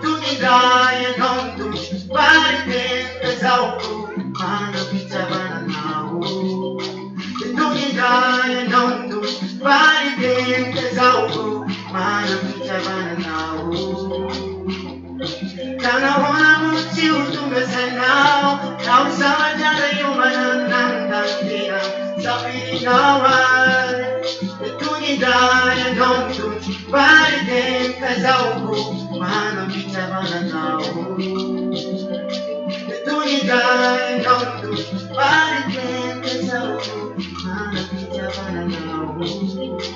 Tudo em Gaia, não tu vai ter casal, mano. Tunidaya don't do body game kazauko mana michabana nao. Tunidaya don't do body game kazauko mana michabana nao.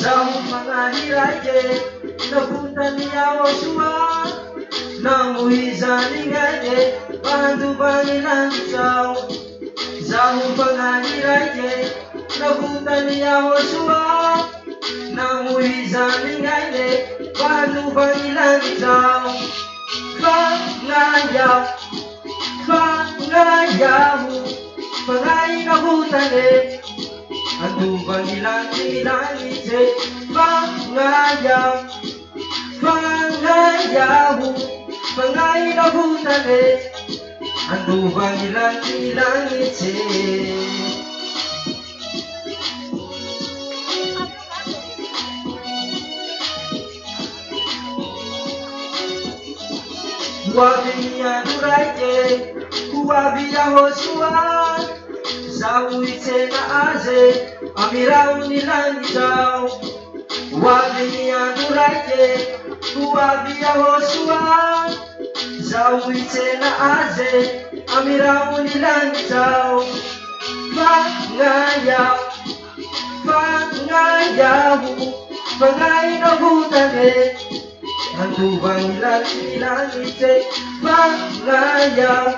Zaho manahy raiky navotany Yahoshua namohizany gn'ainy mandovany lanitsao. Zaho manahy raiky navotany Yahoshua namohizany gn'ainy mandovany lanitsao. Fagnayaho fagnahy navotany andovany lanitse. Fagnayaho fagnahy navotany andovany lanitse. Hoavy andro raiky hoavy Yahoshua zaho hitsena azy amiraony lanitsao. Hoavy andro raiky hoavy Yahoshua zaho hitsena azy amiraony lanitsao. Fagnayaho fagnahy navotany andovany lanitse. Fagnayaho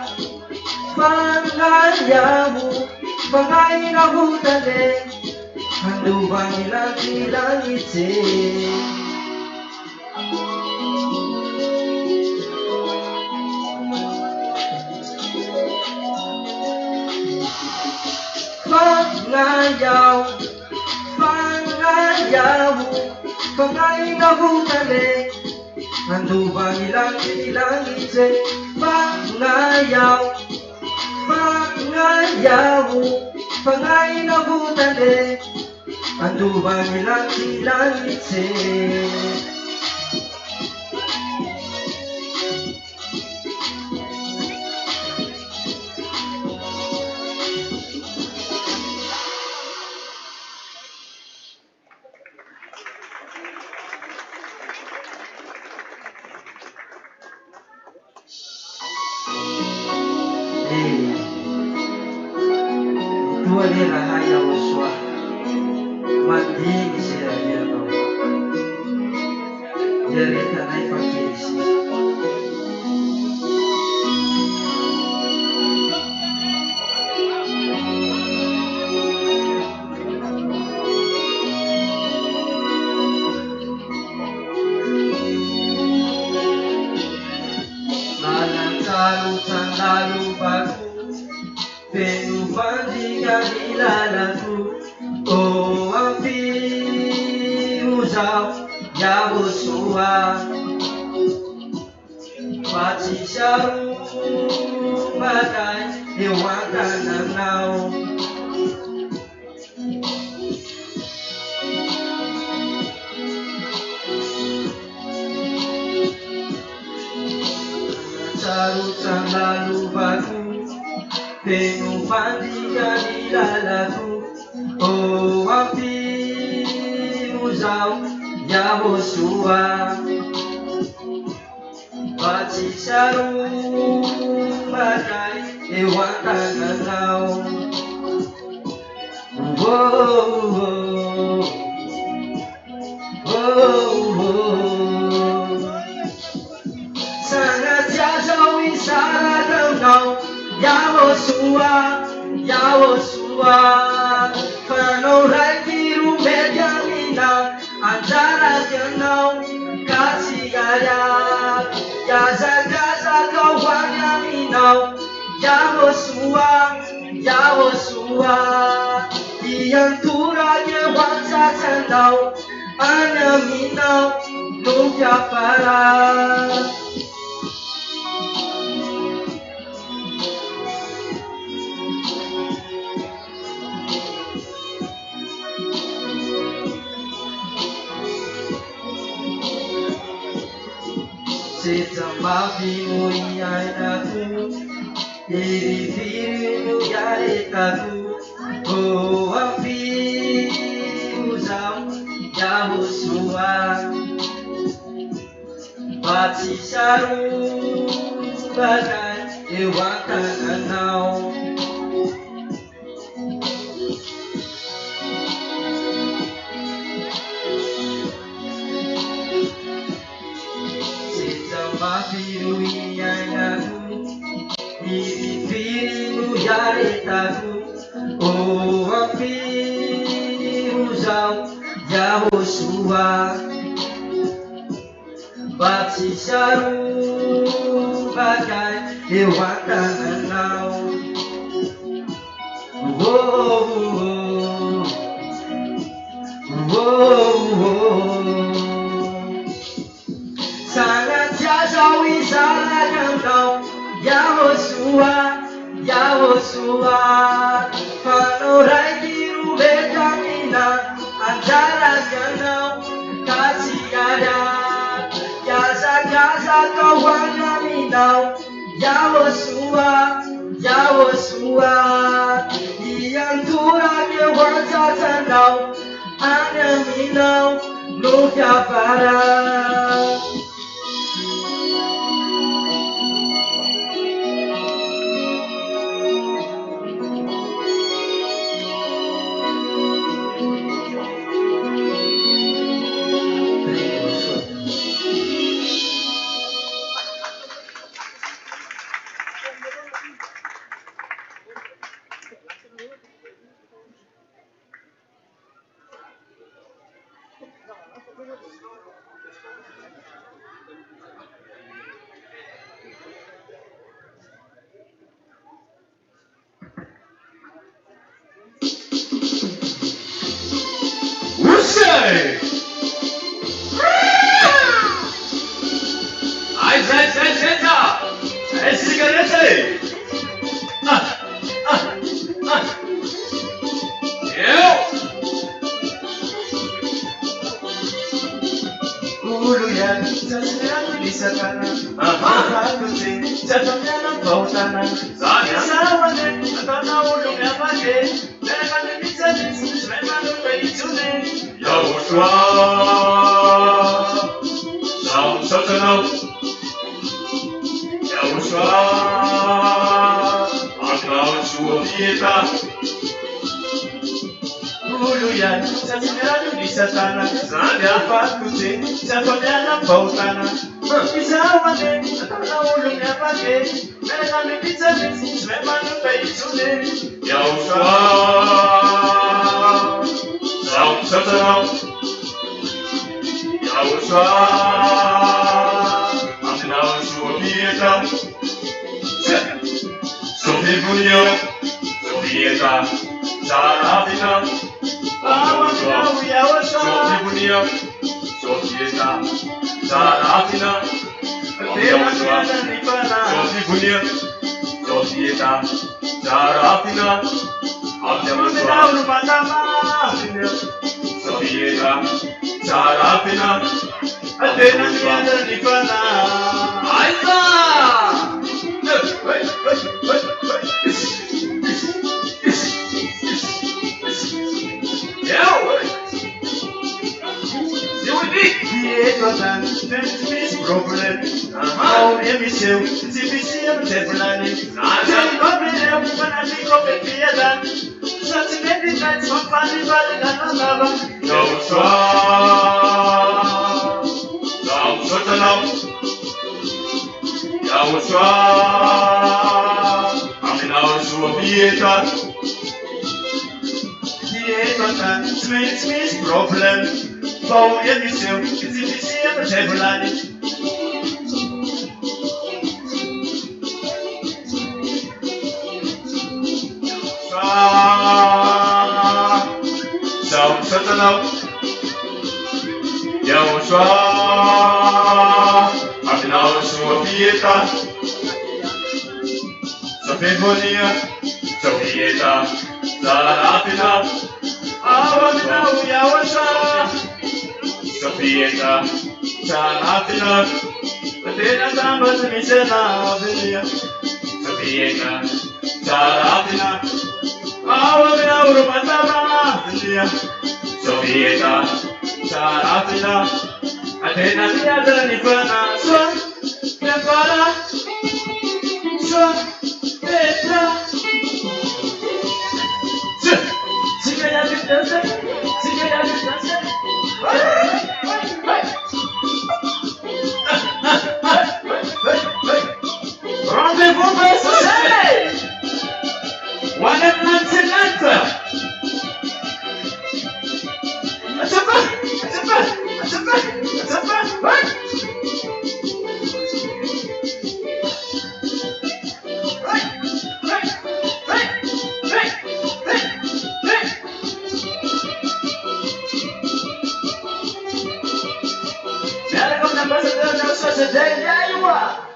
fagnahy navotany andovany lanitse. Fagnayaho fagnahy navotany andovany lanitse. Fagnayaho fagnahy navotany andovany lanitse. Tua lela hai Yahoshua mandingi siravianao jaretanay fakesy. Lalantsalo bako feno fandringany lalako. Oh ampimo zaho Yahoshua fa tsisy aromakay eo an-tananao. Lalovako feno fandringany lalako. Oh ampimo zaho Yahoshua fa tsisy aromakay eo an-tananao. Sanatria zao isarakanao Yahoshua fanao raiky romety aminao anjaraky anao ka tsy iazakazaka hoany aminao. Yahoshua iantoraky ho antsatsanao any aminao no fiafara. Sejamavy mo iainako iriviry no iaretako. Oh ampimo zaho Yahoshua fa tsisy aromakay eo an-tananao. Wafiru iyanyaku Irifirimu yaretaku Oh wafiru zau Yahoshua Batisaru bagai Ewatananau Sangat jasa wisana kau Yahoshua Yahoshua Panorai biru bekamina Antara kanau kasih ada Jasa kau warna minau Yahoshua Yahoshua Yang turanya wajah tanau Ana minau Nukafara today, yeah, you are.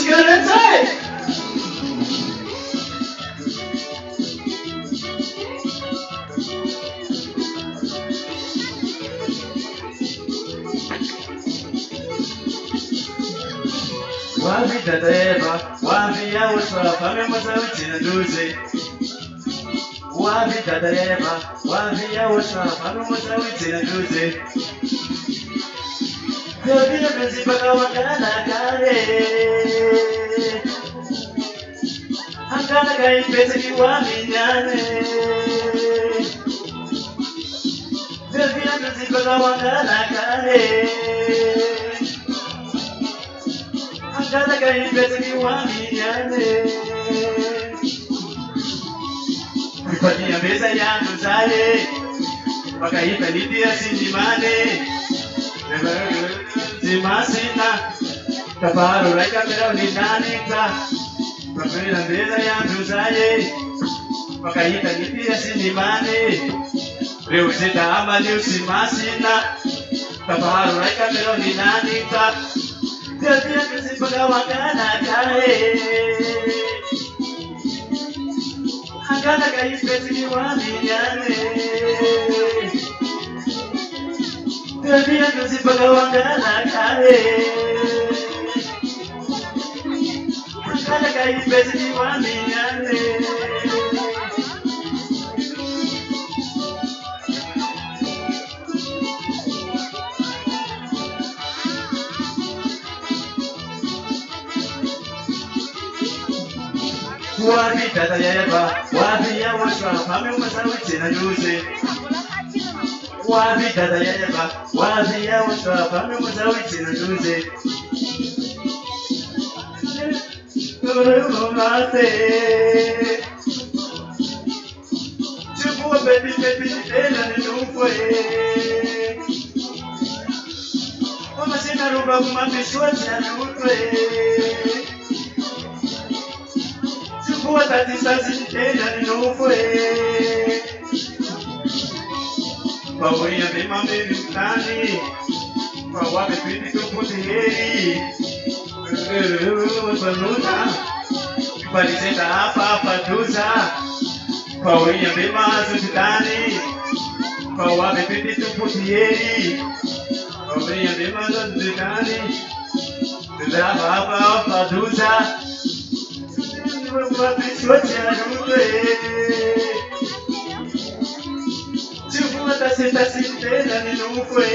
Sigarete! Wapi tateva, wapi ya uswa, pame mwasa uchina duze. Wapi tateva, wapi ya uswa, pame mwasa uchina duze. Kevina mezipaka wakana kare. Angana kai pese kiwa minyane. Kevina mezipaka wakana kare. Angana kai pese kiwa minyane. Kupatia meza yangu zale. Wakaita lidia sinimane. Zimasina Taparu raika mera ulinanita Papela mbeza ya mtuzaye Wakaita nipia sinimane Leo zita ama leo simasina Taparu raika mera ulinanita Tia kisipaga wakana kae Angana kaipesi ni waminyane Tia kisipaga wakana kae Angana kaipesi ni waminyane Wapi tatayeva, wapi ya waswa, pame mwasa uchina duze. Wapi tatayeva, wapi ya waswa, pame mwasa uchina duze. Toro mate. Chukua baby tena ninufwe. Mama sina rumba kumambi shwata nufwe. Chukua tatisasi tena ninufwe. Pamoja bima mimi mtani. Kwa wape piti tuputi heri. Banuna. Palizeta hapa tuza. Pamoja bima zutani. Kwa wape piti tuputi heri. Pamoja bima zutani. Tuza hapa tuza. Chukua tasita tena ninufwe.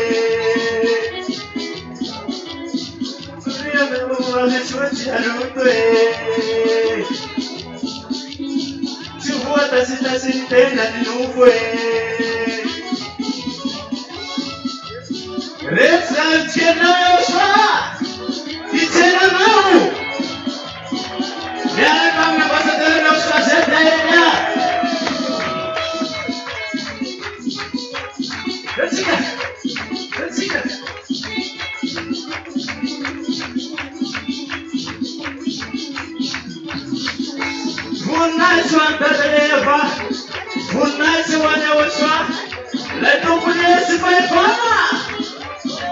Chukua tasita tena ninufwe. Resa tena yosha. Itena mau. Ya kami ambassador ng Australia. Let's see that. Let's see that. One night one tatayeva. One night one yawaswa. Let no police fight for.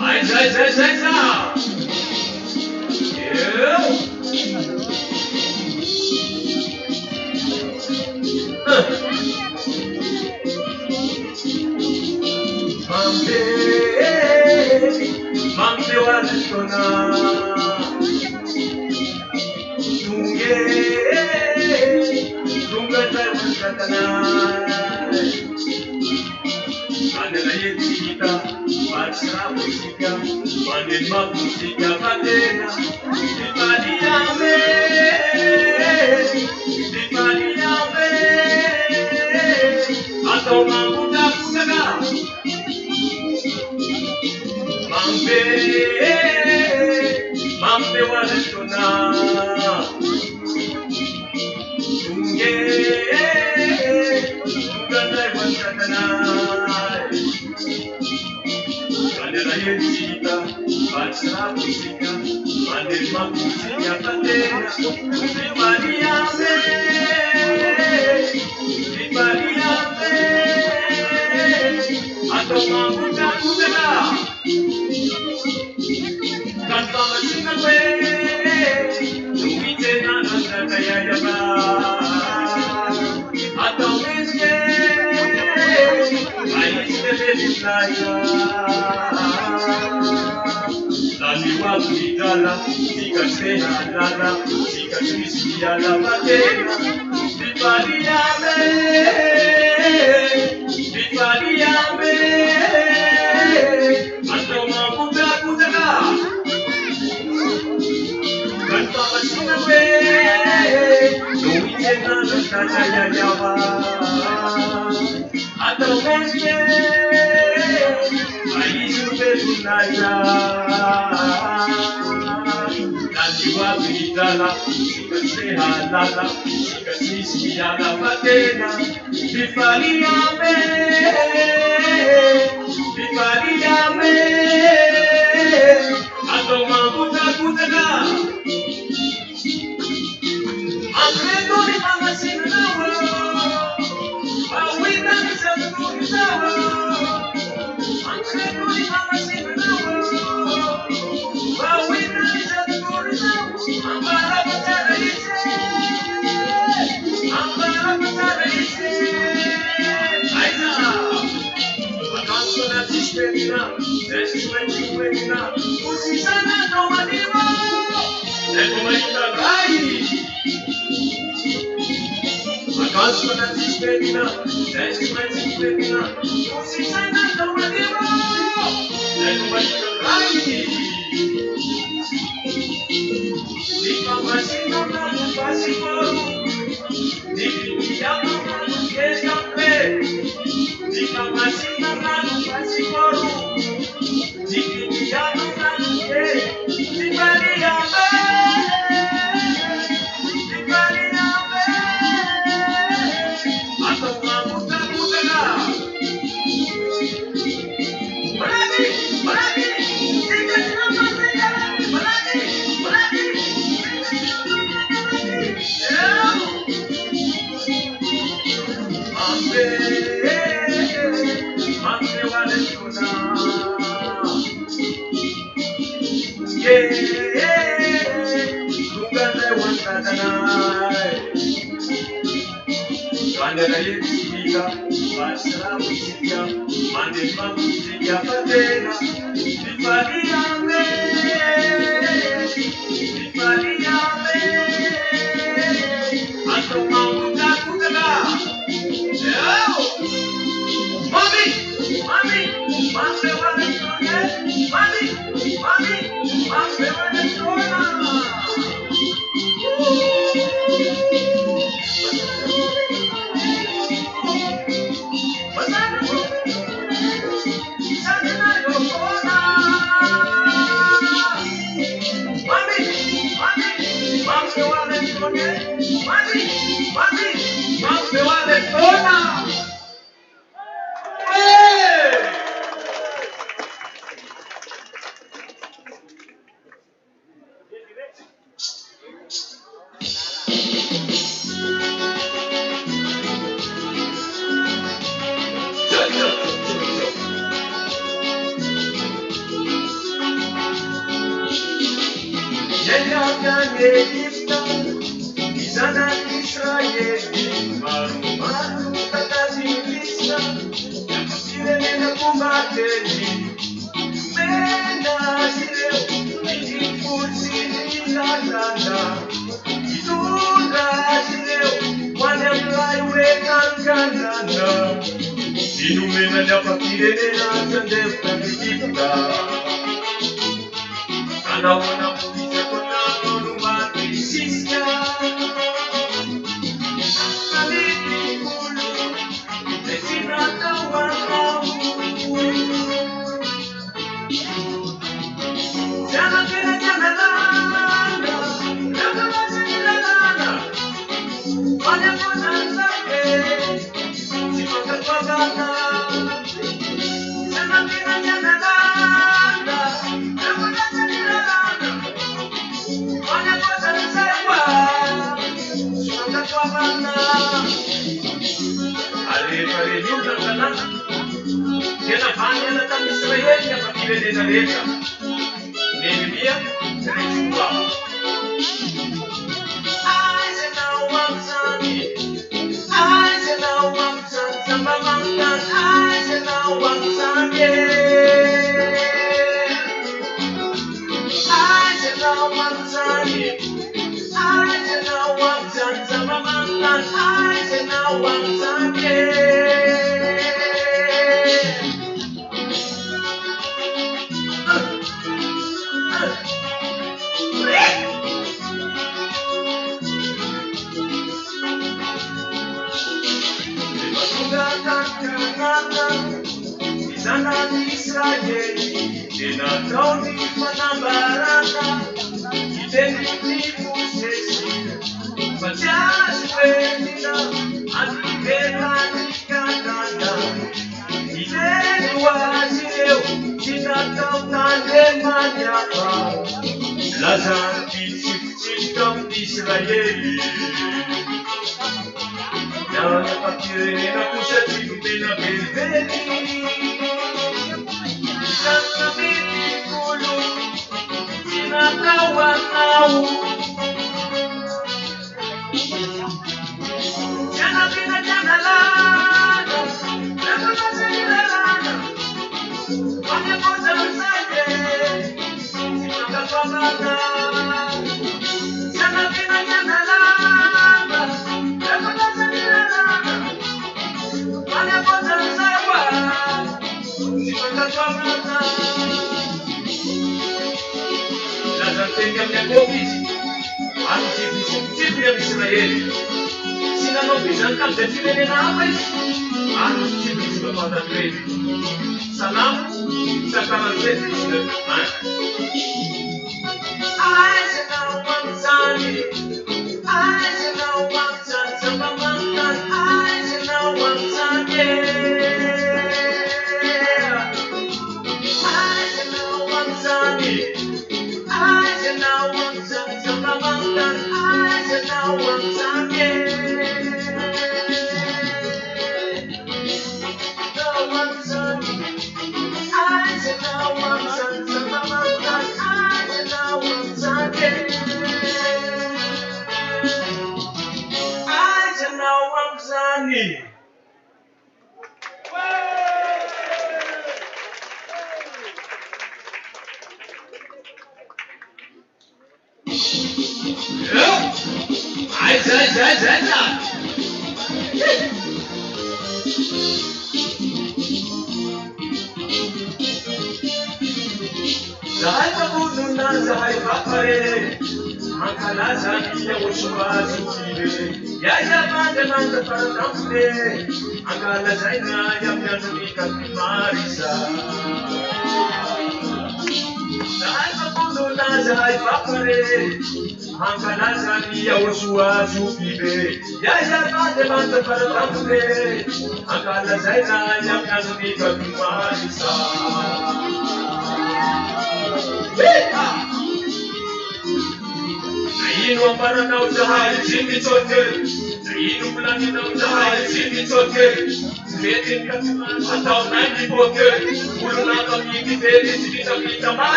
Right now. Yeah. Mambe wanashona. Tunga tayo Andela yetika, pasra musika, panema musika patena. Dipadiame,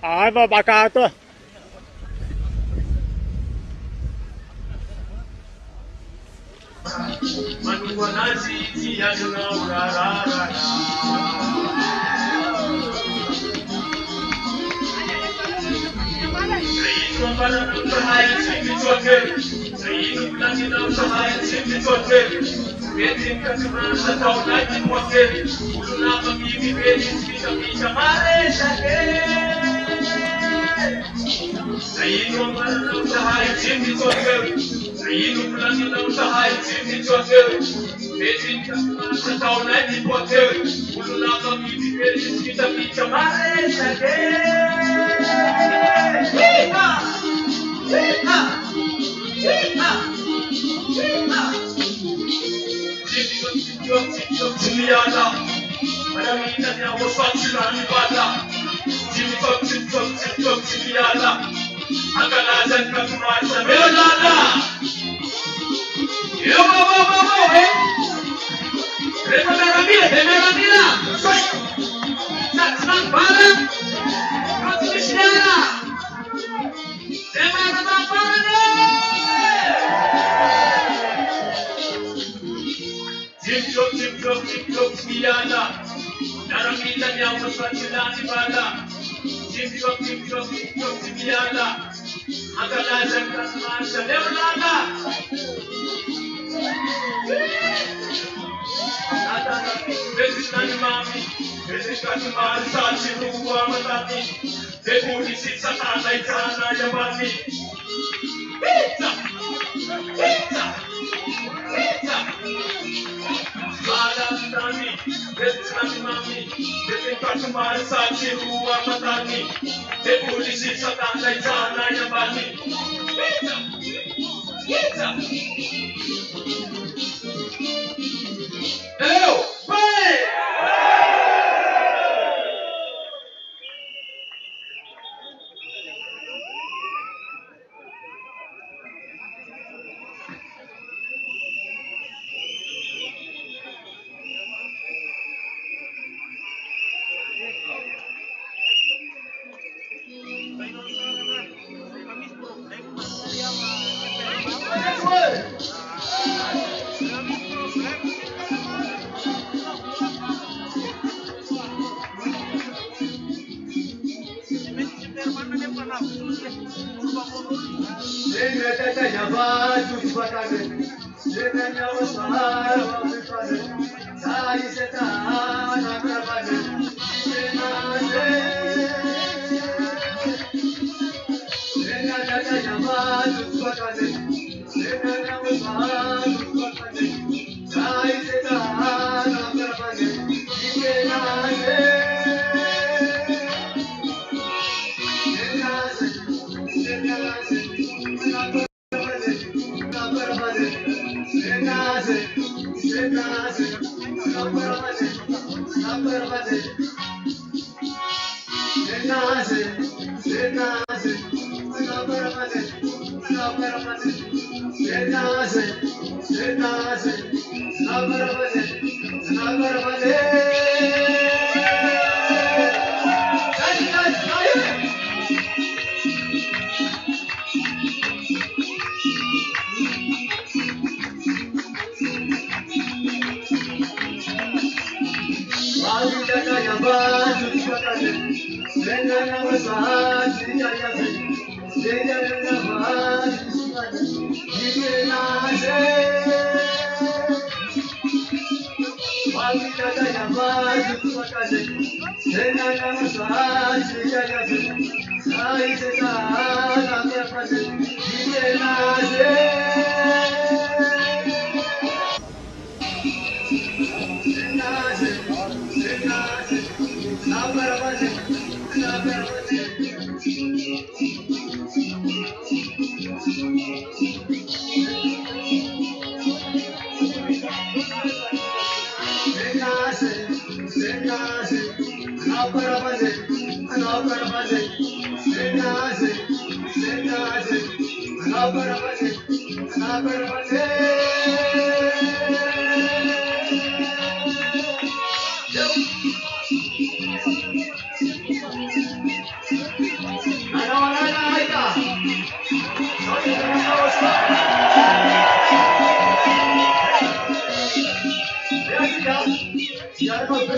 Ai vào bà cà tôi.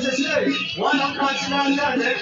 necessary. One of my standard.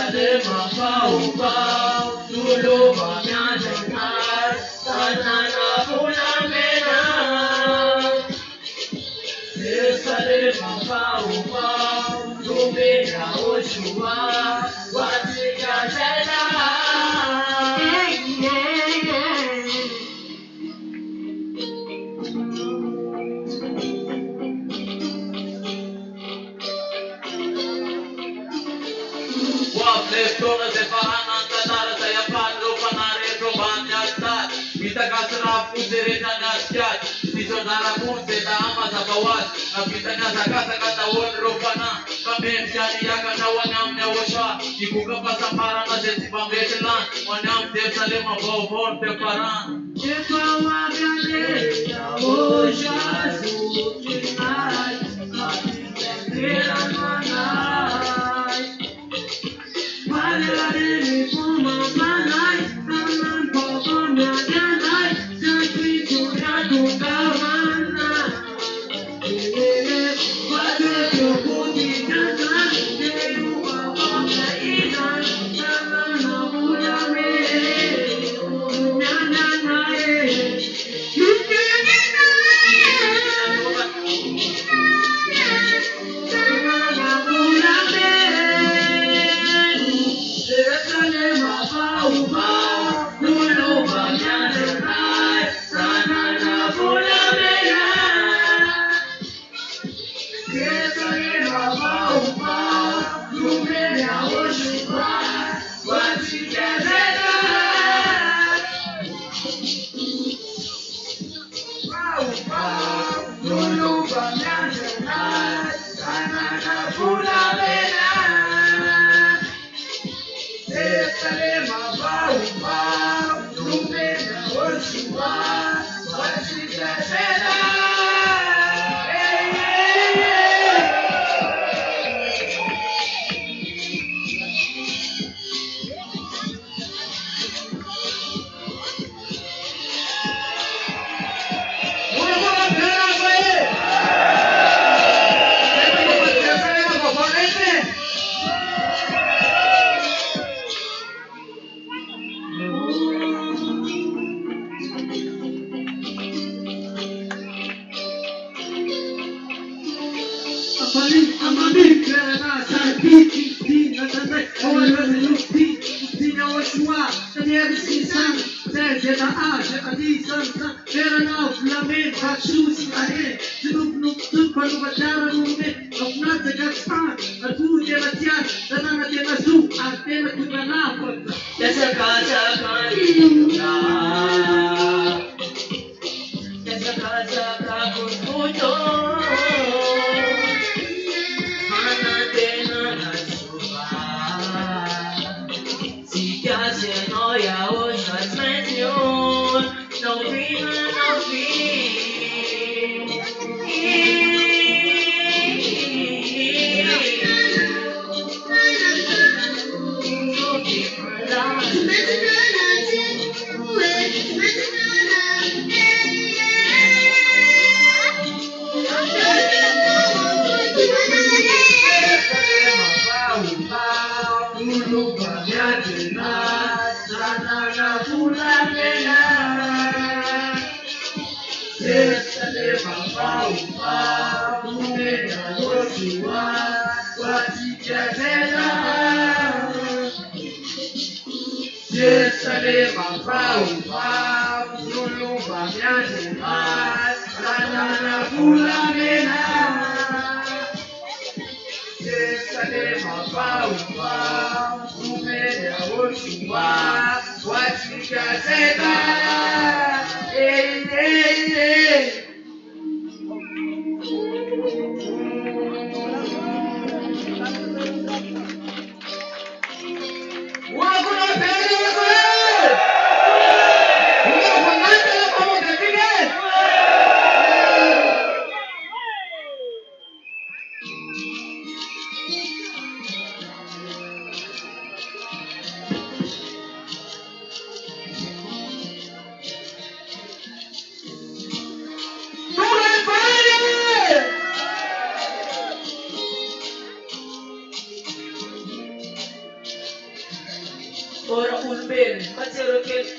Yerusalema pau pau, dulu banyak dengar tanah pulang mena. Yerusalema pau pau, tumenya Yoshua, watika tena. Todas se faran antanar saya padro panare probanya stat kita kasraf usere tanaskat di saudara pun sedama sabawat kita nasaka kata won ropana kami jadi akan wanam nyawasha dibuka pasang parang aja si pambetelan wanam Yerusalem bawon teparan jepawa gade nyawasha sukinai hati teran manai.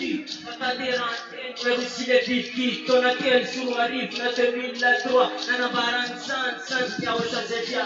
Haiti, Kataderan, Merusile Biki, Tonakel, Suarif, Natemila Droa, Nanabaran San, Yaosha Zebia,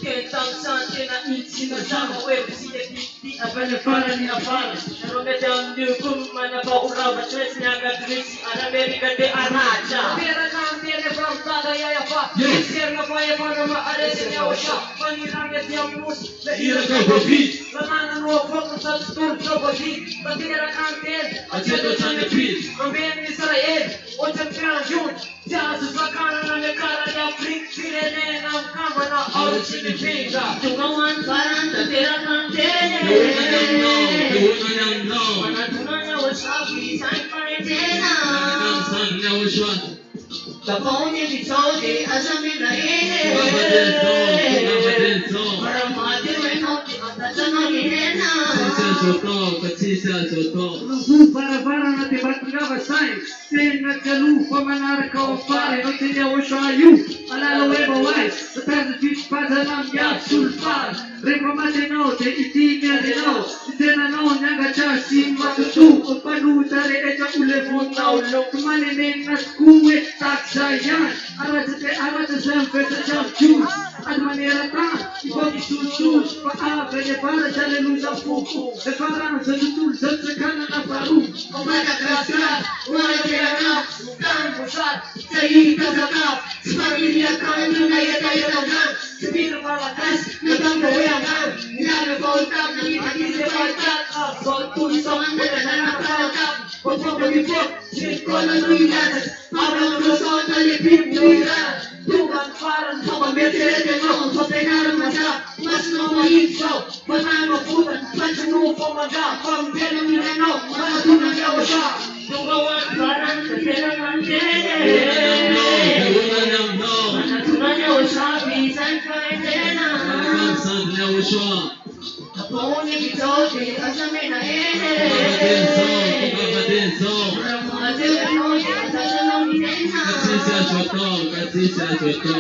Ketam San, Tena Insima Sama, Merusile Biki, Abanefara Ninafara, Rometa Nukum, Manabaura, Tresnaga Grisi, America de Araja. Pera Viene from Tada Yafa, Sierra Fire Panama, Ares Yaosha, Paniranga Yamus, the Irakopi, the man who focus on Stur Property, but there can't get a gentle on the feet, from being Israel, what a fair June, just Sakana and the Kara, Flick, Sirene, and Kamana, all the finger. To no one, Paran, the Terra can't get it. No, and I do not know what's up, he's fine. Kapone bitode azamina ine Maramati wenoti atatano nina Bara na tibatungava sai Tena kalu pamanar kawafare No tinya washayu Alalo weba wai Satana tich padalam ya sulfar Repamate no te itinya de no Tena no nyaga chasi matutu Opanutare eja ulefuna ulo Kumane nena skuwe taksayan Arate semfeta chamchus Admanera Ibodi sulsus Paave de para chale luza fuku De faran zelutul zetzekana na paru Omega krasat Wana kerana Kan pusat Sayi kazakap Spamilia kanyu na yeta yetagan Sebir malakas Nagang kawayangan Nyaga kautap Nami hadise faltat Soltul soman Nagana faltat Pagpapagipot Sirkola nuilatas Parang lusot na lipim nuilatas Tuhan faran Pagpapagipot Papenaran masarap Mas nomahinsaw Panano putan Pansuno pamaga Pampelo minano Matunan yawa siya Tugawan faran Katelan ang Manatunan yawa siya Bisan kaitena Kapone bitode Asamena Ramate wenode Atatano minena Katisa Joto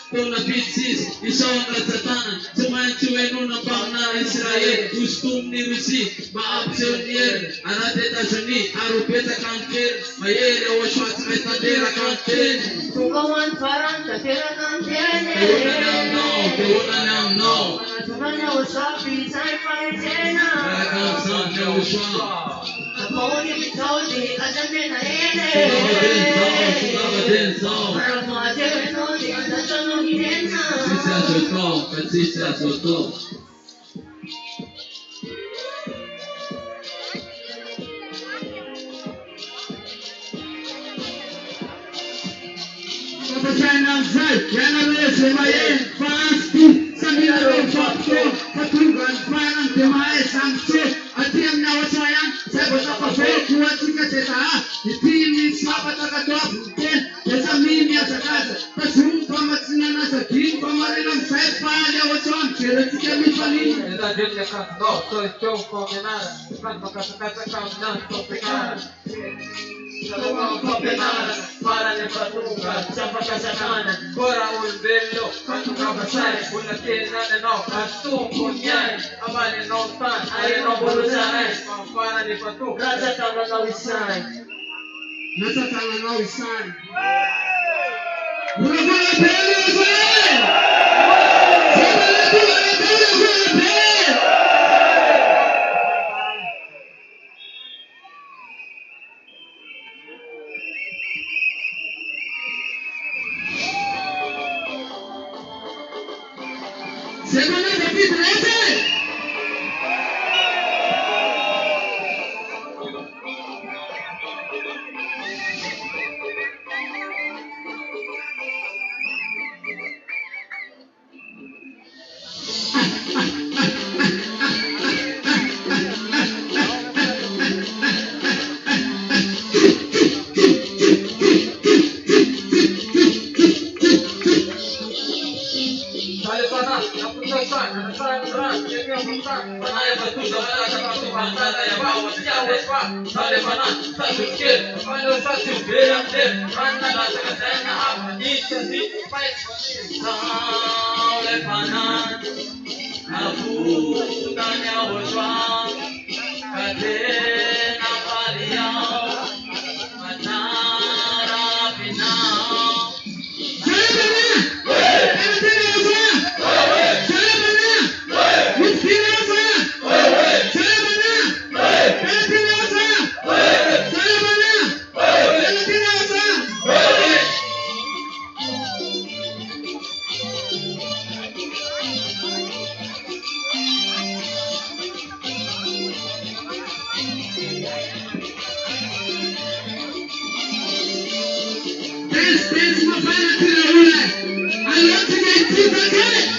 Kuna pitsis isawang natsatanan Sumanchu enuna pangna Israel Ustum ni Rusi Maabsunier Anate tasuni Arupeta kanker Mayere washwat metadera kanker Tugawan faran Katera kantene Teuna nang no Manatunan yawa siya Bisan kaitena Rakam ya washwa Kapone bitode Asamena Maramate wenode Atatano minena Katisa Joto Kapasana Zai, Yanale Semayen, Fasti, Samira Fakto, Fatugan, Fanan, Temae, Samse, Atiam Nawasayan, Sabata Pafe, Kuatika Seta, Itini Sabata Katop, Yasamini Asakaza, Pasum Pamatsina Sakin, Pamarinam Sepa, Yawasan, Chiratika Mifani. Da gente cantou, tô estou condenada, canto casacata caminhando, tô pegada. Para le patunga, chapa kasakana, Bora un bello, canto capasai, una tienda no, castu punyai, amane non tan, aye no boluzai, fanfara di patu, Raja tanga kawisay. Nasa tangan mo isan. Mula pele Israel! Sabala tuwa pele! Sabala David Rete! Panaya Batuza Malata Patu Pantana Yabawa Yaweswa Salefana Sasuke Palo Sasu Beramde Randa Sakatana Hapa Itasi Pai Salefana Abu Tanya Oswa Katena Palia Matara Pina This my final to the ruler. I love to get to the game.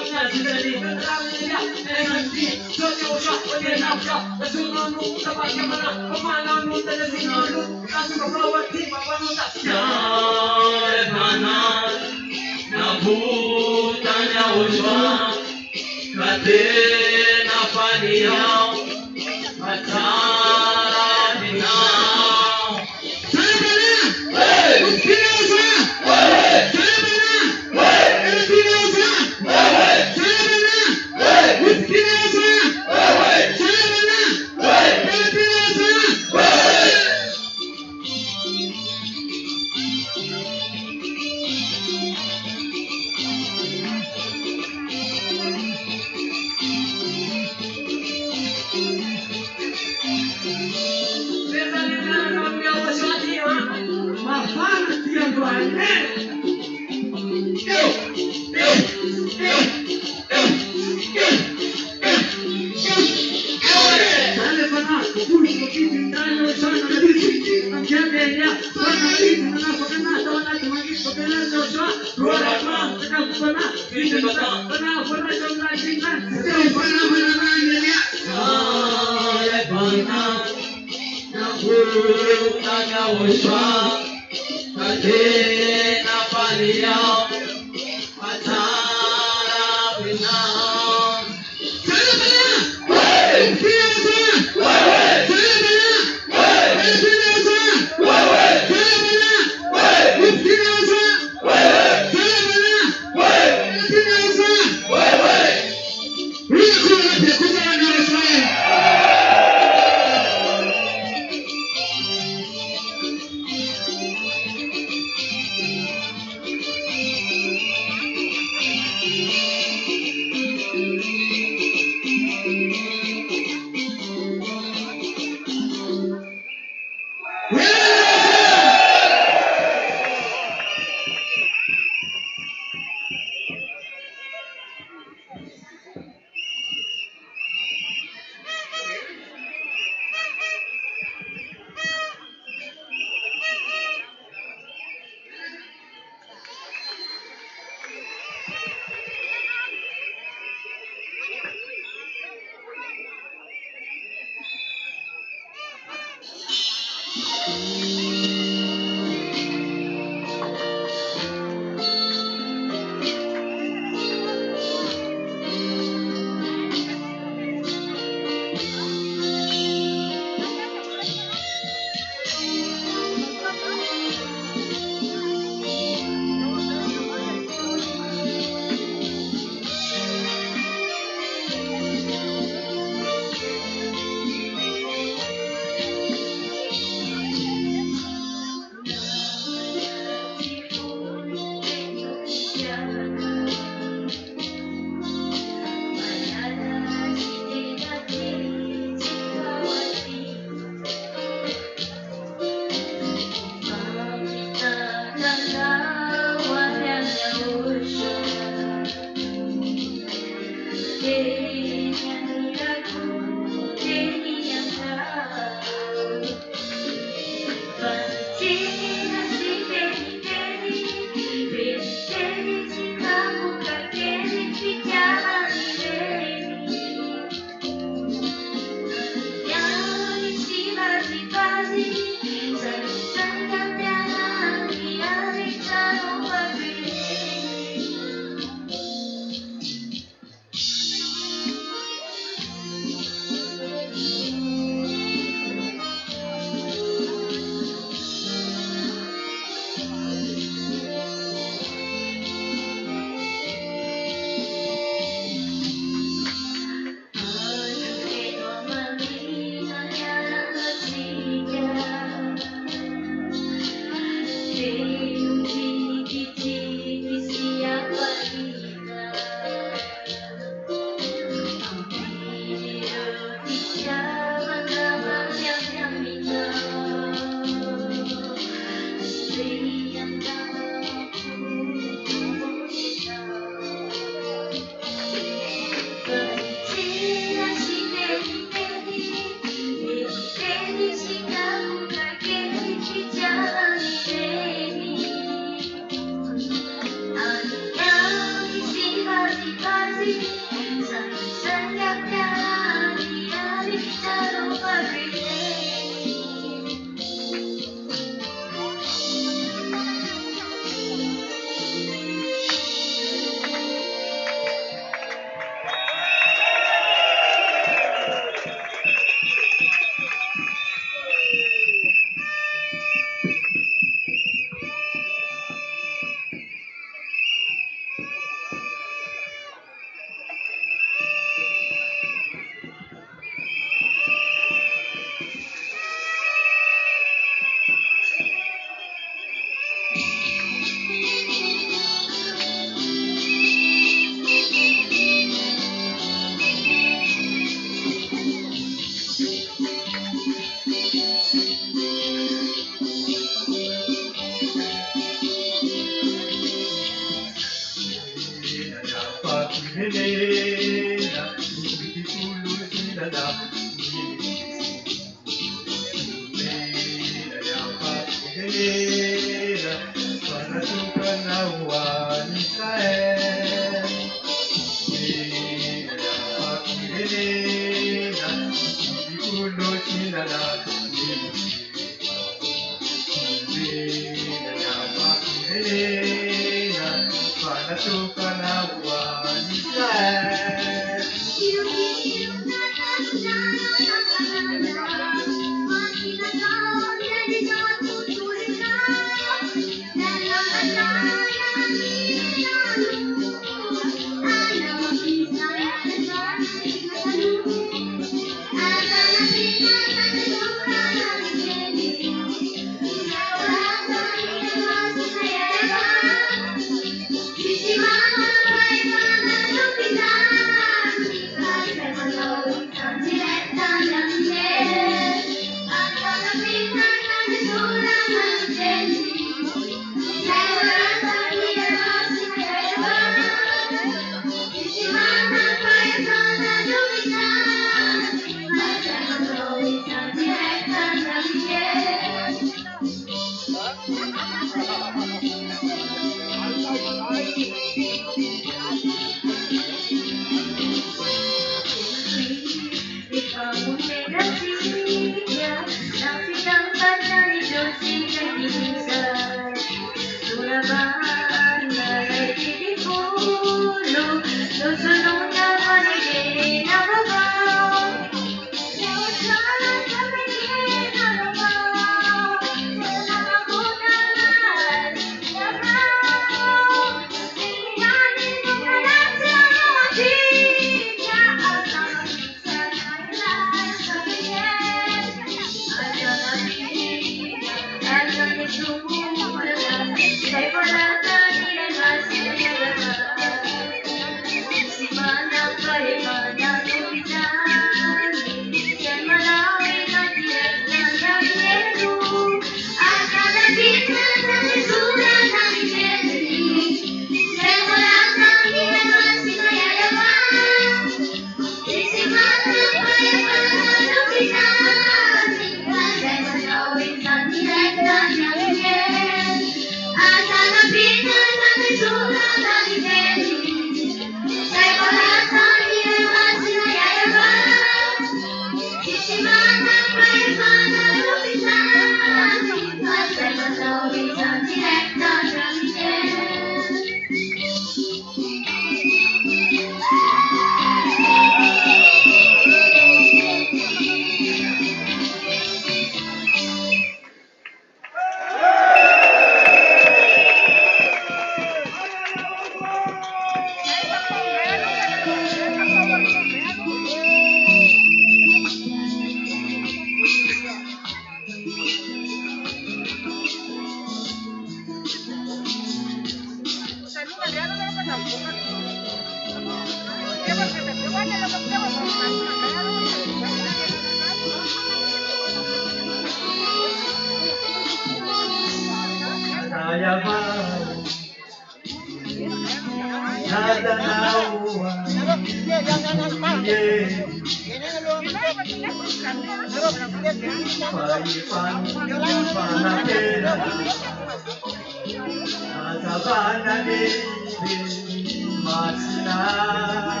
Masina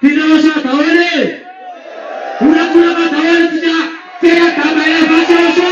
Tidak usah tawari. Pura-pura tawari tidak kabarnya baca usah.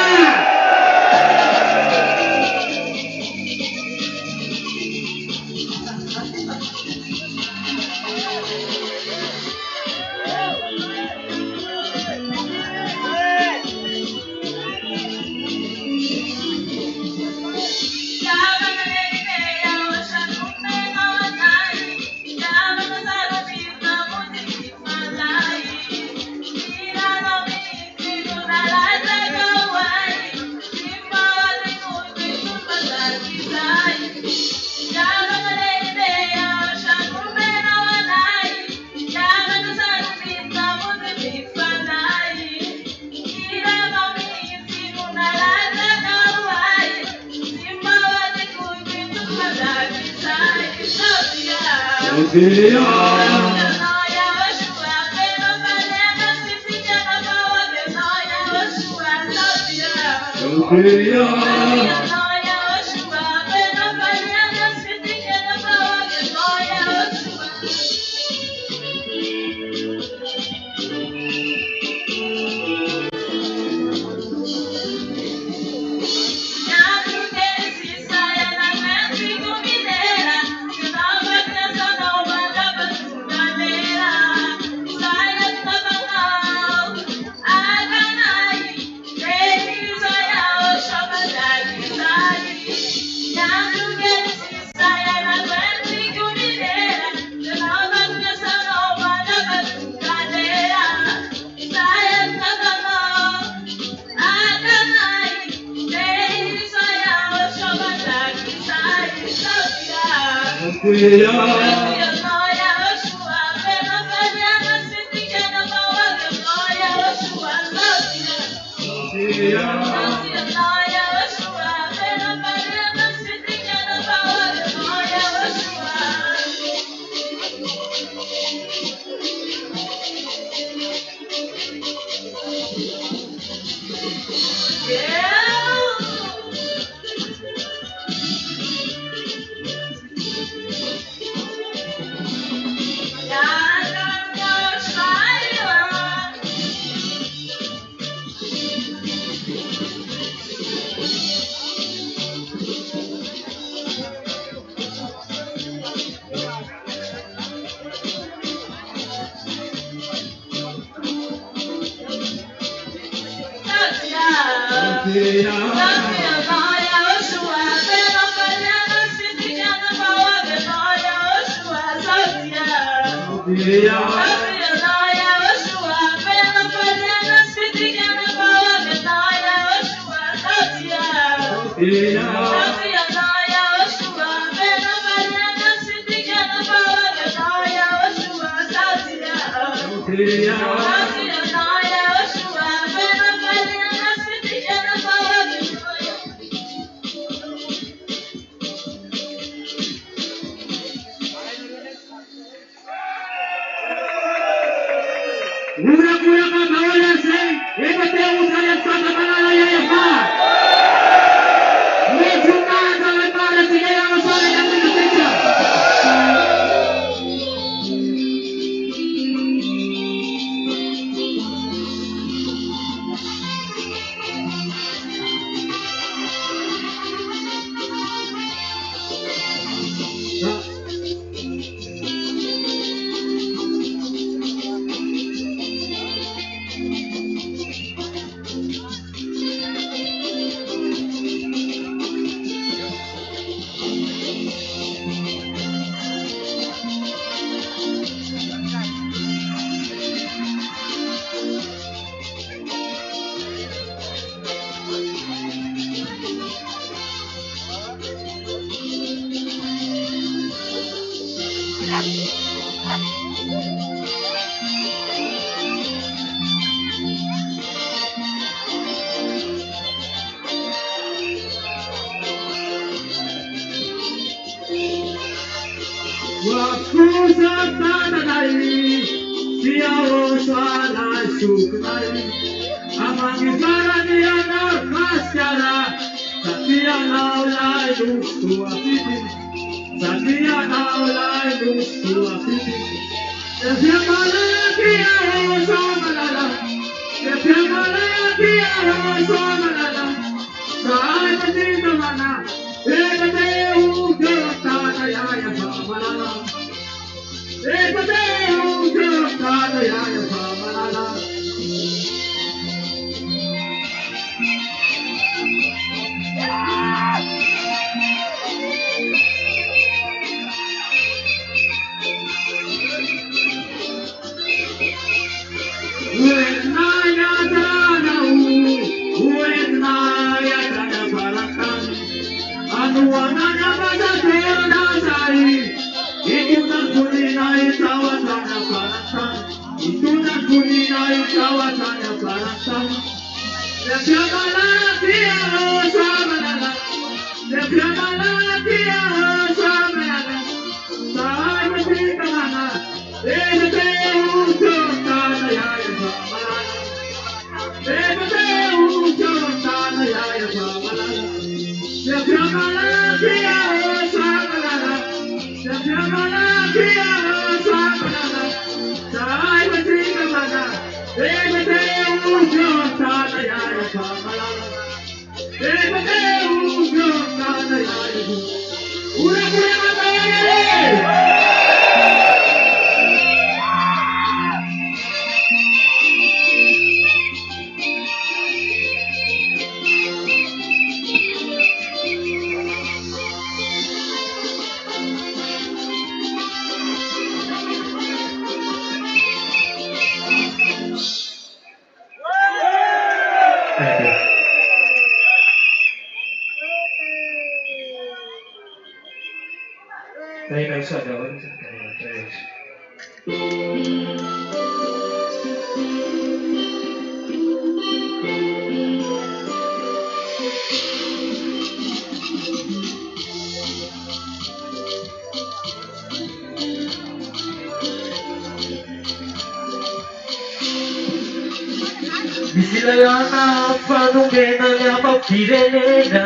Bisilayana fanumena nyama firenena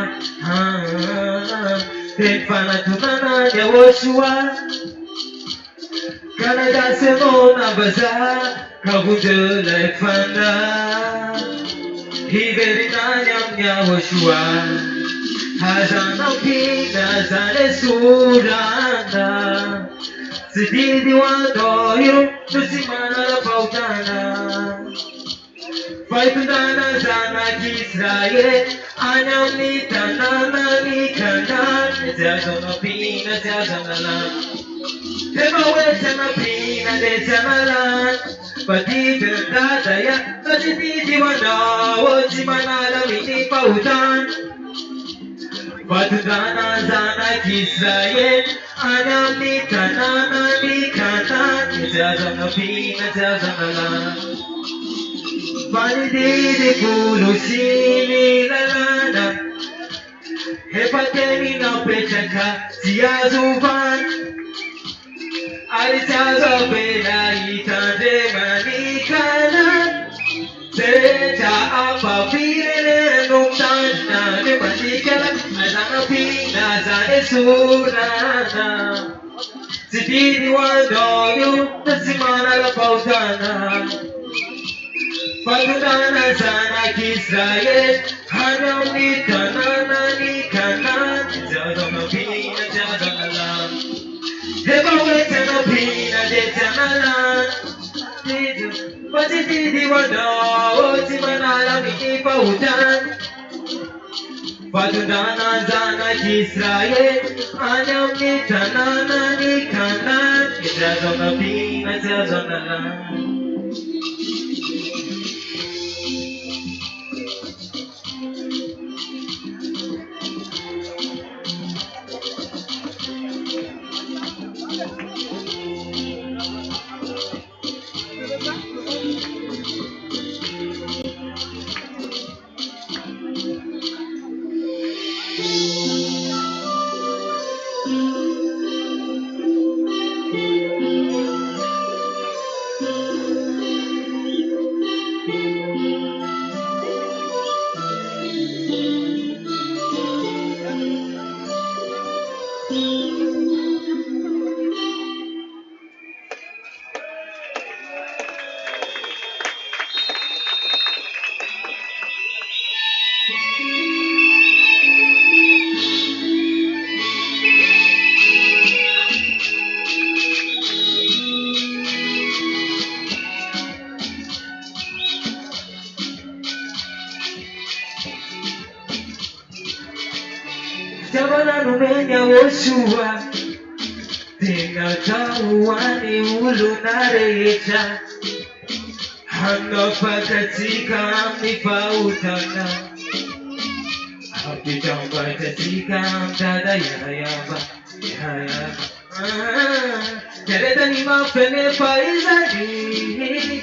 Tefana tunana nyawoshua Kanada semona baza Kabudela efana Hiverina nyam nyawoshua Hazana pina zane surana Sididi wandoyo Nusimana la pautana Faitundana zana Israel Anamita nana nikana Zazana pina zazana lan Tema wetana pina de zanalan Patita dadaya Tatiti wana Ojimanala mini pautan Faitundana zana Israel Anamita nana nikana Zazana pina zazana lan Validide kurusini lalana Hepateni na pechaka Tiazuvan Alitaza pena itande manikana Seta apa pire numtana Nepatikala Azana pina zane surana Sidini wandoyo Nasimana la pautana Fadudana zana Israel Hanamita nana nikana Zazana pina zazana lan Heba wetana pina de zanalan Patitidi wada Ojimanala mini pautan Fadudana zana Israel Hanamita nana nikana Zazana pina zazana lan Jabana numenya woshua Tina tauani ulunarecha Hanga pakatika mipautana Hapitamba katika mdada yayaba Jareta ni mapene paizani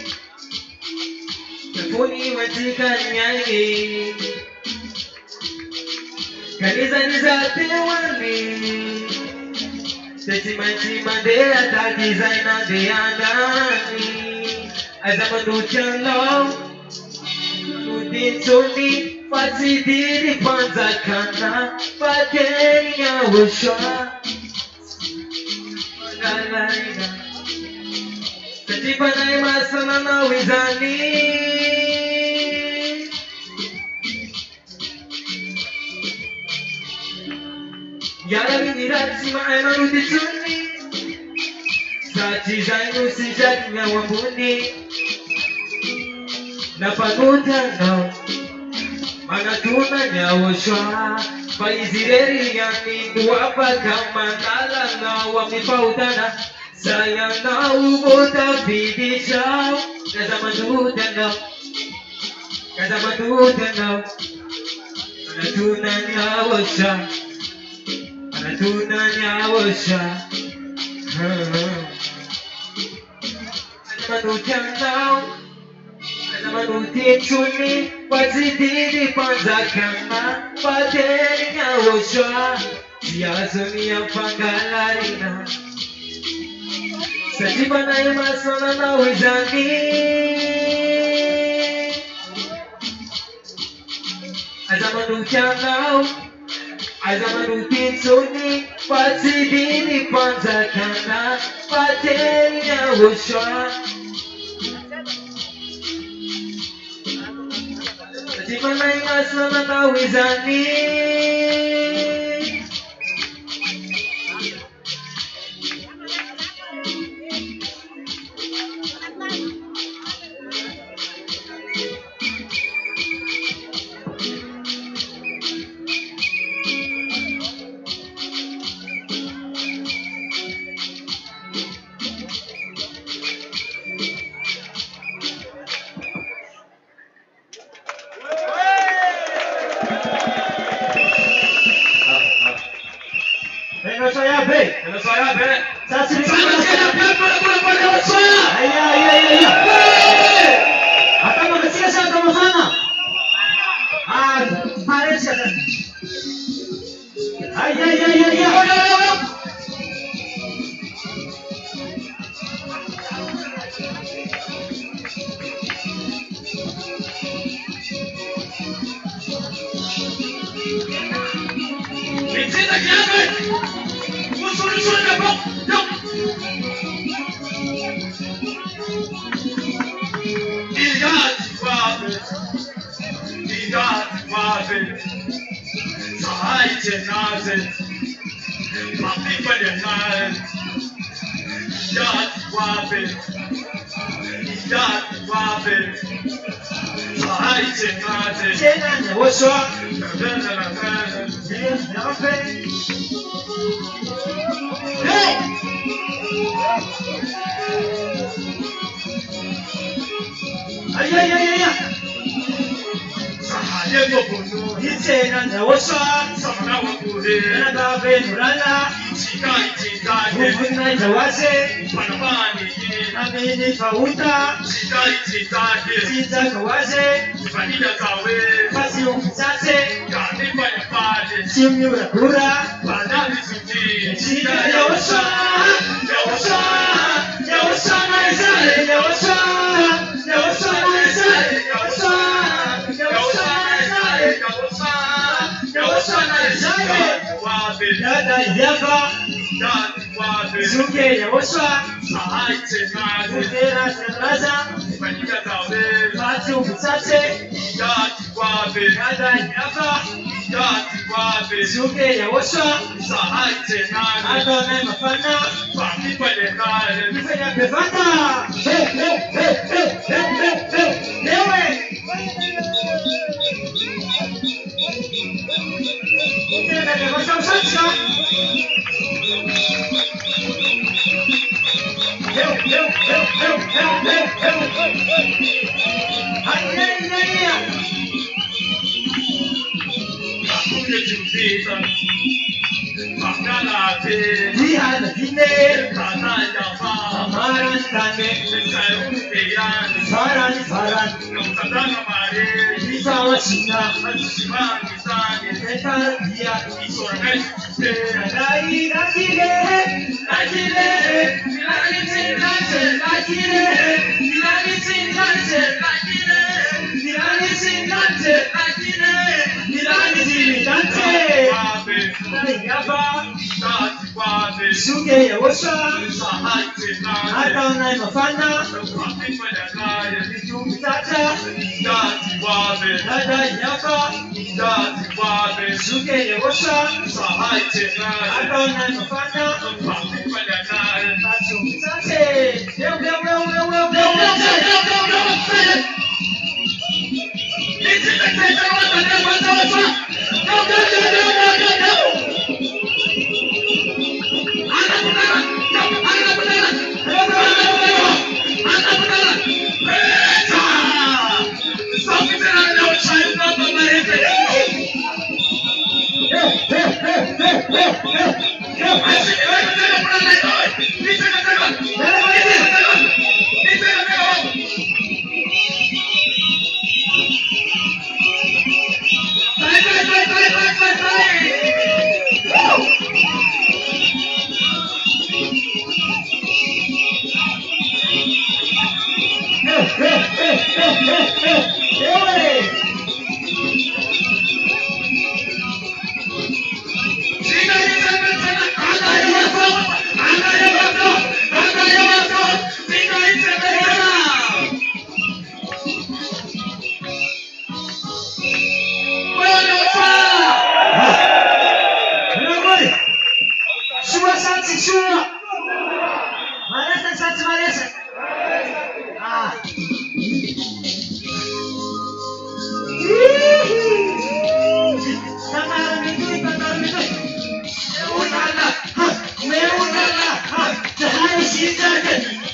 Mefuni matika nyai Kanisa nizate wani Setimanchi mandela takiza inande andani Azamanu chalo Nuditsoni Fatidiri panza kana Fatenya washwa Magalaina Setipana imasana na wizani Yara minirati maema nuditsoni Sachi zainu sijati na wambuni Napaguta no Manatuna nyawoshwa Paizireri yani Duwapa kama nala na wamipautana Sayana ubota vidi chao Kazamanduta no Kazamanduta no Manatuna nyawoshwa Manatuna nyawoshwa Manutang manutituni wazidini kwanza kama padenya woshwa siazoni ya pangalarina Sajiba na imasona na wizani Azamanutituni wazidini kwanza kama padenya woshwa Sajiba imasona na wizani Hello saya be. Sama sekali pada saya. Iya. Akan makasih sa sama-sama. Mari siya. Iya. Bicara kiamat. Musuh-musuh dapat. Sahai cenaze, papi pada wape, sahai cenaze. Cenanya woshwa. Hey. Iya. Sahaya gobono, Cenanya woshwa. samana wakuhe, Nada benurana. Cita, Muvuna jawase. panamani, Amini fauta. cita, Cita kawase. vanilla kawe, Pasi umsase. kami banyak pade, Simyura kura. pada disuci, Cita yawaswa. Naisale. Yawaswa naisale. Dada yava. Suke yawaswa. Muvera sanraza. Pasi umsase. Dada yava. Suke yawaswa. Adame mafana. Nifanya bevata. Hey. Ewe. Tena bevata usansa. Ayaya. Jihad hine. Amaran tane. Faran. Isawa shina. Eta dia. Suke yawaswa. Adonai mafana. Tata. Dada yava. Suke yawaswa. Adonai mafana.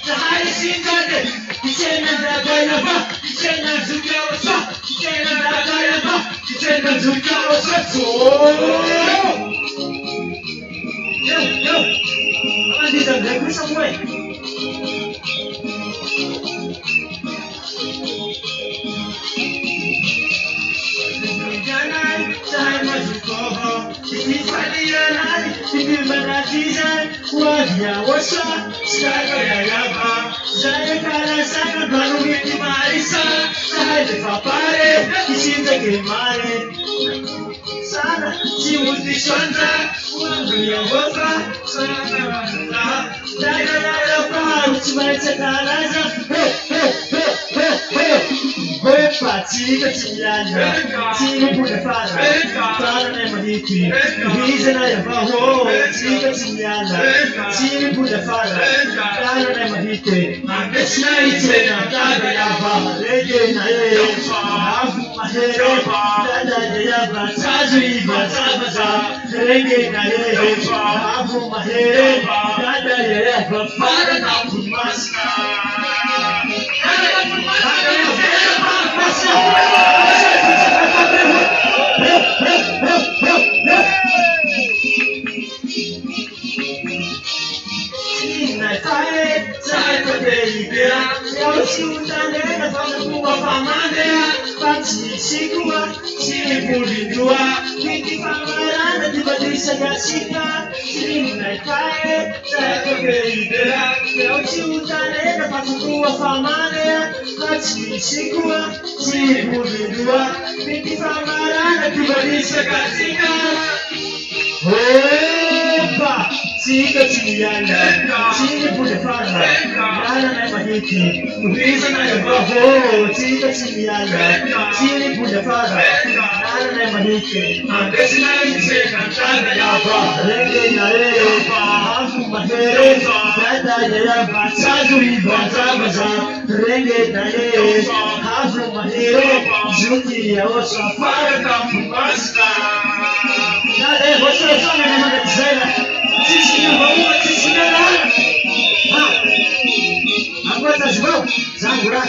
Sahari sinzate, kitena dagaya ba, kitena zukawa sa, kitena dagaya ba, kitena zukawa sa. Yo, apa di sana? Aku sampai. Jangan saya maju kau, ini pilihan, ini menantikan wajah wasa. Saya apa? Saya kalah sangat baru ini marisa. Saya terpapare, di sini kemarin. Sana si mesti sonta, dunia wasa. Sana saya apa? Cuma cetalaza. Chica Chinyanya, Chica Pudafana, Fana Nemaniti, reason I have a home, Chica Chinyanya, Chica Pudafana, Fana Nemaniti, and this night, Tagayava, Regina, Mahero, Dadayava, Tajiva, Tabaza, Regina, Abu Mahero, Dadayava, Fana Master. Opa! Chica Chinyana, Chica Pudafana, Nana Nemaniti, reason I have a home, Chica Chinyana, Chica Pudafana, Nana Nemaniti, and this night, Tagayava, Regina, Abu Mahero, Dadayava, Tajiva, Tabaza, Regina, Abu Mahero, Zuki, Osa, Faraka, Master. Você é só na minha terceira. Sim, vamos, sim, agora tá de bom? Zangura.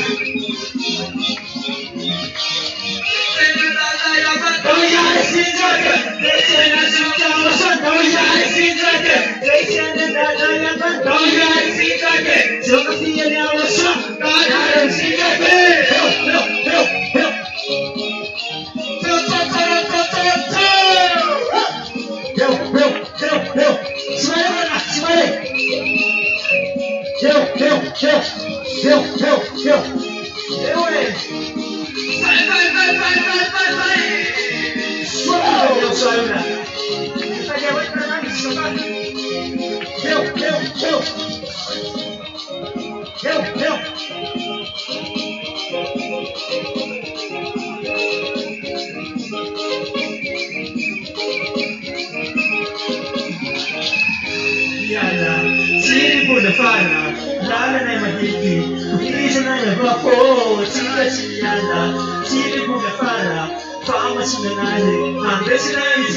Lala na mahiti, reason I have a home, Chica Chinyana, Chica Pudafana, Fama Sinanale, and this night,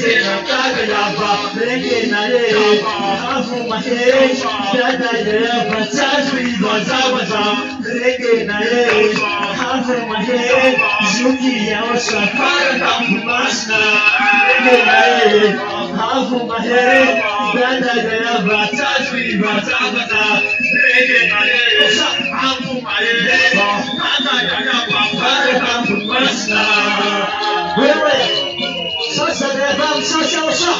Tagayava, Regina, Abu Mahero, Dadayava, Tajiva, Tabaza, Regina, Abu Mahero, Zuki, Osa, Faraka, Master, Regina, Abu Mahero, Dadayava, Tajiva, Tabaza, Regina, Abu Mahero, Dadayava, Faraka, Master. Sasa leva, sasa.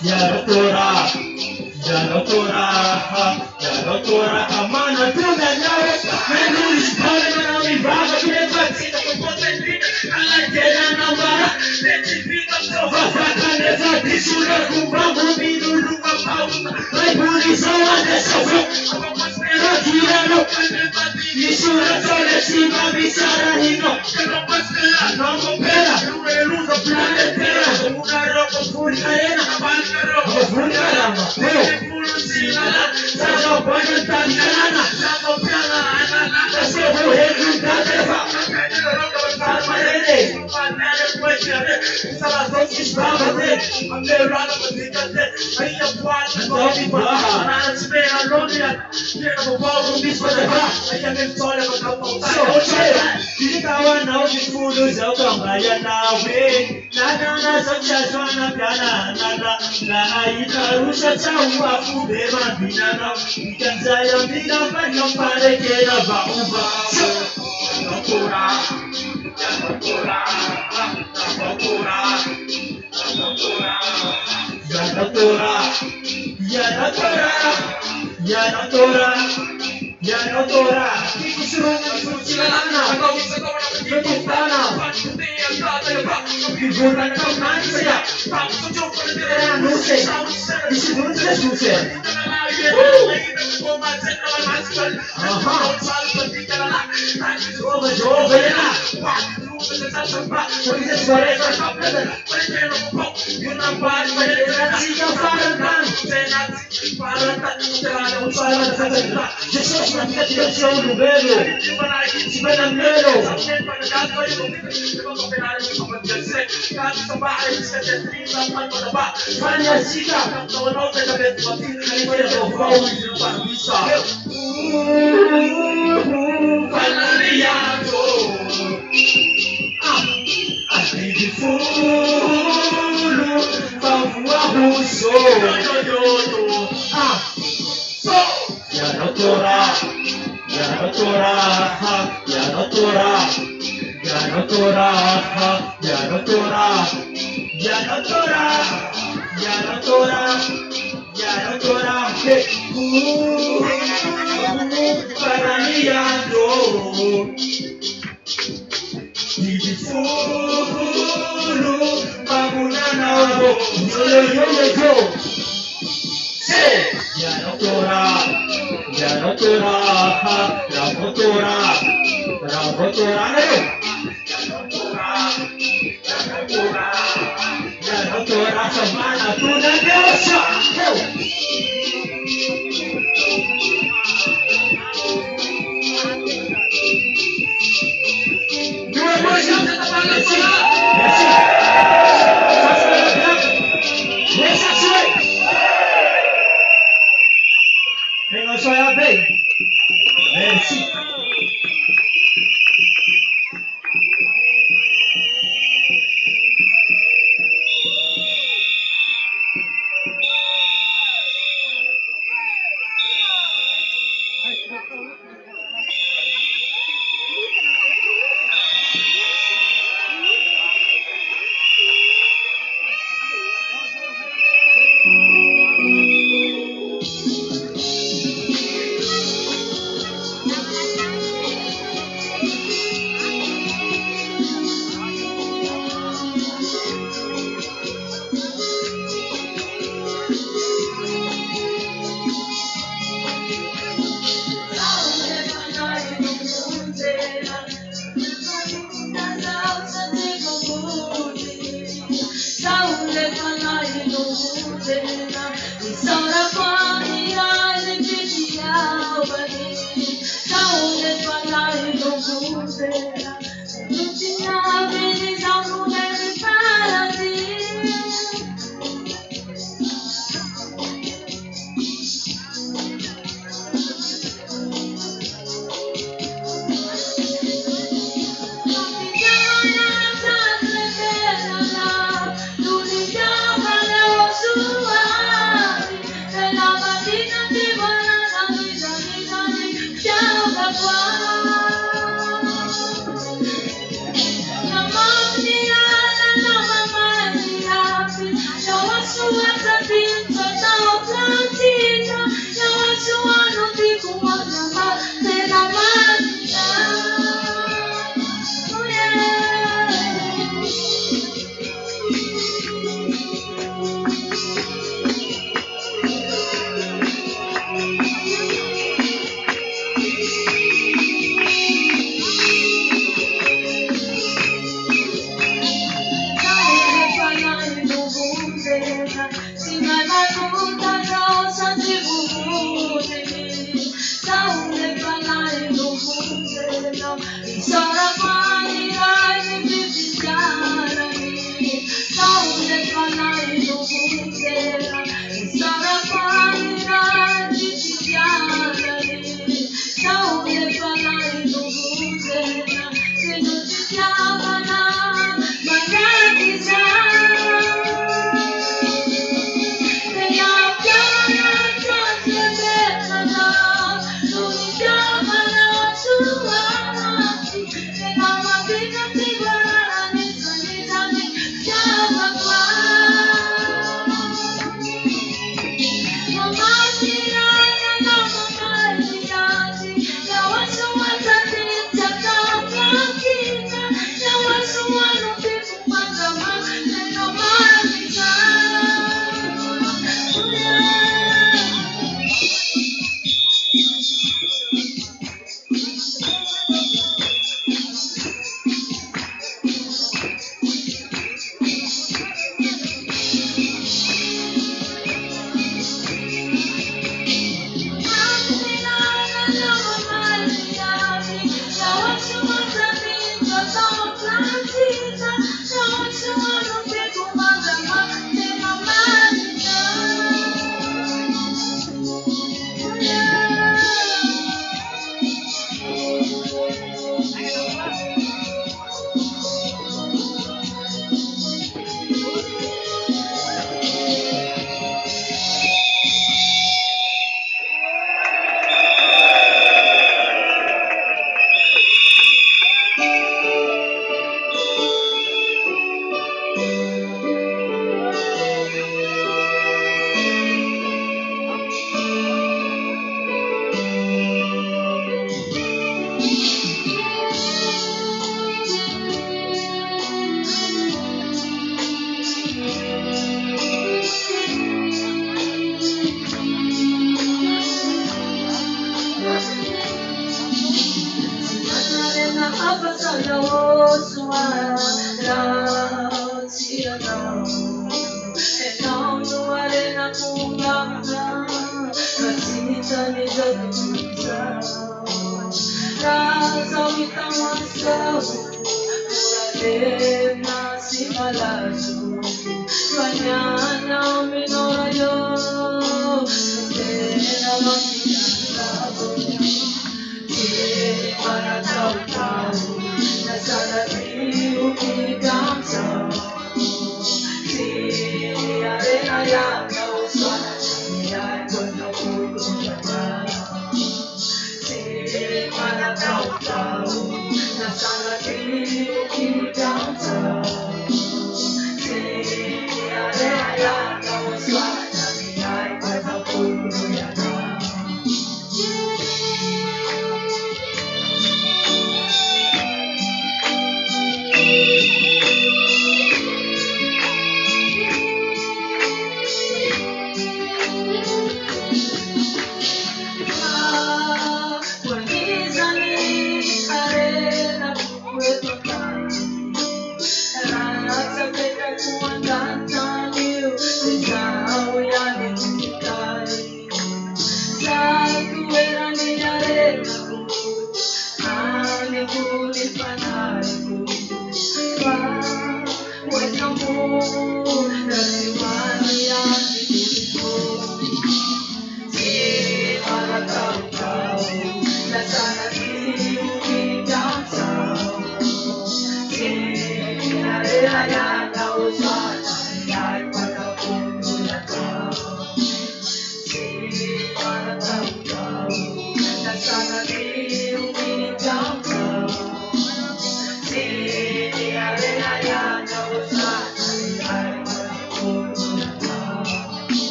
Yaratora, Yaratora, Yaratora, Amana, Tunanawe, Menu's calling on me, Baba, never see the component, I like it, Namara, let it be the Sofa, Tisura, Kumbamu, Midu, my booty so on the sofa, Tisura, Solesima, Bisara, Hino, no Pera, lose a planet, Pera, Munaro, Purina, Funara, Sina, Sano, Poyantana, Sano Piana, Sano, Henry, Yanatora,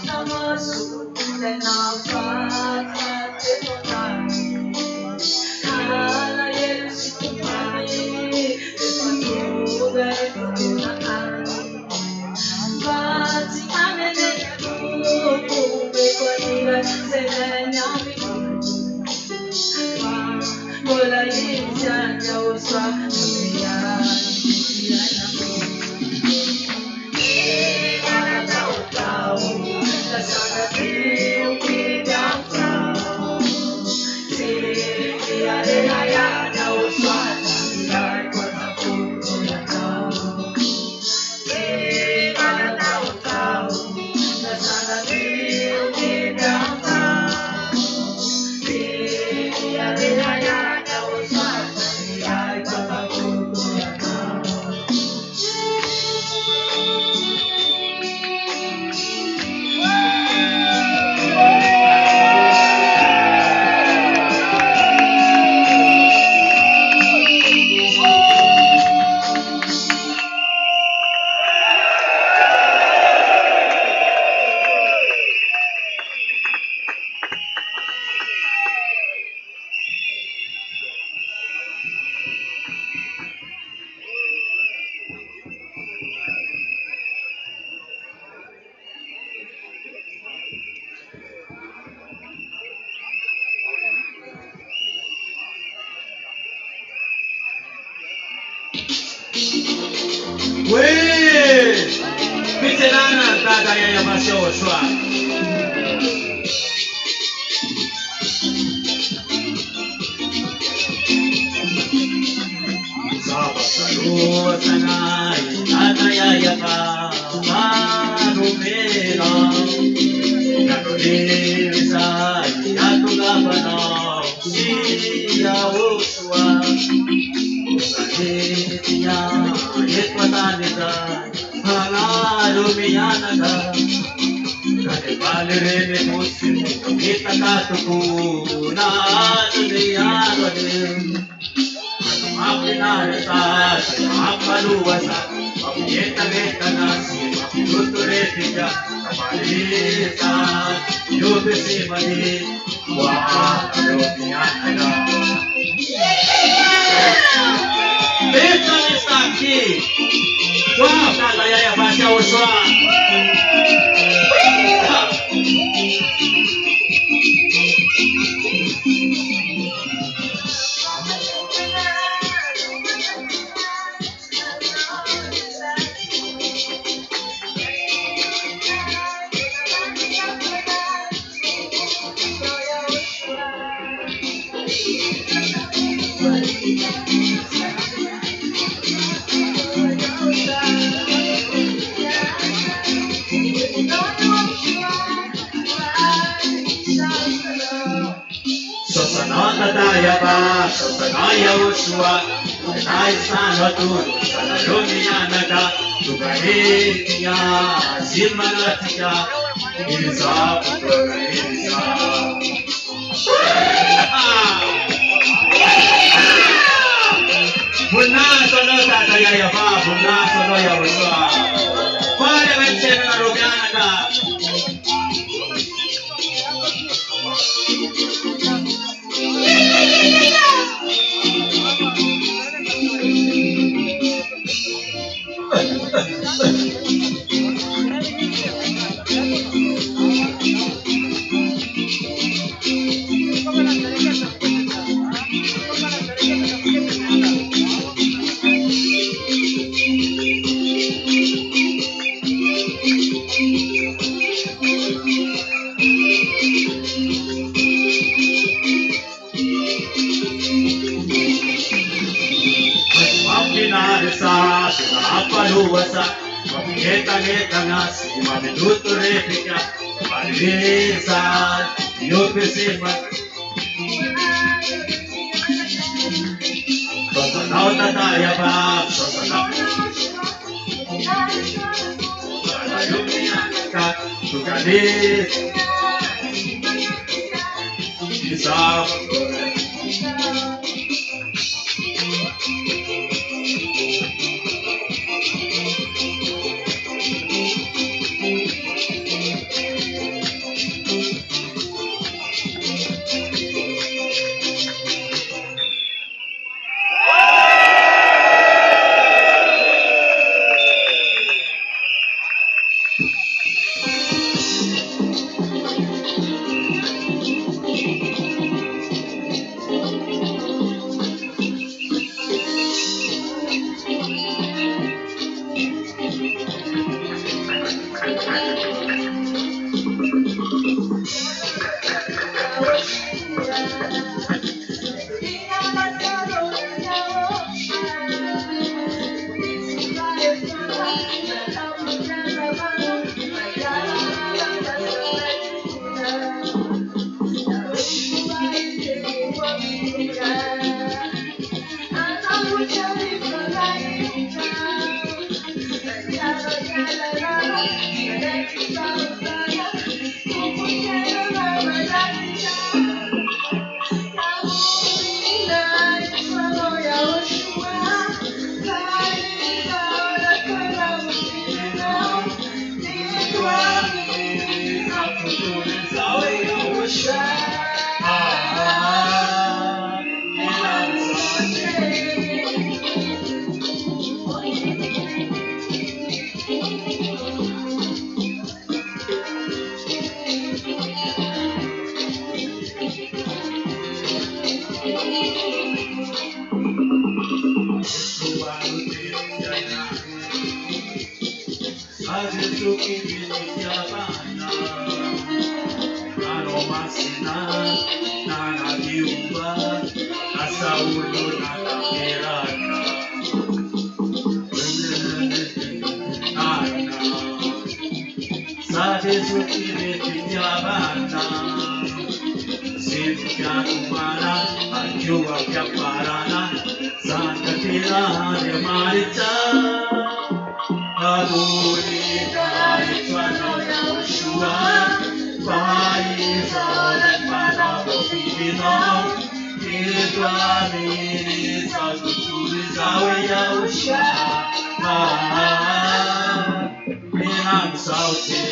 sama sukut dan nafas hati nonani hala Yesus tumani Yesus dari kegunaan Bati amene kumbe kwanira sedanya Bola yinja uswa dunia Vitelana dada ya Yoshua. Sabato sanai dada ya Rumela. Kanuri sai atugabana siya Yoshua. Sanitiya yetwatanida Rumianaga Kalibalere Muslim Kita Katuku Nasudiyagade Apinarasa Apaluwasa Apiyeta Veta Nasi Apiluturetika Kamalisa Yubisimani Rumianaga Veta está aqui Wow, kata ya baca uswa. Sosanota dayaba, sosanaya uswa, kenai sanatu, sanarunianaga, tukaritiya, zimanatika, iliza putukariza. Buna sonota dayaba, buna sonaya uswa. Pare vechena narumianaga. Apaluwasa, mapigeta nasi, mapituturepika, malisa, yupesima. Sosanau tataya ba, sosanau. Malayumianaka, tugalis. Isam. masina nanakiumba asaulo nanakeraka sate sukire tinyabana Sivyakumara Ajua Kyaparana Sankatira Yamarita Adoni Daitwana Yahushua Vaisa Lepana Bofidina Kidwamini Sazuturi Zawe Yahushua Minam Sauti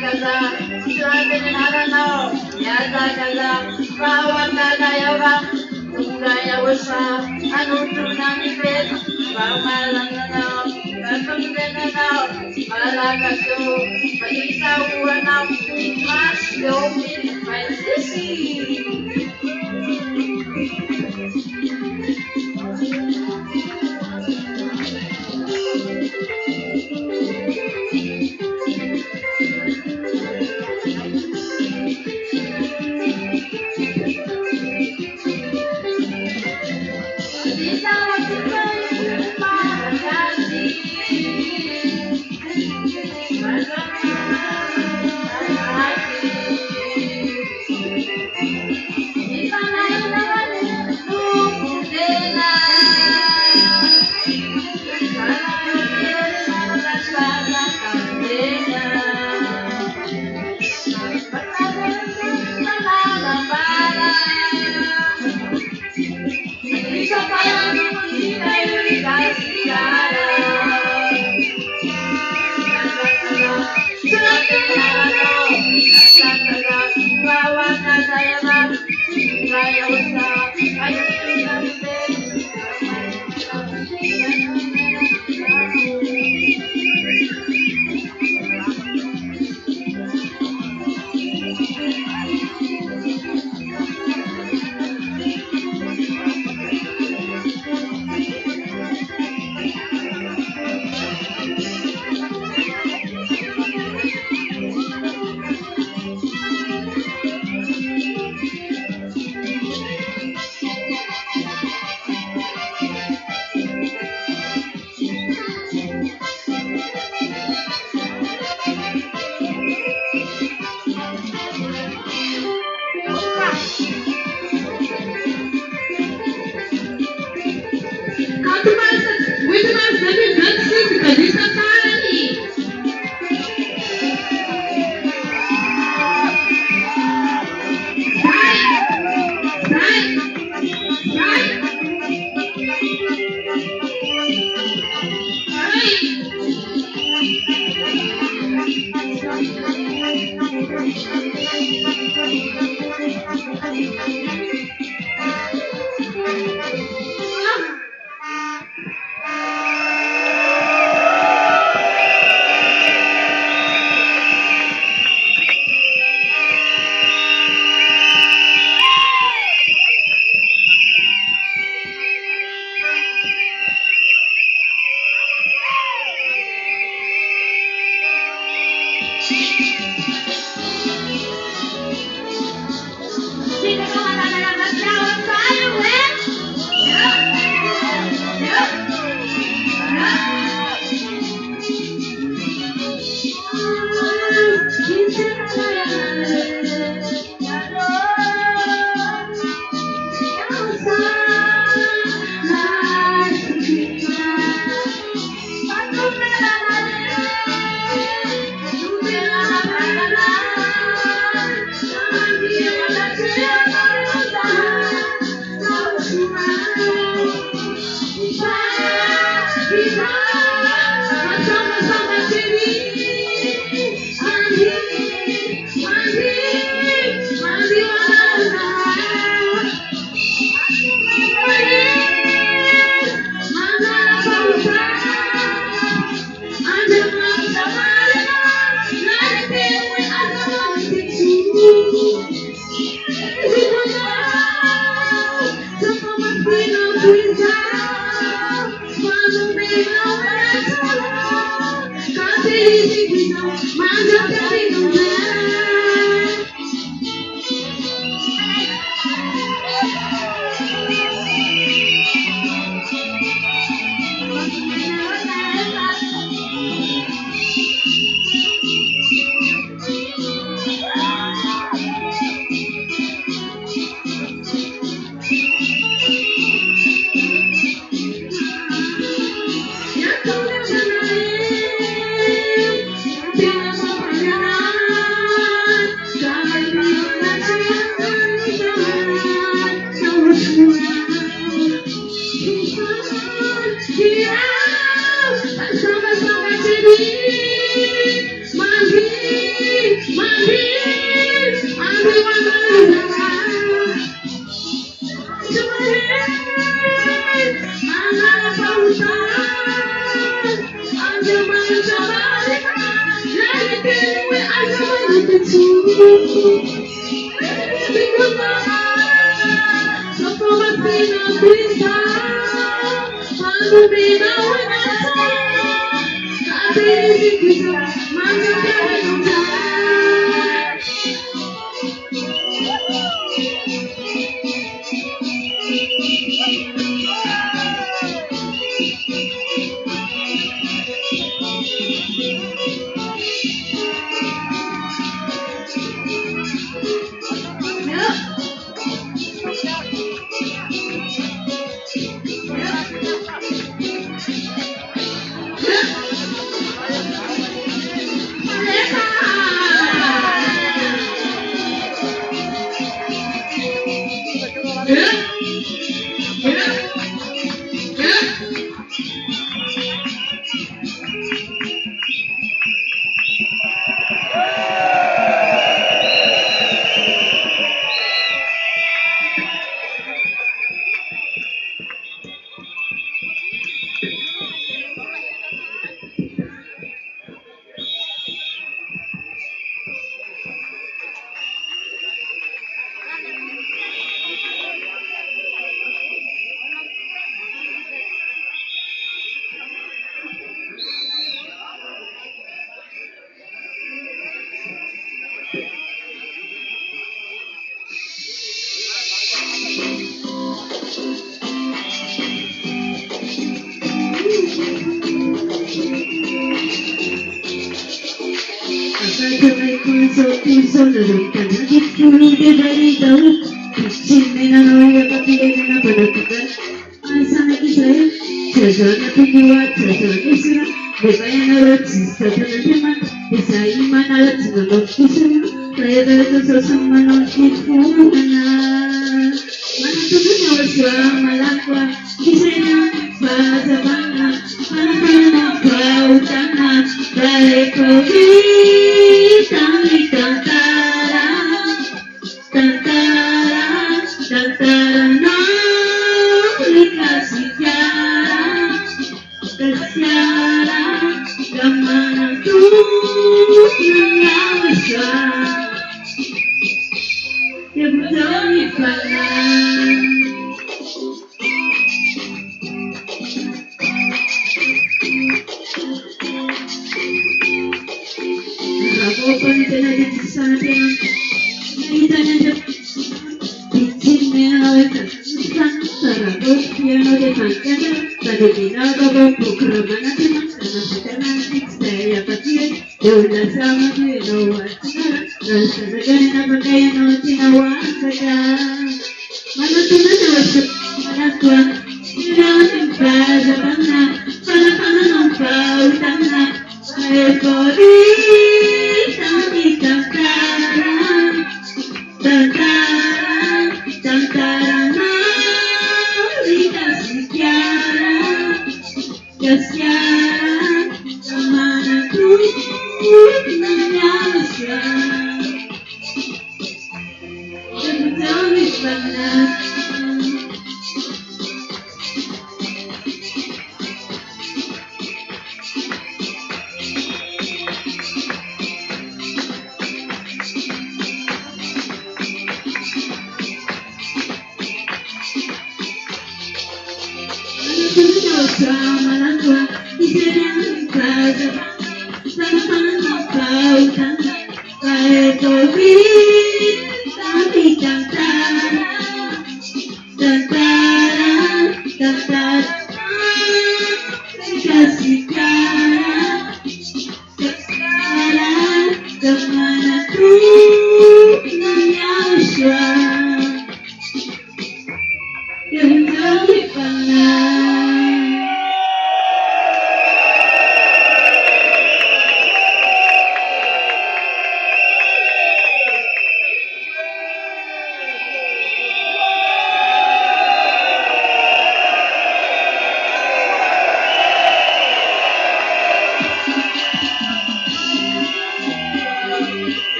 Kaza, suratnya nara no, ya kaza, bawa nada ya ba, tungga ya wasa, anu tunani bet, bawa malang no. wabarakatuh. Mag-isa ng Mas Leopin Maisisi.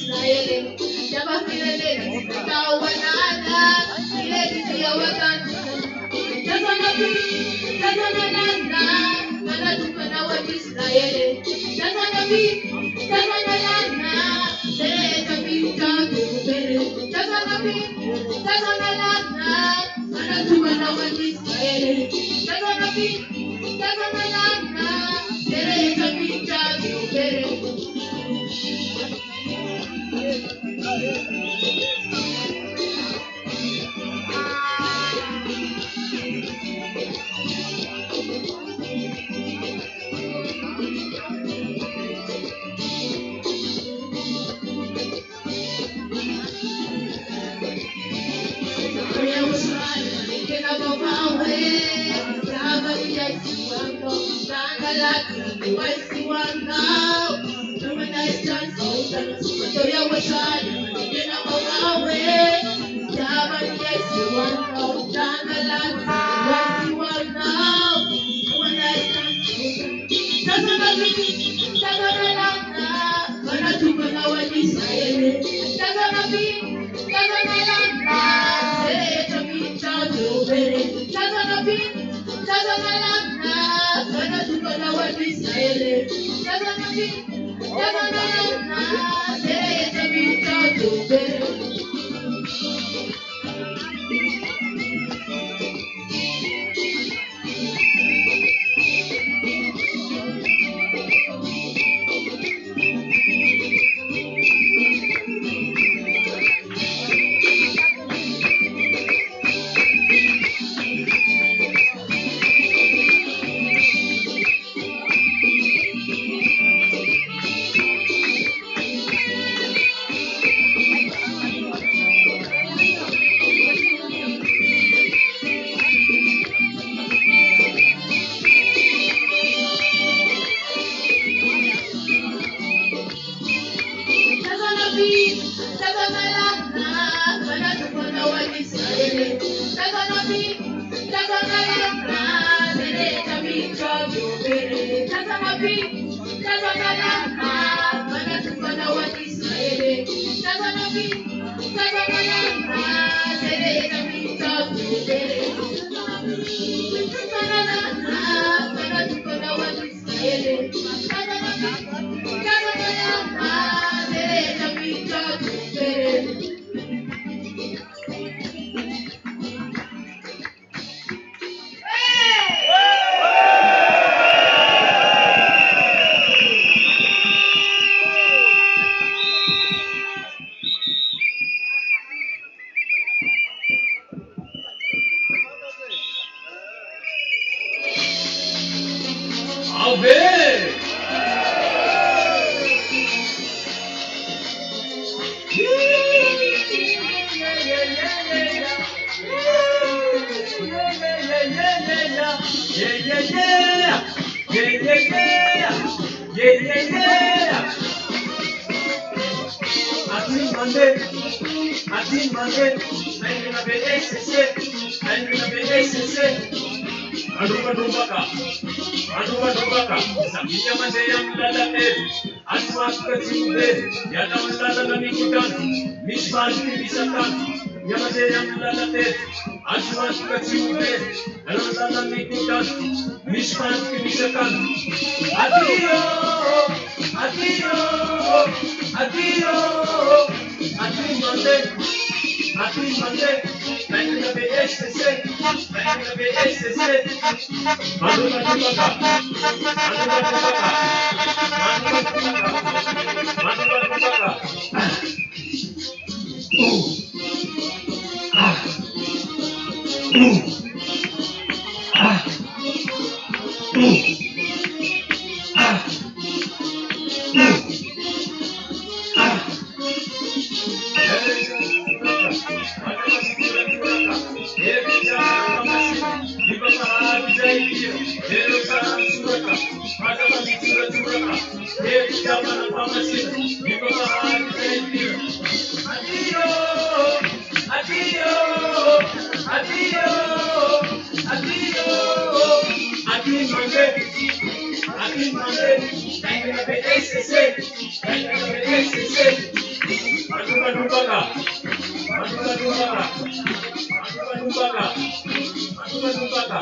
Israeli. Jaba filele, tawanana, ile ya wakati. Jaza nabi, jaza nalanda, mana tukana wa Israeli. Jaza nabi, jaza nalanda, sere tabi tabi. Jaza nabi, jaza nalanda, mana tukana wa Israeli. Jaza nabi, jaza nalanda, sere tabi tabi.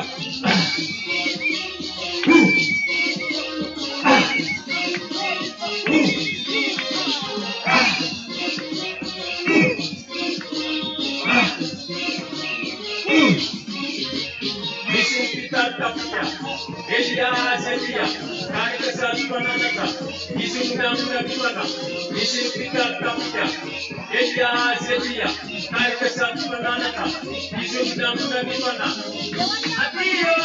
Tumpaka. Mission Peter Tapia, Elia Zelia, Karikasan Pananaka, Mission Namuna Vimana, Mission Peter Tapia, Elia Zelia, Karikasan Pananaka, Mission Namuna Vimana. Adio,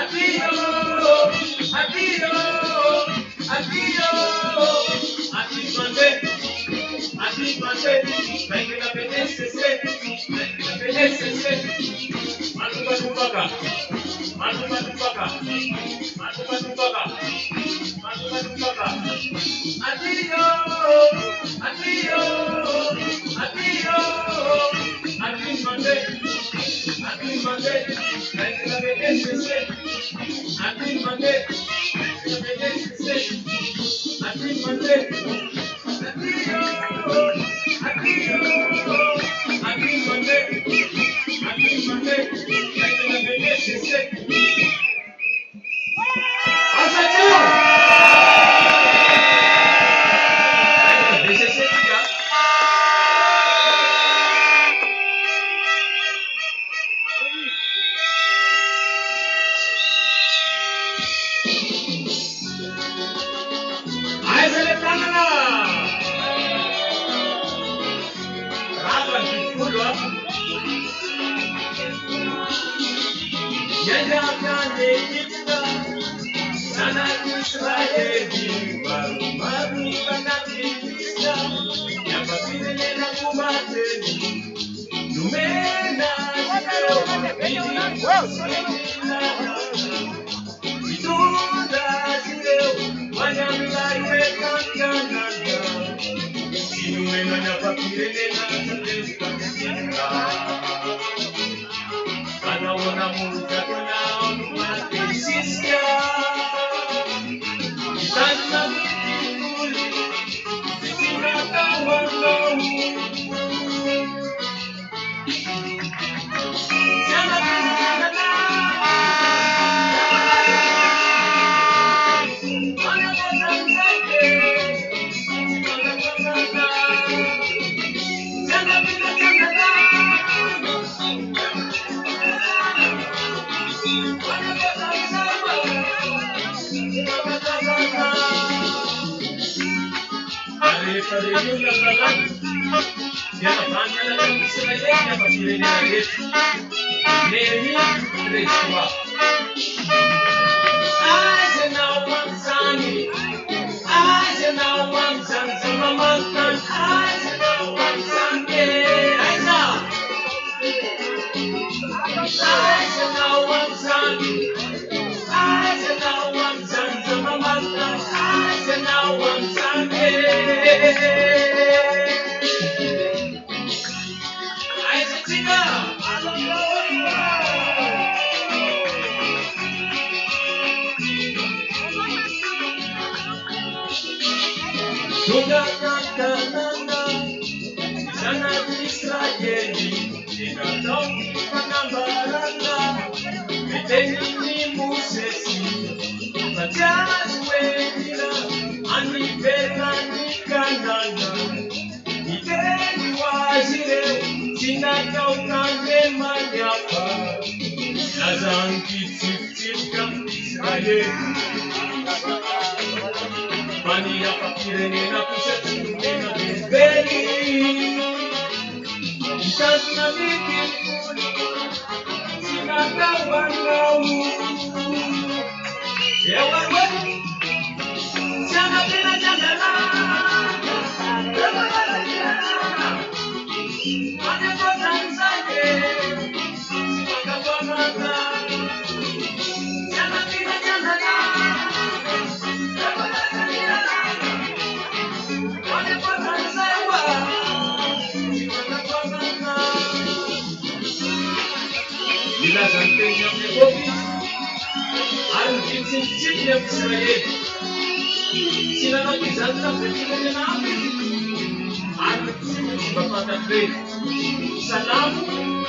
Adio, Adio, Adio, Adio, Adio, Bengala BSC, BSC. Manuka Tumpaka, Manuka Tumpaka, Manuka Tumpaka, Manuka Tumpaka. Adio, Adio, Adio, Adio Monday, Adio Monday, Bengala BSC, Adio Monday, Bengala BSC, Adio Monday, Adio, Adio, Adio Monday. Salamu,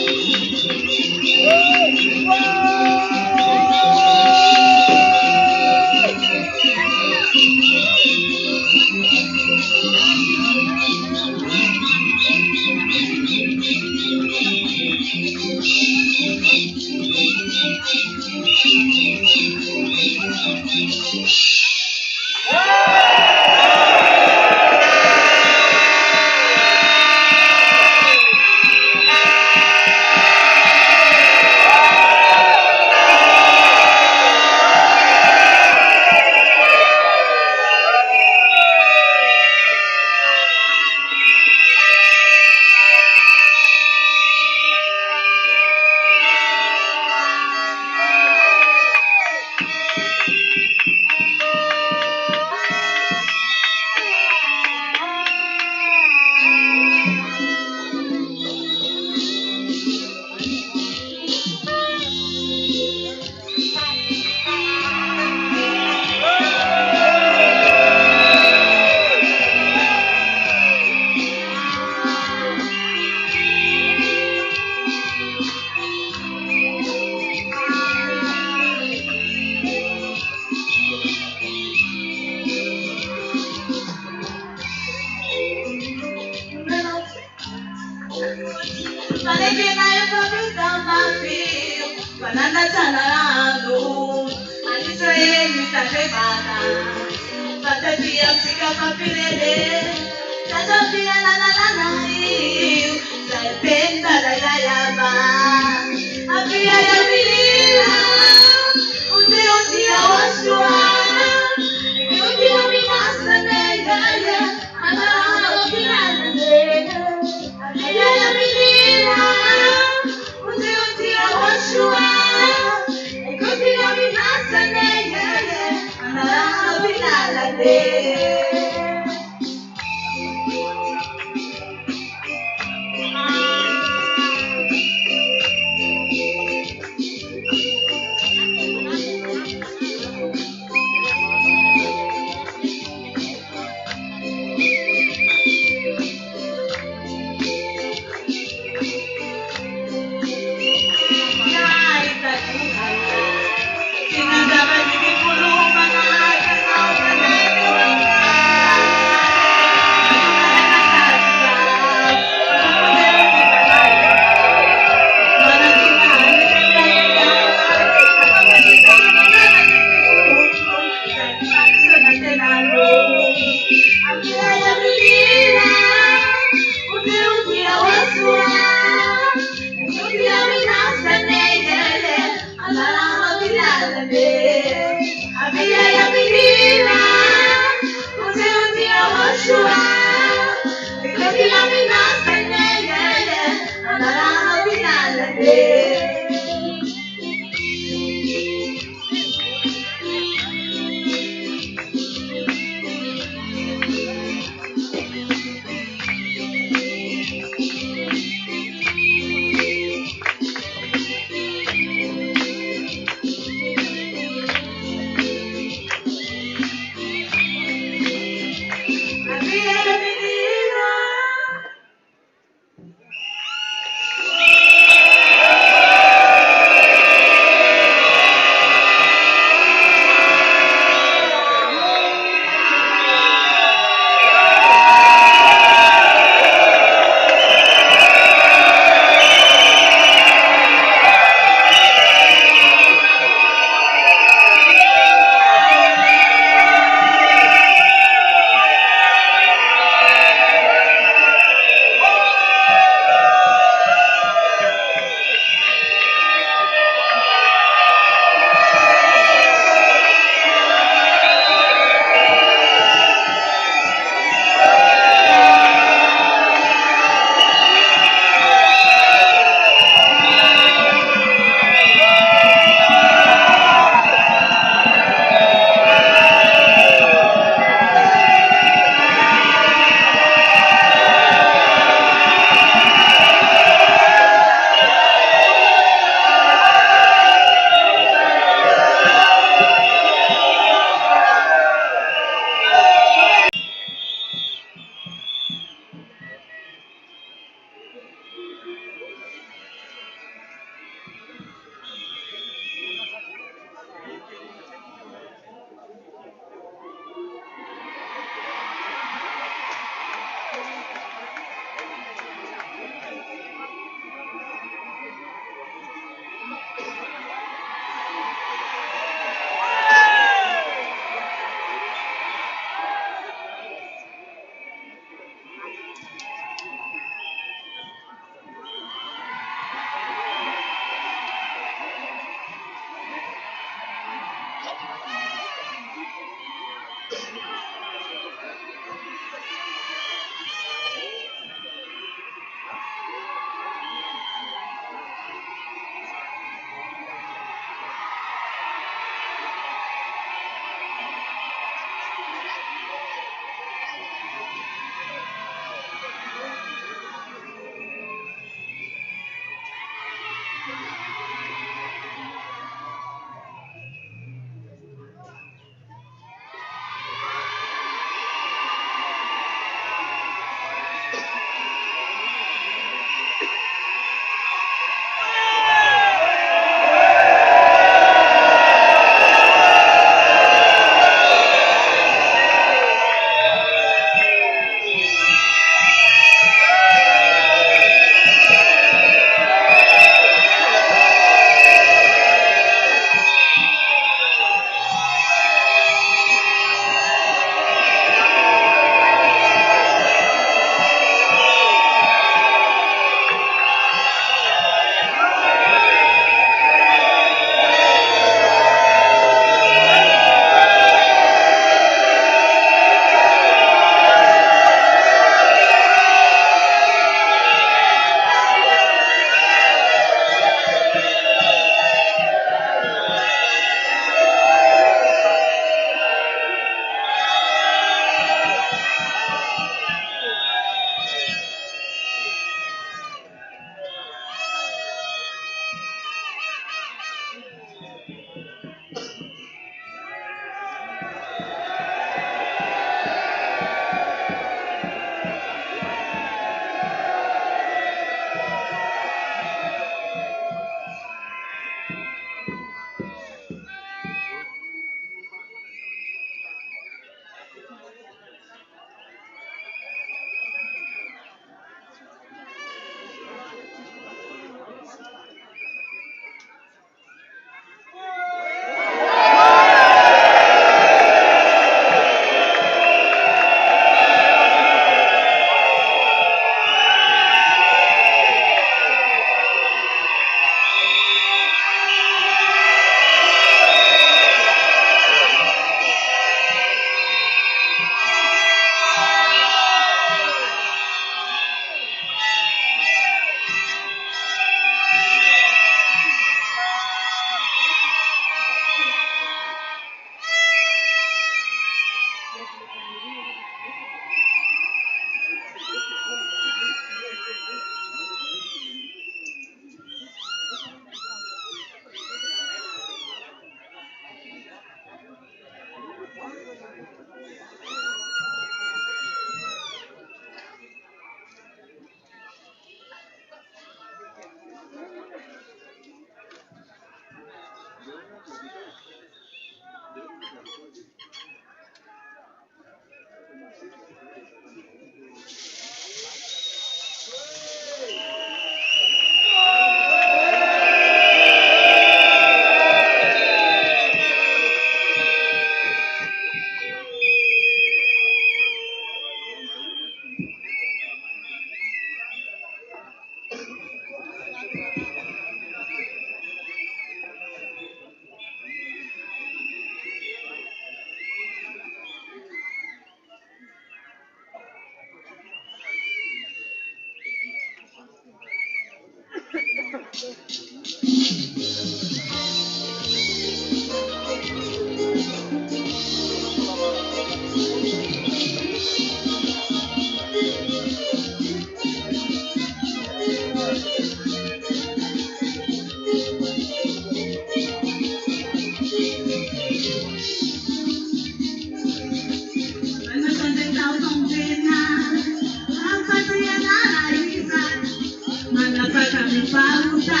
Pausa,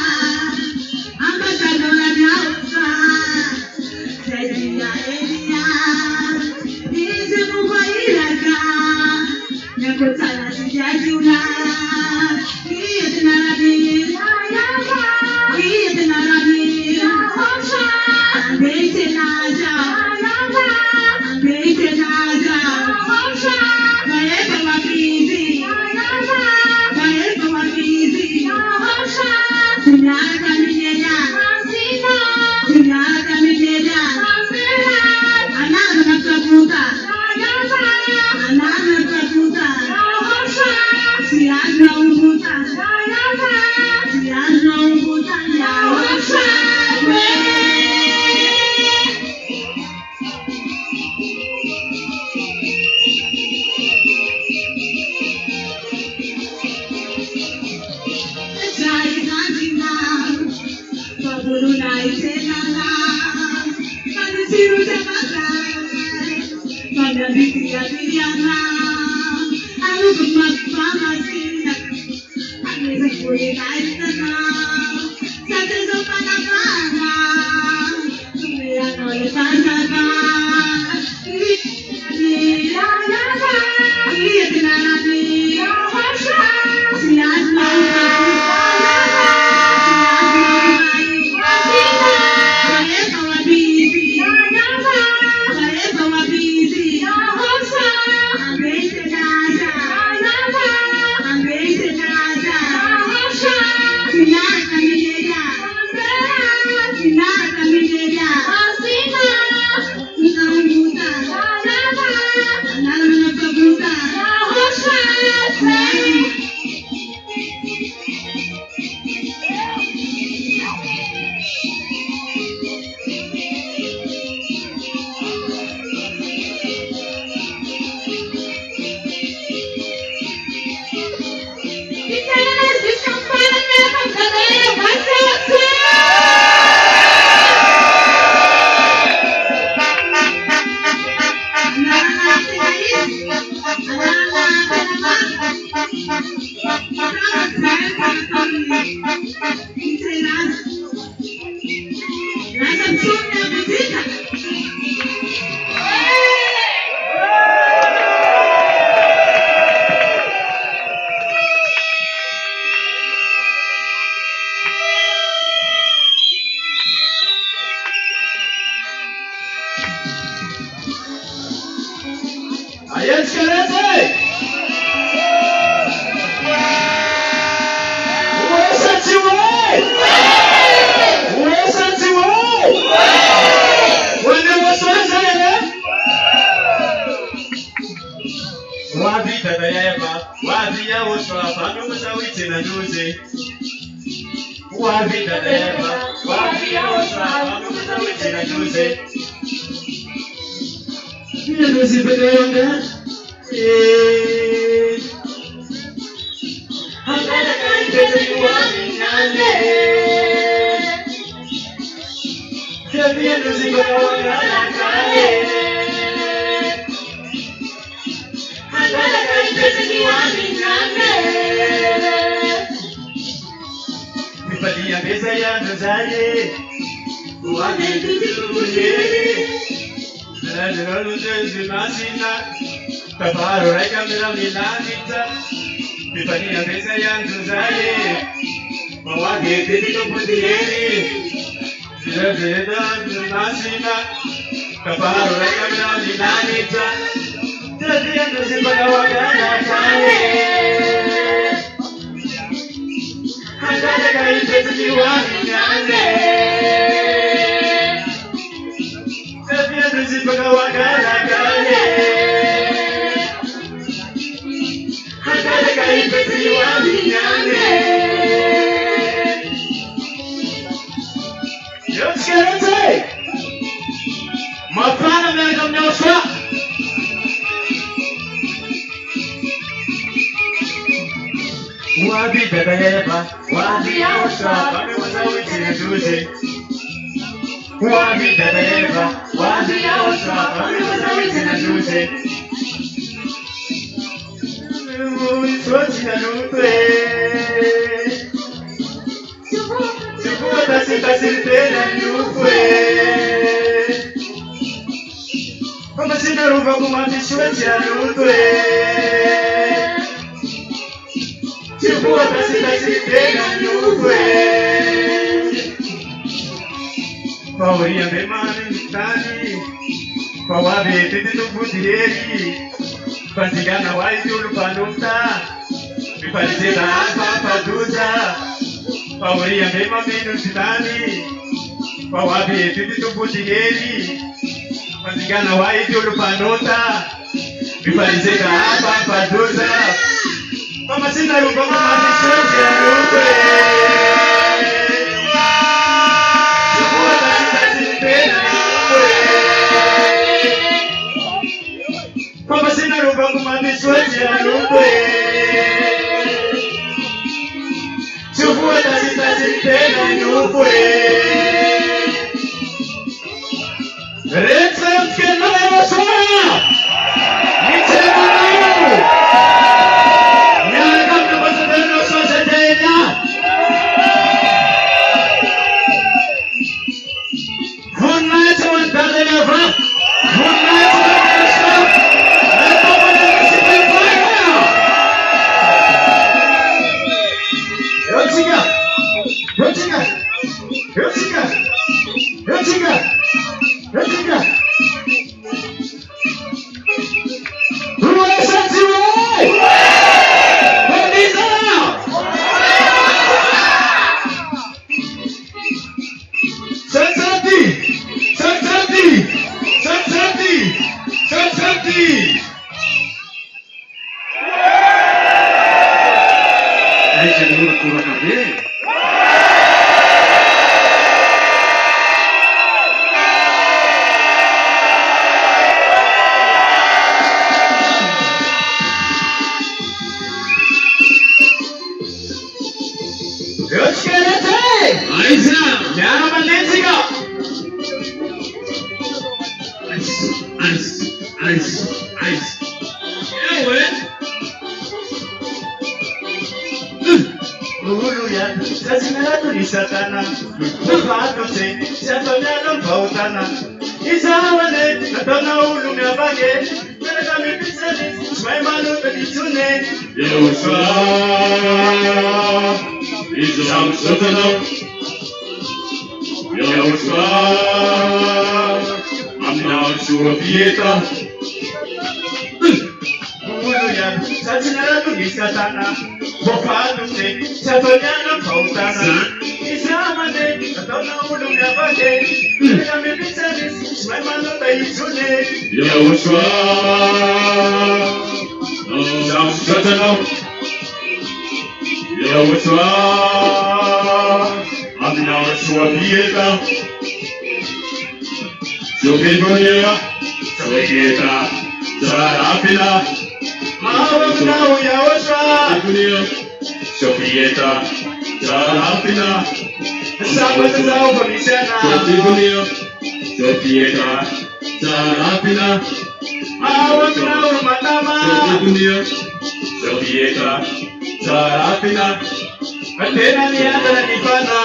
ambassadora Pausa, Sedia Elia, Isu Mubairaka, Nakotana Sijajuna, Iyetanarabi, Iyetanarabi, Ambetenaja, Ambetenaja, Maeka Mabizi, Maeka Mabizi, Tunaka Mineda, Tunaka Mineda, Anana Nakaputa, Anana Nakaputa, Siaga Umuta, Siaga Umuta, Yaosha, tasitena nyufwe Kama sina ruva kumapishweti ya nyufwe Chukua tasitena nyufwe Kwa wria memani mtani Kwa wabe titi tubudiri Panzigana waiti ulupanufta Mipalizeta hapa paduza Pauria mema menu sitani Pawabi titi tubudiri Panzigana waiti ulupanufta Mipalizeta hapa paduza Mama sina rumba mama nishote ya rumbe Chukua tasitena Mama sina rumba kumabishwati ya rumbe Chukua tasitena nyufwe Reksa mkena ya waswaya Nichema na yu Nyara kamna basadeno sosa jaya Hunnaita wantale nefa Hunnaita wantale Satana, Fatose, Satana, Fautana, Isawane, Natana, Ulumabage, Melami Pisalis, my manu, Petitune, Yosua, Isam Satana, Yosua, I'm now sure of Pieta. Satana, Satana, Fatose, Satana, Fautana. Isamane, Natana Ulumabage, Melami Pisalis, my manu, Petitune, Yosua, Isam Satana, Yosua, I'm now sure of Pieta. Sobegonia, Sobegieta, Zarapina, Mawamna, Yosua, Sobegieta, Zarapina, Sabazao Commissioner, Sobegonia, Sobegieta, Zarapina, Mawamna, Matama, Sobegonia, Sobegieta, Zarapina, Atena Niana Nipana.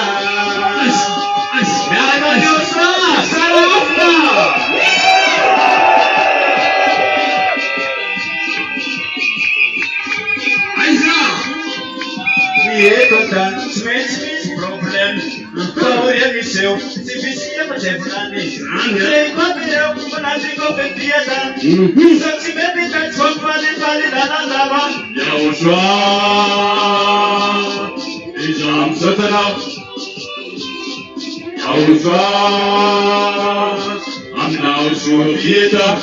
I'm now sure Pieta.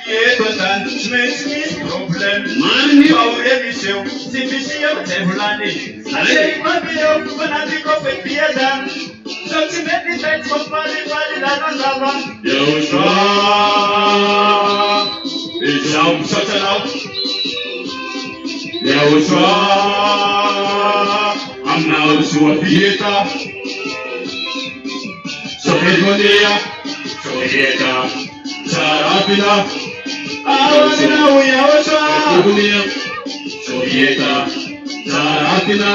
Pieta, Smith, problem. Man, power emission, Sifisia, Tevlani. I say, Mabio, when I think of a Pieta, something that is like for Pali, Joshua, it's out, such an out. Joshua, I'm now sure Pieta. Sobegonia, Sobegieta, Zarapina, Awamina, Yosua, Sobegonia, Sobegieta, Zarapina,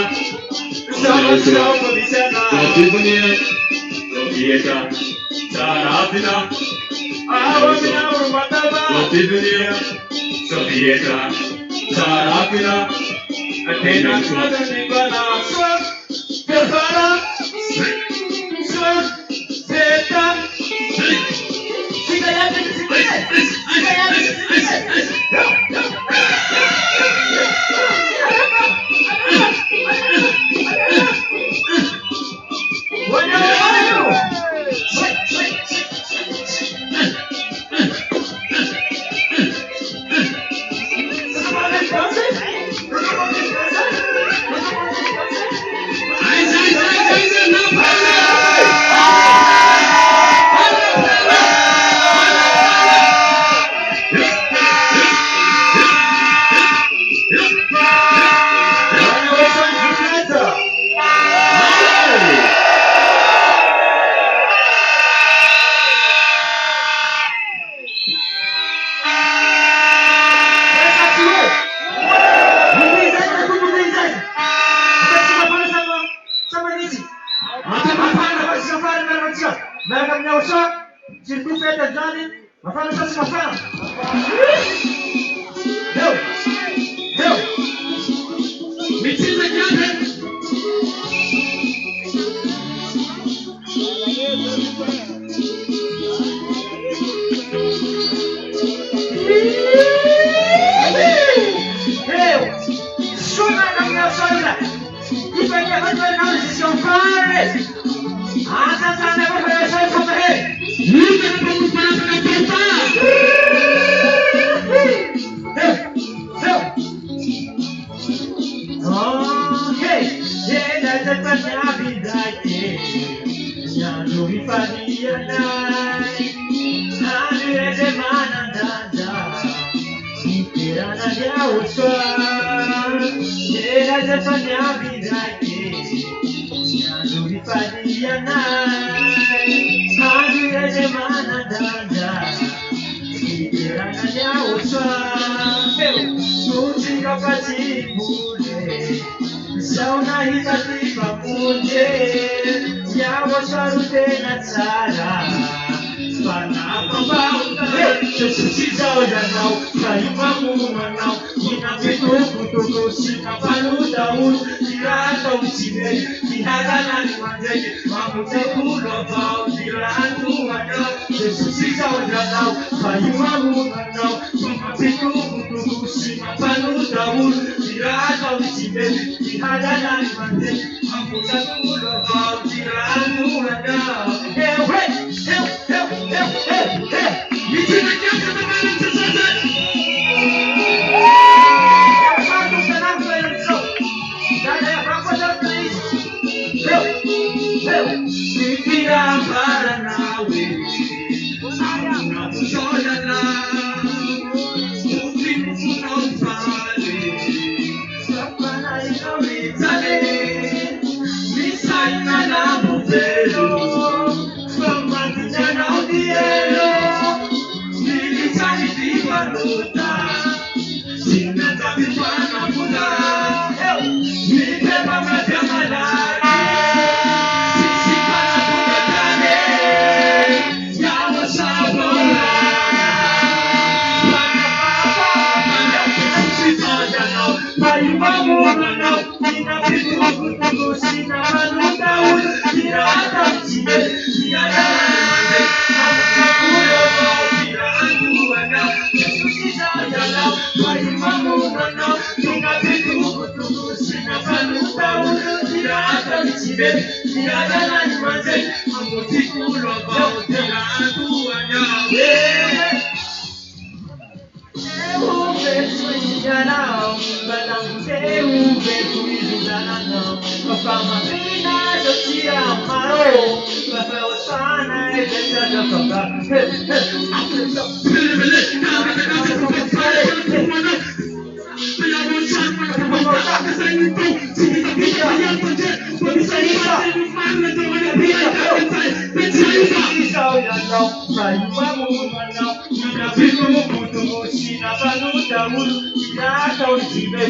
hata usibe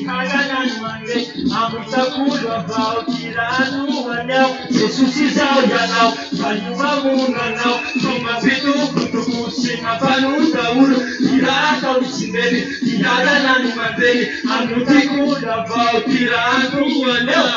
hagana nwange amutakulwa bao kiranu wanao sesusi zao yanao fanyuma munganao soma vitu kutukusi mafanuta ulu hata usibe hagana nwange amutakulwa bao kiranu wanao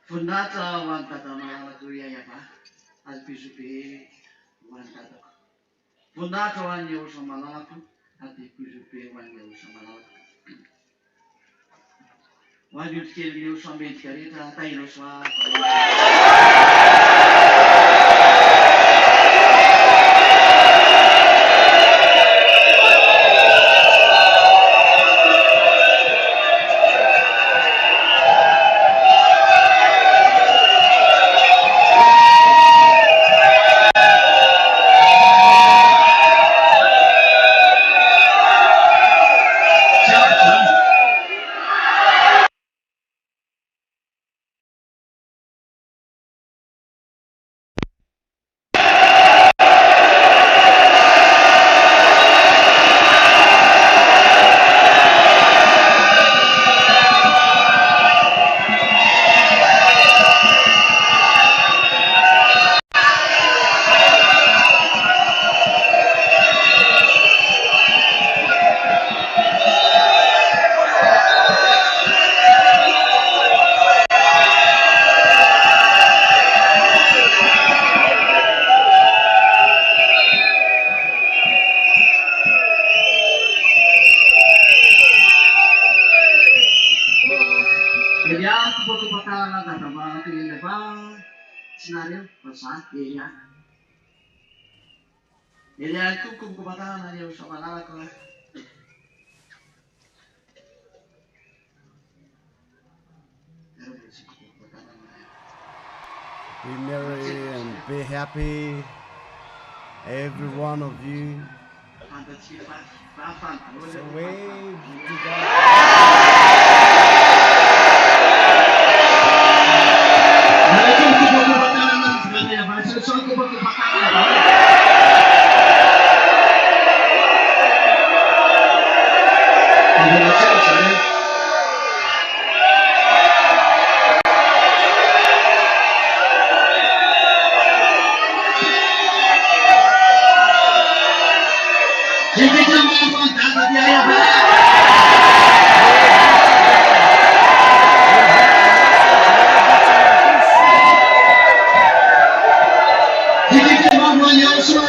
Fundata wantata malatuya yapa alpisupe wantata. Fundata wanya usamalatu alpisupe wanya usamalatu. Wajud kiri usambet karita tayo swa. Ele kukum kepada dia sama anak. Be merry and be happy, every one of you. So wave to God. Susunod ko ba kumakain? Higit lang mga po ang dapat yaya ba? Higit lang mga po ang Joshua!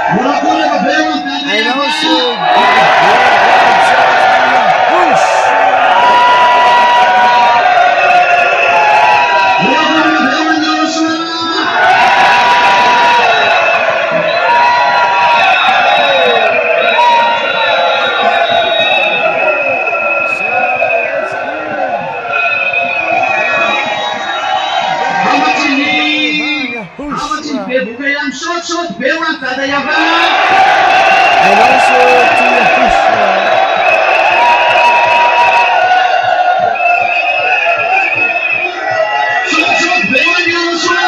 Mula po na kabayaw ang dapat And yaya ba? also, push. Mula po na kabayaw ang Joshua! Bukayang shot, bewang tadayaban! And also to Yahushua. Shot, bewang Joshua!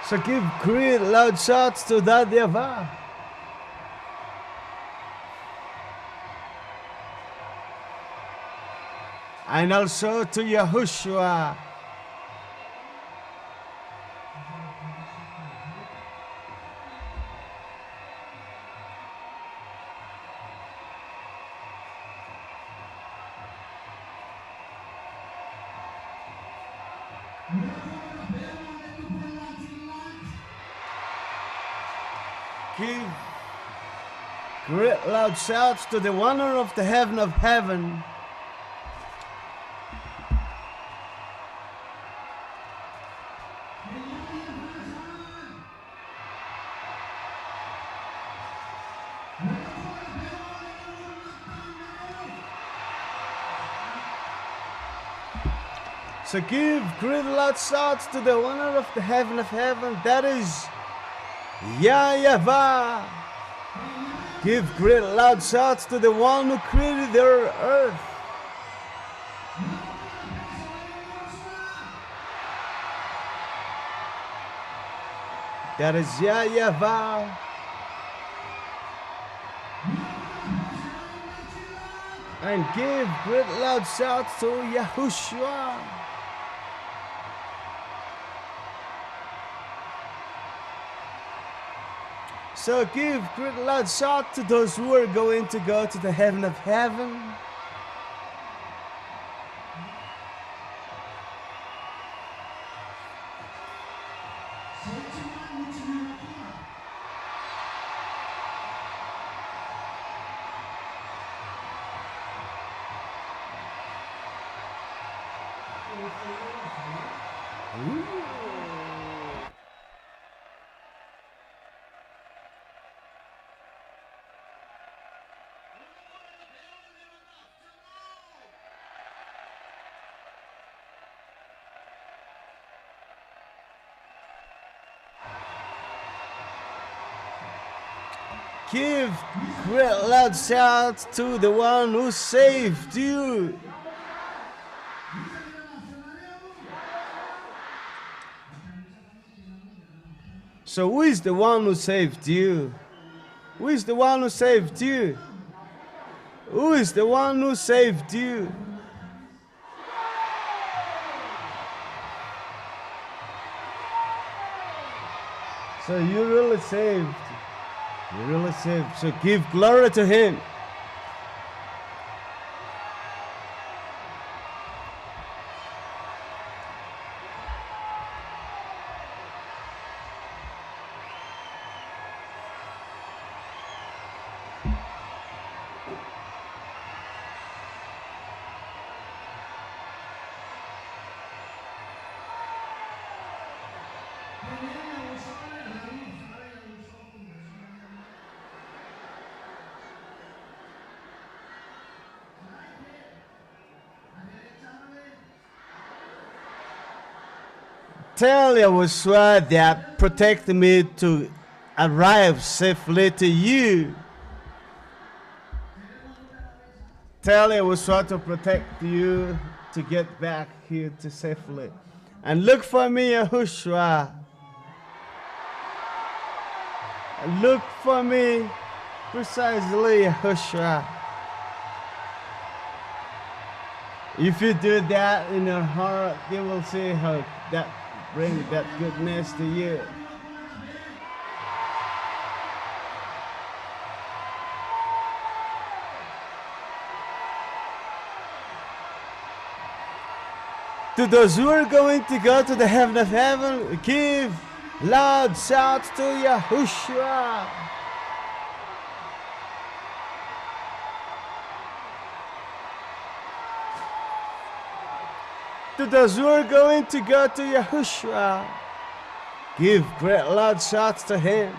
So give great loud shots to that Yava. And also to Yahushua. Give great loud shouts to the wonder of the heaven of heaven. So give great loud shouts to the wonder of the heaven of heaven. That is Yahweh. Give great loud shouts to the one who created the earth. That is Yahweh. And give great loud shouts to Yahushua. So give great loud shout to those who are going to go to the heaven of heaven. Give great loud shout to the one who saved you. So who is the one who saved you? Who is the one who saved you? Who is the one who saved you? So you're really saved. You're really saved. So give glory to him. Tell Yahushua that protect me to arrive safely to you. Tell Yahushua to protect you to get back here to safely. And look for me, Yahushua. Look for me precisely, Yahushua. If you do that in your heart, you will see how that brings that goodness to you. To those who are going to go to the heaven of heaven, give loud shouts to Yahushua. To those who are going to go to Yahushua, give great loud shouts to him.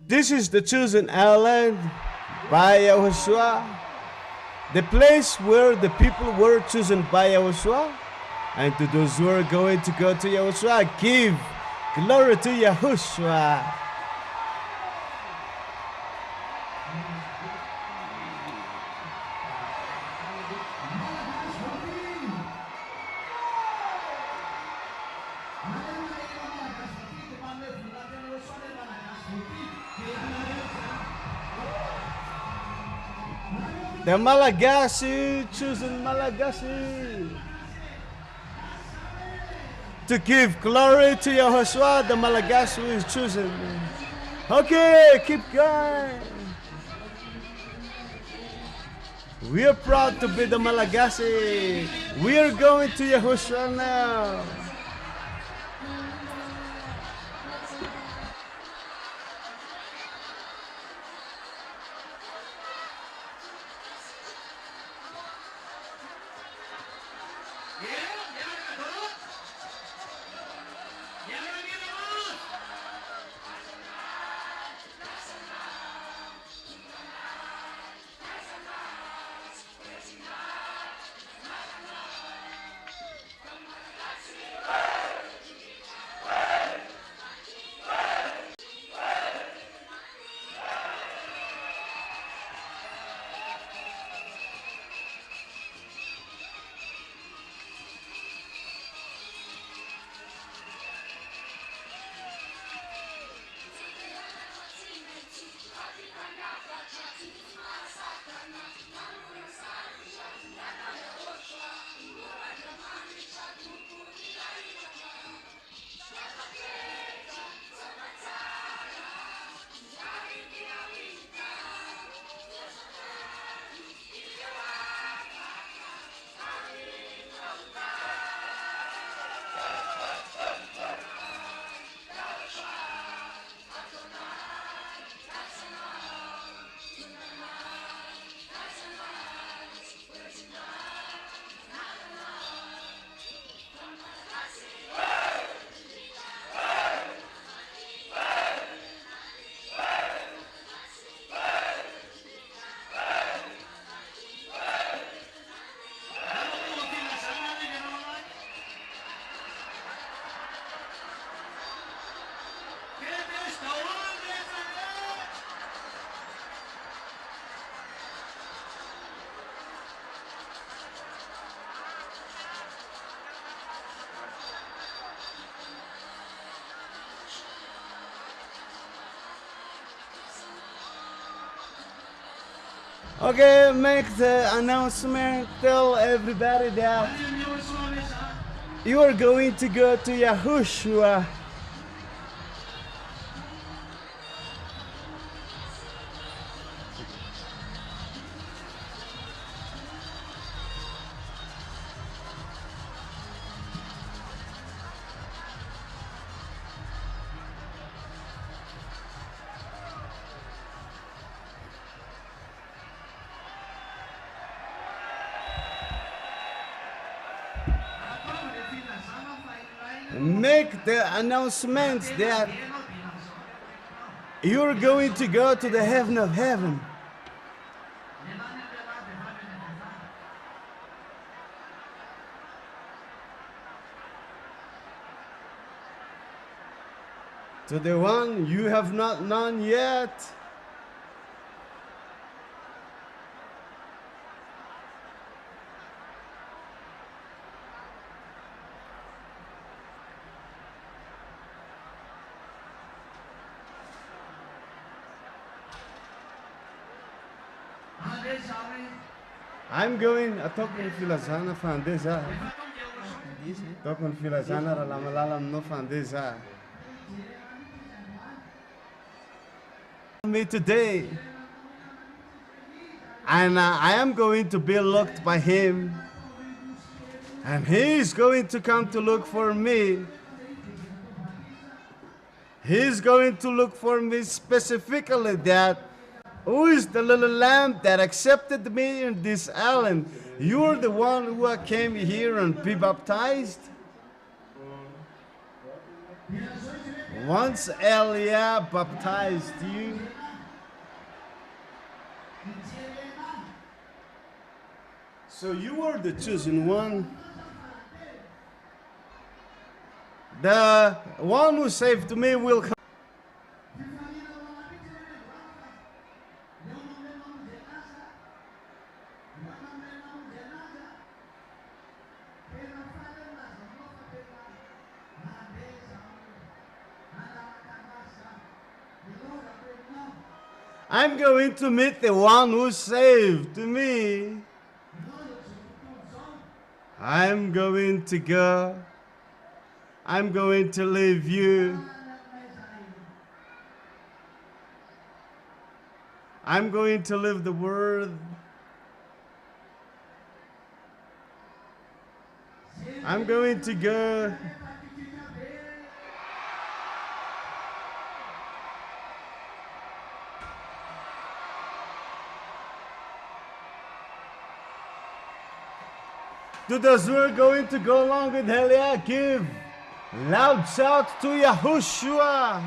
This is the chosen island by Yahushua, the place where the people were chosen by Yahushua. And to those who are going to go to Yahushua, give glory to Yahushua. The Malagasy, chosen Malagasy. To give glory to Yahushua, the Malagasy is chosen. Okay, keep going. We are proud to be the Malagasy. We are going to Yahushua now. Okay, make the announcement. Tell everybody that you are going to go to Yahushua. make the announcement that you're going to go to the heaven of heaven. To the one you have not known yet. I'm going atokon filazana fandeza. Tokon filazana ralamalalam no fandeza. Me today, and I am going to be looked by him, and he is going to come to look for me. He's going to look for me specifically, that who is the little lamb that accepted me in this island? You're the one who came here and be baptized. Once Elia baptized you, so you are the chosen one. The one who saved me will come. I'm going to meet the one who saved me. I'm going to go. I'm going to leave you. I'm going to leave the world. I'm going to go. To those who are going to go along with Elia, give loud shout to Yahushua.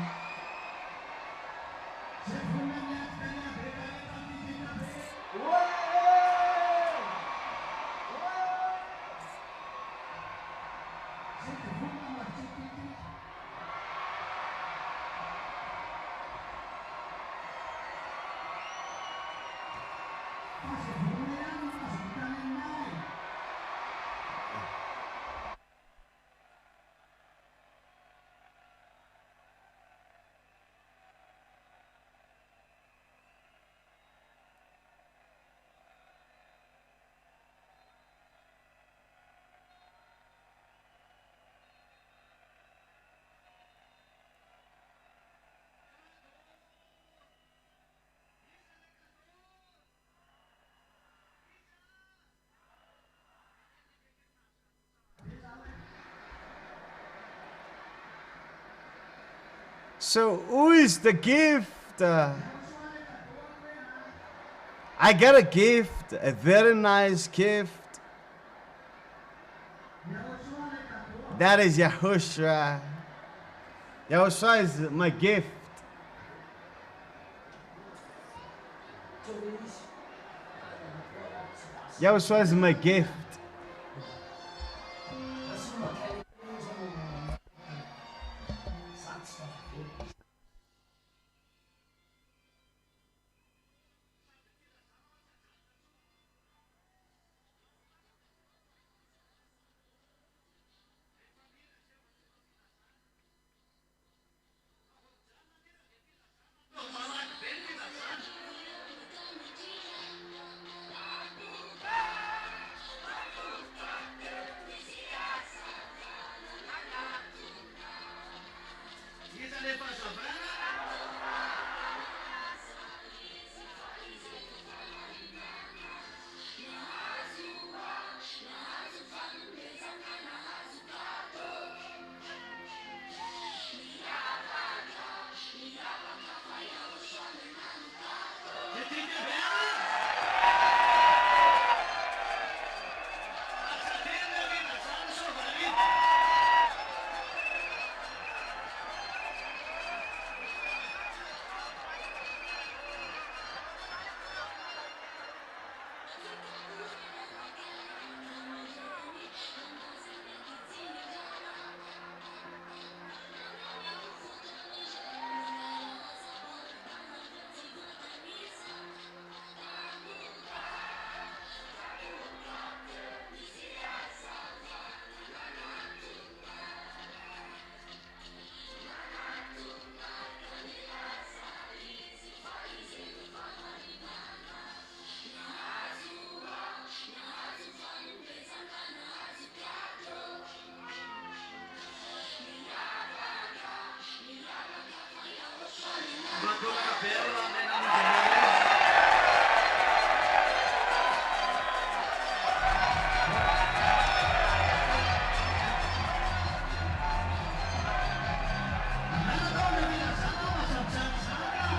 So who is the gift? I got a gift, a very nice gift. That is Yahushua. Yahushua is my gift. Yahushua is my gift.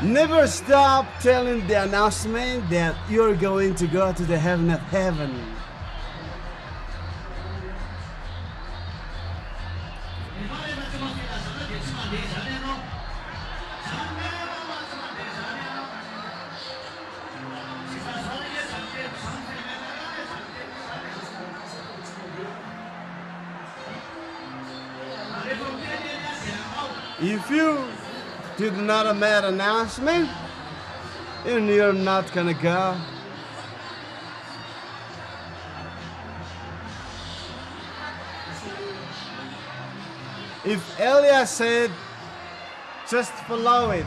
Never stop telling the announcement that you're going to go to the heaven of heaven. If you did not make an announcement, then you're not gonna go. If Elias said, just follow it.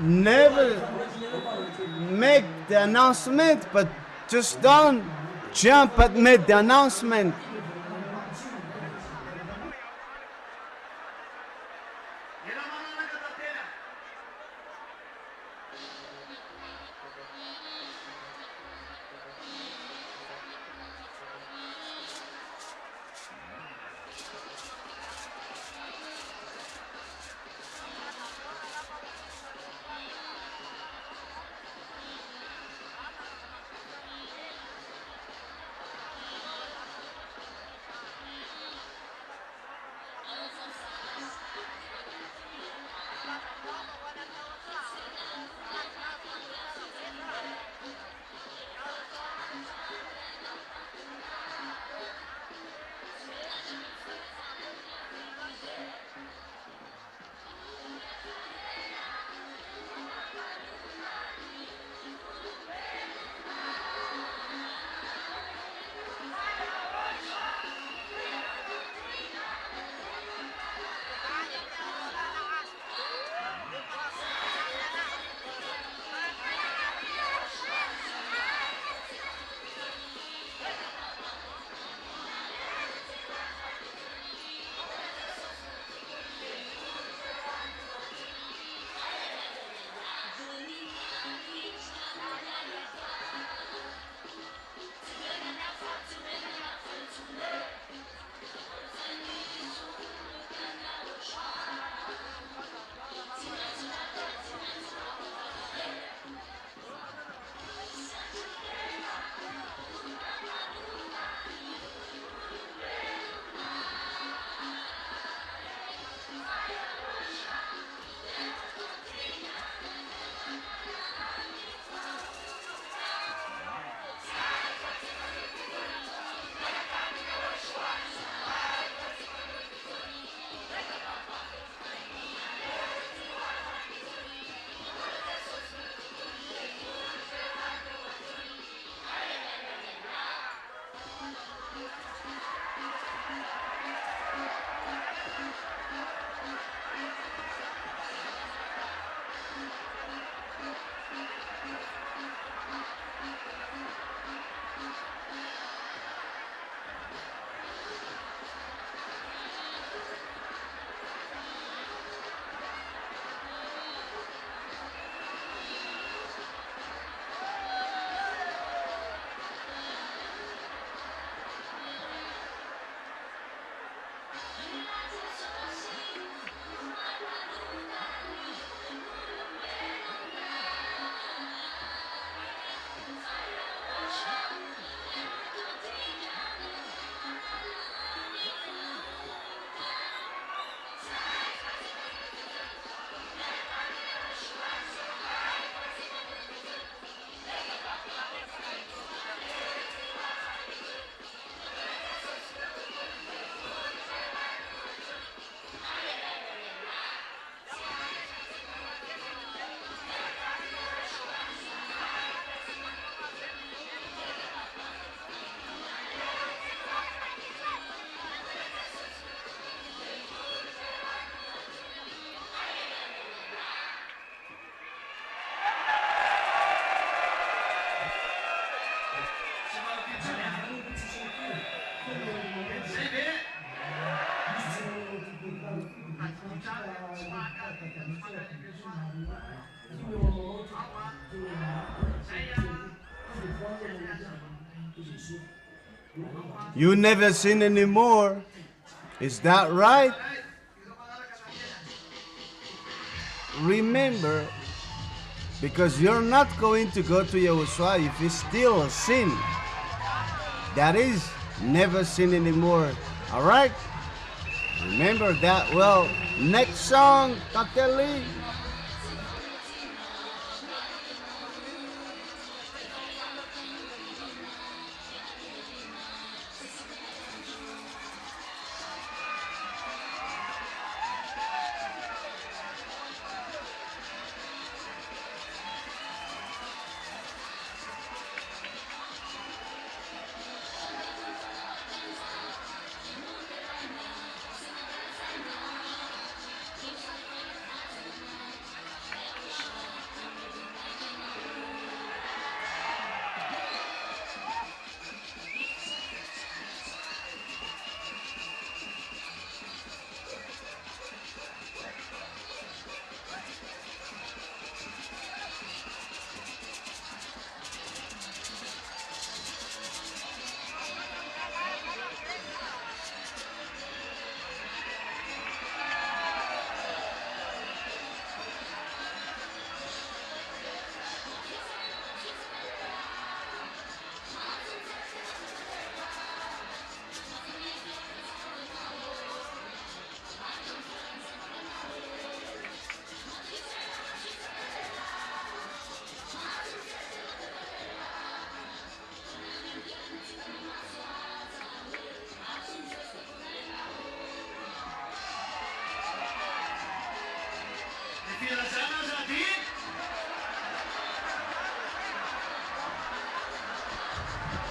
Never make the announcement, but just don't jump at make the announcement. You never sin anymore. Is that right? Remember, because you're not going to go to Yahushua if you still sin. That is, never sin anymore. Alright? Remember that. Well, next song, Tateli.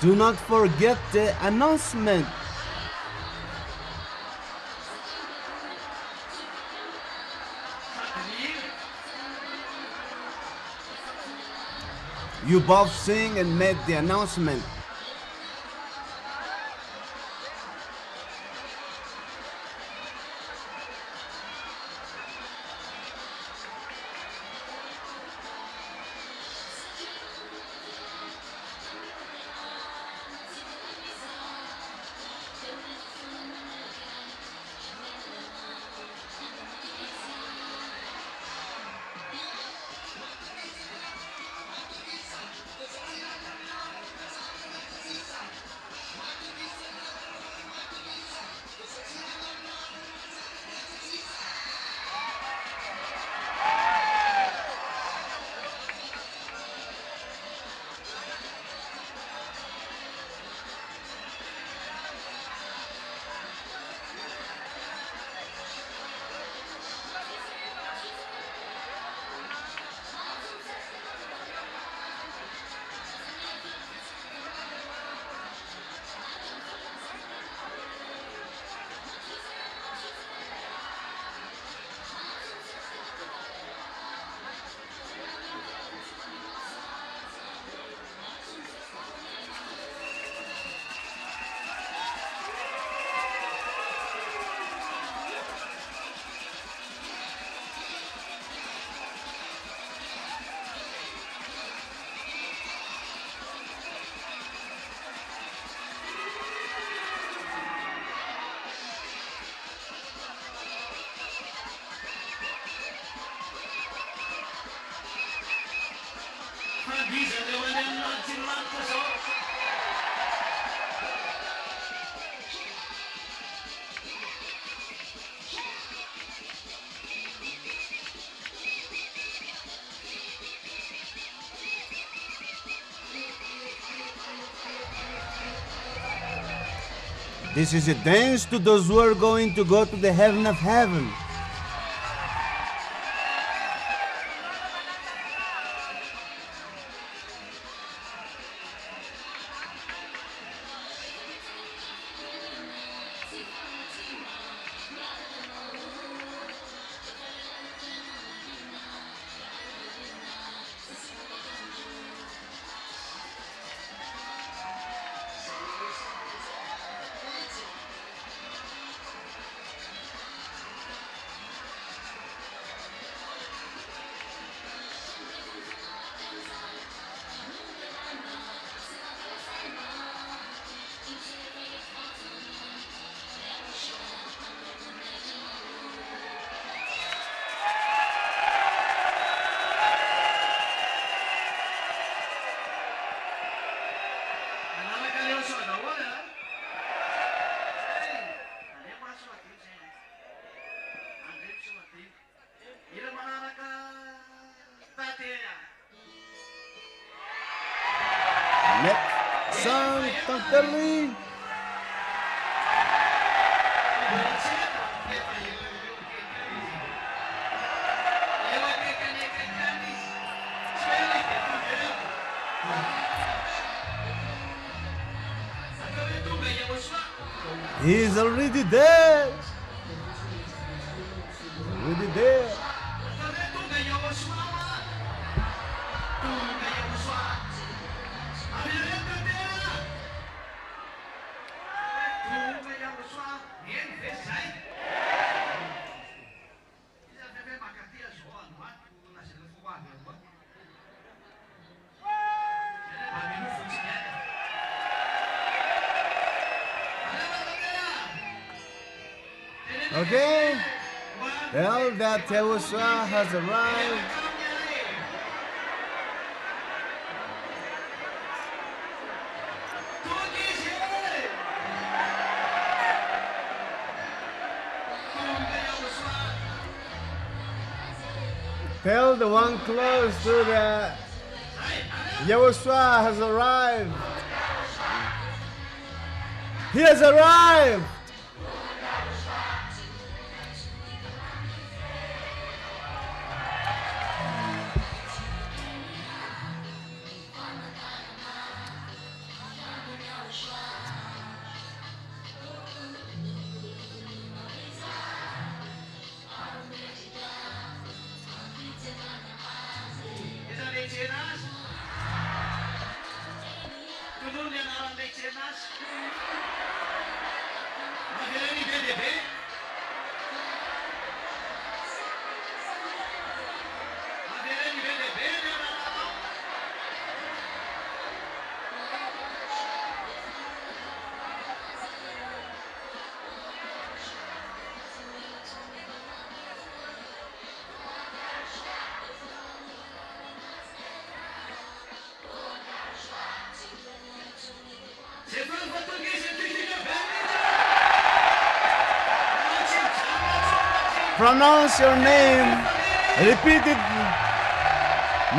Do not forget the announcement. You both sing and make the announcement. This is a dance to those who are going to go to the heaven of heaven. Next song, totally. He's already there. Already there. Okay. Well, that Yahushua has arrived. Tell the one close to the Yahushua has arrived. He has arrived. Pronounce your name. Repeat it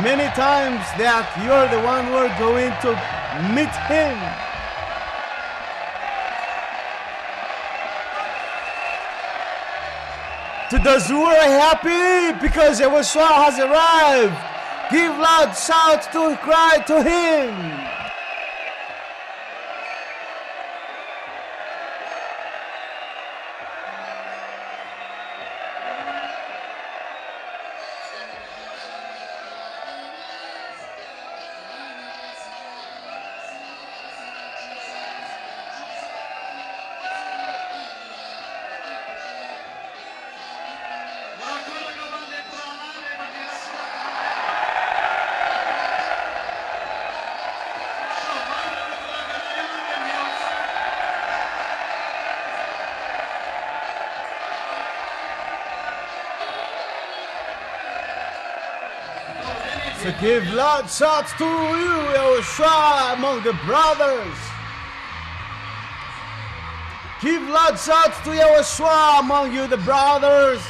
many times that you're the one who are going to meet him. To those who are happy because Yahushua has arrived, give loud shout to cry to him. So give loud shouts to you, Yahushua, among the brothers. Give loud shouts to Yahushua among you, the brothers.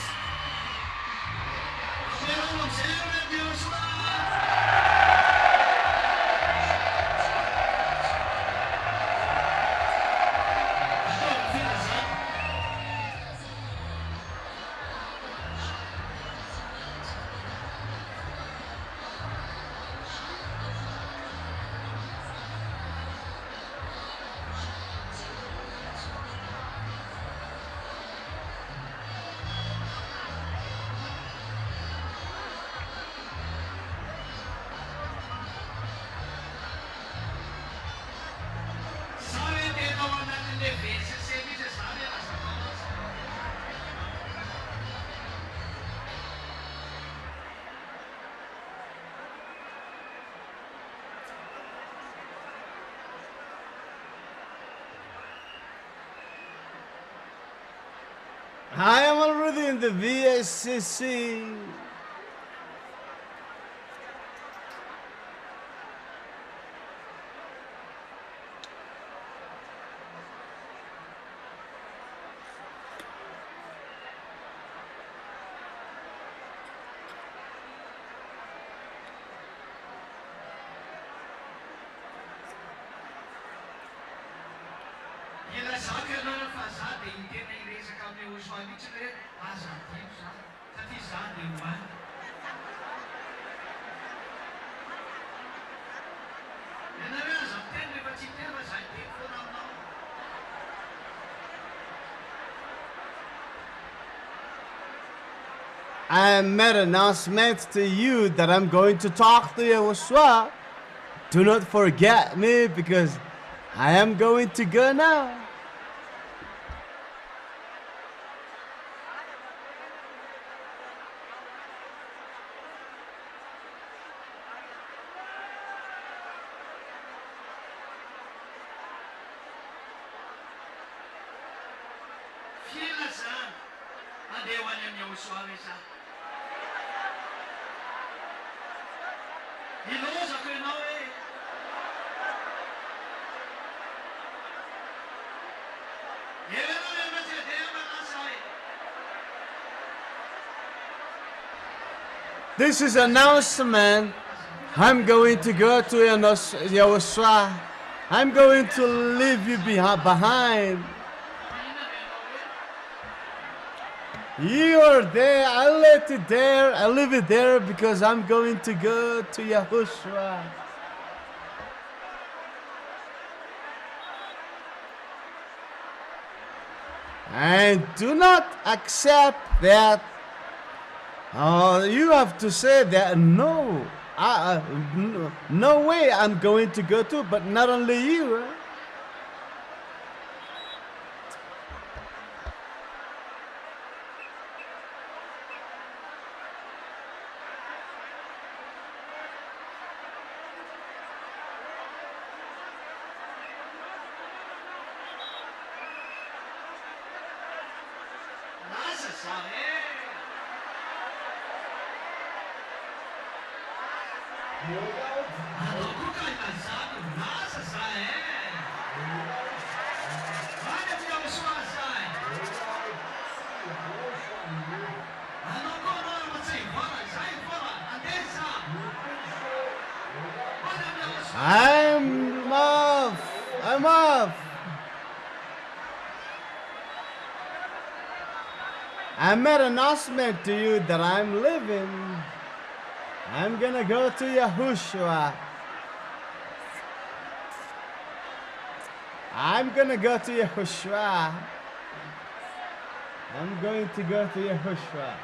I am already in the VSCC. zaka ianao fa za dia tena hiresaka amin'ny Joshua mihitsy hoe aza dimo za satria za dia hoany. Ianareo aza miteny rehefa tsy teny fa za hiteny foana aminao. I made an announcement to you that I'm going to talk to Yahushua. Do not forget me because I am going to go now. Fiaina zany andeha ho any amin'ny Yahushua ve za. Ilozako ianao hoe This is an announcement. I'm going to go to Yahushua. I'm going to leave you behind. You are there. I let it there. I leave it there because I'm going to go to Yahushua. And do not accept that. You have to say that no, no way I'm going to go to, but not only you. I'm off. I made an announcement to you that I'm leaving. I'm gonna go to Yahushua. I'm gonna go to Yahushua. I'm going to go to Yahushua.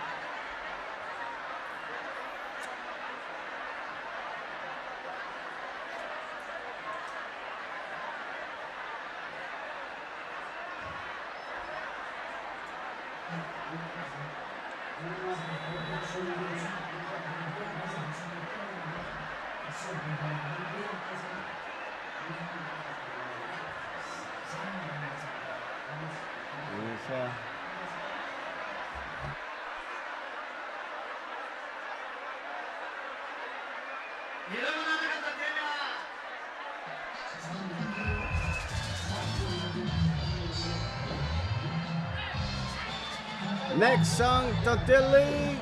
Next song, Totili.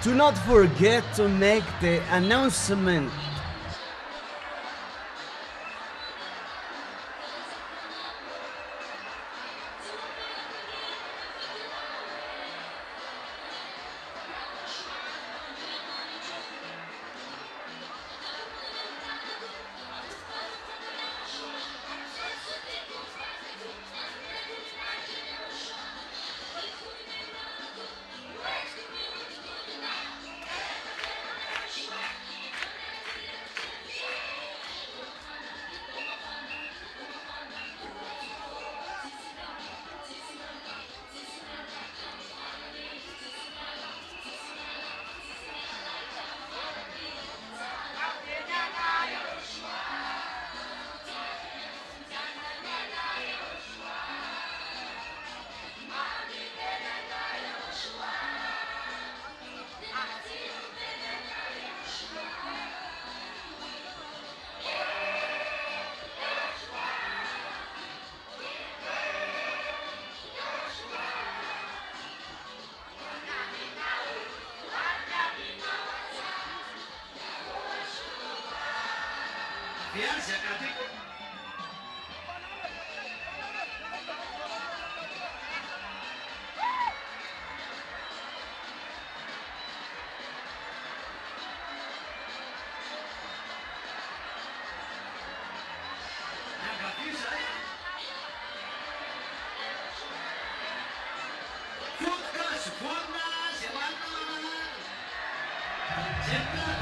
Do not forget to make the announcement.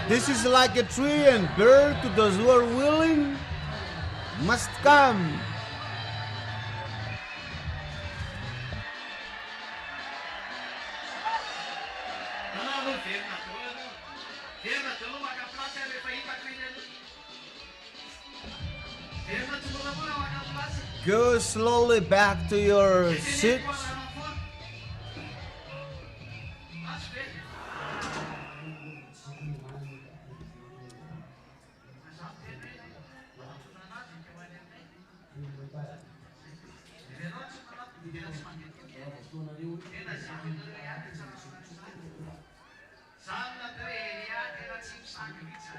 This is like a tree and bird to those who are willing must come. Go slowly back to your seats.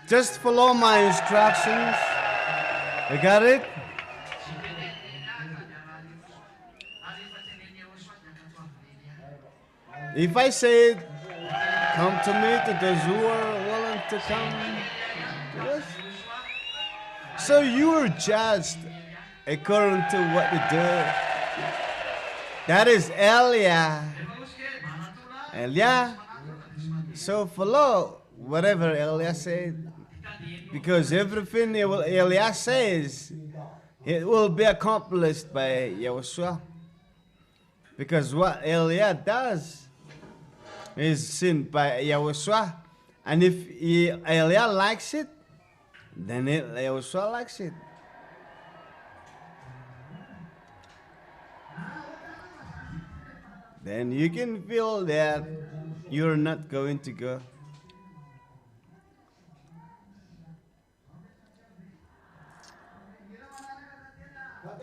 Just follow my instructions. You got it? If I say, come to me to those who are willing to come to us. So you are judged according to what you do. That is Elia. Elia. So follow whatever Elia said. Because everything Elia says, it will be accomplished by Yahushua. Because what Elia does is seen by Yahushua. And if Elia likes it, then Yahushua likes it. Then you can feel that you're not going to go.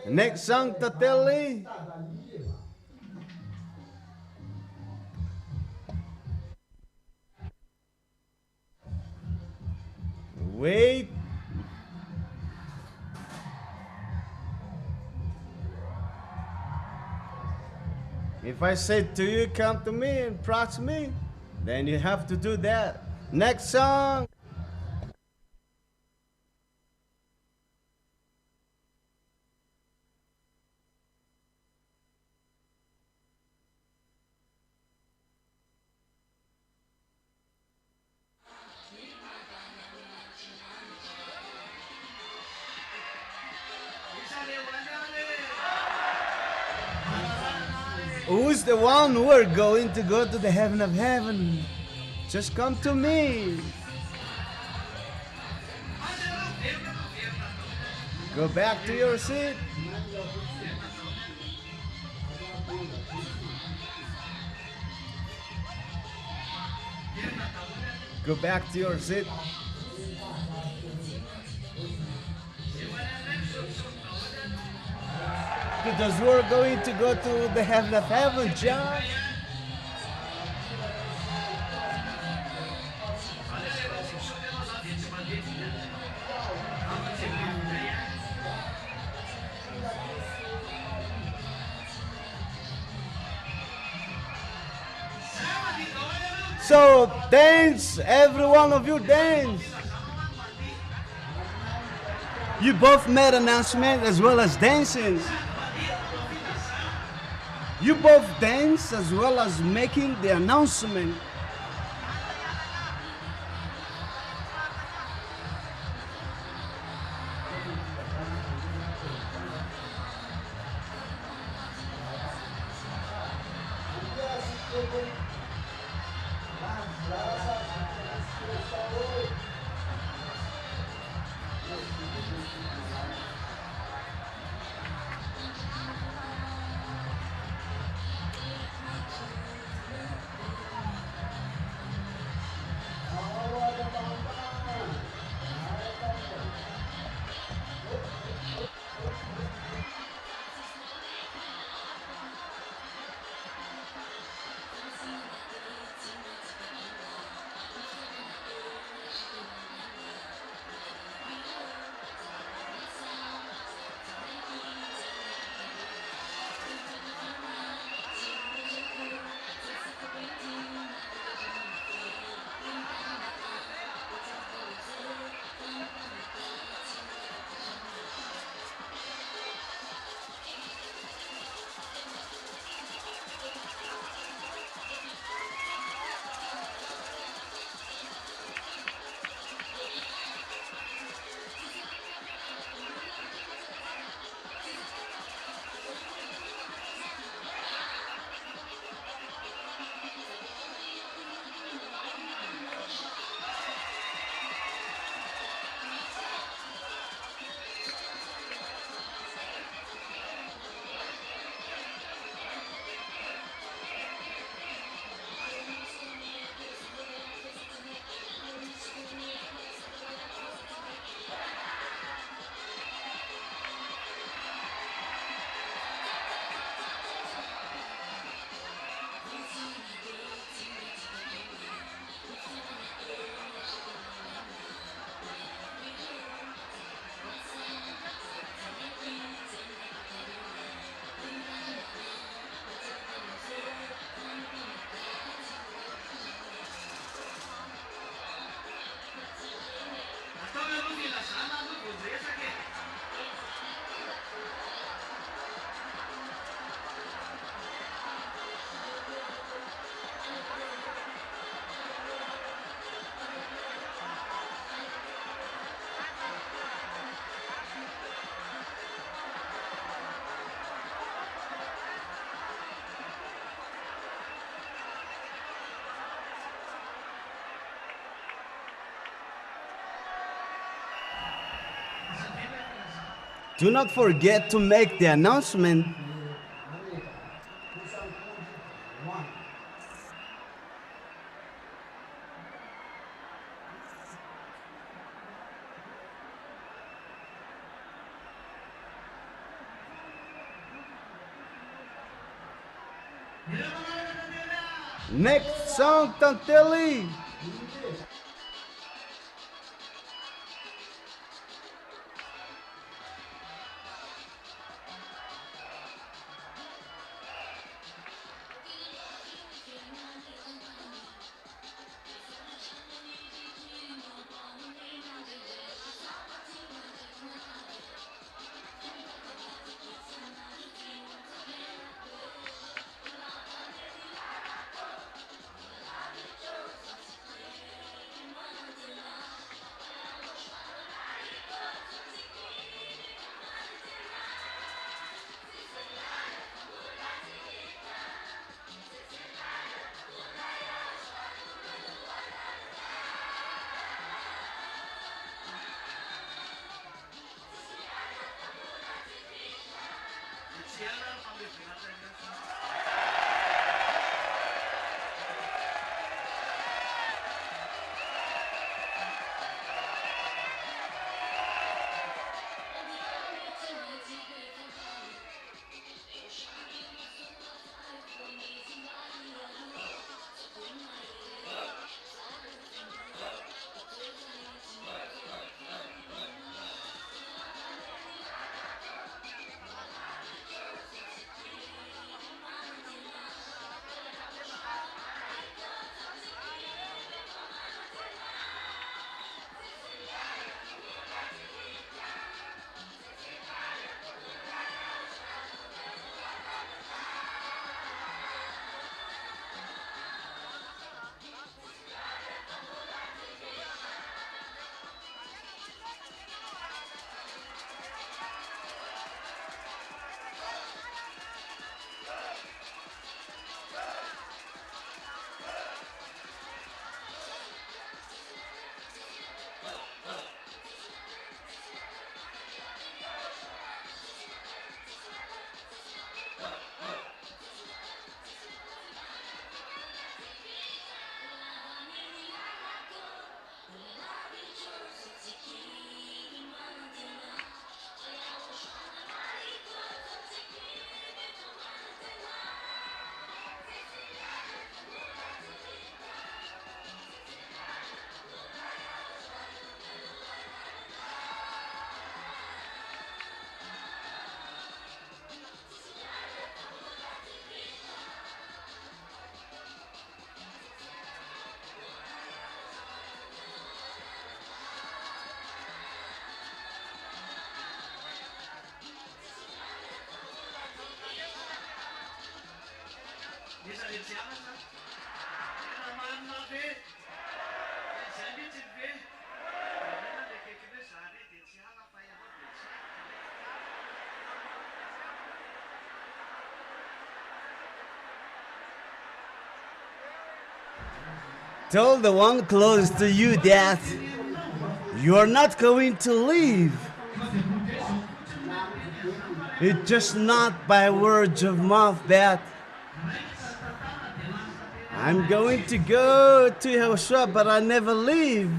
Next song, Tateli. Wait. If I say to you, come to me and approach me, then you have to do that. Next song. Who's the one who are going to go to the heaven of heaven? Just come to me. Go back to your seat. Go back to your seat. to those who are going to go to the heaven of heaven, John. So dance, every one of you dance. You both made announcement as well as dancing. You both dance as well as making the announcement. Do not forget to make the announcement. Next song, Tanteli. Isa din siya na. Naman na be. Siya din siya be. Ano na kekebe sari din siya na pa yan. Tell the one close to you that you are not going to leave. It's just not by words of mouth that I'm going to go to Yehoshua, but I never leave.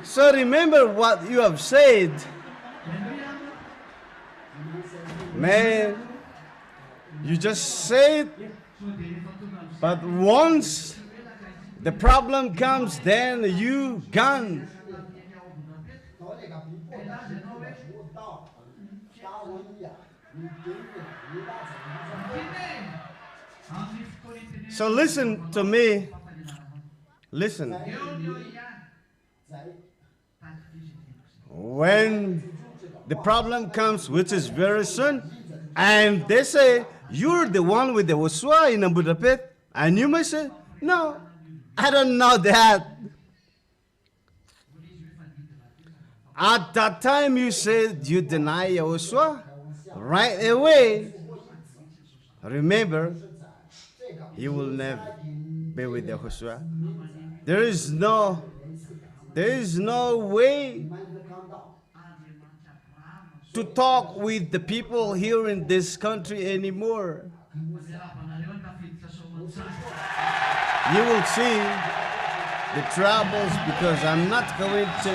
So remember what you have said. Man, you just say it, but once the problem comes, then you gone. So listen to me. Listen. When the problem comes, which is very soon, and they say, you're the one with the Waswa in Budapest, and you may say, no, I don't know that. At that time you said you deny Yahushua, right away, remember, you will never be with Yahushua. There is no way to talk with the people here in this country anymore. You will see the troubles because I'm not going to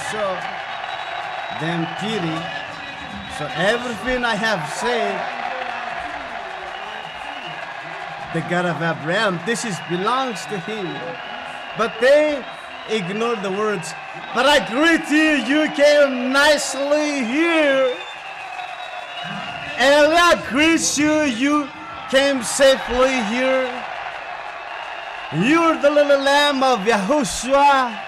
show them pity. So everything I have said, the God of Abraham, this belongs to him. But they ignore the words. But I greet you, you came nicely here. And I greet you, you came safely here. You're the little lamb of Yahushua.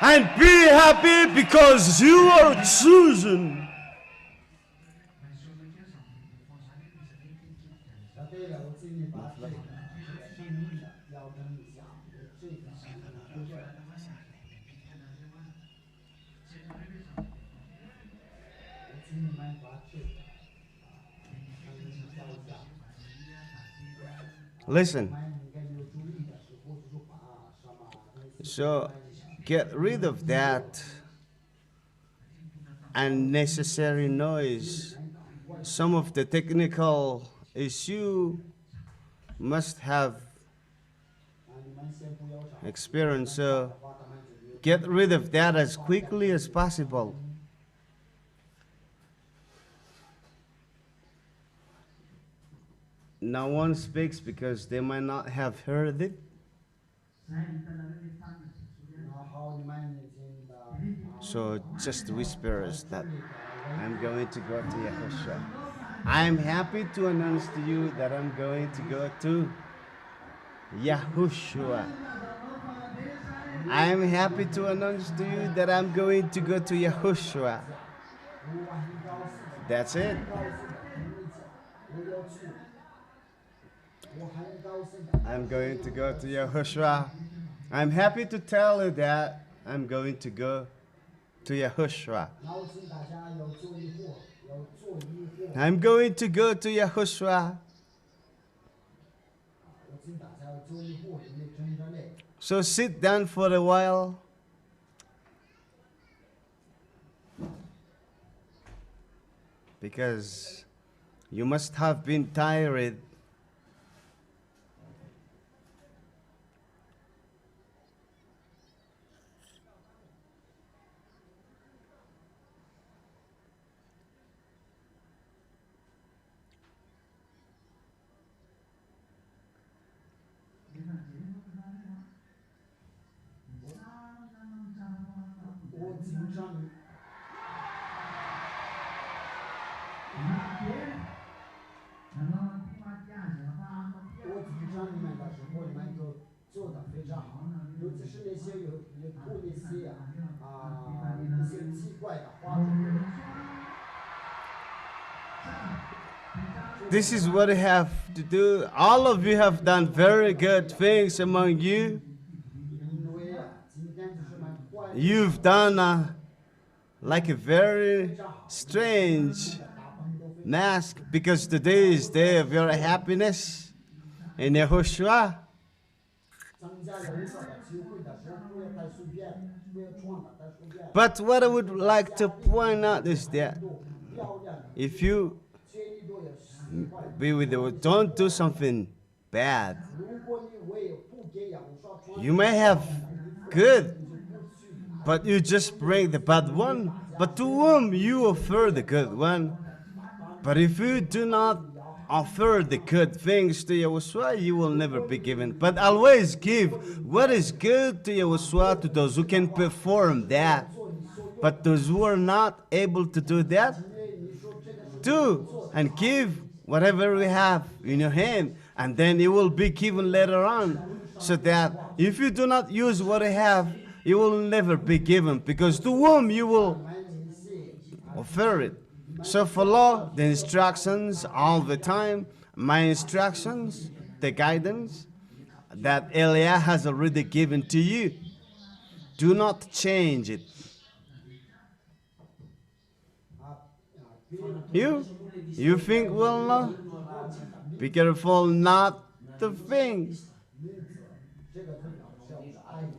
And be happy because you are chosen. Listen. So get rid of that unnecessary noise. Some of the technical issue must have experience. So get rid of that as quickly as possible. No one speaks because they might not have heard it. So just whispers that I'm going to go to Yahushua. I'm happy to announce to you that I'm going to go to Yahushua. I'm happy to announce to you that I'm going to go to Yahushua. That's it. I'm going to go to Yahushua. I'm happy to tell you that I'm going to go to Yahushua. I'm going to go to Yahushua. So sit down for a while. Because you must have been tired. 只是那些有吐那些一些奇怪的花种。 This is what you have to do. All of you have done very good things among you. 因为今天就是蛮坏的。 You've done like a very strange mask because today is day of your happiness in Yahushua. 增加人少的聚会的时候，不要太随便，不要装的太随便。 But what I would like to point out is that 漂亮的， if you 建议都要喜欢。 be with you, don't do something bad. 如果你为不给养刷穿， You may have good, but you just bring the bad one. But to whom you offer the good one. But if you do not offer the good things to Yahushua, you will never be given. But always give what is good to Yahushua to those who can perform that. But those who are not able to do that, do and give whatever we have in your hand, and then it will be given later on. So that if you do not use what you have, you will never be given, because to whom you will offer it. So follow the instructions all the time, my instructions, the guidance that Eliah has already given to you. Do not change it. You think, well, no? Be careful not to think.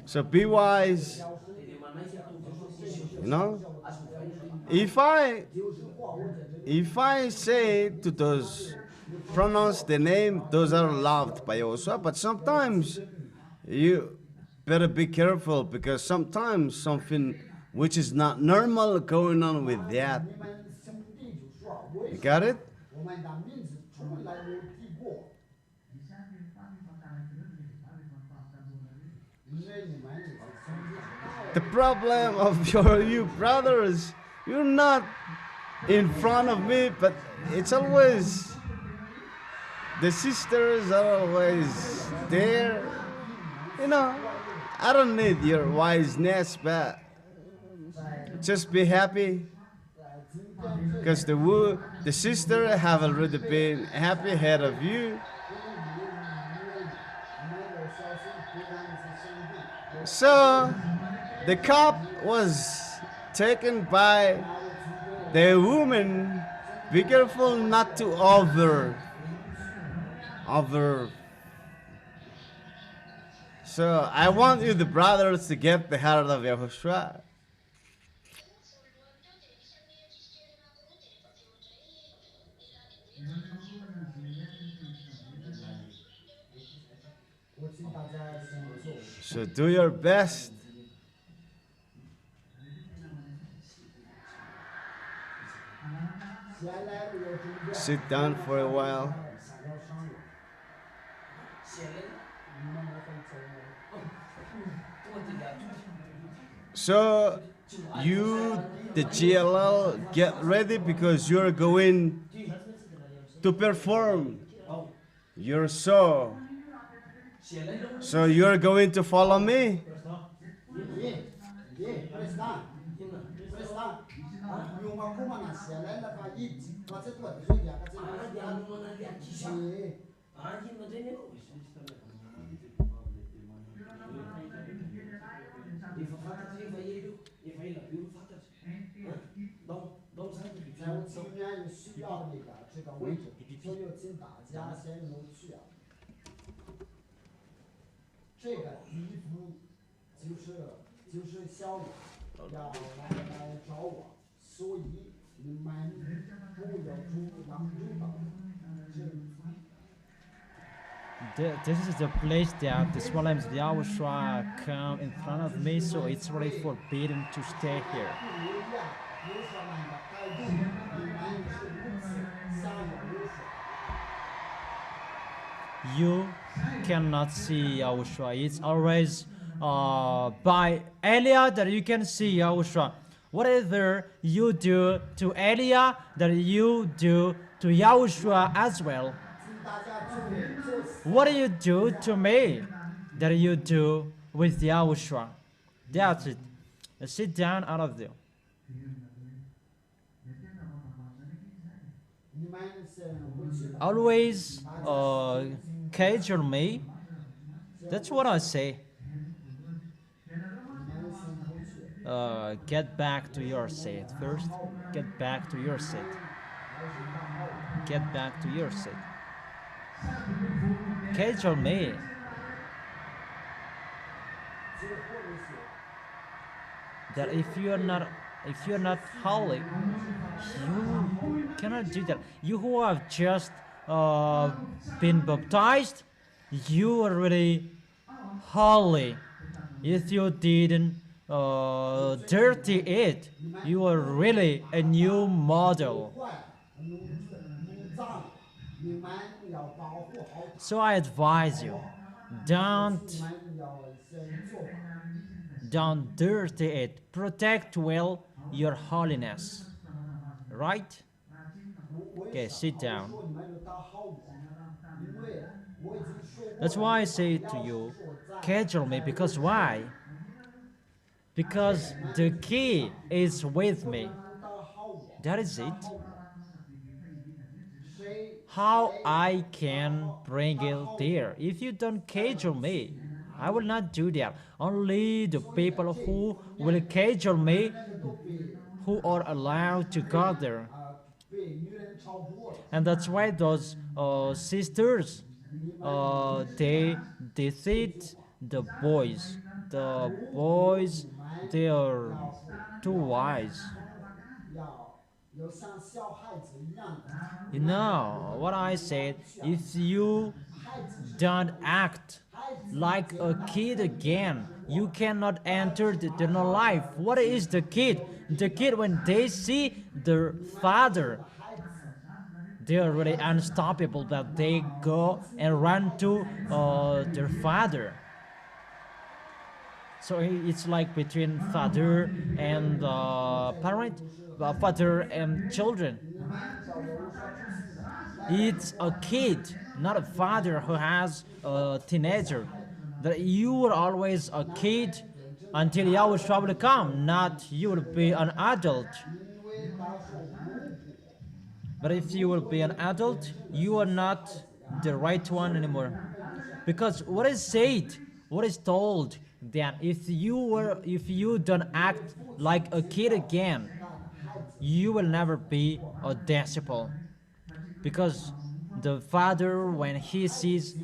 So be wise. You know? If I say to those, pronounce the name, those are loved by Yahushua, but sometimes you better be careful, because sometimes something which is not normal going on with that. 你们兄弟就说， You got it? 我们的名字从来没有提过，因为你们也是兄弟。 The problem of you brothers, you're not in front of me, but it's always, the sisters are always there. You know, I don't need your wiseness, but just be happy, because the sister have already been happy ahead of you. So the cup was taken by the woman. Be careful not to over. So I want you, the brothers, to get the heart of Yahushua. So do your best. Sit down for a while. So you, the GLL, get ready, because you're going to perform your show. So you're going to follow me. This is the place that the small lambs of Yahushua come in front of me, so it's really forbidden to stay here. You cannot see Yahushua. It's always by Eliah that you can see Yahushua. Whatever you do to Eliah, that you do to Yahushua as well. What do you do to me, that you do with Yahushua. That's it. Sit down out of there. 你们是回去 Always casual me. That's what I say. 你们先回去， Get back to your seat first. Get back to your seat. Get back to your seat. Casual me. 最后的是 That if you're not holy, you cannot do that. You who have just been baptized, you are really holy. If you didn't dirty it, you are really a new model. 坏，奴脏，你们要保护好， So I advise you, 你 don't 们要先做好。 don't dirty it. Protect well your holiness. Right? 我 Okay, sit down. 说你们就打好我，因为我已经说过 That's why I say to you, casual me, because why? Because the key is with me. 打好我， That is it. 谁 How I can bring it there? If you don't casual me, I will not do that. Only the people who will casual me, who are allowed to gather. 被女人超过了， And that's why those sisters, they defeat the boys. The boys, they are too wise. 要像小孩子一样的， You know what I said? If you don't act like a kid again, you cannot enter the eternal life. What is the kid? The kid, when they see their father, they are really unstoppable, but they go and run to their father. So it's like between father and parent, father and children. It's a kid, not a father who has a teenager. That you are always a kid until Yahushua will come, not you will be an adult. But if you will be an adult, you are not the right one anymore. Because what is said, what is told, that if you don't act like a kid again, you will never be a disciple. Because the father, when he sees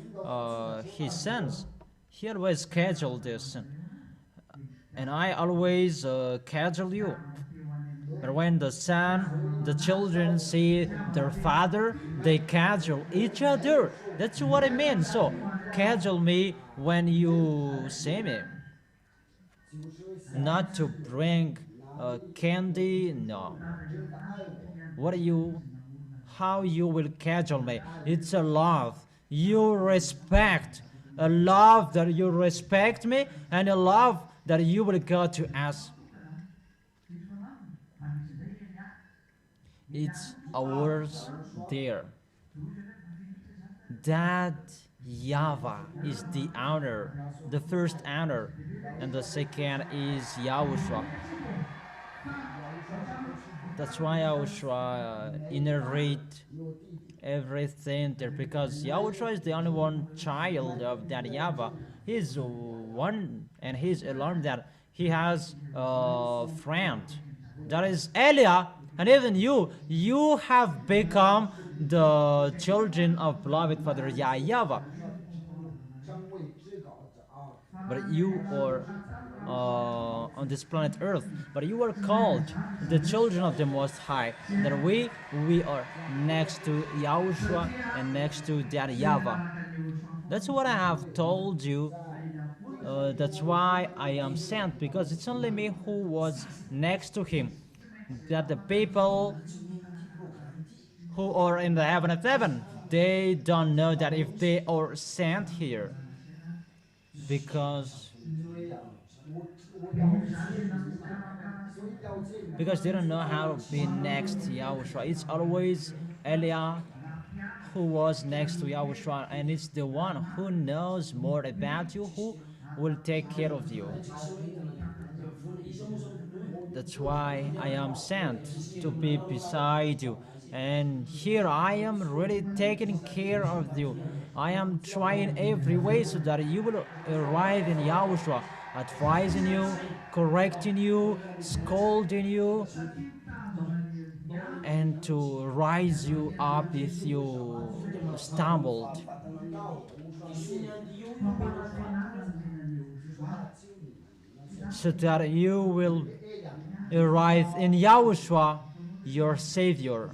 his sons, he always schedule this. And I always schedule you. But when the children see their father, they schedule each other. That's what I mean. So, schedule me when you see me. Not to bring candy, no. How you will schedule me? It's a love. You respect. A love that you respect me, and a love that you will go to us. It's ours there. That Yahweh is the honor, the first honor, and the second is Yahushua. That's why Yahushua inherit everything there, because Yahushua is the only one child of that Yahweh. He's one, and he's alone that he has a friend. That is Elia, and even you have become the children of beloved Father Yahweh. But you are on this planet Earth, but you are called the children of the Most High. That we are next to Yahushua and next to that Yahweh. That's what I have told you. That's why I am sent, because it's only me who was next to him. That the people who are in the heaven of heaven, they don't know that if they are sent here, because they don't know how to be next to Yahushua. It's always Elia who was next to Yahushua, and it's the one who knows more about you, who will take care of you. That's why I am sent to be beside you. And here I am really taking care of you. I am trying every way so that you will arrive in Yahushua, advising you, correcting you, scolding you, and to rise you up if you stumbled. So that you will arrive in Yahushua, your Savior.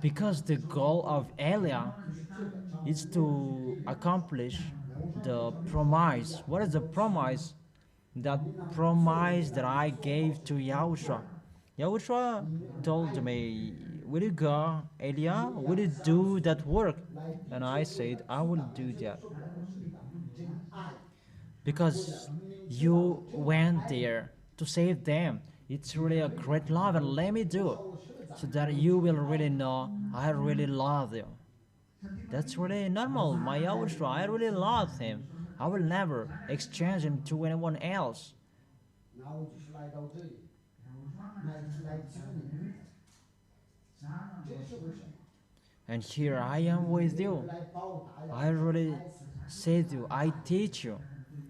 Because the goal of Elia is to accomplish the promise. What is the promise? That promise that I gave to Yahushua. Yahushua told me, will you go, Elia? Will you do that work? And I said, I will do that. Because you went there to save them. It's really a great love, and let me do it so that you will really know I really love you. That's really normal. My Yahushua, I really love him. I will never exchange him to anyone else. And here I am with you. I really save you. I teach you.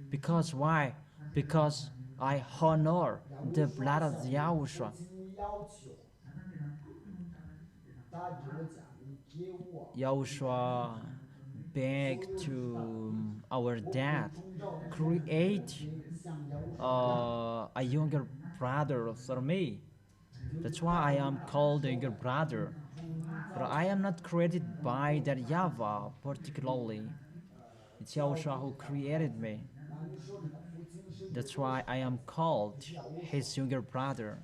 Because why? Because I honor the blood of Yahushua. Yahushua begged to our dad, create a younger brother for me. That's why I am called a younger brother. But I am not created by that Yahweh particularly. It's Yahushua who created me. That's why I am called his younger brother.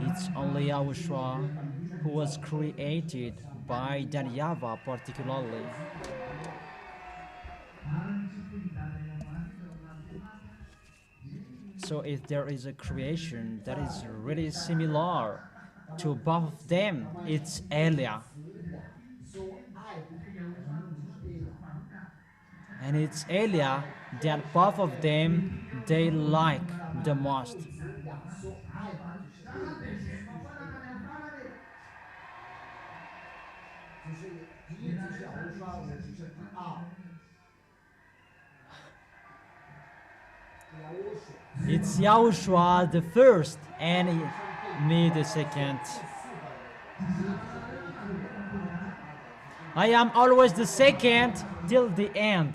It's only Yahushua who was created by that Yahweh particularly. So if there is a creation that is really similar to both of them, it's Elia. And it's Elia that both of them they like the most. It's Yahushua the first and me the second. I am always the second till the end.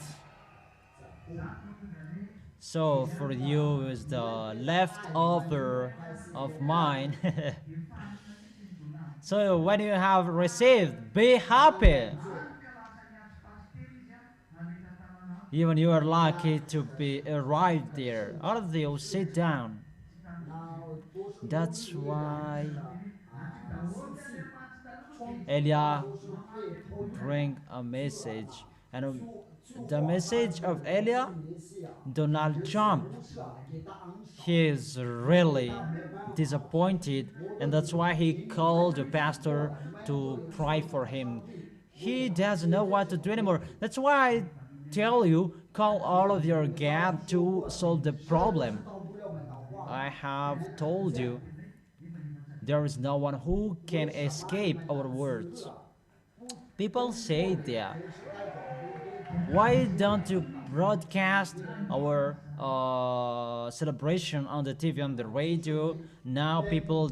So for you is the leftover of mine. So when you have received, be happy. Even you are lucky to be arrived there. All of you sit down. That's why Elia bring a message, and the message of Elia, do not jump. He is really disappointed, and that's why he called the pastor to pray for him. He doesn't know what to do anymore. That's why I tell you, call all of your God to solve the problem. I have told you, there is no one who can escape our words. People say that. Why don't you broadcast our celebration on the TV, on the radio? Now people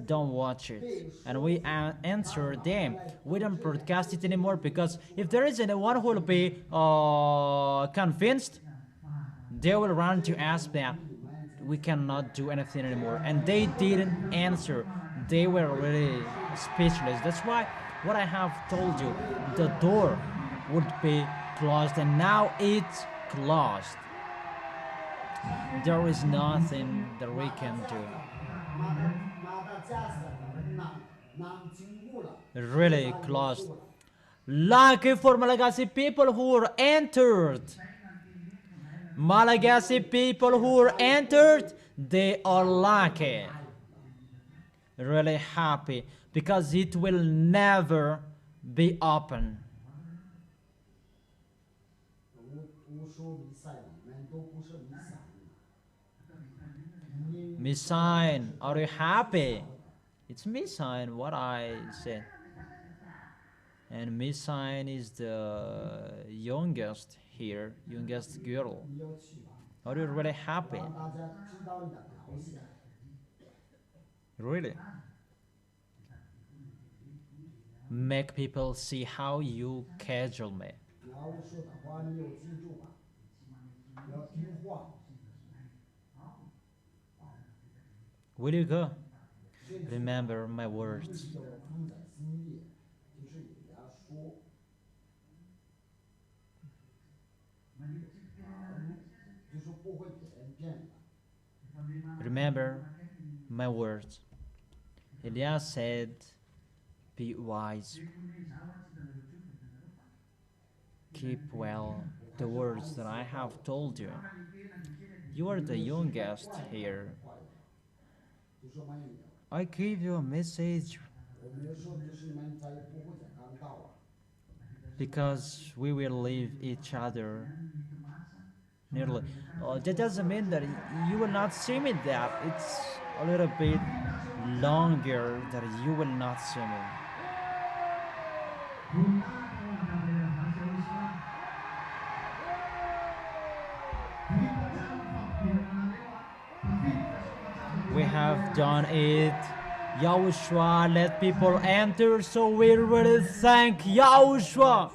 don't watch it, and we answer them. We don't broadcast it anymore because if there is anyone who will be convinced, they will run to us that we cannot do anything anymore, and they didn't answer. They were really speechless. That's why what I have told you, the door would be closed, and now it's closed. There is nothing that we can do. Really closed. Lucky for Malagasy people who were entered. Malagasy people who were entered, they are lucky. Really happy. because it will never be open. 无数弥赛里面都不是弥赛。 Messiah, are you happy? It's Messiah, what I said. And Messiah is the youngest here, youngest girl. 你要去吧， Are you really happy? 让大家知道你的表现。 Really? Make people see how you casual me. 你要说的话，你要记住吧，你要听话。 Will you go? Remember my words. 要放在心里，就是给人家说。就是不会给人骗的。 Remember my words. Elias said, be wise. Keep well the words that I have told you. You are the youngest here. 就说慢一点， I gave you a message 我没说就是你们再也不会再看到了。 because we will leave each other nearly. That doesn't mean that you will not see me that. It's a little bit longer that you will not see me. We have done it. Yahushua let people enter, so we really thank Yahushua.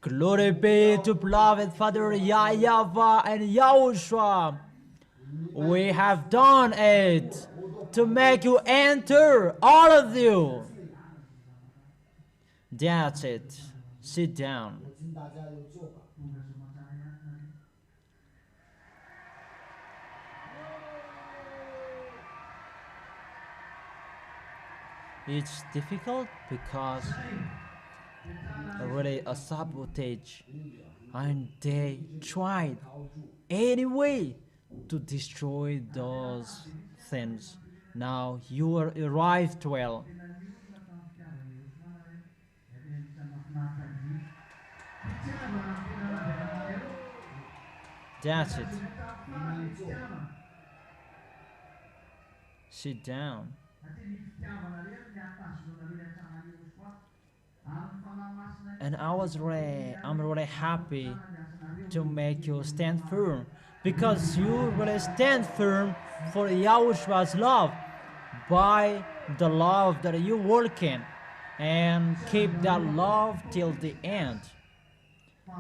Glory be to beloved Father Yahweh and Yahushua. We have done it to make you enter, all of you. That's it. Sit down. 我请大家有做吧。 It's difficult because really a sabotage, and they tried anyway to destroy those things. Now you are arrived well. That's it. Sit down. And I'm really happy to make you stand firm, because you really stand firm for Yahushua's love by the love that you work in, and keep that love till the end,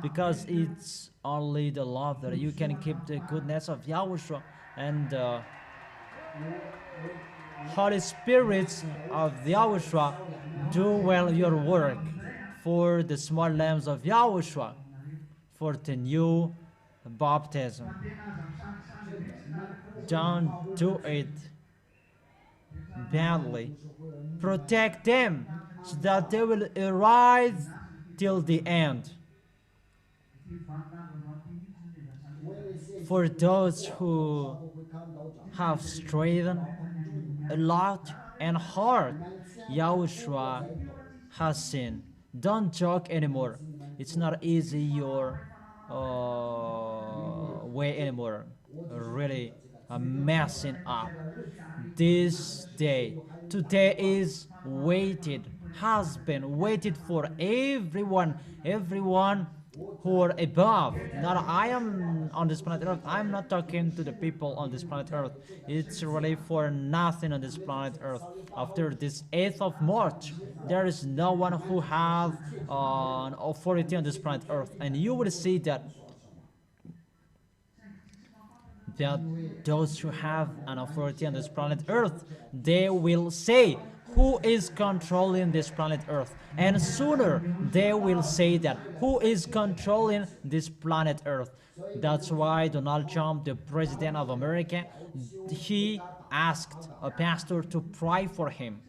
because it's only the love that you can keep the goodness of Yahushua, and the Holy Spirits of Yahushua do well your work for the small lambs of Yahushua, for the new baptism. Don't do it badly. Protect them so that they will arrive till the end. For those who have strayed a lot and hard, Yahushua has seen. Don't joke anymore. It's not easy your way anymore. Really messing up. This day, today is waited, has been waited for everyone who are above. Not I am on this planet Earth. I'm not talking to the people on this planet Earth. It's really for nothing on this planet Earth. After this 8th of March, there is no one who have an authority on this planet Earth, and you will see that those who have an authority on this planet Earth, they will say who is controlling this planet Earth, and sooner they will say that who is controlling this planet Earth. That's why Donald Trump, the president of America, he asked a pastor to pray for him,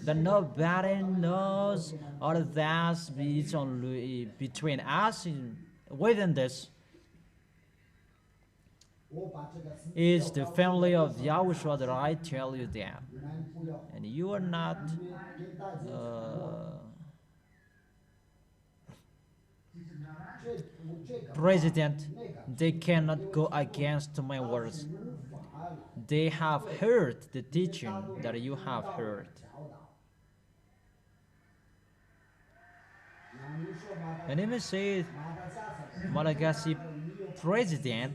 that nobody knows all of that. It's only between us within this. It's the family of Yahushua that I tell you that. 你们不要， And you are not 因为跟大家这个 president. They cannot go against my words. They have heard the teaching that you have heard. 教导。那你说马达 And even say 马达加斯 Malagasy president,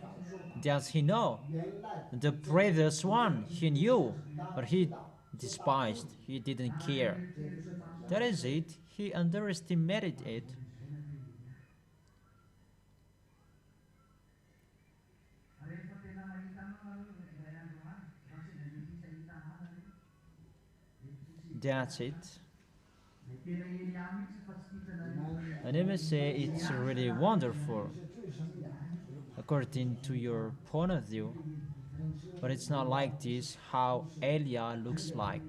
does he know? 原来 The previous one he knew, but he despised. He didn't care. That is it. He underestimated it. That's it. And even say it's really wonderful according to your point of view, but it's not like this how Elia looks like.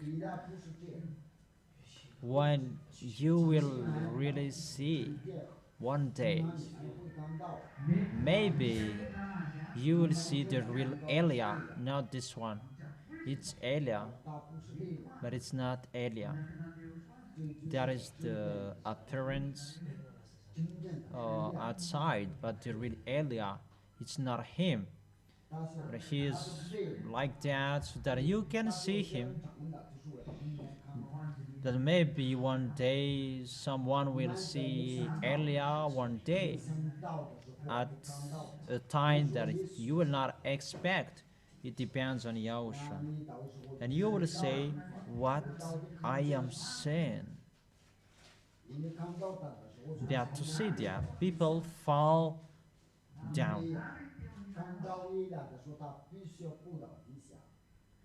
When you will really see one day, maybe you will see the real Elia, not this one. It's Elia, but it's not Elia. That is the appearance outside, but the real Elia, it's not him. But he is like that, so that you can see him. That maybe one day someone will see Elia one day at a time that you will not expect. It depends on Yahushua. And you will say, what I am saying. That to see that people fall down.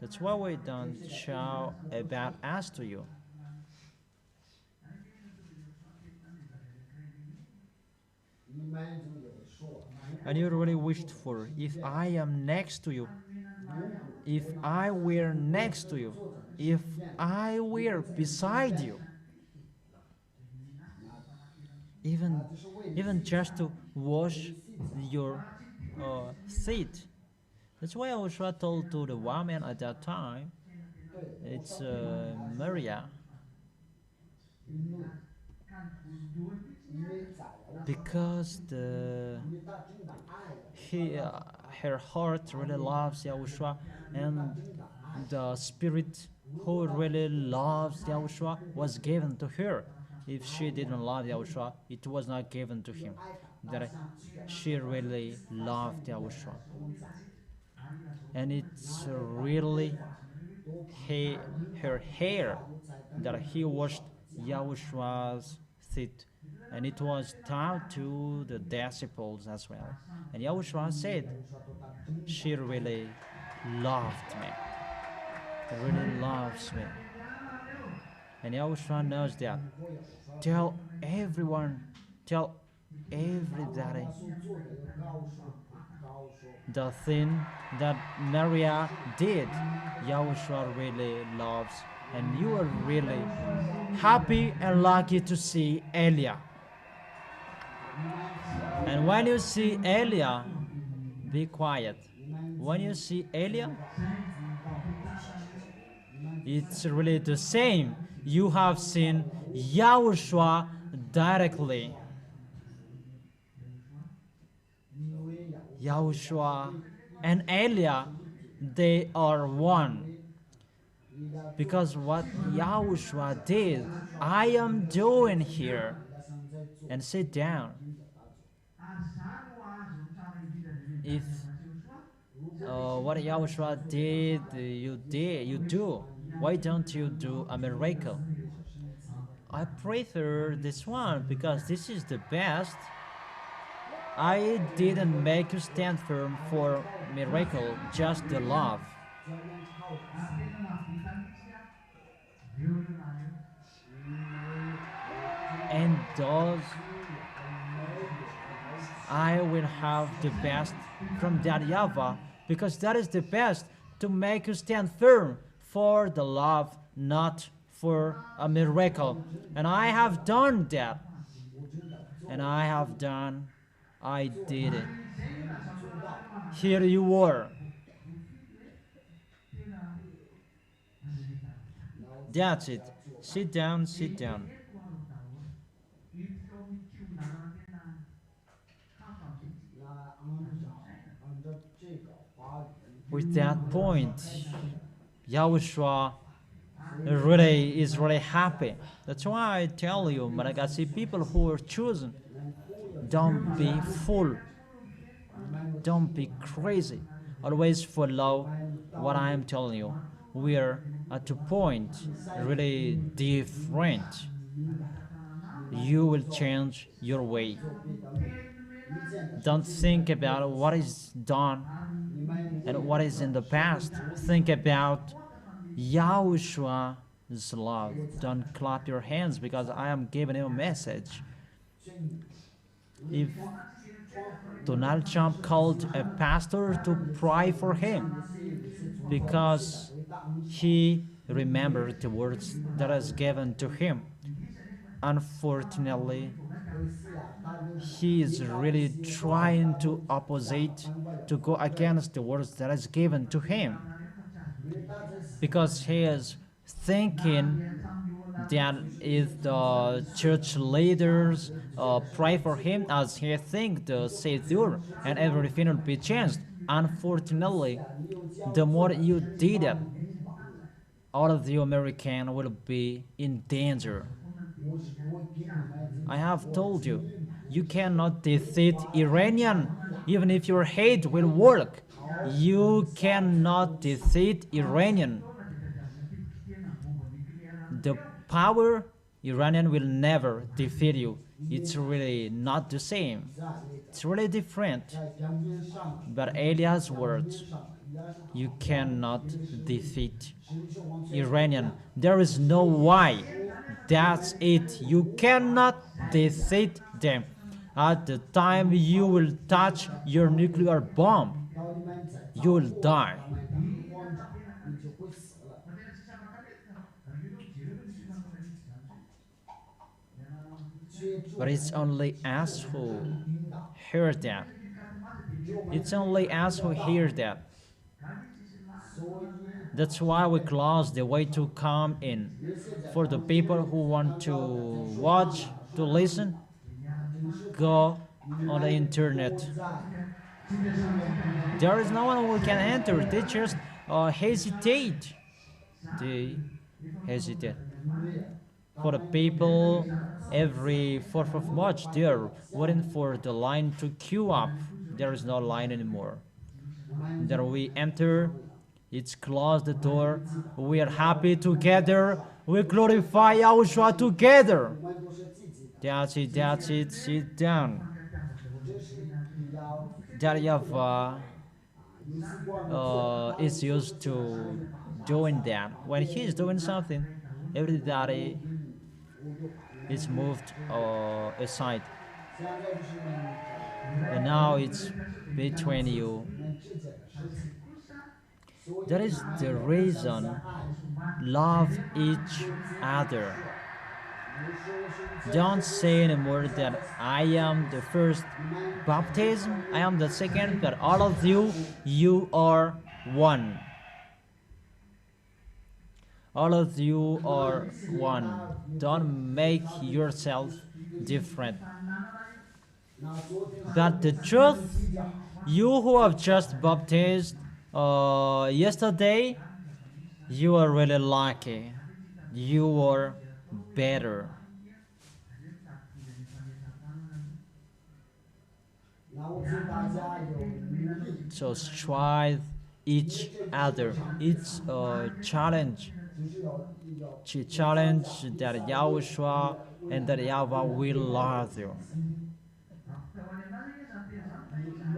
That's why we don't shout about us to you. And you really wished for, if I am next to you, if I were next to you, if I were beside you, even just to wash your feet. That's why Joshua told to the woman at that time, it's Maria, because her heart really loves Yahushua, and the spirit who really loves Yahushua was given to her. If she didn't love Yahushua, it was not given to him. That she really loved Yahushua. And it's really her hair that he washed Yahushua's feet. And it was taught to the disciples as well. And Yahushua said, she really loved me. Really loves me. And Yahushua knows that. Tell everybody the thing that Maria did, Yahushua really loves. And you are really happy and lucky to see Elia. And when you see Elia, be quiet. When you see Elia, it's really the same. You have seen Yahushua directly. Yahushua and Elia, they are one. Because what Yahushua did, I am doing here. And sit down. If what Yahushua did, you do. Why don't you do a miracle? I prefer this one because this is the best. I didn't make you stand firm for miracle, just the love. And those I will have the best from that Yahweh, because that is the best to make you stand firm for the love, not for a miracle. And I have done that. And I did it. here you are. That's it. Sit down, sit down. With that point, Yahushua is really happy. That's why I tell you, Malagasy people who are chosen, don't be fool. Don't be crazy. Always follow what I am telling you. We are at a point really different. You will change your way. Don't think about what is done and what is in the past. Think about Yahushua's love. Don't clap your hands because I am giving you a message. If Donald Trump called a pastor to pray for him because he remembered the words that was given to him. Unfortunately, he is really trying to opposite, to go against the words that is given to him, because he is thinking that if the church leaders pray for him as he thinks the Savior and everything will be changed. Unfortunately, the more you did it, all of the Americans will be in danger. I have told you, you cannot defeat Iranian, even if your hate will work. You cannot defeat Iranian. The power Iranian will never defeat you. It's really not the same. It's really different. But Eliah's words, you cannot defeat Iranian. There is no why. That's it. You cannot defeat them. At the time you will touch your nuclear bomb, you will die. But it's only us who hear that. It's only us who hear that. That's why we close the way to come in. For the people who want to watch, to listen, go on the internet. There is no one who can enter. They just hesitate. They hesitate. For the people, every 4th of March, they are waiting for the line to queue up. There is no line anymore. There we enter. It's closed the door. We are happy together. We glorify Yahushua together. That's it, that's it. Sit down. Daryava is used to doing that. When he is doing something, everybody is moved aside. And now it's between you. That is the reason. Love each other. Don't say anymore that I am the first baptism, I am the second, but all of you, you are one. All of you are one. Don't make yourself different. But the truth, you who have just baptized yesterday, you are really lucky. You are better. So strive each other. It's a challenge. It's a challenge that Yahushua and that Yahweh will love you.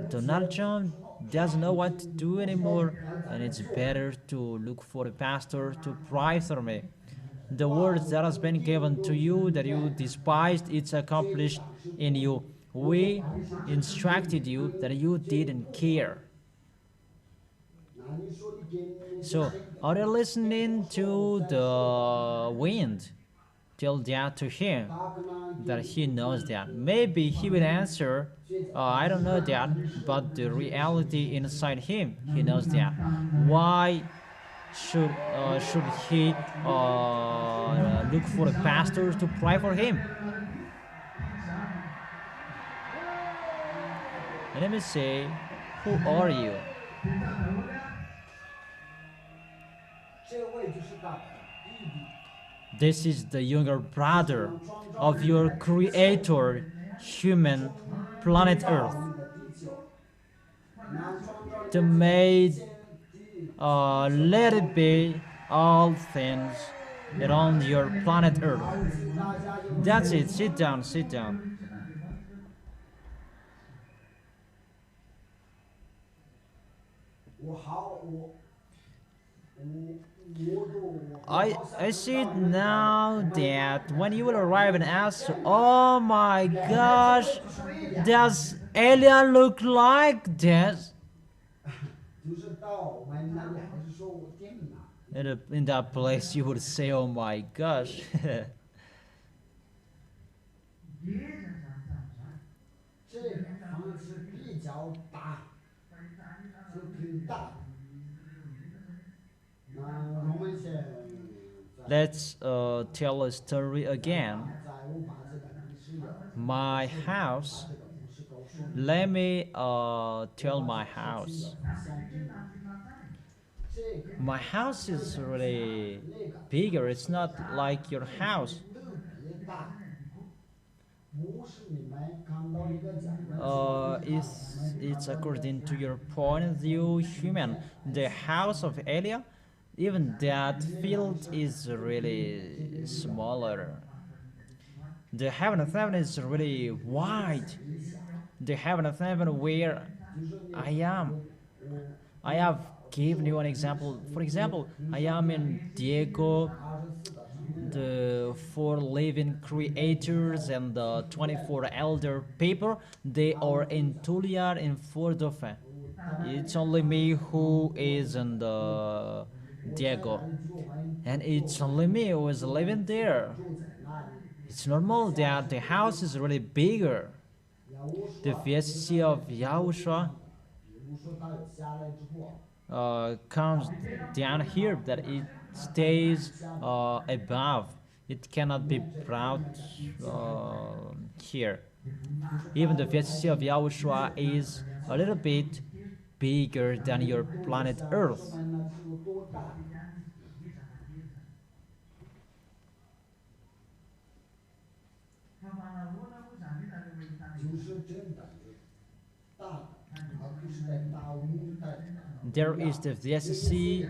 Donald Trump doesn't know what to do anymore, and it's better to look for a pastor to pray for me. The words that has been given to you that you despised, it's accomplished in you. We instructed you that you didn't care. So, are you listening to the wind? tell that to him, 他可能 that he knows that. Maybe he will answer, I don't know that, but the reality inside him, he knows that. Why should he look for a pastor to pray for him? Let me say, who are you? 这位就是大弟弟， This is the younger brother of your creator, human planet 我 Earth, 们的地球，南创造 to make let it be all things around your planet Earth. 大家有 That's it. Sit down. Sit down. 我好，我都 I see it now that when you will arrive and ask, oh my gosh, does Elia look like this? 就是到我们那里还是说我电影啊， In that place, you would say, oh my gosh. 这个房子比较大，就挺大。那我们现在 Let's tell a story again. 在我把这个历史的 My house. 这个故事告诉 Let me tell my house. 这个 My house is really bigger. It's not like your house. 特别大，不是你们看到一个讲的。 It's according to your point of view, human. The house of Elia, even that field is really smaller. The heaven of heaven is really wide. The heaven of heaven where I am. I have given you an example. For example, I am in Diego, the 4 living creators and the 24 elder people. They are in Tuliar in Fort Dauphin. It's only me who is in the Diego, and it's only me who is living there. It's normal that the house is really bigger. The VSC of Yahushua 比如说他有下来之后， comes down here, that it stays above. It cannot be brought here. Even the VSC of Yahushua is a little bit bigger than your planet Earth. 我们那是有多大？就是真的大的，而不是在大舞台。 There is the VSC.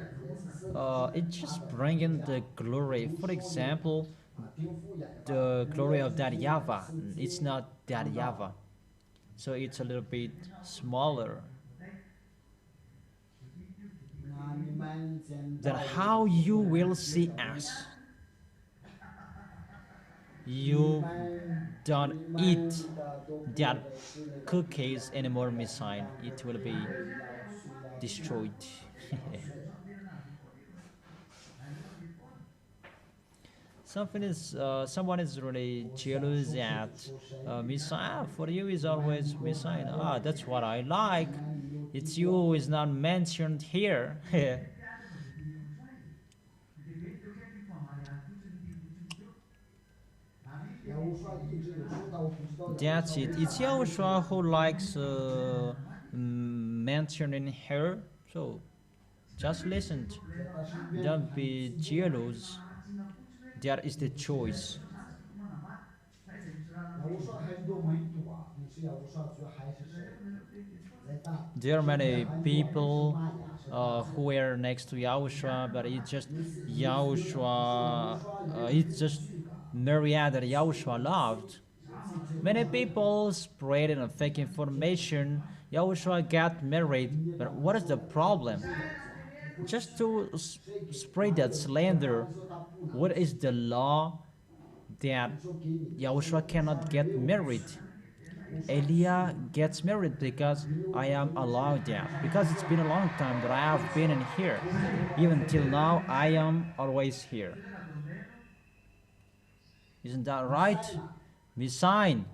It's just bringing the glory. For example, 挺富有的。 the glory of that Yava. It's not that Yava, so it's a little bit smaller. 那你们见 Then 到 how you will see us? You don't eat that cookies anymore, Messiah. It will be destroyed. Someone is really jealous at Messiah. For you is always Messiah. Ah, that's what I like. It's you who is not mentioned here. That's it. It's Yahushua who likes mentioning her. So just listen. Don't be jealous. That is the choice. 我说还是多门徒啊，你是要我说主还是谁？在大。 There are many people who were next to Yahushua, but it's just Yahushua. It's just Maria that Yahushua loved. Many people spreading a fake information. Yahushua got married, but what is the problem? Just to spread that slander. What is the law that Yahushua cannot get married? Elia gets married because I am allowed that. Because it's been a long time that I have been in here. Even till now, I am always here. Isn't that right? Me sign.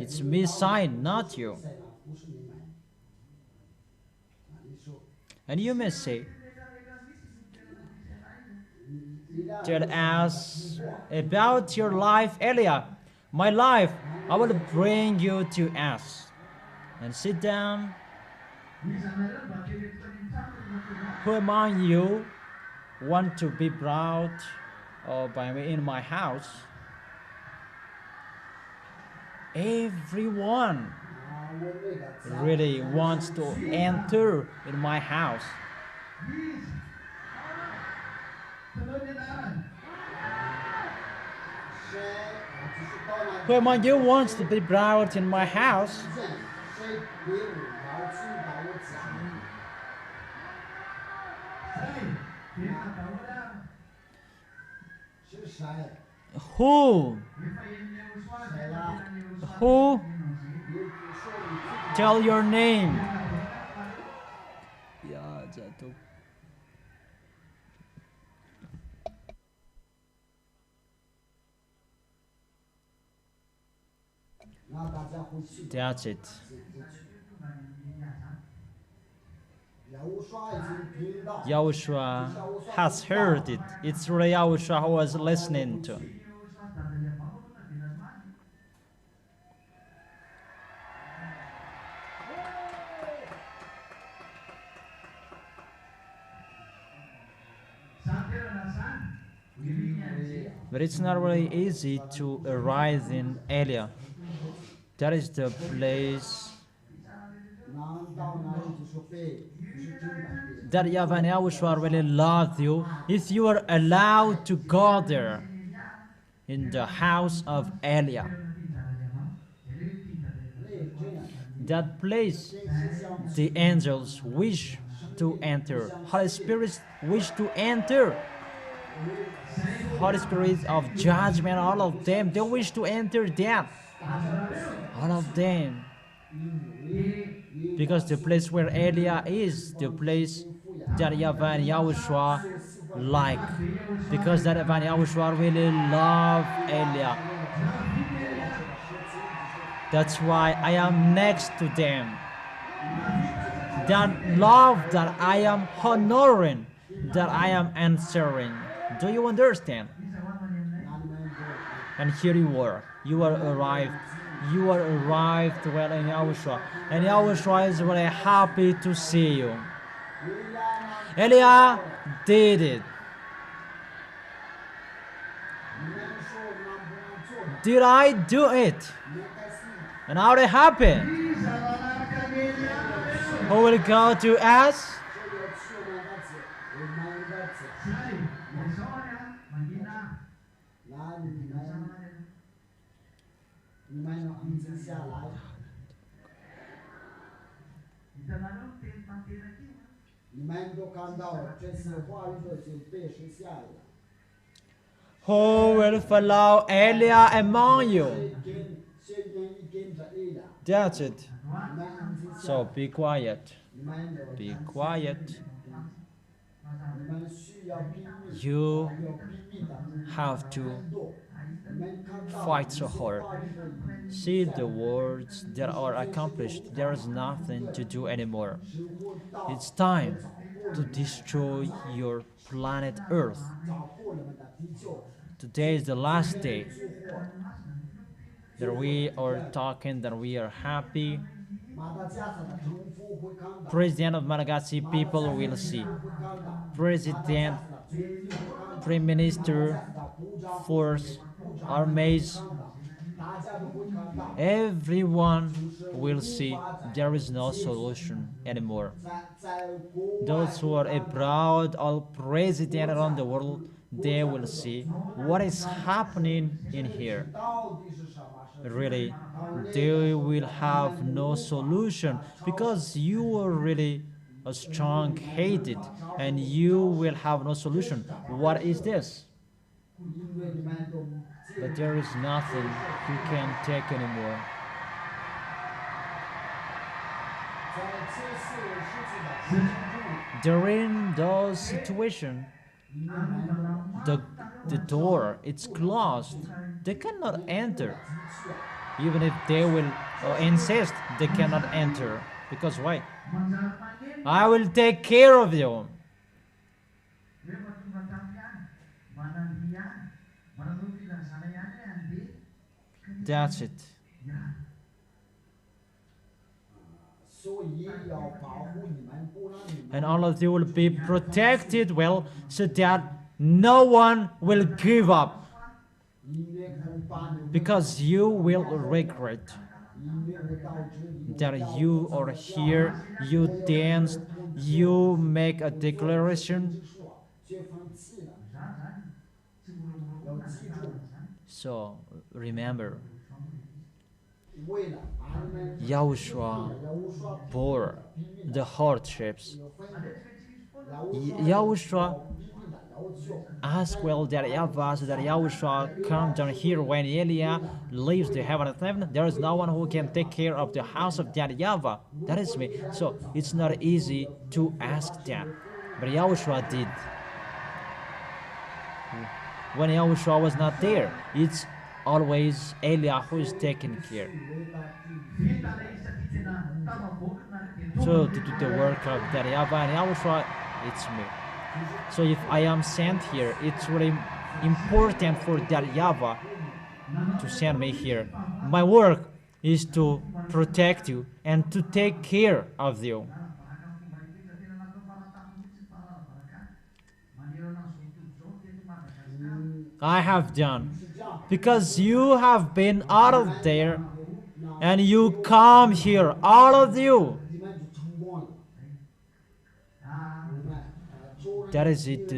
It's me sign, not you. 在哪不是你买的。你说 And you may say, 你让 tell us about your life, Elia. My life, I will bring you to us. And sit down. Who among you want to be brought by me in my house? Everyone 我那个咱 really wants to enter in my house. 谁就是到那 Who among you wants to be brought in my house? 见谁给我要去把我讲，是谁？ Who? 谁呀？ Who? 你说你自己 Tell your name. Yeah, jatuh. 让大家回去。 That's it. 亚乌刷已经听到。 Yahushua has heard it. It's really Yahushua who was listening to. 因为 But it's not really easy to arrive in Elia. That is the place 难到哪里就说背，不是真的背。 that Yahweh and Yahushua really loved you if you are allowed to go there in the house of Elia. 那也这样， That place 真是像 the angels wish to enter. Holy Spirit wish to enter. Holy Spirit of judgment, all of them, they wish to enter there. All of them. Because the place where Elia is, the place that Yahweh and Yahushua like. Because that Yahweh and Yahushua really love Elia. That's why I am next to them. That love that I am honoring, that I am answering. Do you understand? And here you are. You are arrived. You are arrived well in Yahushua. And Yahushua is very happy to see you. Elia did it. Did I do it? And how it happened? Who will go to us? 你们要安静下来。你们都看到这次话语的就被实现了。 Who will follow Elia among you? 谁愿意跟着你的？ That's it. 你们安静下 So 来。 be quiet. 你们都 Be quiet. 你们需要拼命， You 要拼命的 have to 你们看到 fight so hard. See the words that are accomplished. There is nothing to do anymore. It's time to destroy your planet Earth. 找过你们的地球， Today is the last day that we are talking, that we are happy. 马达加斯的政府会看到， President of Malagasy people will see. 会看到， President, 军队会看到， Prime Minister, Force, armies, 大家都会看到， everyone will see there is no solution anymore. 在国外 Those who are abroad or president around the world, they will see what is happening in here. 到底是什么事？ Really, they will have no solution because you are really a strong-headed and you will have no solution. What is this? 因为你们都 But there is nothing you can take anymore. 在这些事情的 During those situations, the, the door, it's closed. They cannot enter. Even if they will insist, they cannot enter. Because why? I will take care of you. That's it. 所以要保护你们，不让你们 And all of you will be protected well so that no one will give up. 音乐会把你们 Because you will regret 音乐会导致你 that you are here, you danced, you make a declaration. 说学放弃了，要记住， So remember, 为了把你们 Yahushua 要无说 bore the hardships. 有分的， Yahushua 必定的要求。 ask well that Yahweh, so that Yahushua come down here when Eliah leaves the heaven of heaven. There is no one who can take care of the house of that Yahweh. That is me. So it's not easy to ask that. But Yahushua did. When Yahushua was not there, it's always Eliah who is taking care. So to do the work of that Yahweh and Yahushua, it's me. So if I am sent here, it's really important for that Yahweh to send me here. My work is to protect you and to take care of you. I have done because you have been out of there and you come here, all of you. 你们就成功了。你们做人 That is it.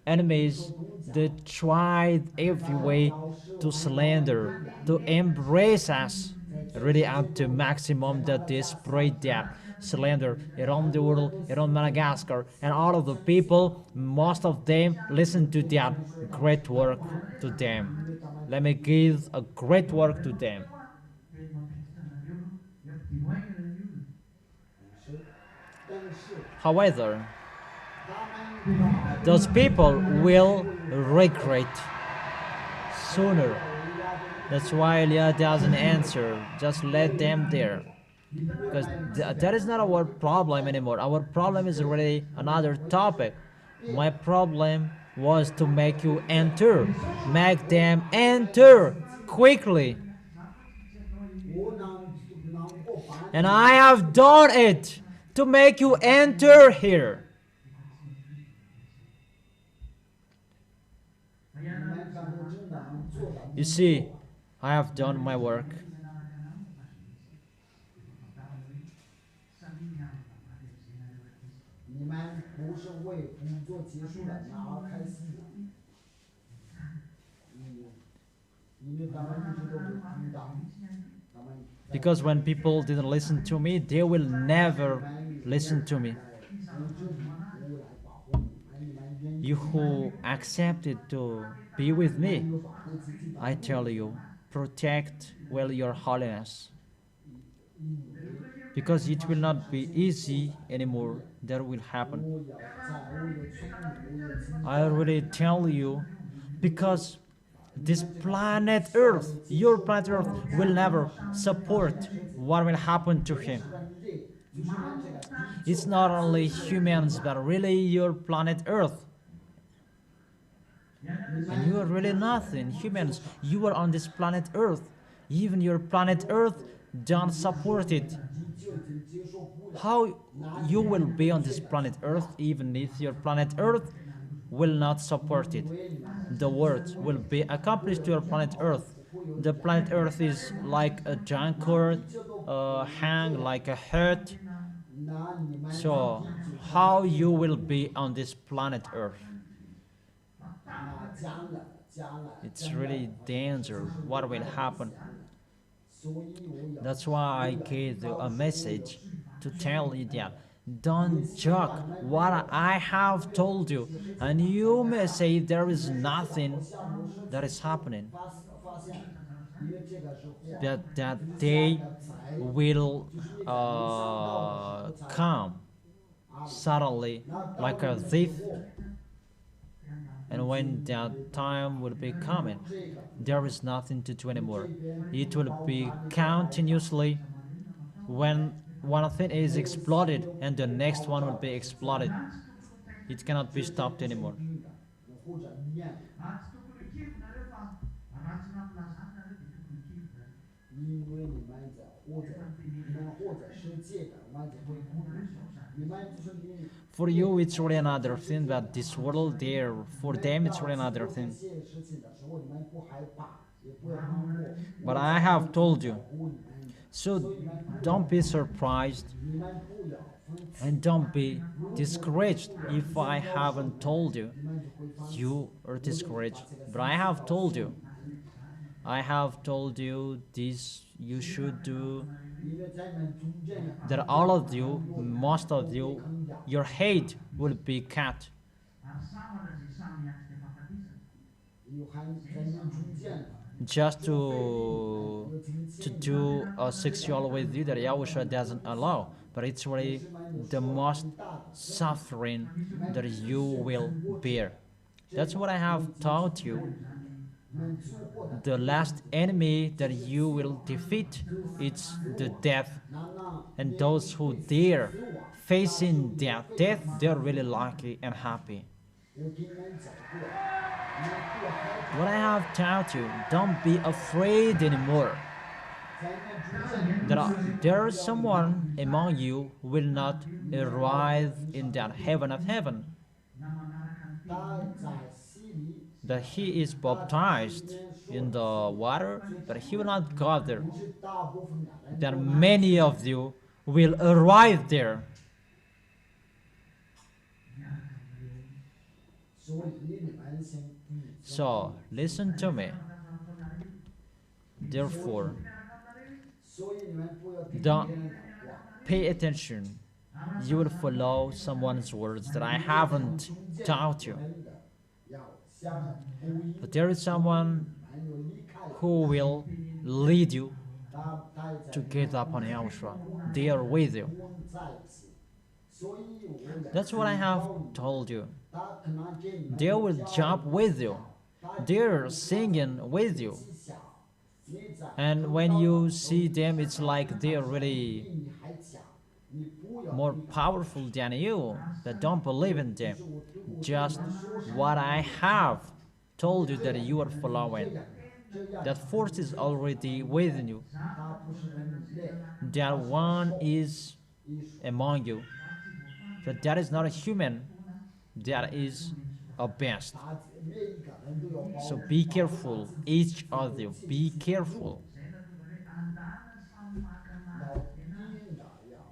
Enemies, they tried every way to slander, to embrace us, really up to maximum that they spread that slander around the world, around Madagascar, and all of the people, most of them listen to that great work to them. Let me give a great work to them. 但是 However, 他们 those people will regret sooner. That's why Eliah doesn't answer. Just let them there. Because that is not our problem anymore. Our problem is really another topic. My problem was to make you enter. Make them enter quickly. 我能够把 And I have done it to make you enter here. 你们干的真的能做到。 You see, I have done my work. 你们不是为工作结束了而开心的。因为他们一直都不听到，他们 Because when people didn't listen to me, they will never listen to me. 从这里我来保护你们，你们愿意 You who accepted to be with me, 保护自己的。 I tell you, protect well your holiness. Because it will not be easy anymore. That will happen. 我要造，我有权利，我有资格。 I already tell you, because this planet Earth, your planet Earth, will never support what will happen to him. 就是按这个地 It's not only humans, but really your planet Earth. And you are really nothing. Humans, you are on this planet Earth. Even your planet Earth don't support it. 就已经接受不了。 How you will be on this planet Earth even if your planet Earth will not support it? The words will be accomplished to your planet Earth. The planet Earth is like a junkyard, hang like a hut. 那你们 So how you will be on this planet Earth? 那将来， It's really danger. What will happen? 所以我要 That's why I gave you a message to tell you that don't joke what I have told you. And you may say there is nothing that is happening, 发现，因为这个是祸， that they will come suddenly like a thief And when that time will be coming, there is nothing to do anymore. It will be continuously when one thing is exploded and the next one will be exploded. It cannot be stopped anymore. 或者念， 因为你们在或者是借的，我们就会你们就是你。 For you, it's really another thing, but this world there, for them, it's really another thing. 这些事情的时候，你们不害怕，也不要盲目。 But I have told you, so don't be surprised 你们不要分歧， and don't be discouraged if I haven't told you. 你们就会发现 You are discouraged, but I have told you. I have told you this you should do, 因为在你们中间， that all of you, most of you, your hate will be cut. 有还在你们中间。 Just to do sexual with you that Yahushua doesn't allow, but it's really the most suffering that you will bear. That's what I have taught you. The last enemy that you will defeat, it's the death. And those who dare facing death, they're really lucky and happy. What I have taught you, don't be afraid anymore. There is someone among you who will not arrive in that heaven of heaven. That he is baptized in the water, but he will not go there. That many of you will arrive there. So, listen to me. Therefore, don't pay attention. You will follow someone's words that I haven't taught you. But there is someone who will lead you to get up on Yahushua. They are with you. That's what I have told you. They will jump with you. They're singing with you. And when you see them, it's like they're really more powerful than you. But don't believe in them. Just what I have told you that you are following. That force is already within you. That one is among you. But that is not a human. That is a beast. So be careful, each of you. Be careful.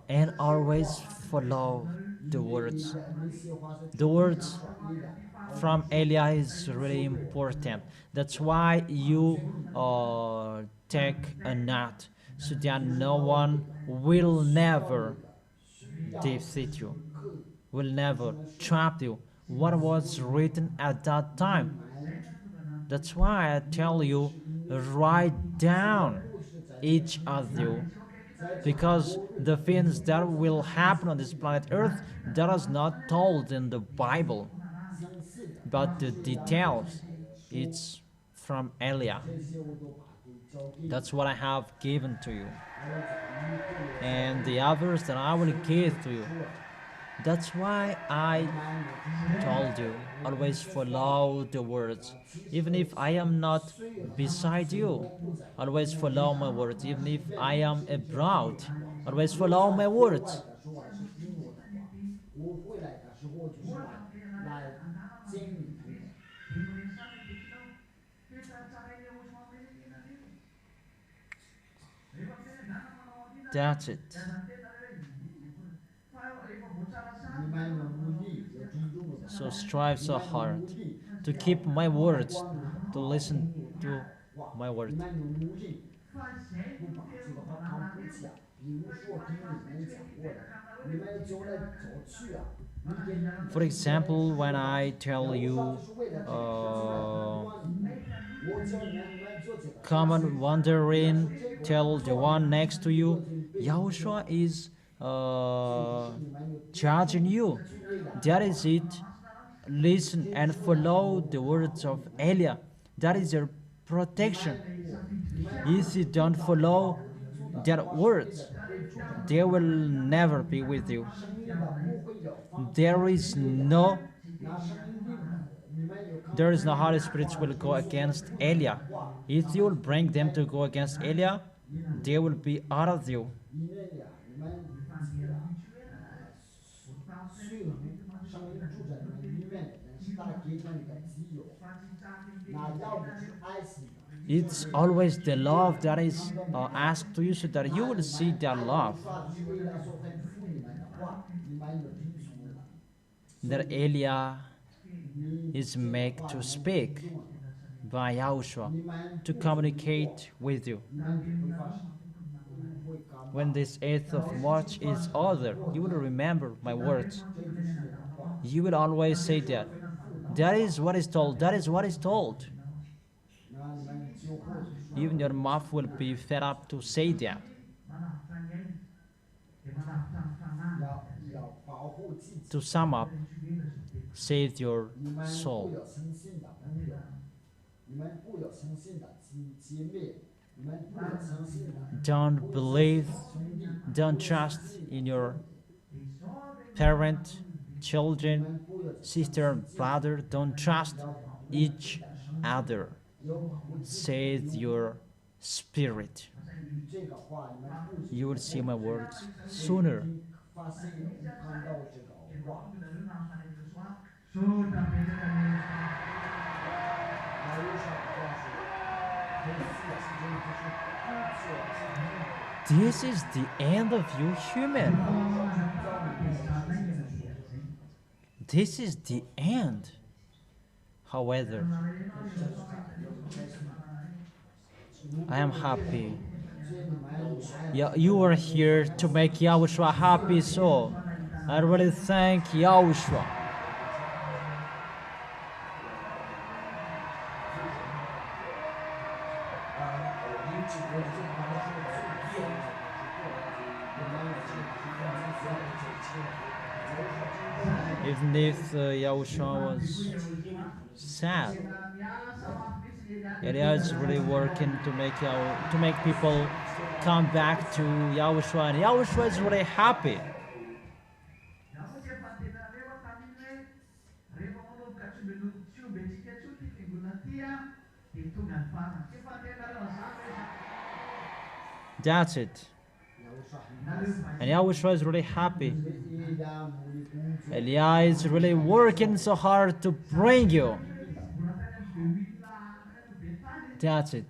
And always follow the words. The words from Elia is really important. That's why you take a knot, so that no one will never defeat you, will never trap you. What was written at that time. That's why I tell you, write down each of you, because the things that will happen on this planet Earth, that is not told in the Bible, but the details, it's from Elia. That's what I have given to you, and the others that I will give to you. That's why I told you, always follow the words. Even if I am not beside you, always follow my words. Even if I am abroad, always follow my words. That's it. So strive so hard to keep my words, to listen to my words. For example, when I tell you, come on wandering, tell the one next to you, Yahushua is judging you. That is it. listen and follow the words of Elia. That is your protection. If you don't follow their words, they will never be with you. There is no Holy Spirit will go against Elia. If you will bring them to go against Elia, they will be out of you. 里面呀，你们随从圣灵住在你们里面，但是他给你们一个自由，那要的是爱心。 It's always the love that is asked to you so that you will see that love. That Elia is made to speak by Yahushua to communicate with you. When this 8th of March is over, you will remember my words. You will always say that. That is what is told. That is what is told. Even your mouth will be fed up to say that. To sum up, save your soul. Don't believe, don't trust in your parent, children, sister, brother. Don't trust each other. Save your spirit. You will see my words sooner. This is the end of you, human. This is the end. However, I am happy. You are here to make Yahushua happy, so I really thank Yahushua. Even if Yahushua was sad, Elia is really working to make people come back to Yahushua, and Yahushua is really happy. That's it. And Yahushua is really happy. Elia is really working so hard to bring you. That's it.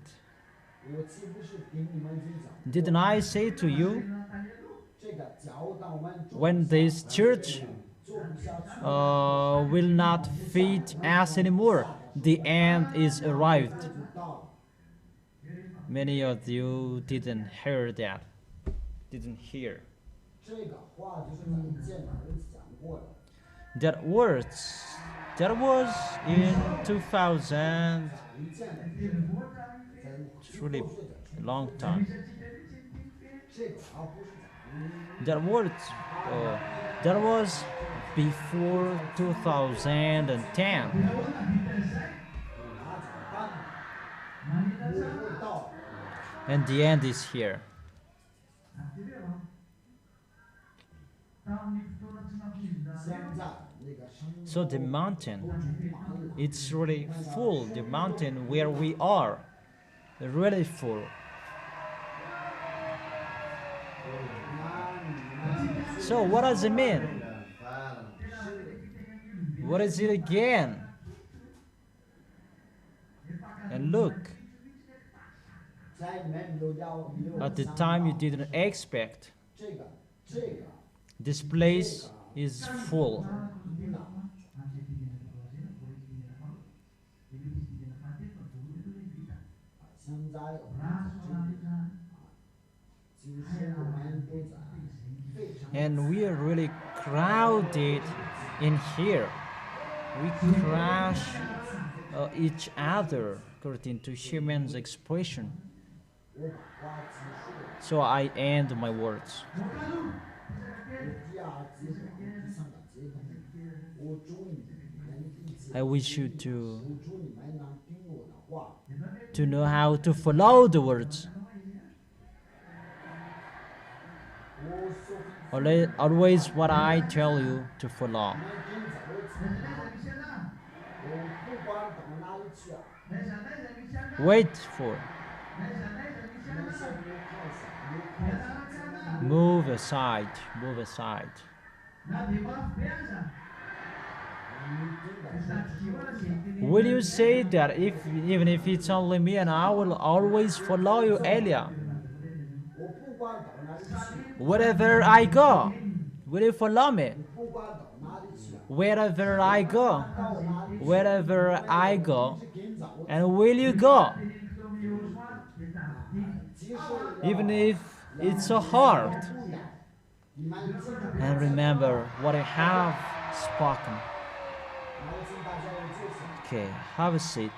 Didn't I say to you, when this church will not feed us anymore, the end is arrived. Many of you didn't hear that. Didn't hear. That was in 2000. It's really a long time. That was before 2010. And the end is here. So the mountain, it's really full. The mountain where we are, really full. So what does it mean? What is it again? And look, at the time you didn't expect, this place is full. And we are really crowded in here. We crush each other according to human's expression. So I end my words. I wish you to 付出你们能听我的话， know how to follow the words. 我所吩咐 Always what I tell you to follow. 你们今早的从哪，我不管到哪里去啊， Wait for. 你们向右靠向，右靠向， Move aside. Move aside. 你真的是 Will you say that even if it's only me and I will always follow you, Elia? 我不管到哪里去， Wherever I go, will you follow me? 不管到哪里去啊， Wherever I go, 到哪里去， wherever I go, 今早我 and will you go? 即使 Even if it's so hard. 不远，你们记住， And remember what I have spoken. 我请大家要坐下， Okay, have a seat.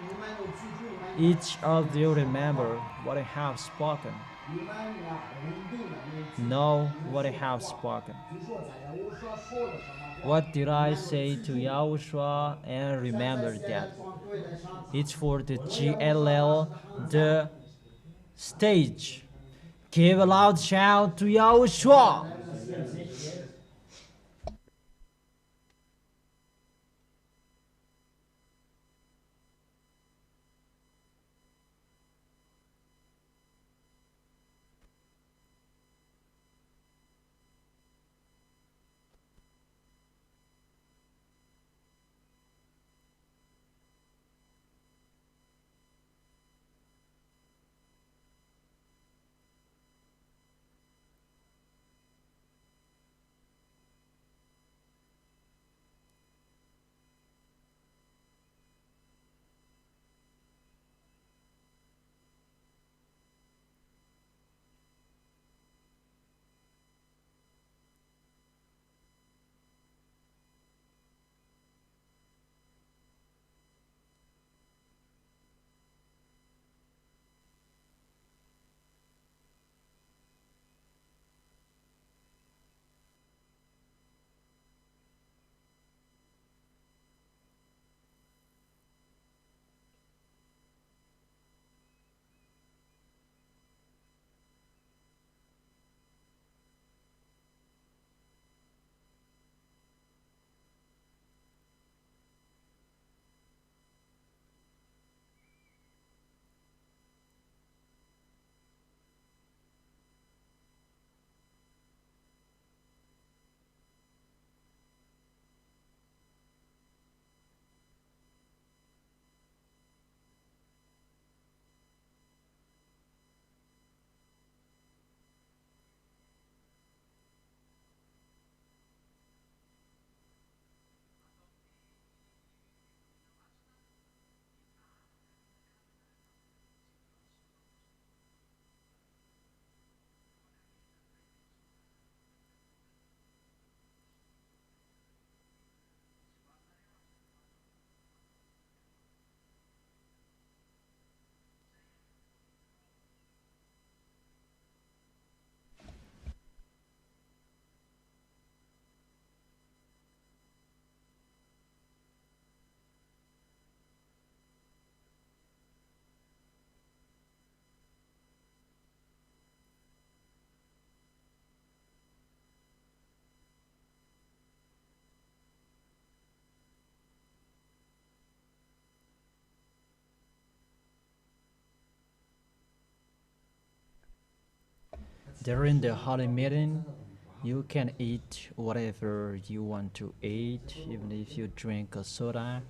你们要记住，你们 Each of you remember what I have spoken. 你们要稳定的面 Know what I have spoken. 就说在我所说的什么话， What did I say to Yahushua? And remember that. It's for the GLL, the stage. Give a loud shout to Yahushua. During the holy meeting, you can eat whatever you want to eat, even if you drink a soda,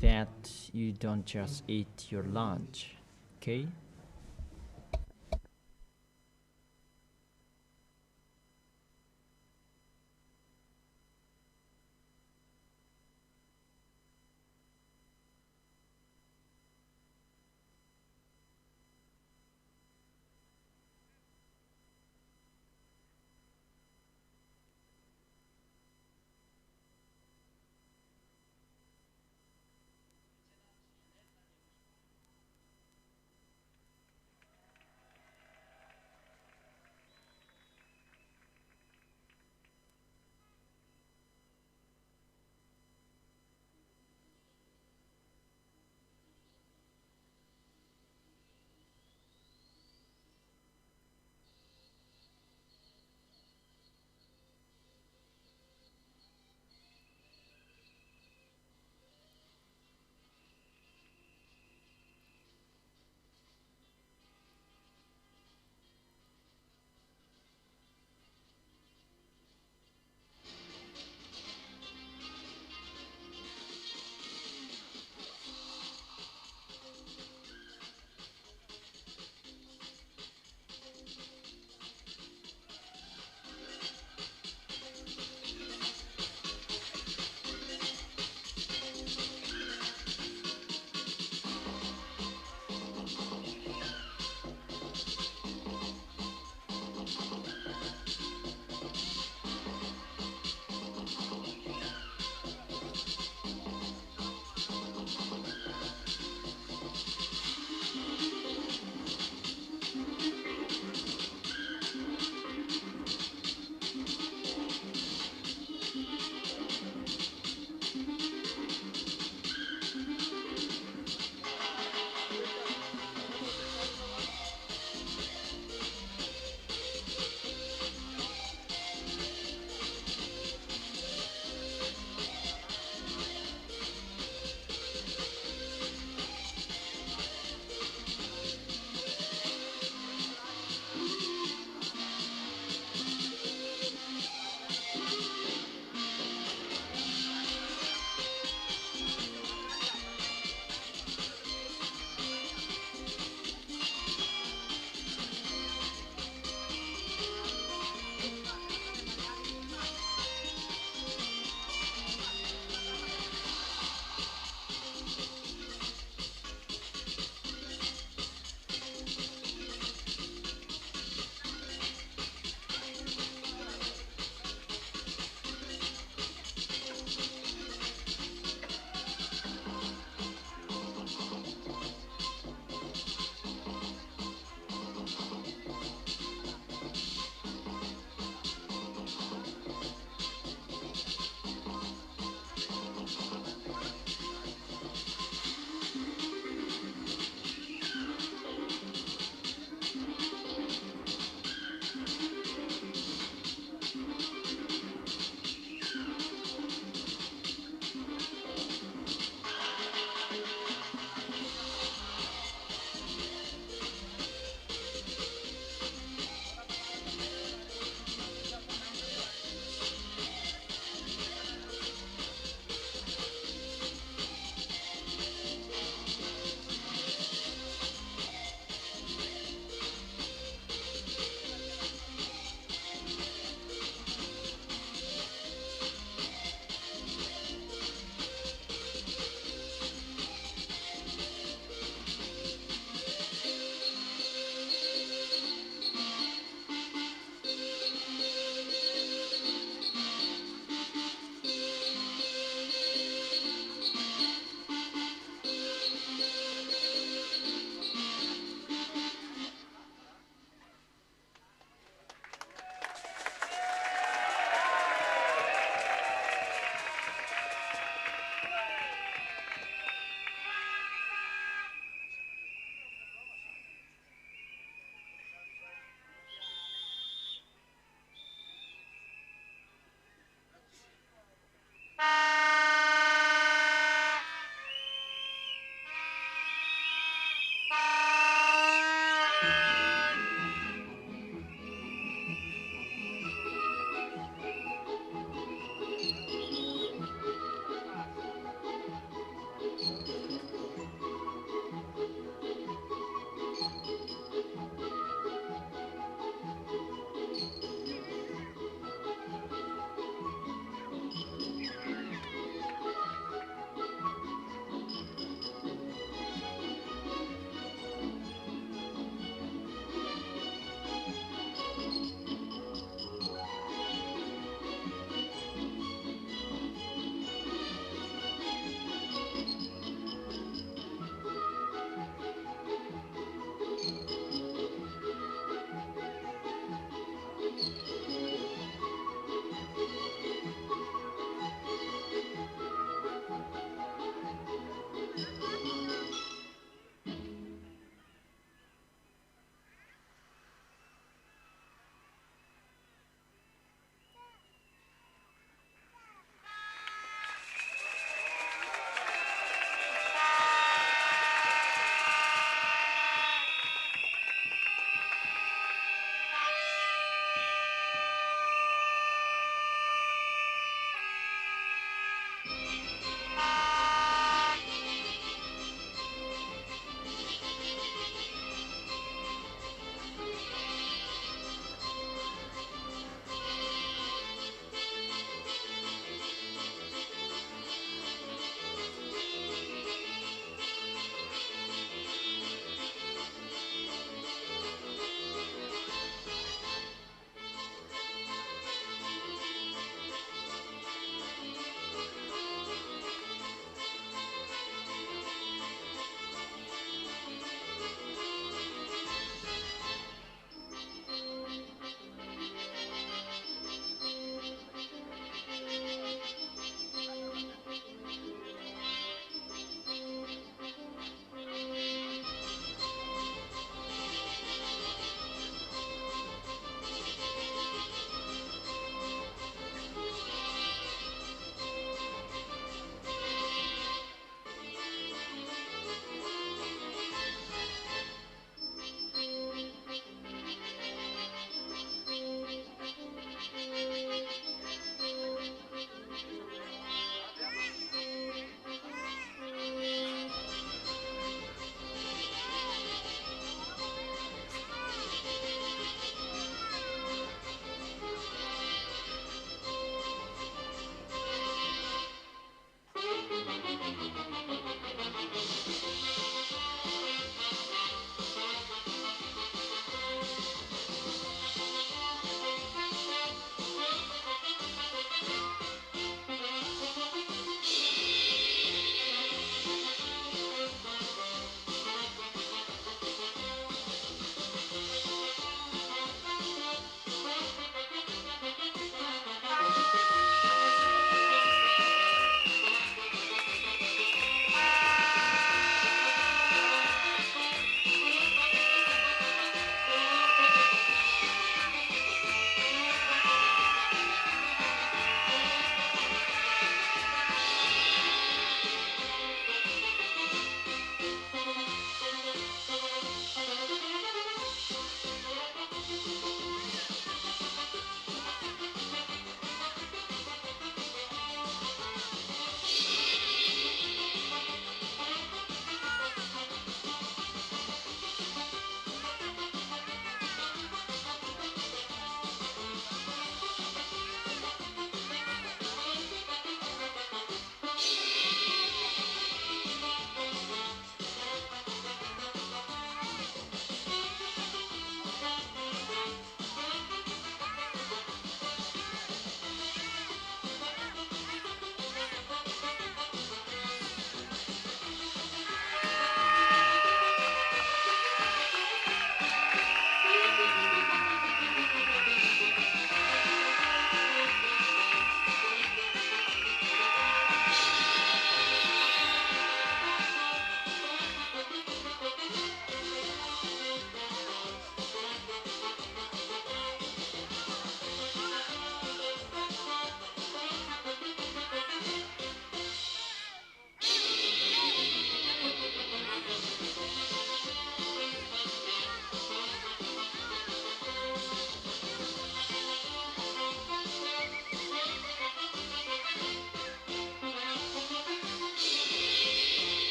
that you don't just eat your lunch, okay?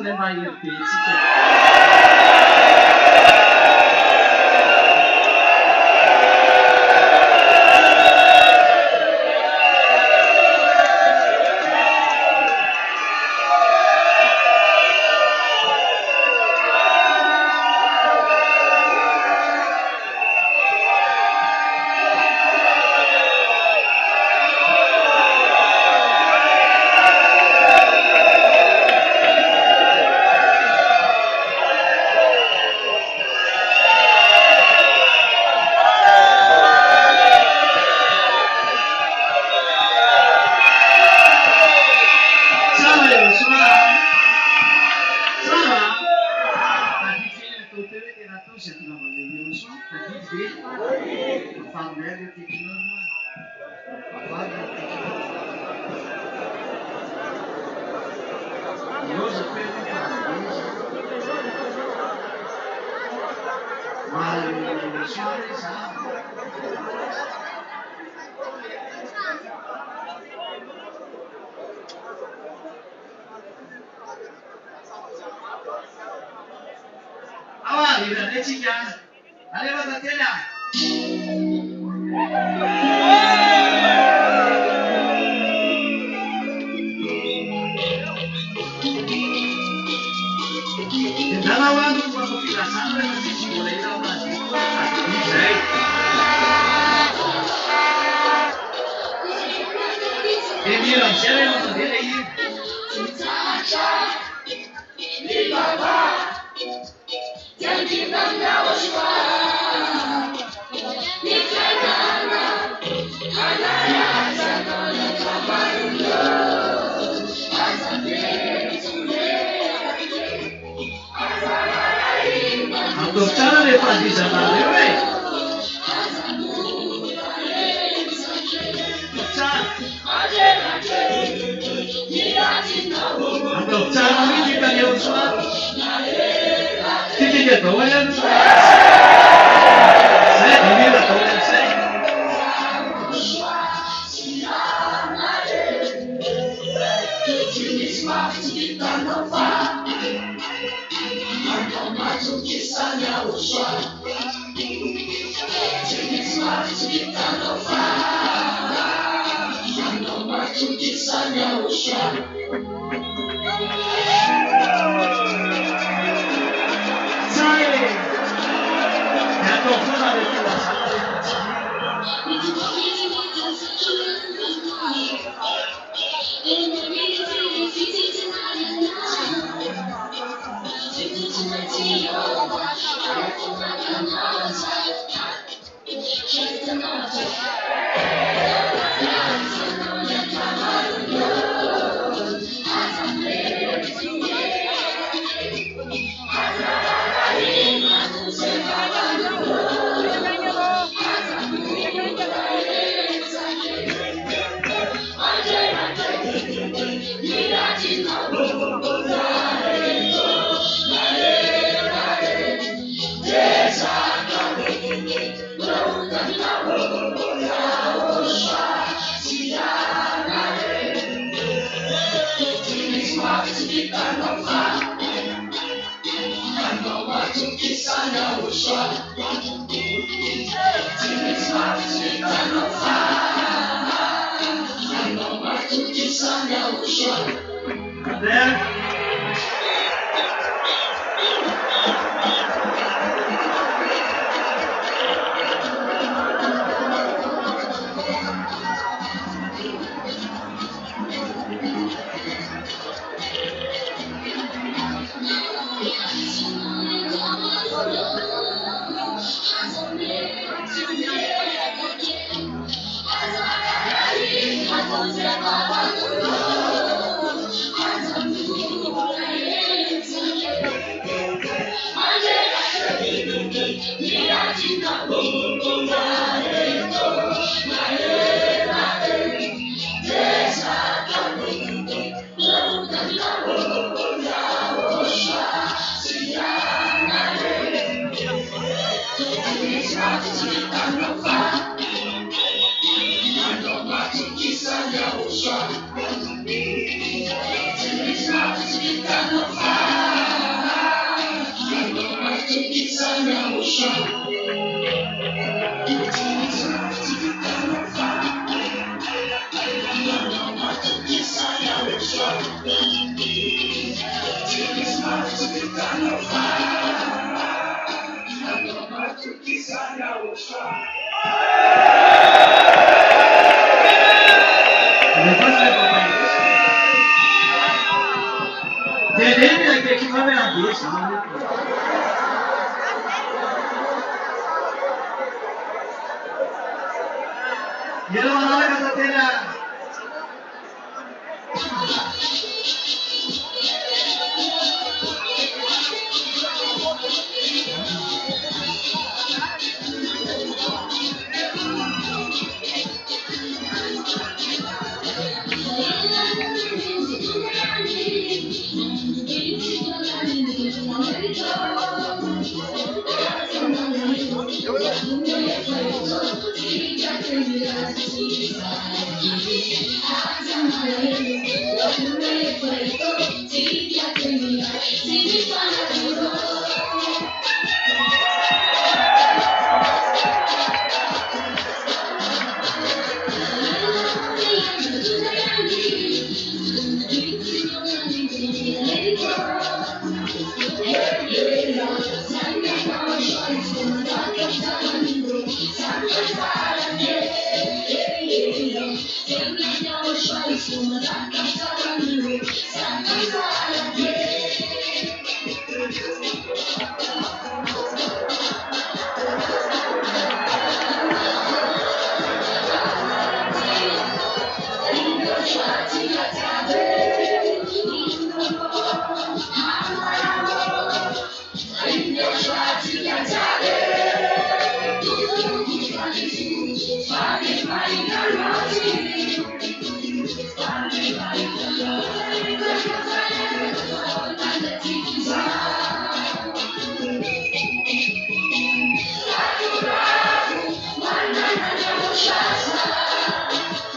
le maglie artistiche. Family titignan mo. Family titignan mo. Joseph pwede ka. Mahal mo Suarez ha. Awa, yun na chica. Ano ba tatela? Dalawa nung mga pilasan na nagsisimulay na mga isay. Hindi lang siya rin ang dilayin. Untuk cara lepas di sana lewe. Untuk cara ini kita yang suat. Kita jatuh yang saya ini lah tahu yang saya.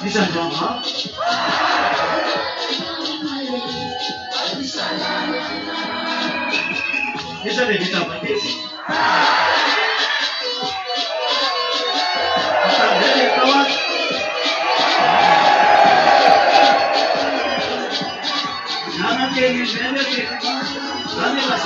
Listen, drama. Listen, baby, come like this. Come on. Nada que me vende que nadie la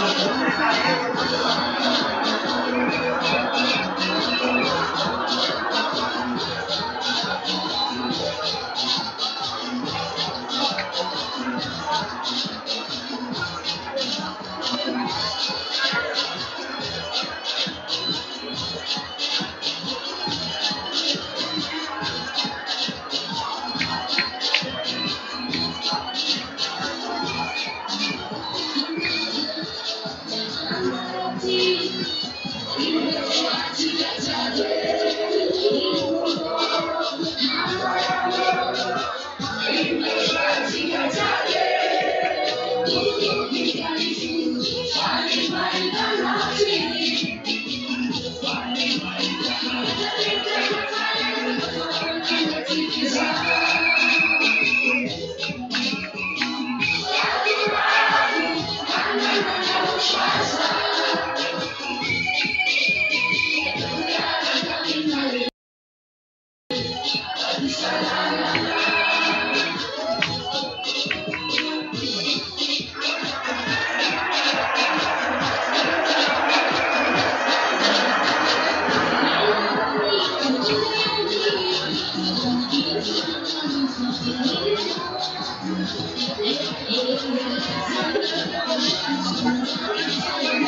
Thank you.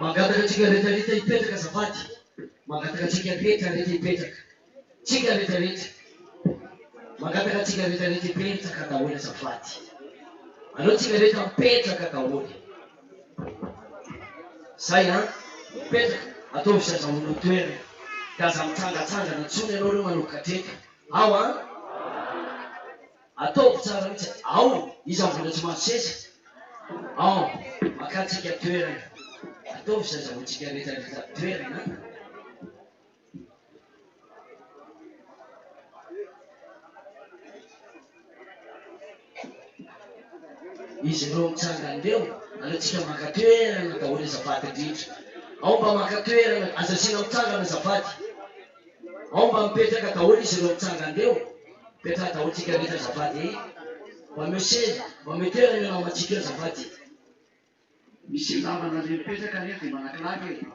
Magataka antsika rehetrarehetra hipetraka azafady. Magataka antsika rehetrarehetra hipetraka. Tsika rehetrarehetra. Magataka antsika rehetrarehetra hipetraka daholo azafady. Aleo tsika rehetra mipetraka daholo. Zay ha, mipetraka. Ataovy zaza olo toerana. Ka aza mitsangatsangana tsony ianao reo manomboka hatreka. Ao ha? Ataovy tsara mihitsy. Ao, iza mbola tsy mahazo seza. Ao, makatsika toerana. Ataovy zaza otsika rehetrarehetra toerana. Izy ireo mitsangandreo, alotsika maka toerana daholo azafady indrindra. Ao mba maka toerana, aza sina mitsangana azafady. Ao mba mipetraka daholo izy ireo mitsangandreo. Mipetraka daholo tsika rehetra azafady. Mba meo seza, mba meo toerana ianao matsika eo azafady. Misy lamana le mipetraka nefa dia manakilaky e.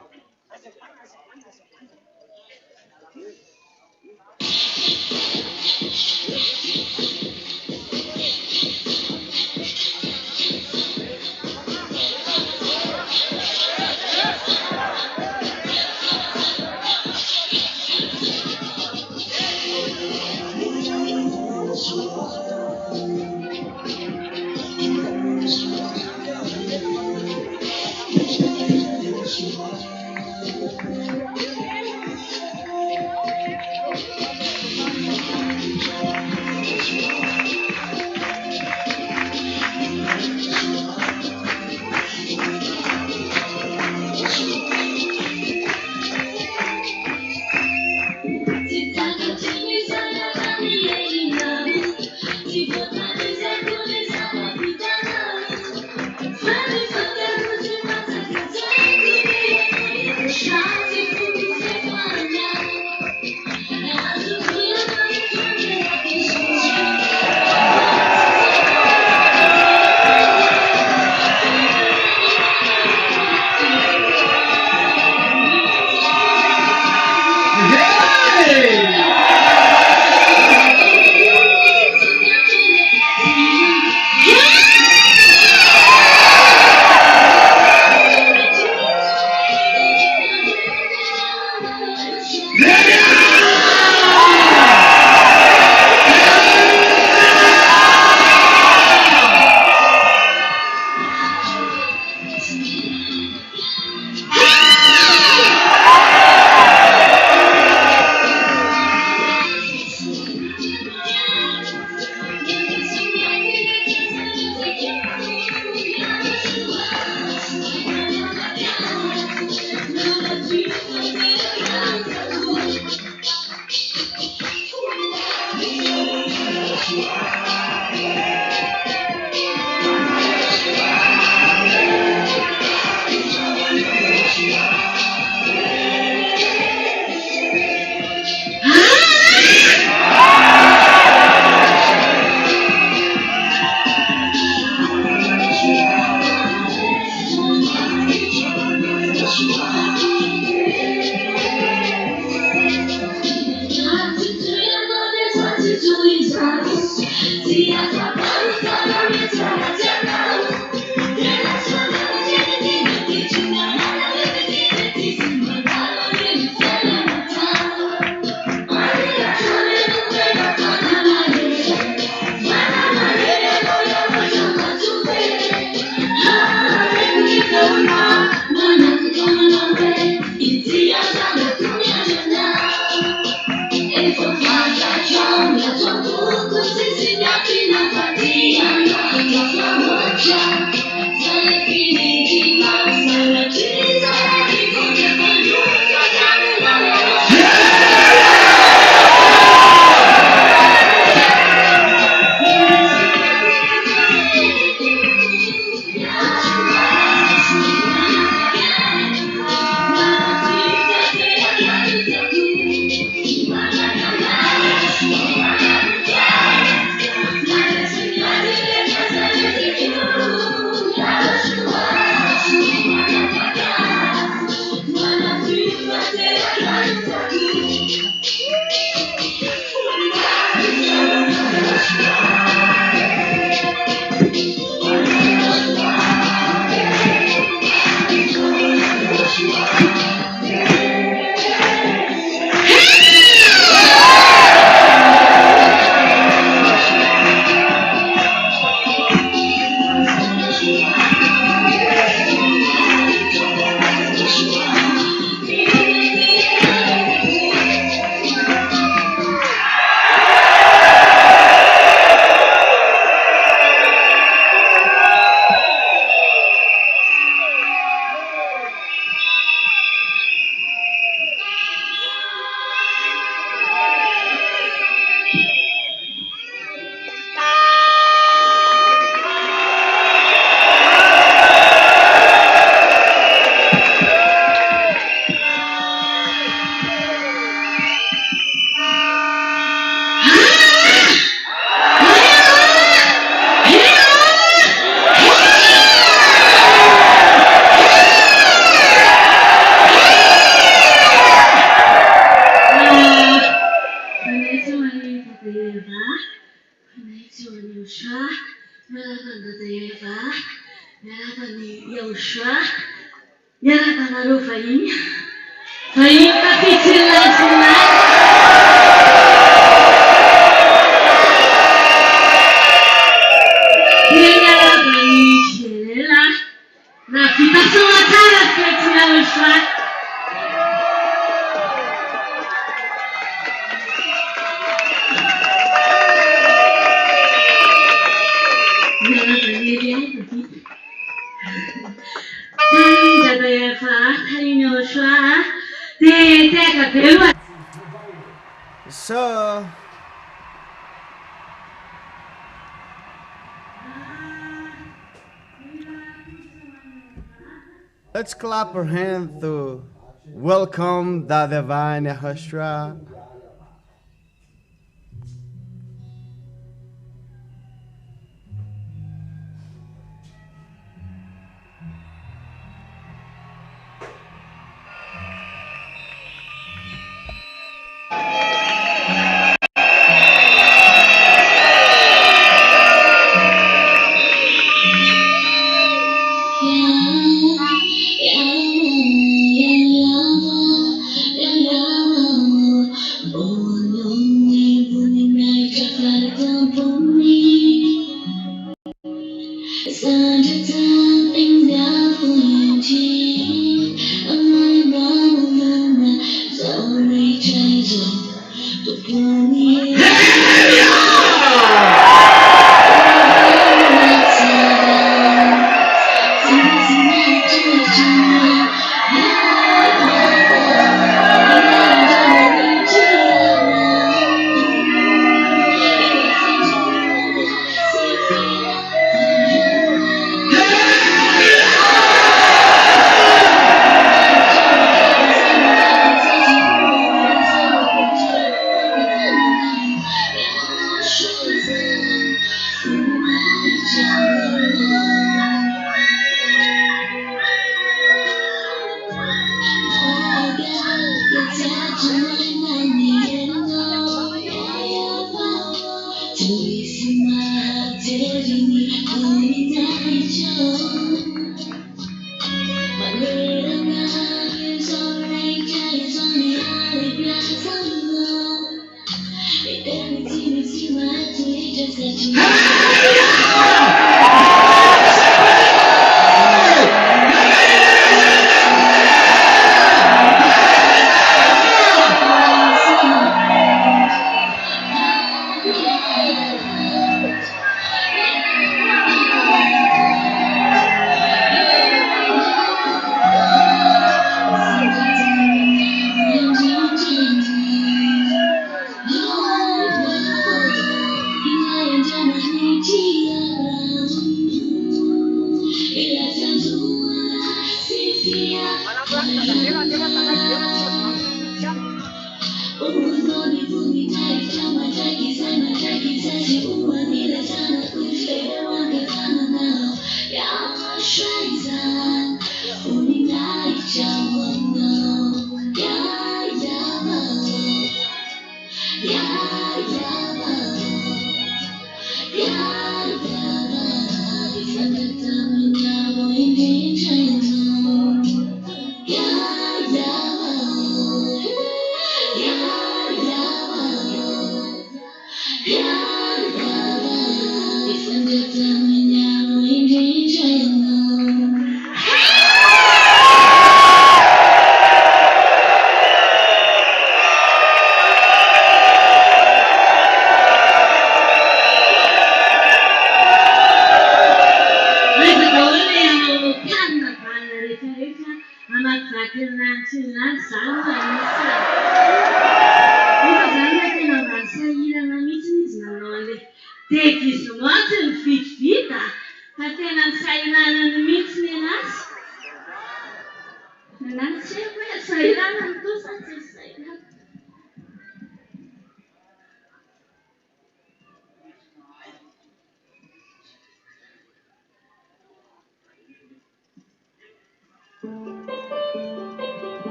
Yahushua miaraka anareo vahiny tafitsilaisilay miaraka Michela na vita soa tsara fety Yahushua. So let's clap our hand to welcome the divine Yahushua.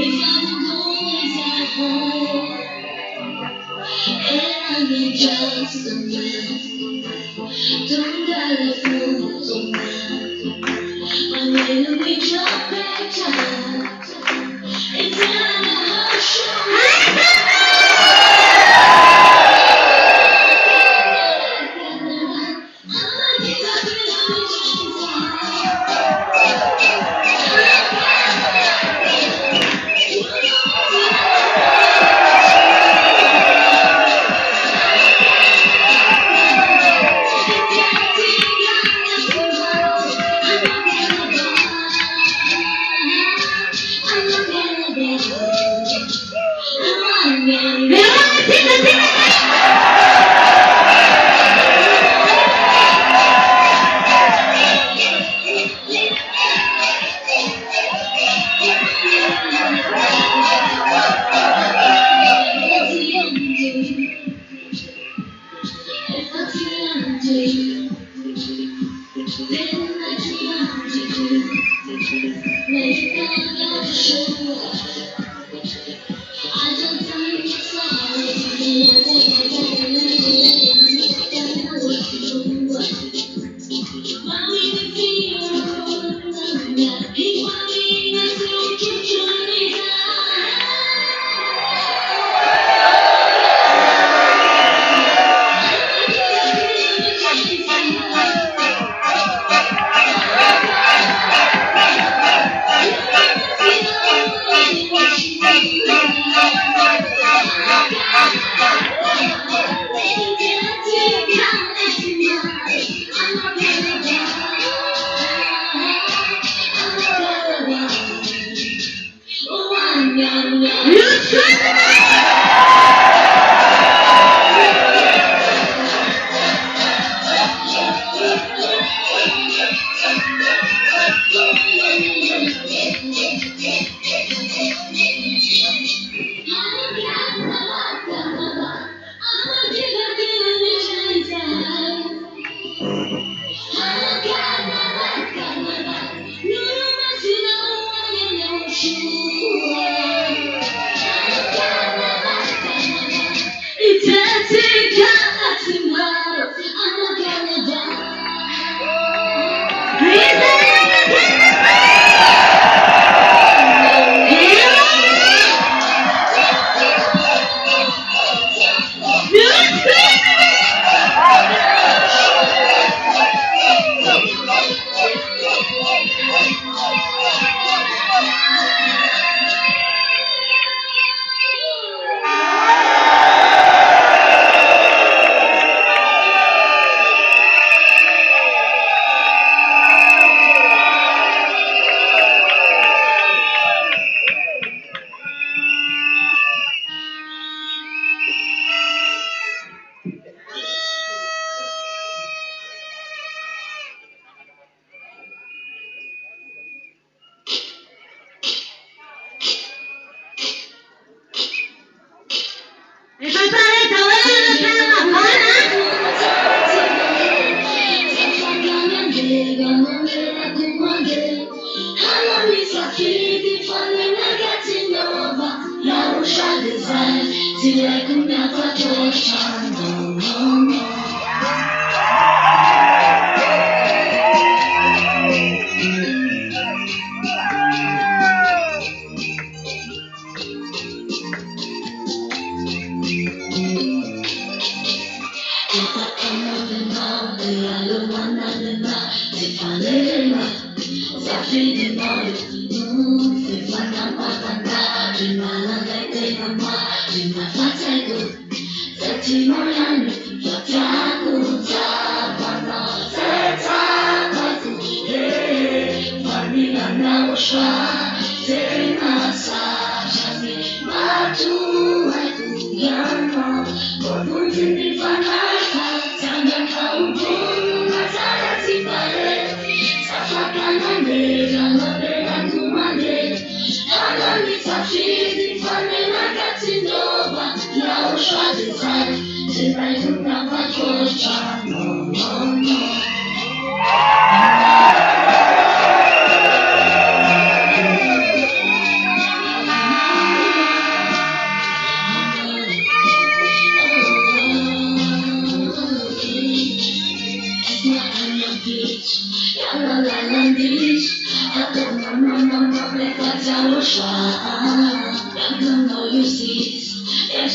If I don't go me just a man. Don't gotta fool so man. I'm gonna be your better. It's a show.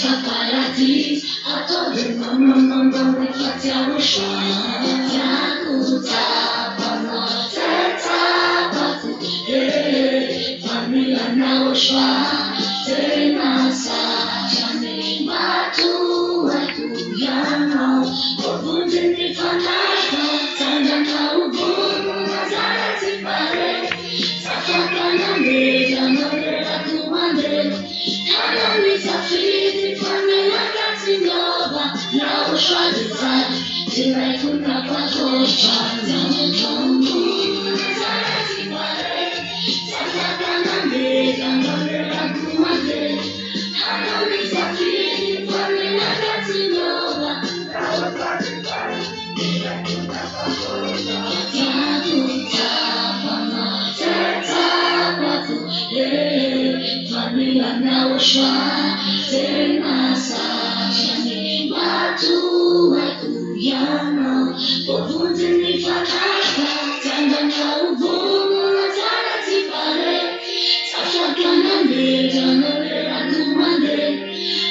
paradis atau dengan menikmati Yahushua aku tak pernah tertapaku panggilan Yahushua terasa cantik batu aku yang mau walaupun jenis panasnya tanda kau bunuh masalah si pare safakan ambil jangan beraku mandel kalau bisa fit panggilan kasih nyoba Yahushua design Jirai pun dapat kocar jangan tunggu masalah si pare safakan ambil jangan beraku mandel kalau bisa fit panggilan kasih nyoba Yahushua design Jirai pun dapat kocar panggilan Yahushua terasa cantik batu aku yang mau walaupun jenis apa jangan kau bunuh masalah si pare safakan ambil jangan beraku mandel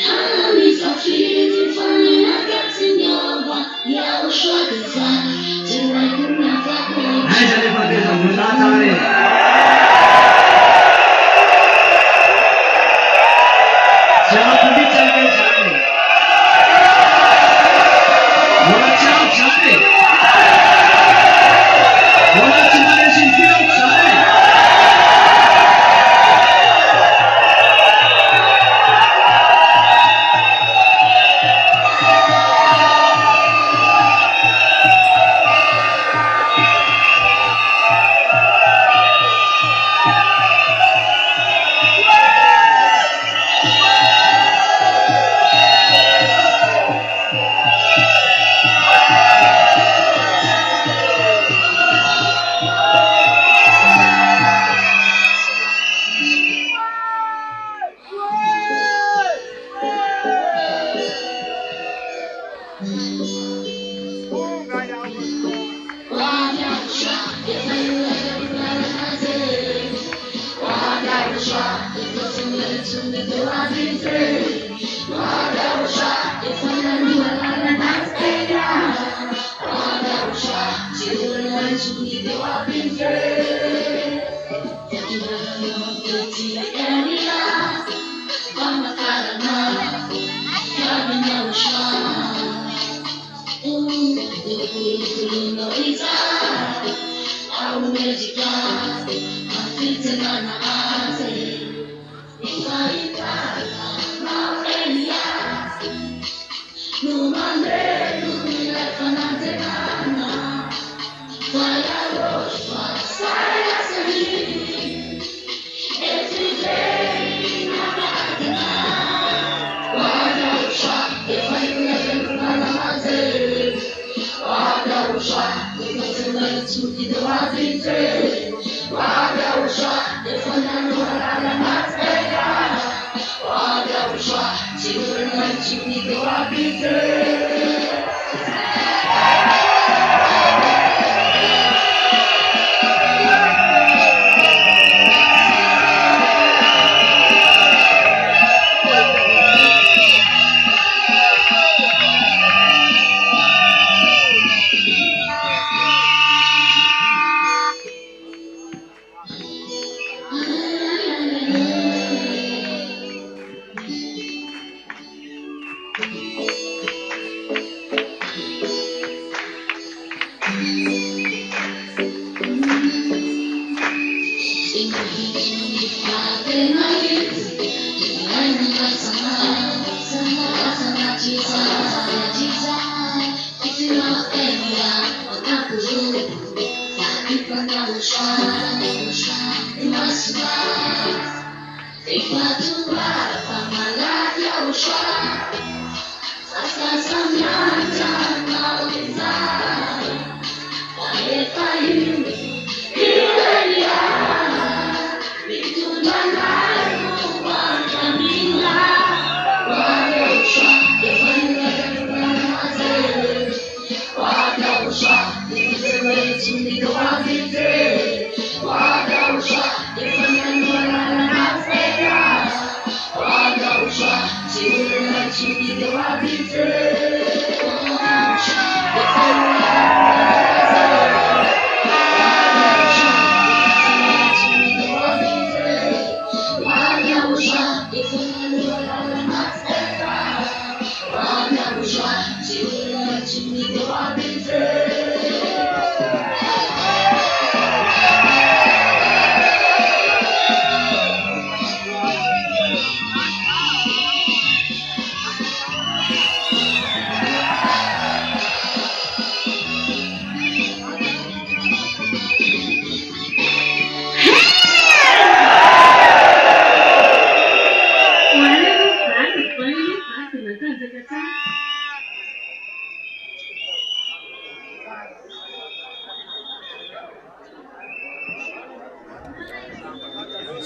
hanya bisa fit panggilan kasih nyoba Yahushua design jirai pun dapat Hai jadi pakai sambutan hari. Siapa pembicara yang cantik? Bola jauh cantik. Bola cuma dari sini cantik.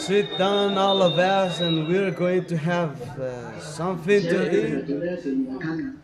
sit down, all of us, and we're going to have something to eat.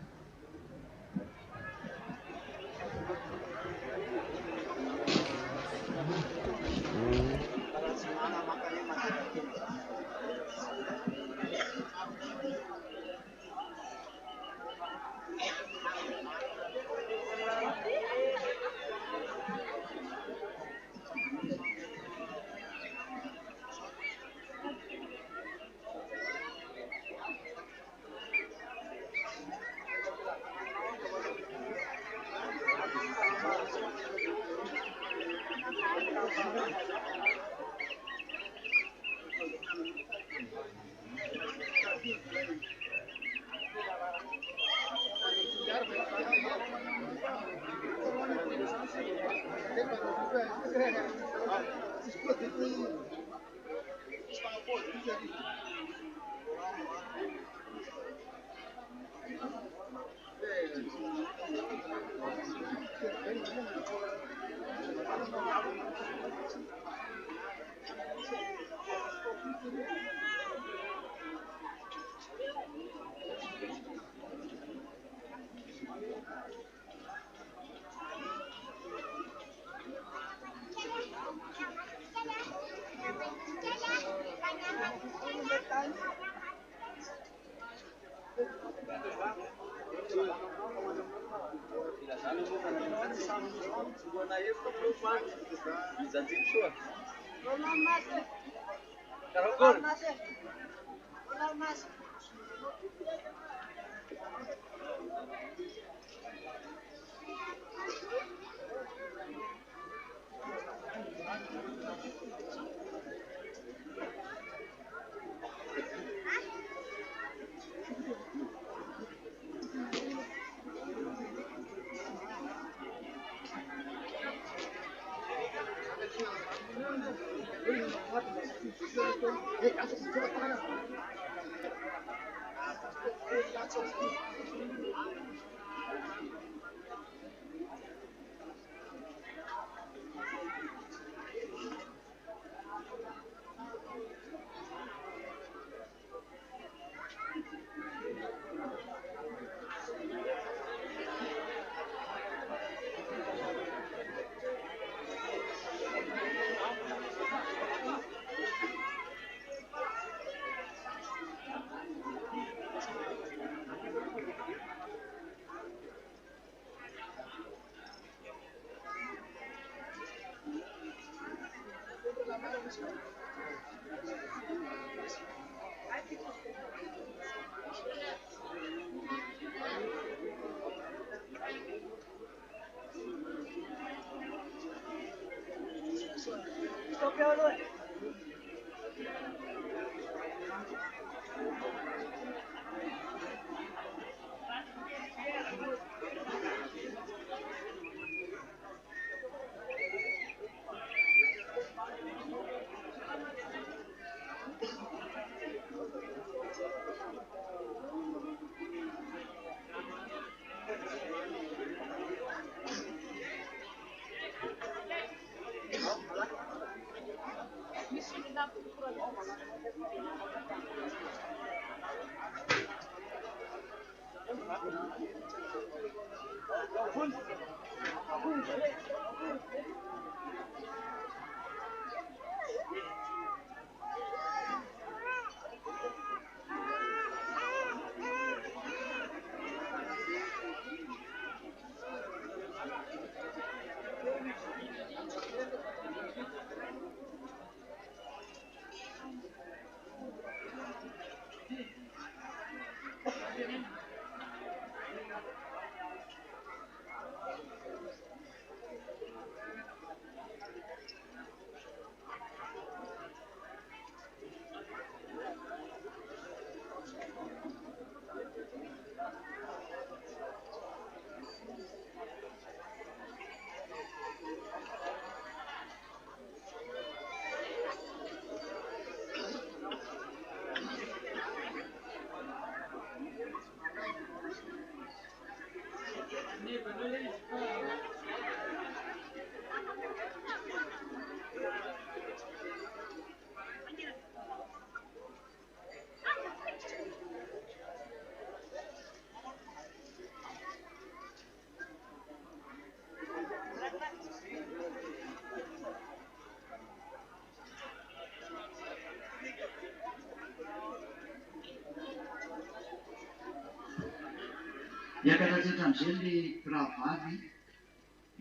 Yakatatsy tamin'izay le mpiravavy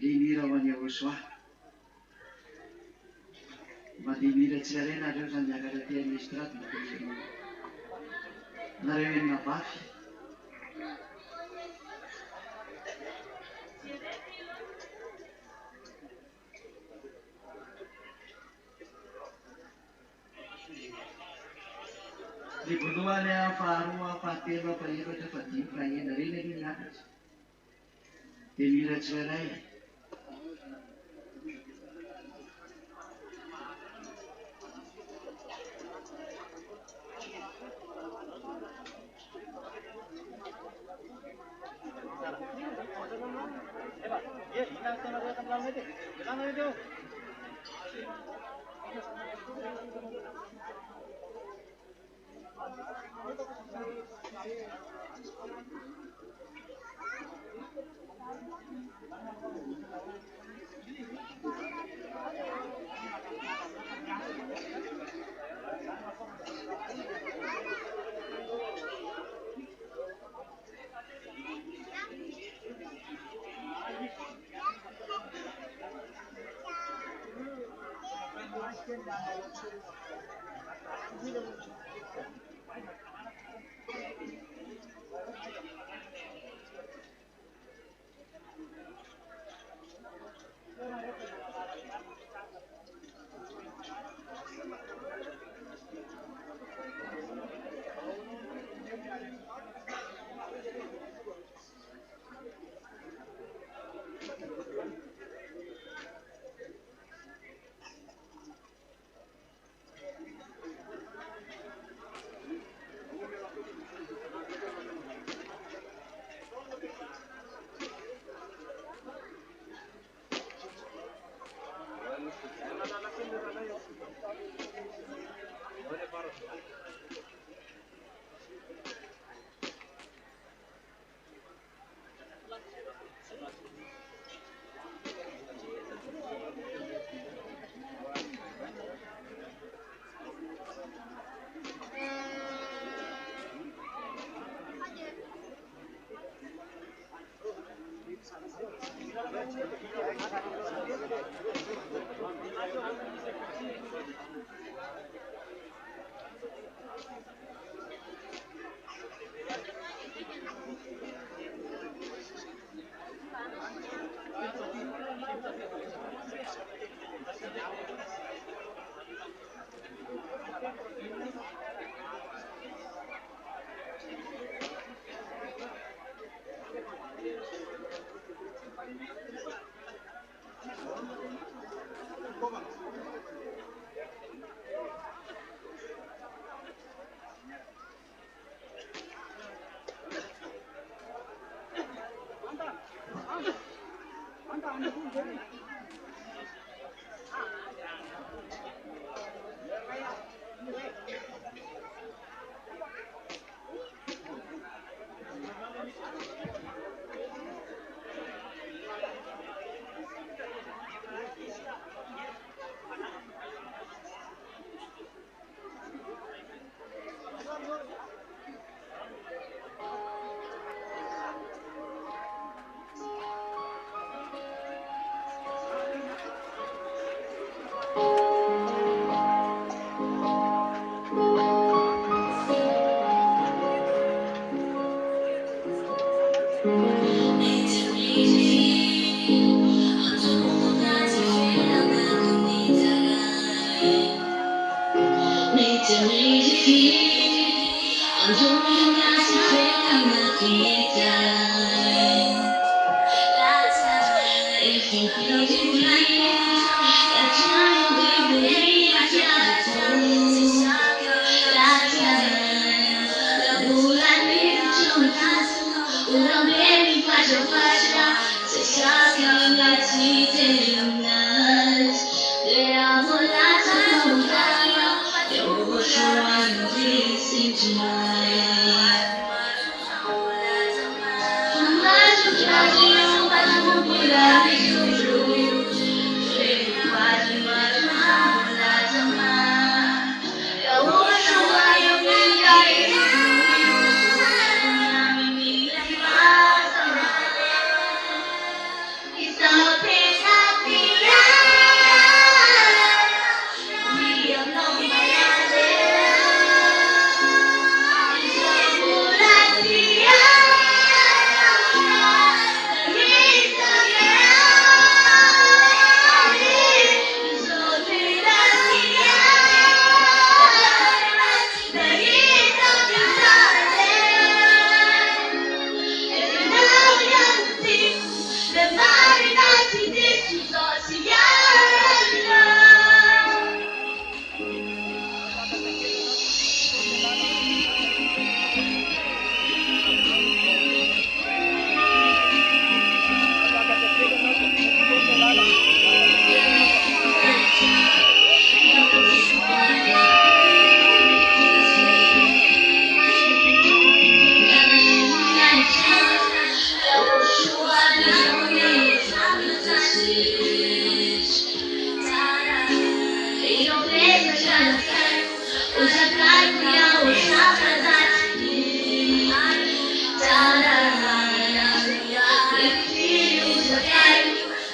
le mira ho any Ahosoa. Mandeha mira tsirairay nareo zany miakatra ty amin'ny estrady nareo enina vavy. Ny voalohany faharoa fahatelo fahaefatra fahadimy fahaenina reny aloha miakatra dia mira tsirairay.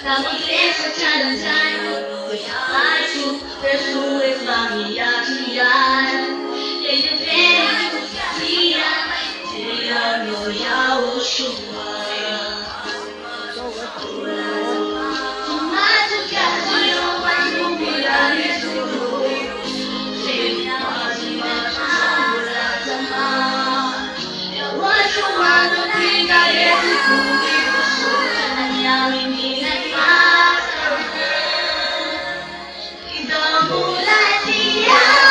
Kamu desa jalan jalan, berjalan bersulit bagi yakian. Ele vem dia, dia no Yahushua. Mas o que a dia vai no virar isso, sempre faz uma palavra de amar. Eu acho uma vida esse comigo, a minha menina é fácil. Então mulher dia.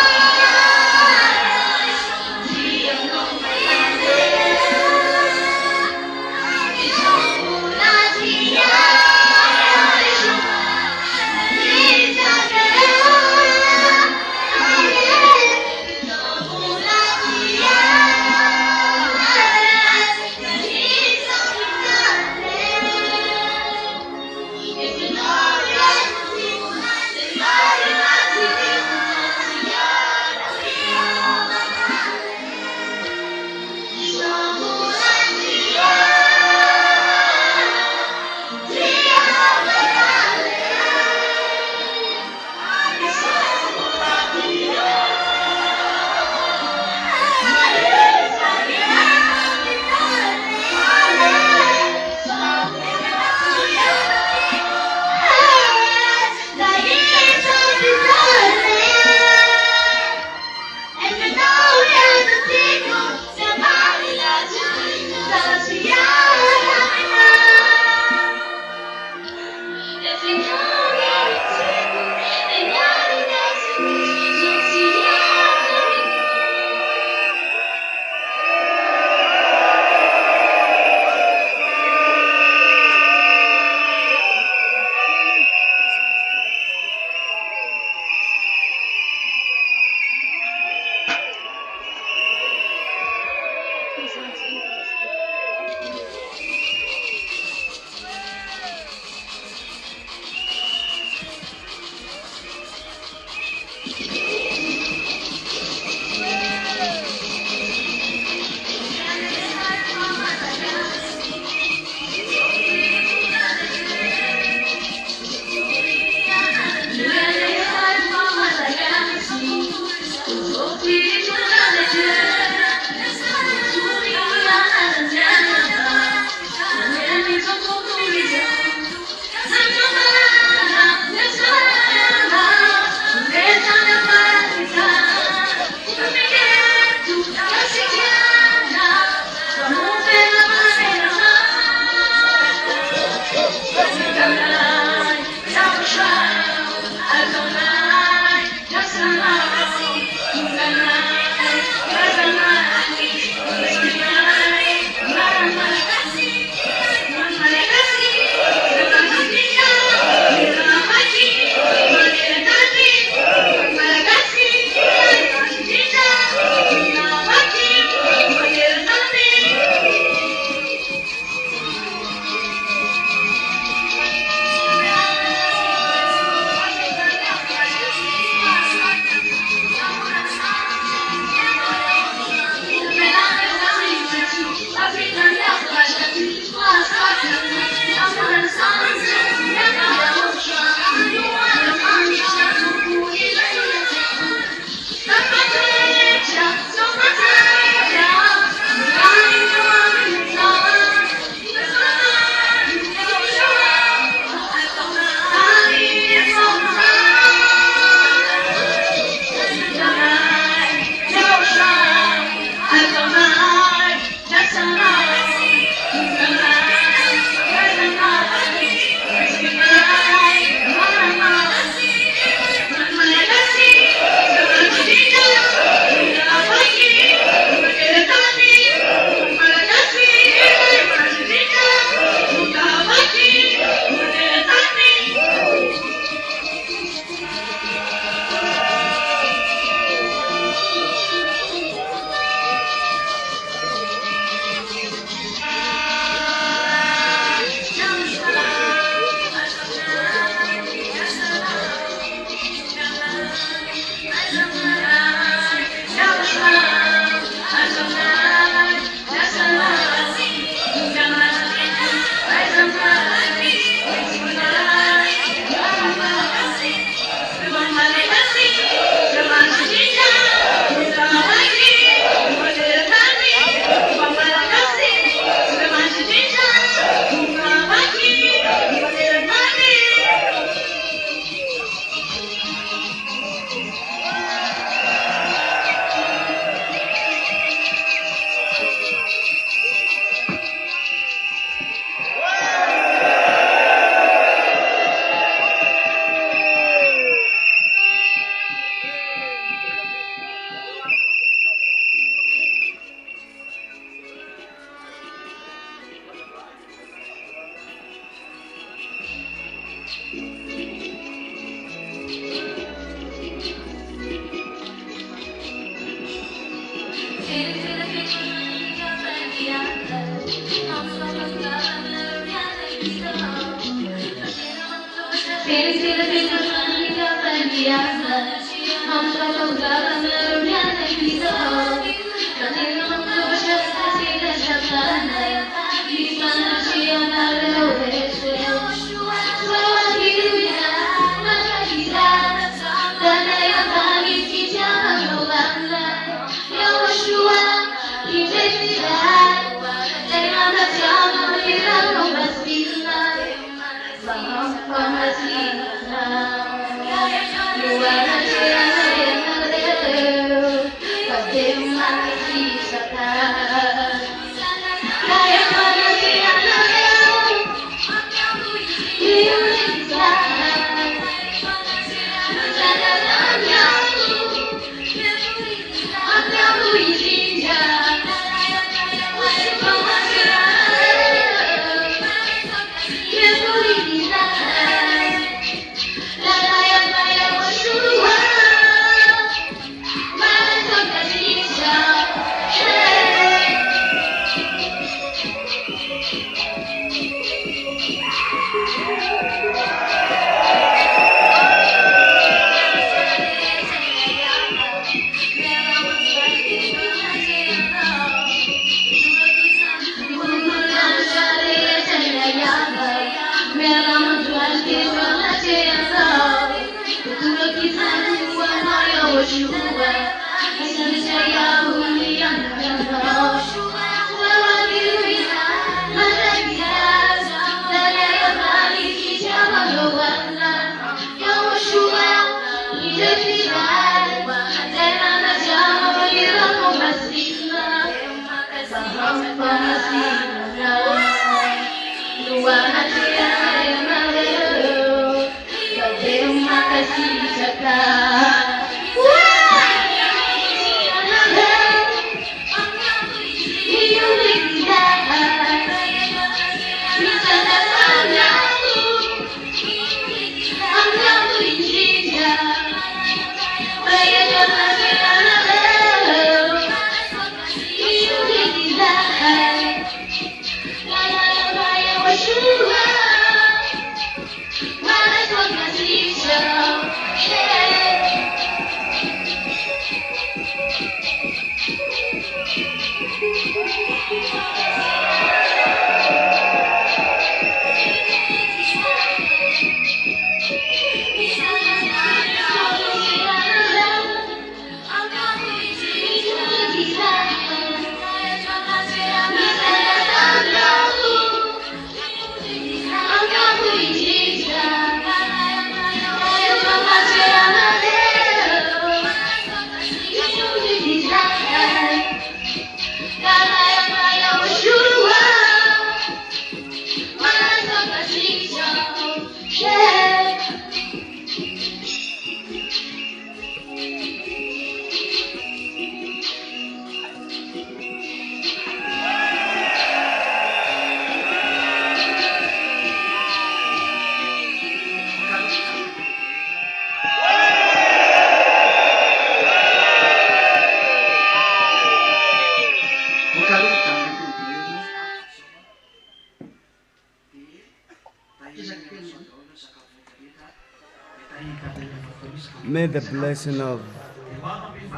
May the blessing of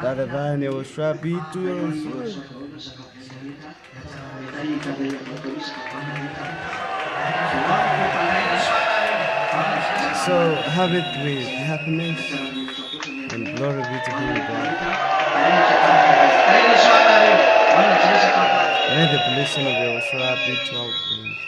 that divine Yahushua be to your soul. So have it with happiness and glory be to Him, God. May the blessing of Yahushua be to our friends.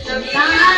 Sometimes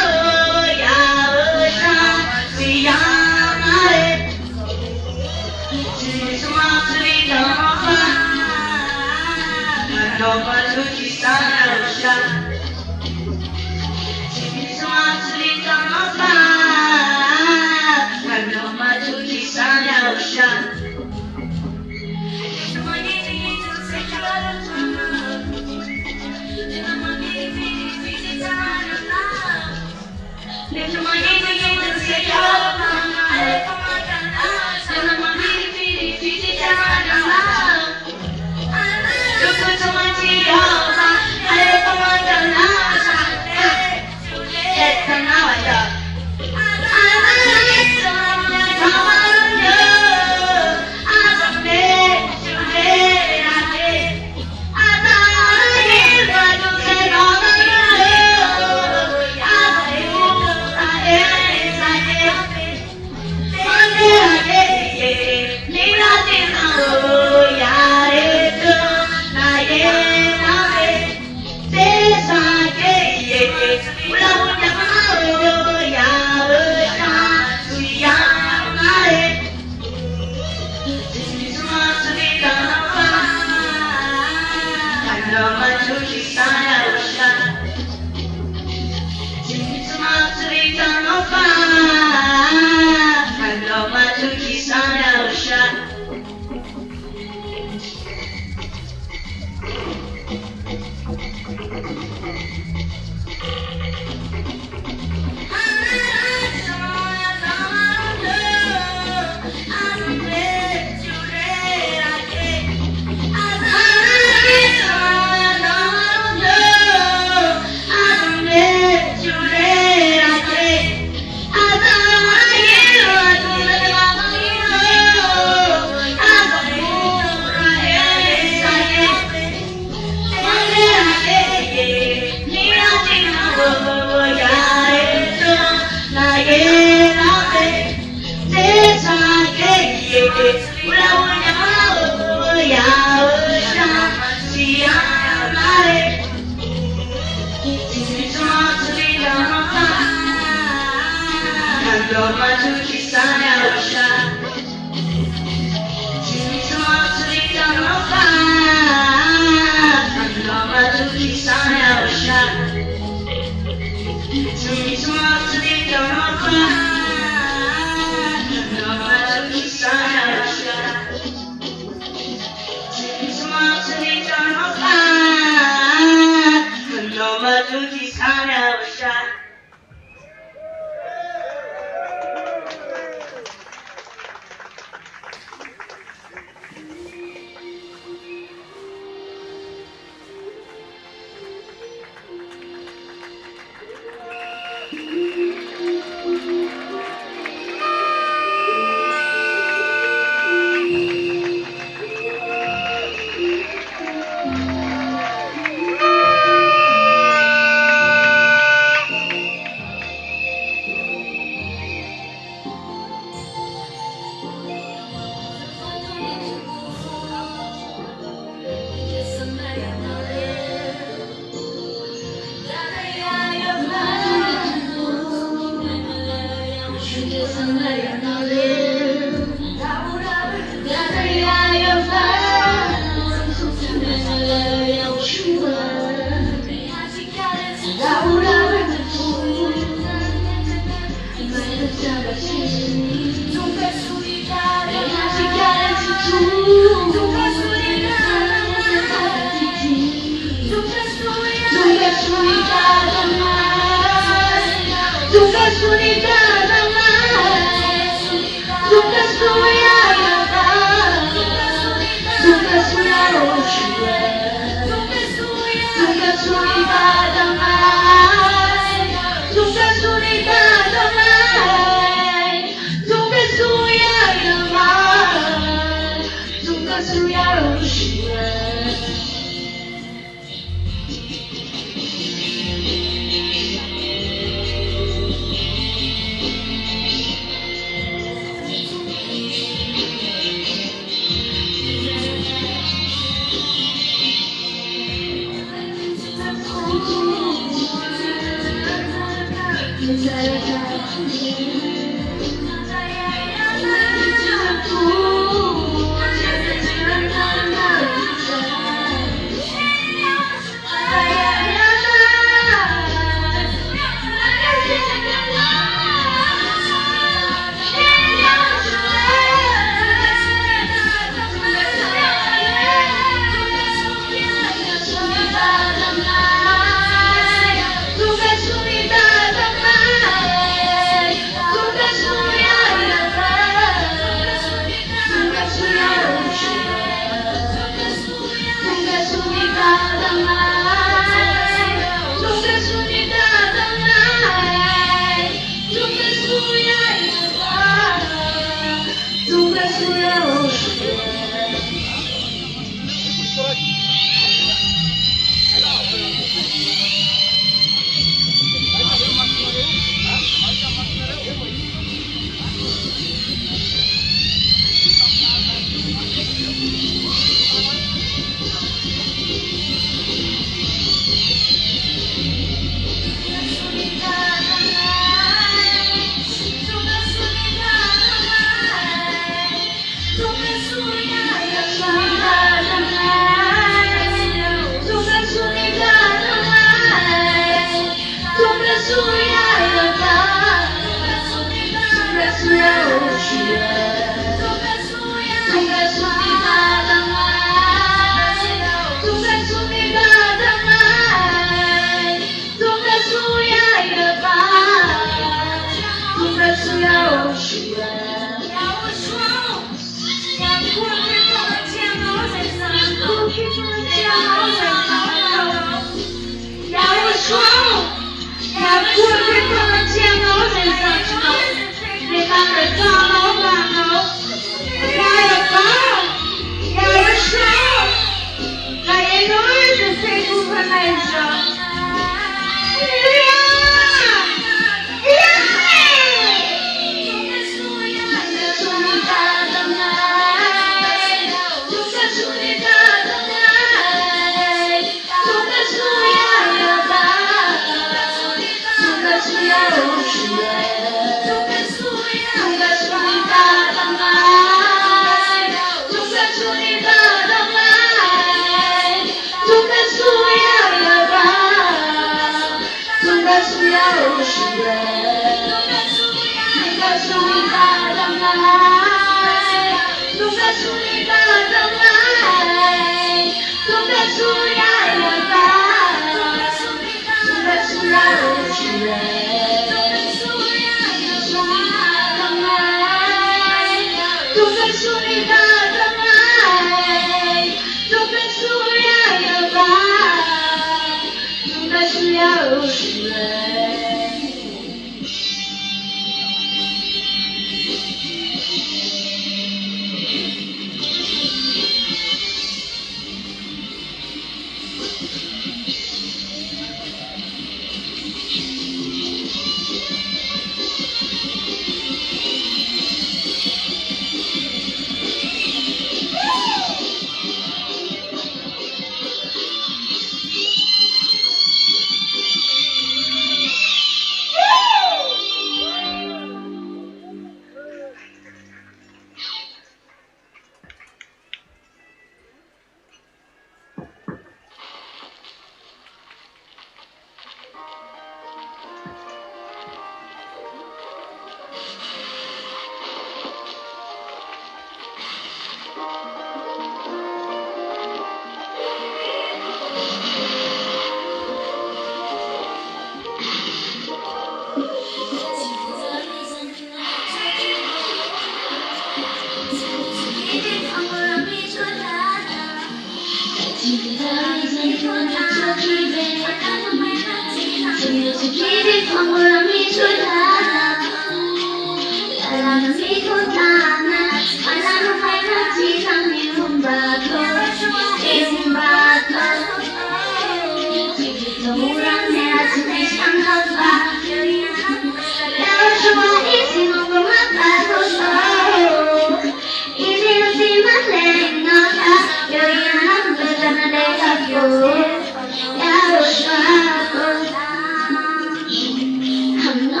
I'm not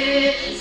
I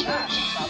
Thank you.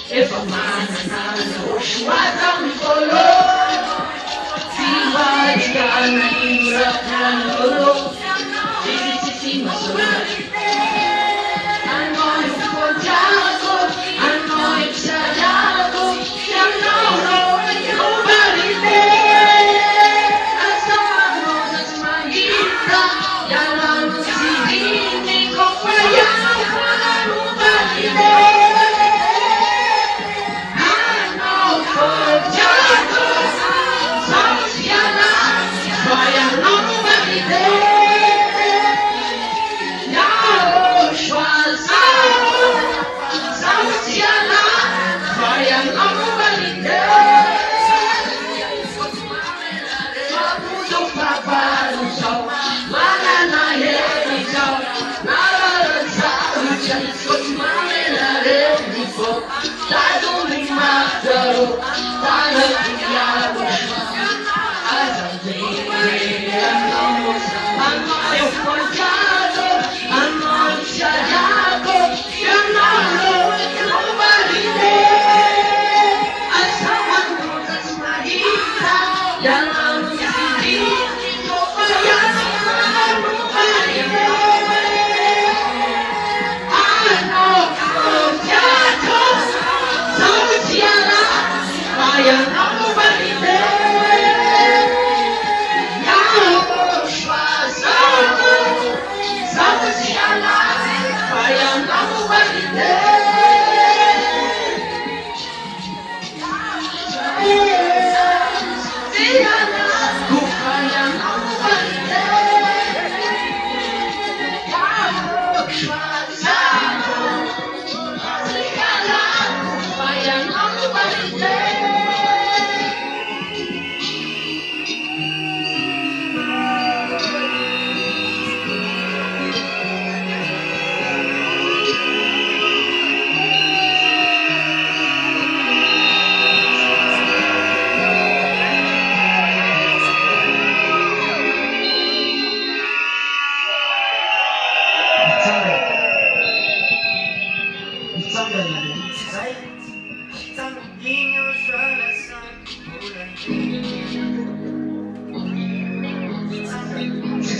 If a man and I know what I'm for, see what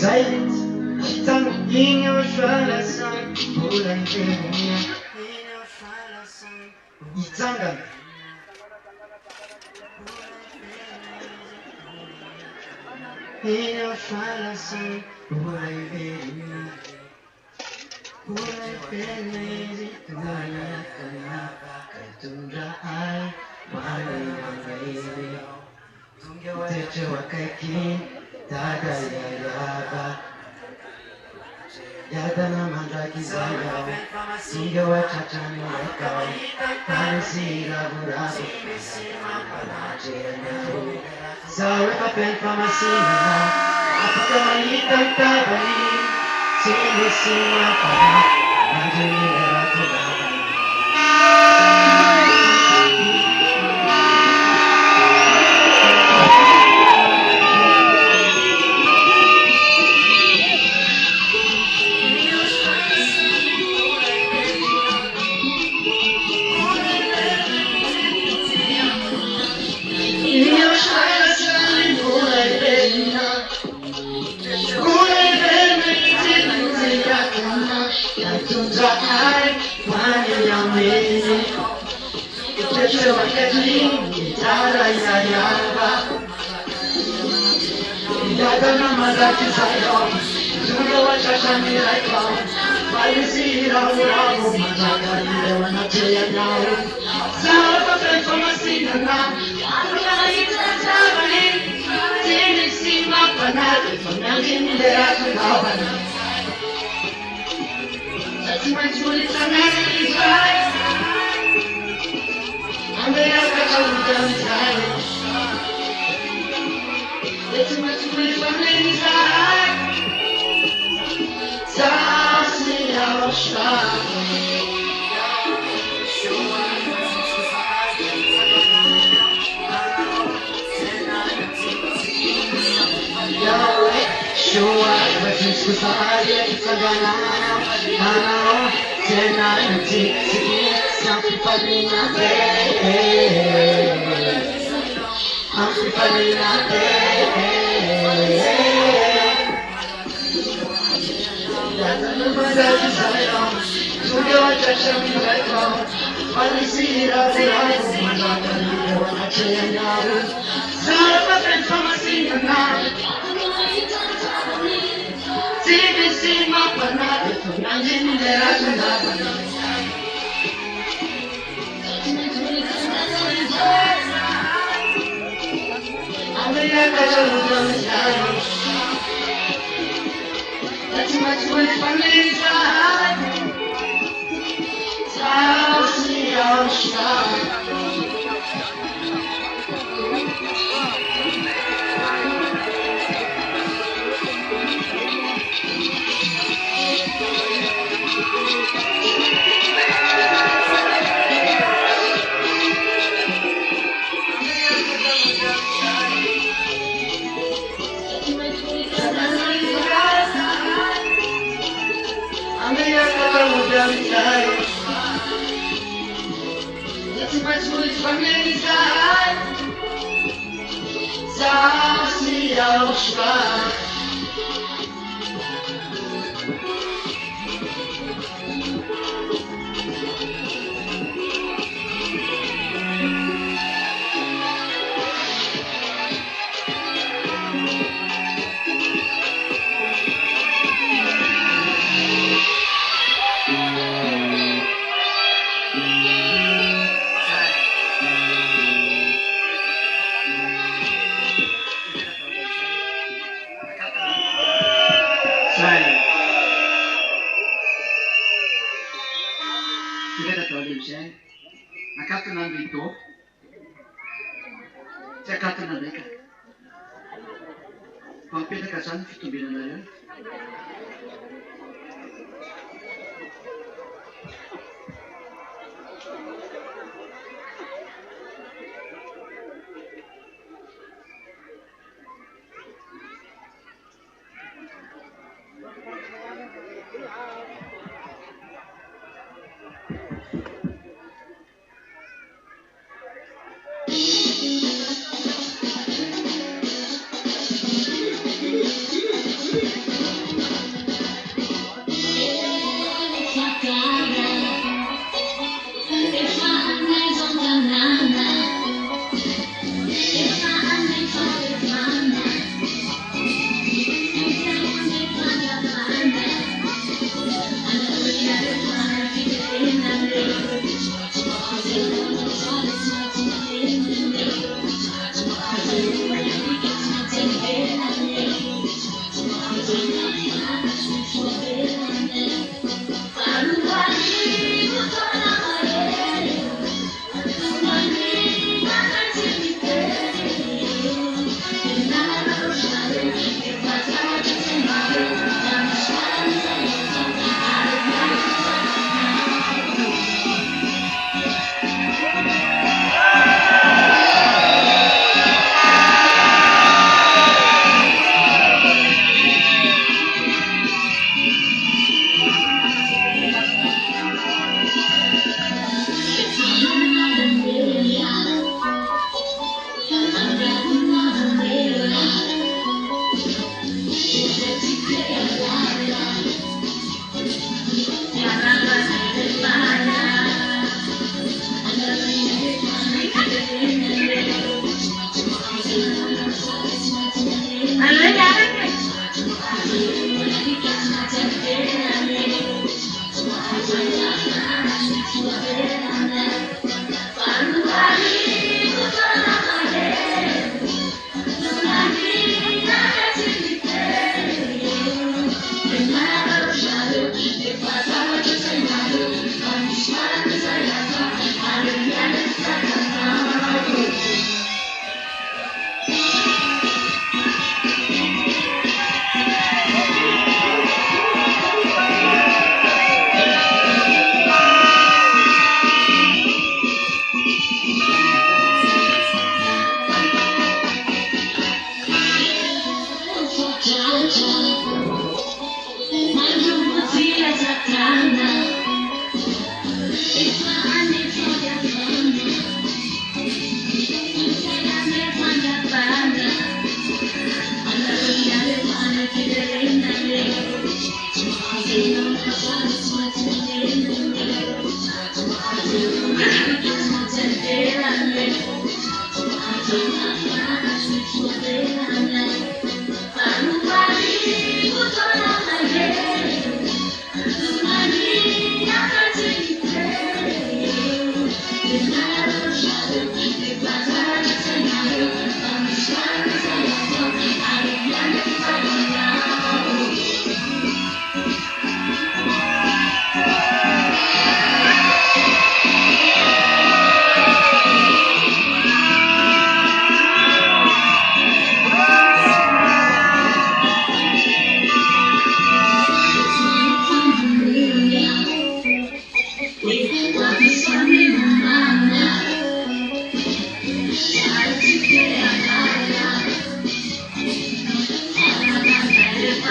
zay hitano iny ao salasany mbola nitenia hitsangana iny ao salasany mbola iverina mbola iverina izy tonganakanavaka tondra ay mananangairy tetreo akaikiny dada yayaba yadana mandraky zay ao singa watratrany akao panisiravoravo natreranyao zaho efa peny famasinana afaka mahita mitavany tsy misy mapana andrenieratonavany Yadana mandraky zay ao tonga watratrany raikao falisiravoravo mandrakareo anatreanyao zaho efa peny famasinana afaka mahita mitavany tsy misy mapanaty fa mianginy le ratondavany tsy maintsy molitsanany izay ambeakaka odanizay it's much more fun inside. Just me outside. Sure, but since we started, it's a banana. Then I'm something funny not there. I'm funny not there. Yadana mandraky zay ao tonga watratrany raikao falisiravoravo mandrakareo anatreanyao zaho efa peny famasinana tsy misy mapanaty fa mianginy le ratondavany That's much more fun inside. Just me outside. It's much more fun inside. Just me outside. Nakatona andrito tsy akatona ndraika fa mipetaka zany fitombenanareo Thank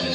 you.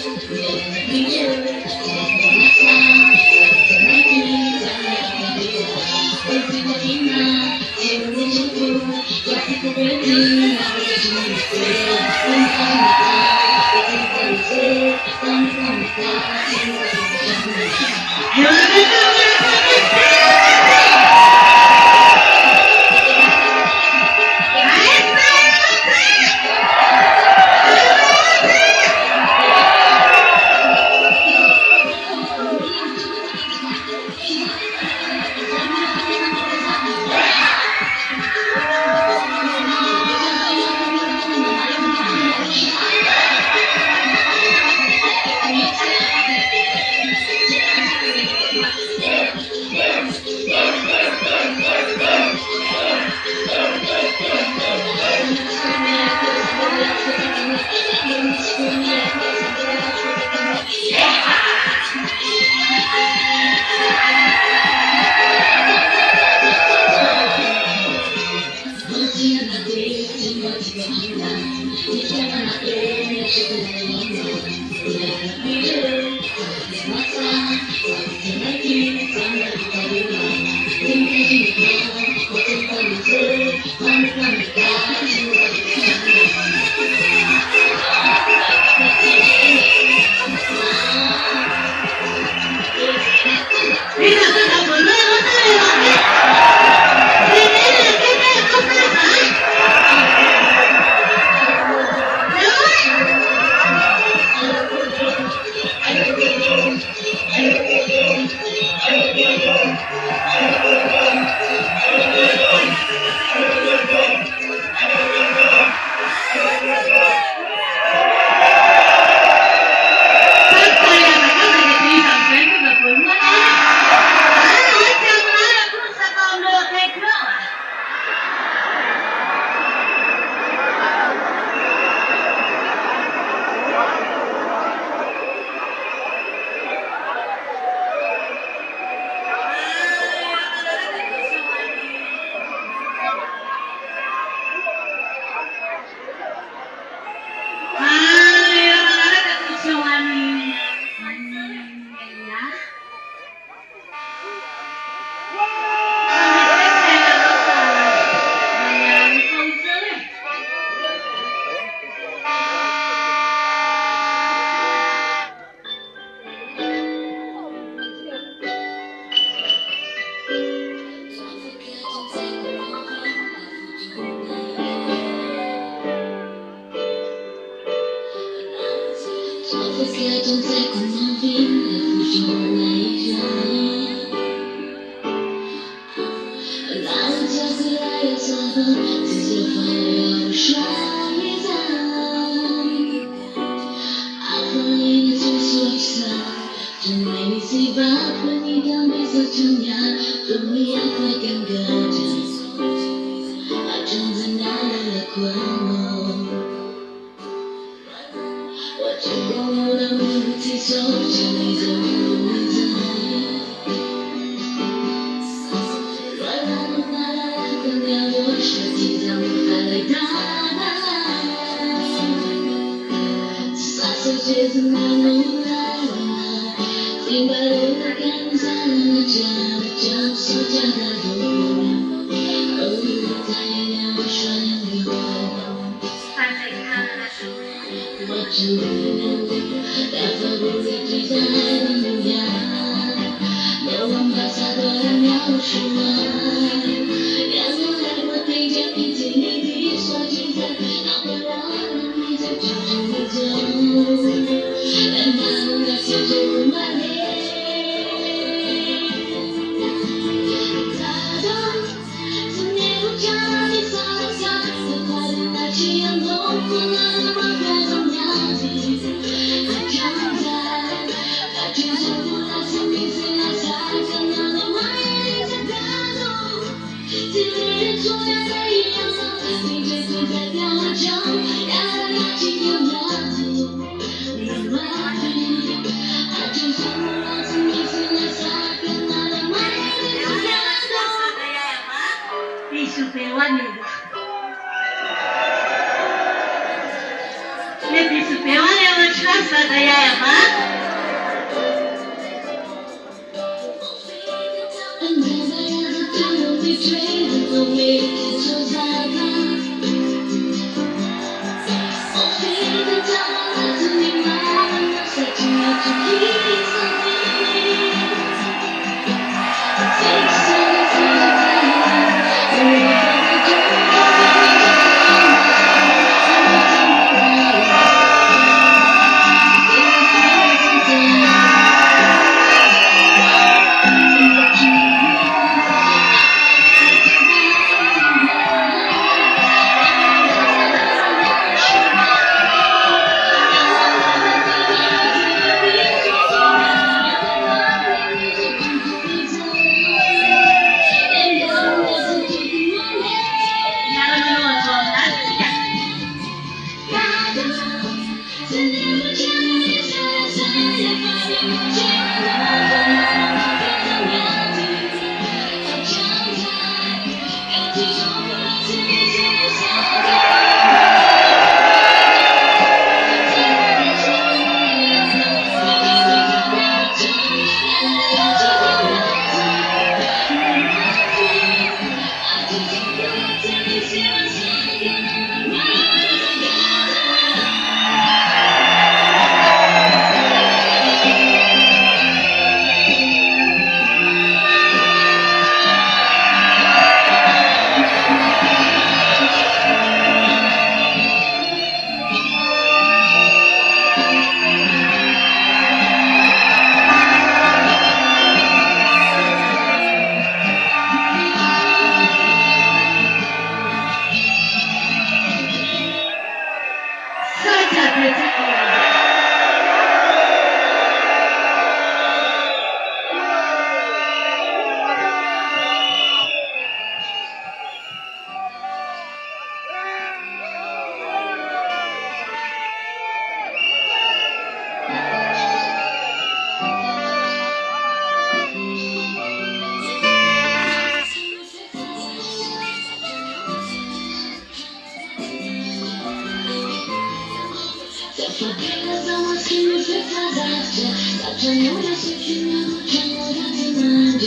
wyprowadzacie, zaczynamy się przyjemną czemu zatrzymać.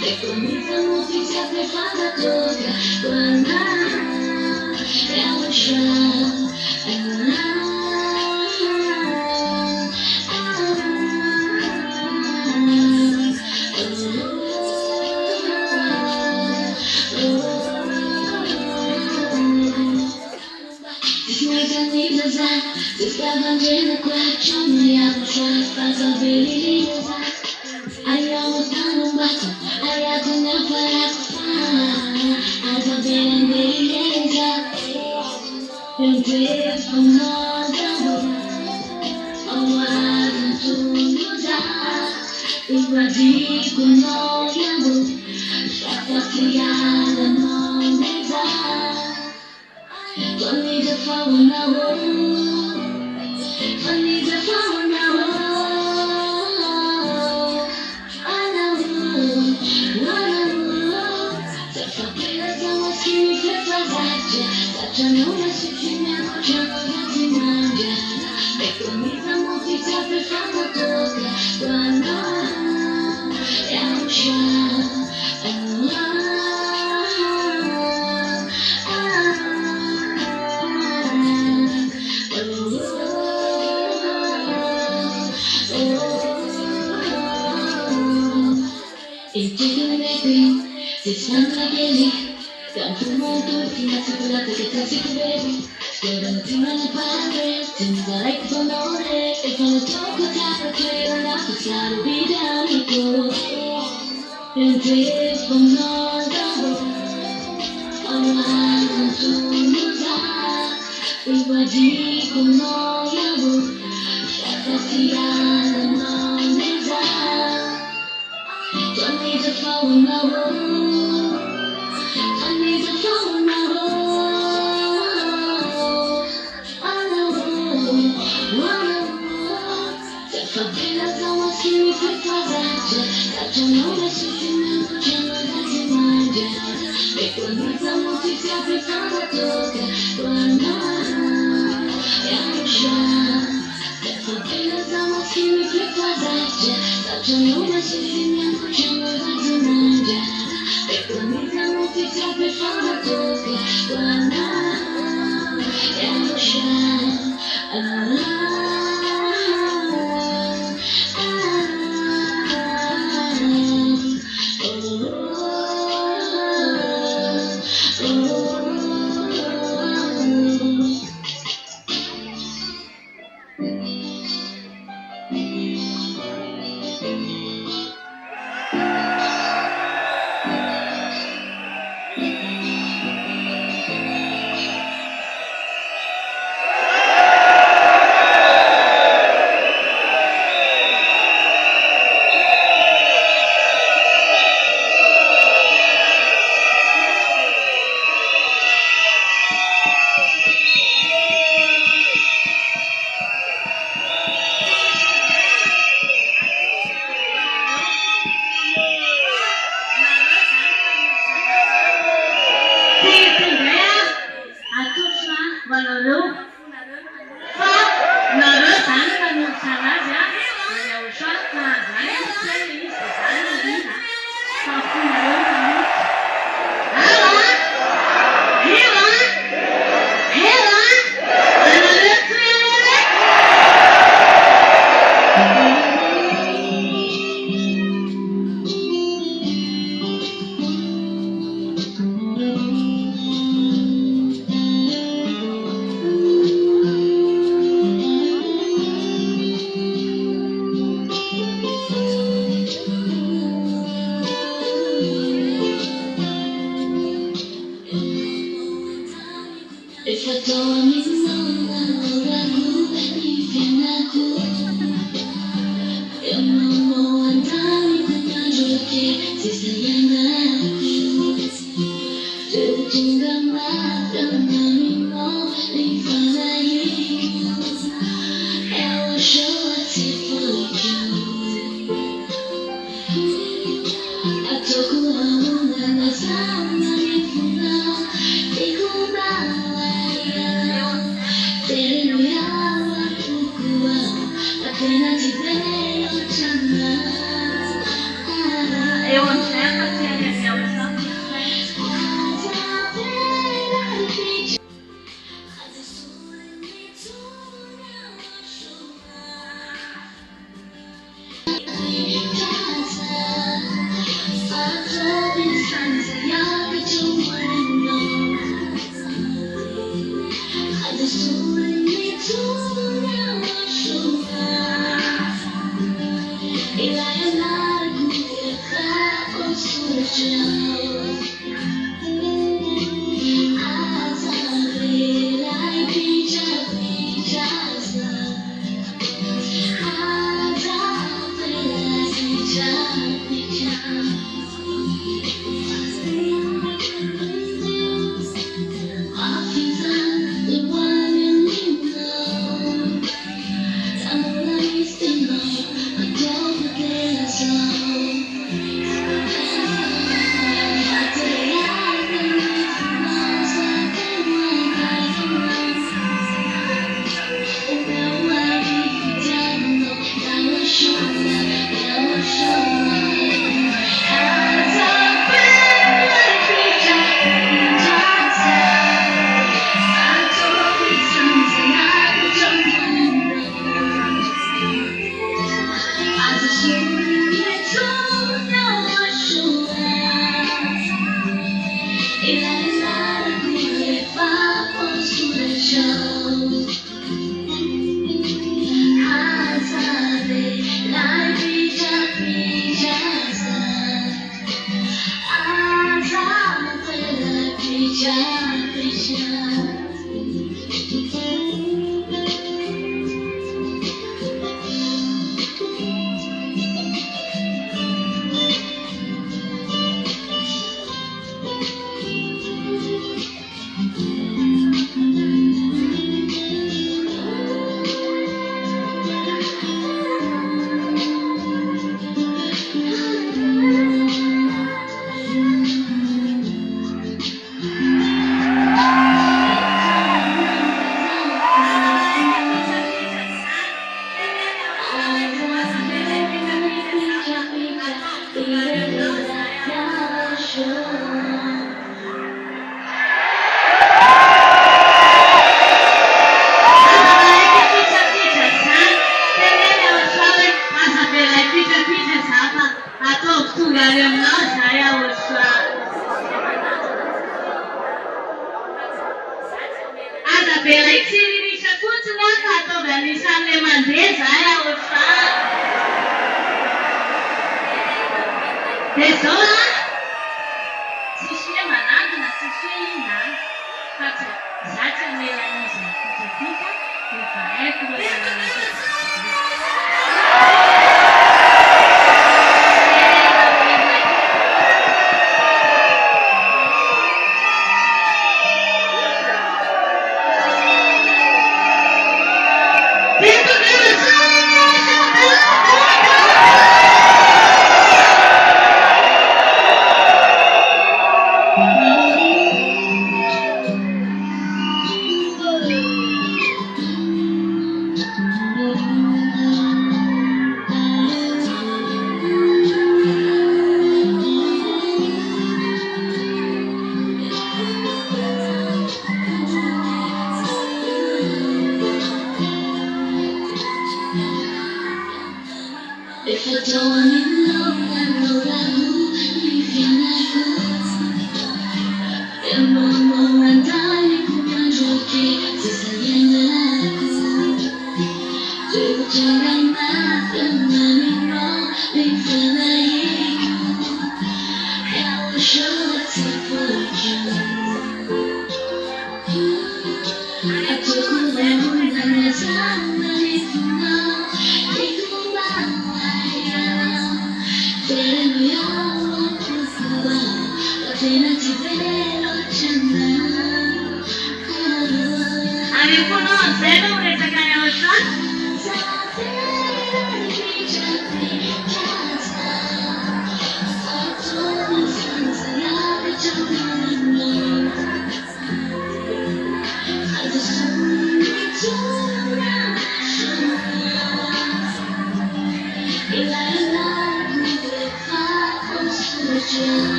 Tylko mi zamówić, jak wypada drogę, błęda, ja muszę. Zostawam cię na kłaczony, ja muszę spać, byli za. A ja ostanę batą, a ja tu na parach a zabieram byli za. Więc jest pomogę, ołazem tu za. I gładziku moja bu, szafasy jadę mądry za. To mi zafało na łód. I need to follow now. I know, to forget someone skinny fit for that. I know that she can never jump on the mountain. Make me some more things up if I'm not talking. But I know, yeah, I'm sure. It's not like any. Don't you want to see my super like a classic baby? Still on the team on the pirate. Things I like to know it. If I'm a talk with time, I clear enough to try to be down to go. And this from all the world. I'm not to lose out. We were deep on all your wood. Shut the sea and on this out. Don't need to follow my road. I need to follow my road. I know, te favela são as que me prepararam. Já não deixo de me continuar a se manjar. Me conheça muito e se apertar a toca. Quando eu chamo, te favela são as que me prepararam. Já não deixo de me continuar a se manjar. Me conheça muito e se apertar a toca. Quando eu chamo,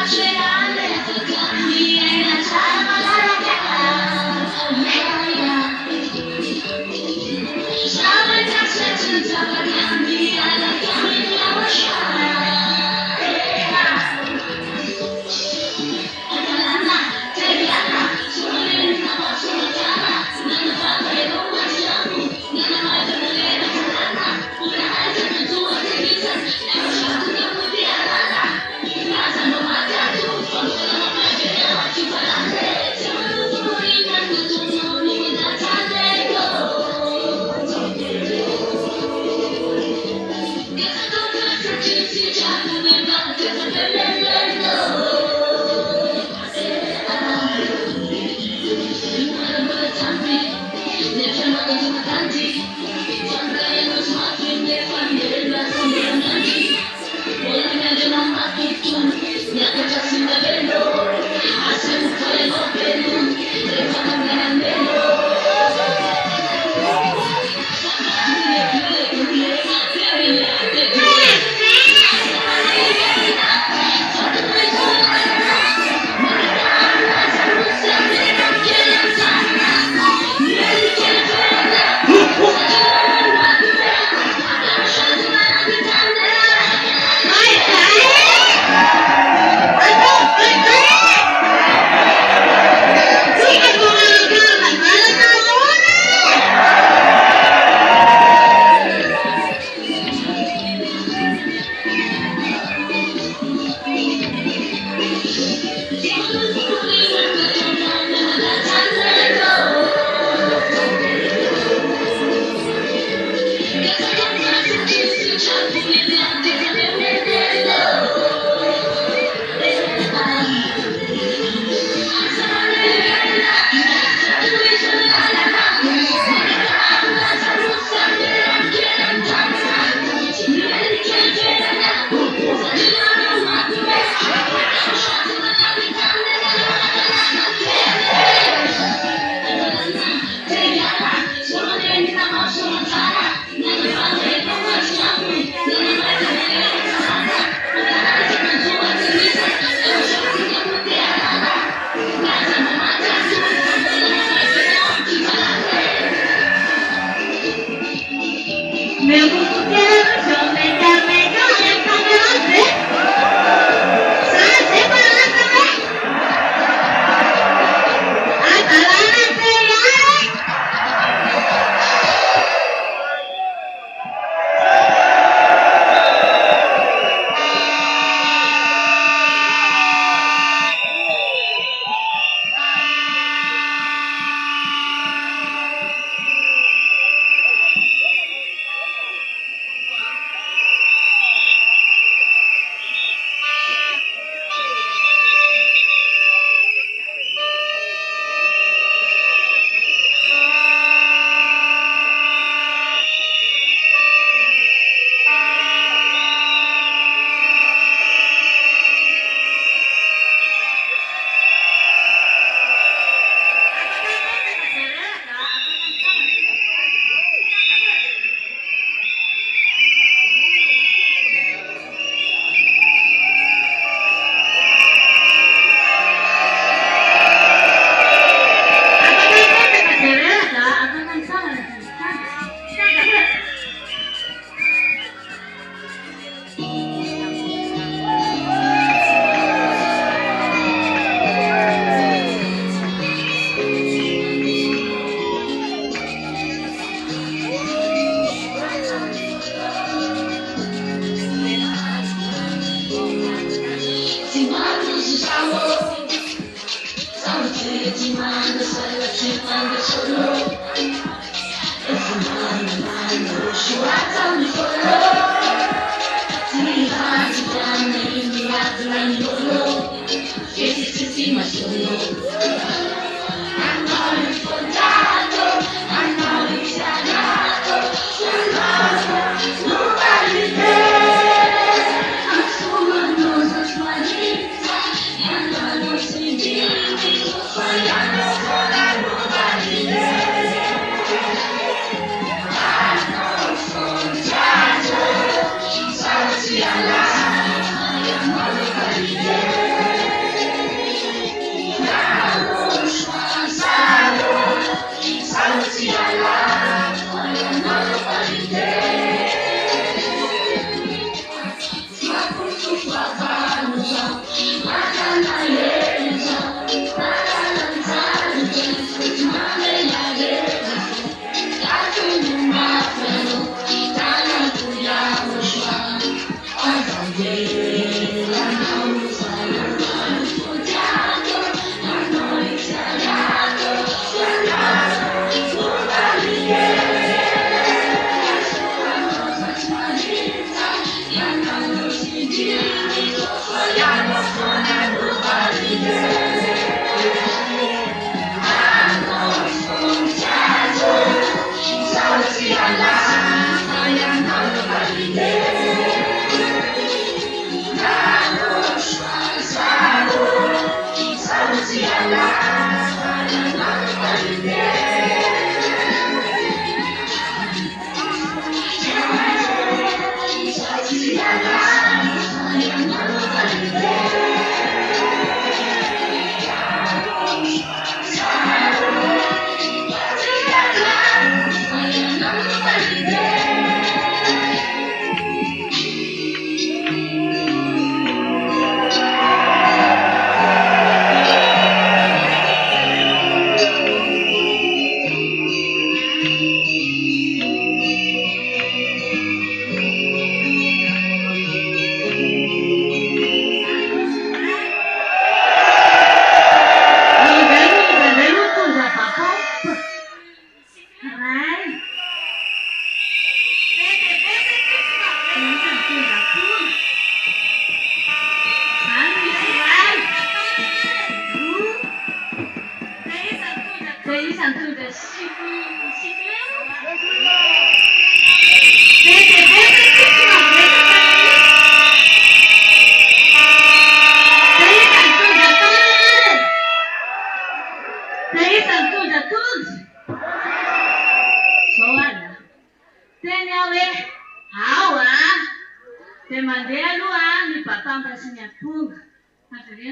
Yeah.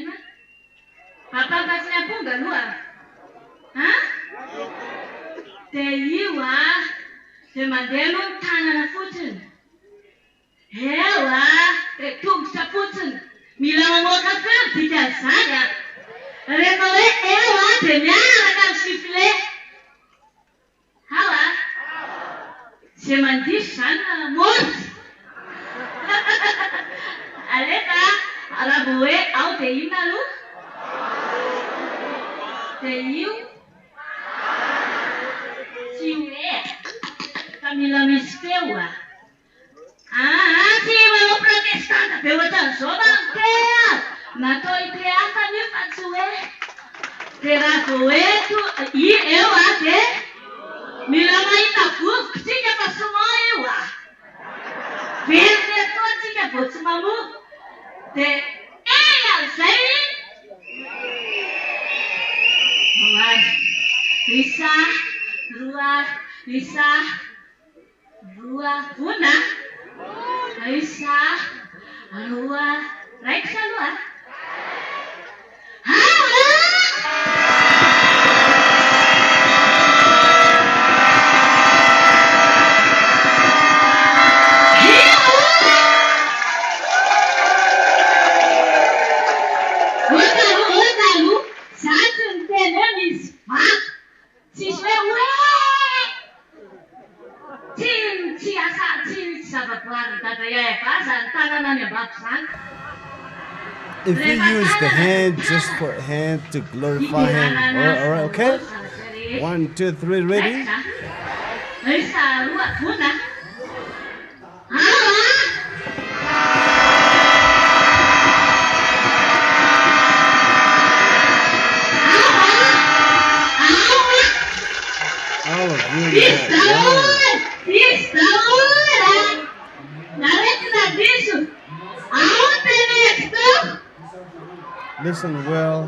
Ema? Papampasy ny amponga aloha. Ha? Dia io dia mandeha aloha ny tanana fotsiny. Eo dia tongotra fotsiny. Mila mamoaka feo dikan'izany rehefa hoe eo dia miaraka ny sifle. Ao izay mandiso izany mody. Alefa raha vao hoe ao dia inona aloha? Dia io tsy hoe fa mila misy feo tsy manao protestanta be ohatran'izao mantea natao hiteafana io fa tsy hoe dia raha vao hoe eo dia mila mahita vovoka tsika fa somaa io very toa tsika vao tsy mamovo dia amin'izay isa roa vona isa roa raikitra aloha If you use the hand just for hand to glorify Him, all right, okay? 1, 2, 3, ready? All of you, listen well.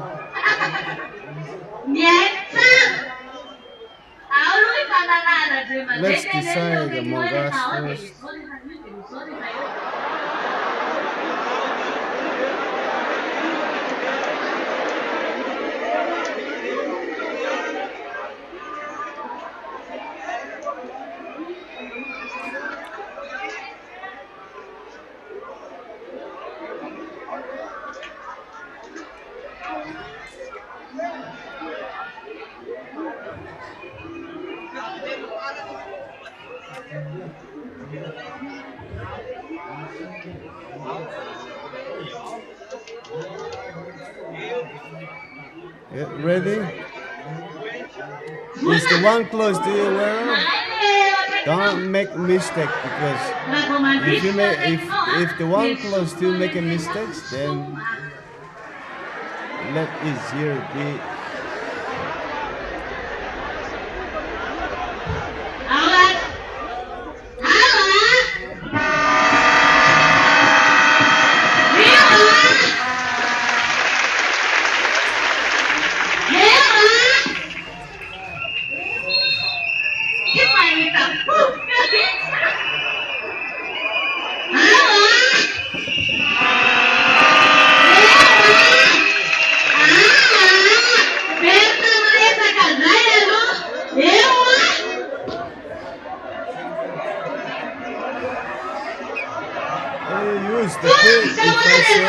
Let's decide among us first. Yeah, ready? Is the one close to you aware? Don't make mistake because if the one close to you make a mistake, then let easier be. Use the foot if I say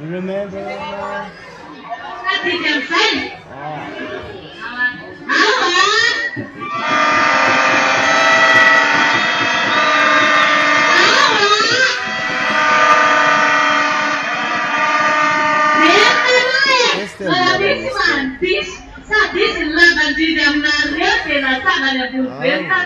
you remember that This is love and freedom. Yeah!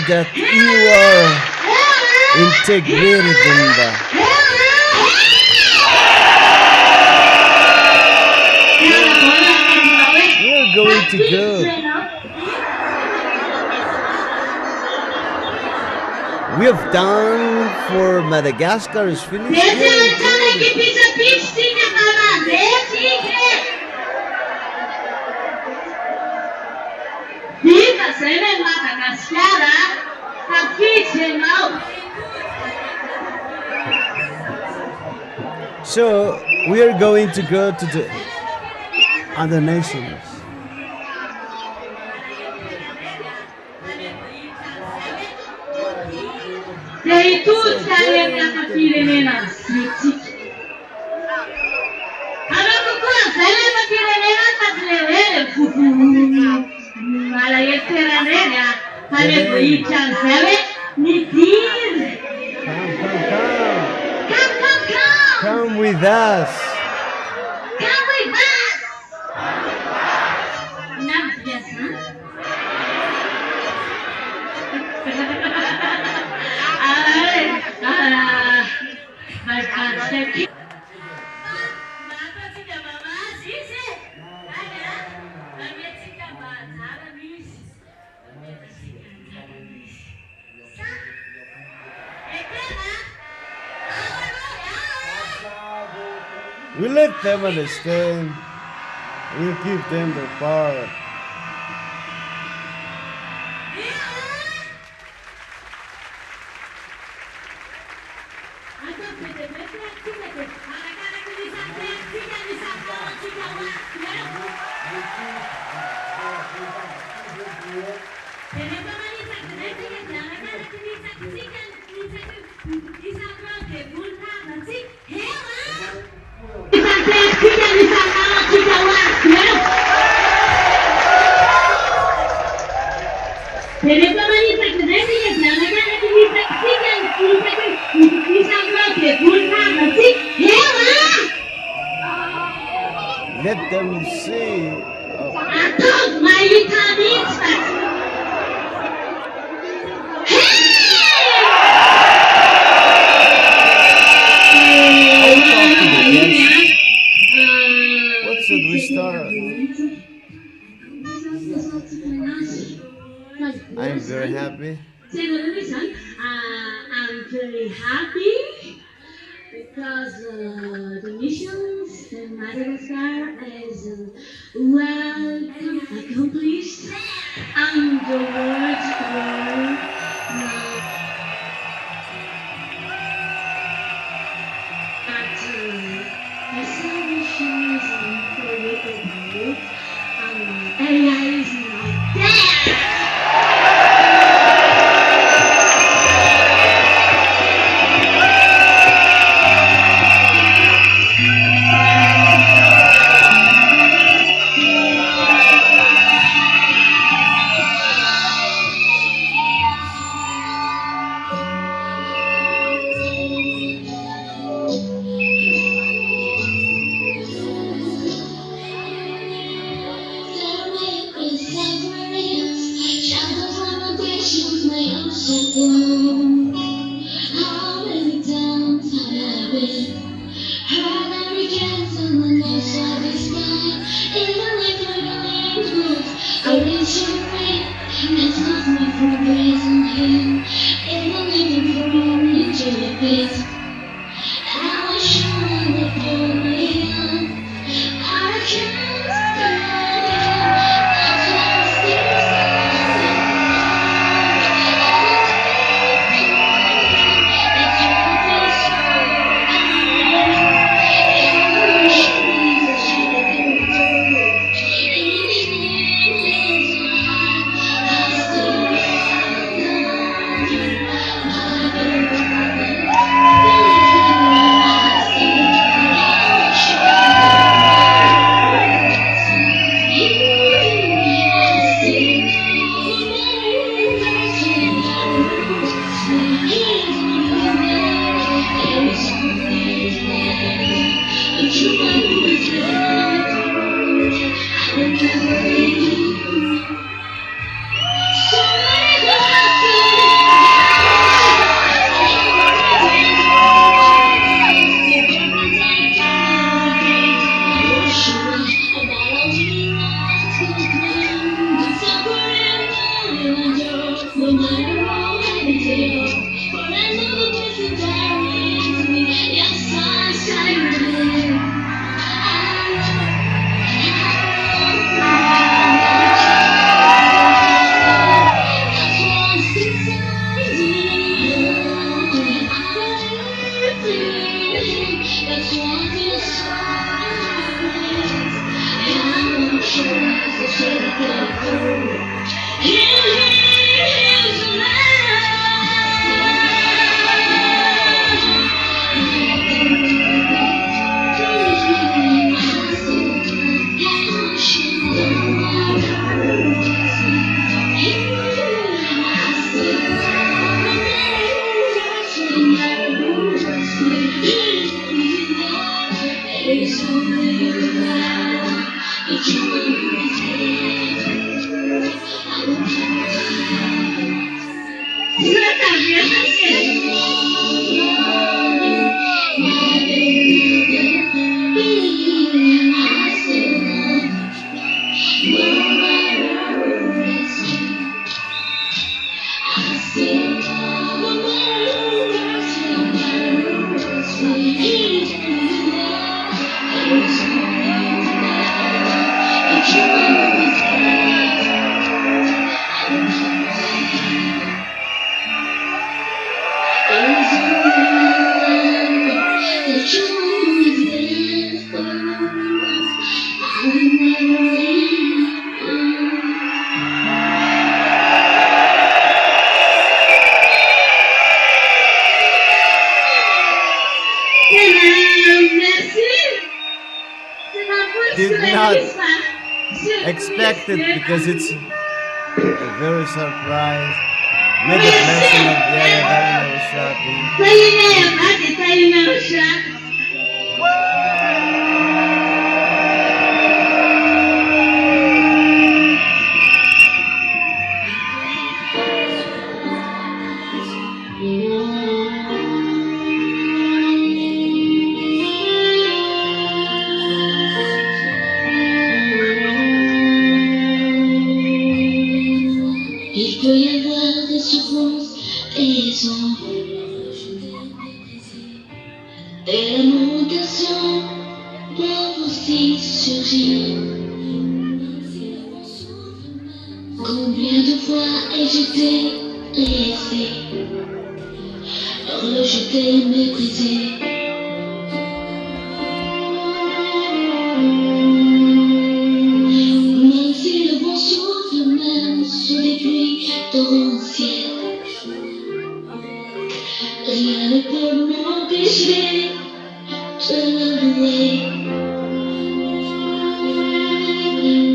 That you are integrated in that. We're going to go. We have done for Madagascar is finished. So we are going to go to the other nations. Come with us. Come with us. Not yes, huh? We let them understand. We'll give them the power. Let them see. What should we start? I'm very happy. I'm very happy because the missions in Madagascar is well accomplished and the words were but the solution is unforgettable and area is not there. How many times have I been hurt and rejected and not satisfied? Even if my feelings would I reach your way and stop me from praising Him. Even if I'm thrown into the pit, I will surely pull me on. I can't stand it. That's why I'm still standing. Did not expect it because it's a very surprise. May the blessing of Yaya Varna Ushapi. Il peut y avoir des souffrances, des ombres, des lamentations peuvent aussi surgir. Combien de fois ai-je été laissé, rejeté, méprisé? Même si le vent souffle, même sous les pluies torrentielles, rien ne peut m'empêcher de le louer.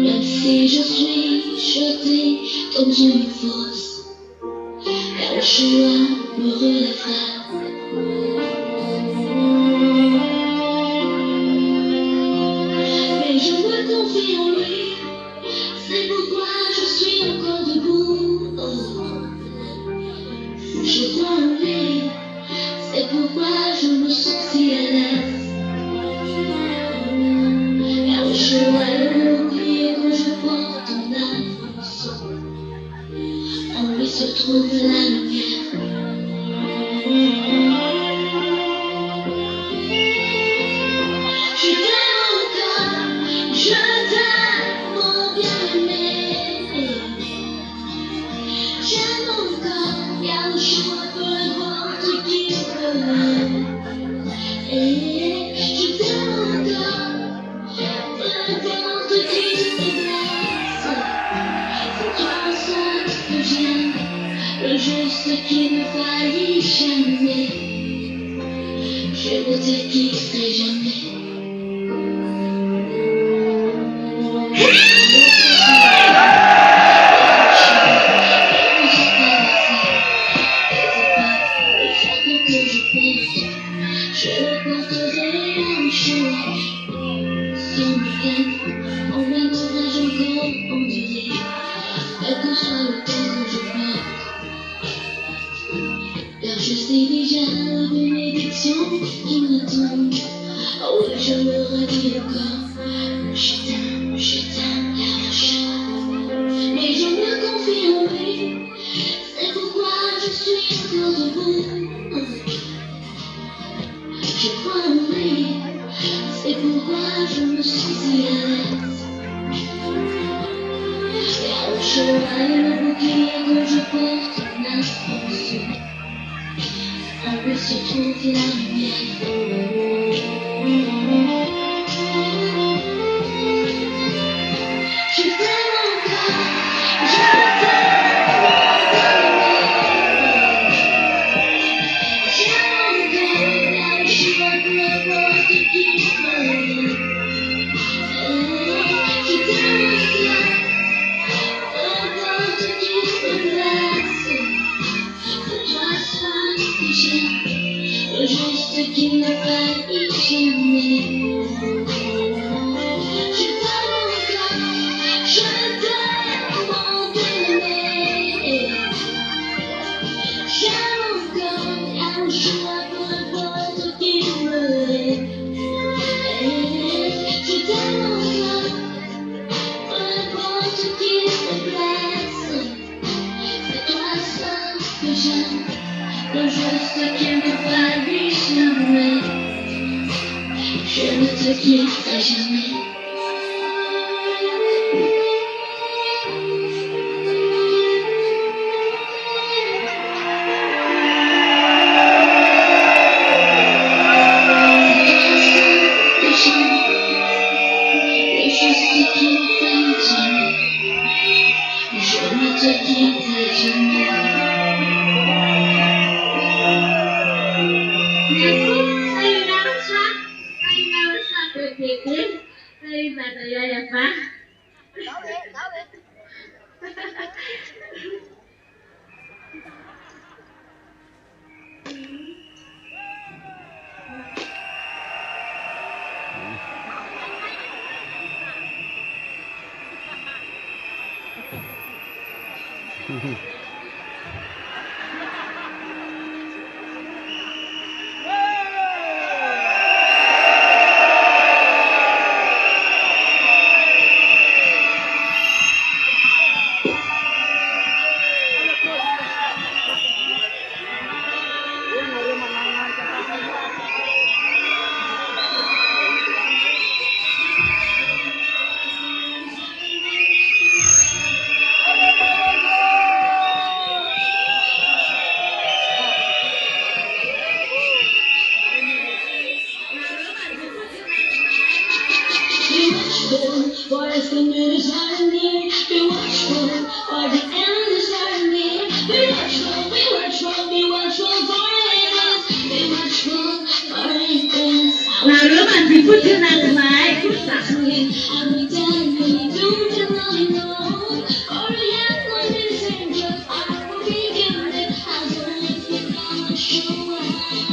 Même si je suis jeté dans une fosse, Yahshua me relèvera. Mais je me confie en lui, c'est pourquoi je suis encore debout. Je crois en lui, c'est pourquoi je me sens si à l'aise. Yahshua est le bouclier que je porte en avance. En lui se trouve la lumière. Je t'aime encore, je t'aime, mon bien-aimé. J'aime encore, Yahshua, peu importe qui peut. Et je t'aime encore, peu importe qui te blesse. C'est toi seul que j'aime, le juste qui ne faillit jamais. Je ne te quitterai jamais. Je le porterai en chemin. Sans peine, en même courage encore enduré. Quel que soit le temps que je porte, car je sais déjà la bénédiction qui m'attend. Oh, je me redis encore, je t'aime, Yahshua. Mais je me confie en lui, c'est pourquoi je suis encore debout. Je crois en lui, c'est pourquoi je me sens si à l'aise. Yahshua est le bouclier que je porte en avance. En lui se trouve la lumière. Je t'aime encore, je t'aime, j'aime encore, Yahshua, peu importe qui peut. Je t'aime encore, peu importe qui te blesse. C'est toi seul que j'aime, le juste qui ne faillit jamais. Je t'aime encore, je t'aime, mon bien-aimé. J'aime encore, Yahshua, peu importe qui me hait. Je t'aime encore, peu importe qui te blesse. C'est toi seul que j'aime, le juste qui ne faillit jamais. Je ne te quitterai jamais. C'est toi seul que j'aime, le juste Đây là tại gia nhập phá. Boys can do this on me. Be watchful, or the end is on me. Be watchful, be watchful, be watchful for it. Be watchful for it. Là đứa bạn thì phút chưa năng lại phút sẵn. I'm telling you, don't you really know? Or the end will be the same, just I will be giving it. I'm gonna let you know and show up.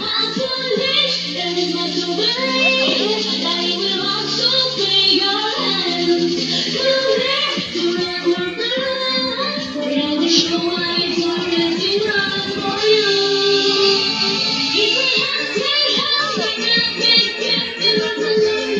I'm too late, there is much to believe. That you will also play your hands. Too late to ever believe. For now we show why it's always to run for you. If we have to help, we can take it. It was a long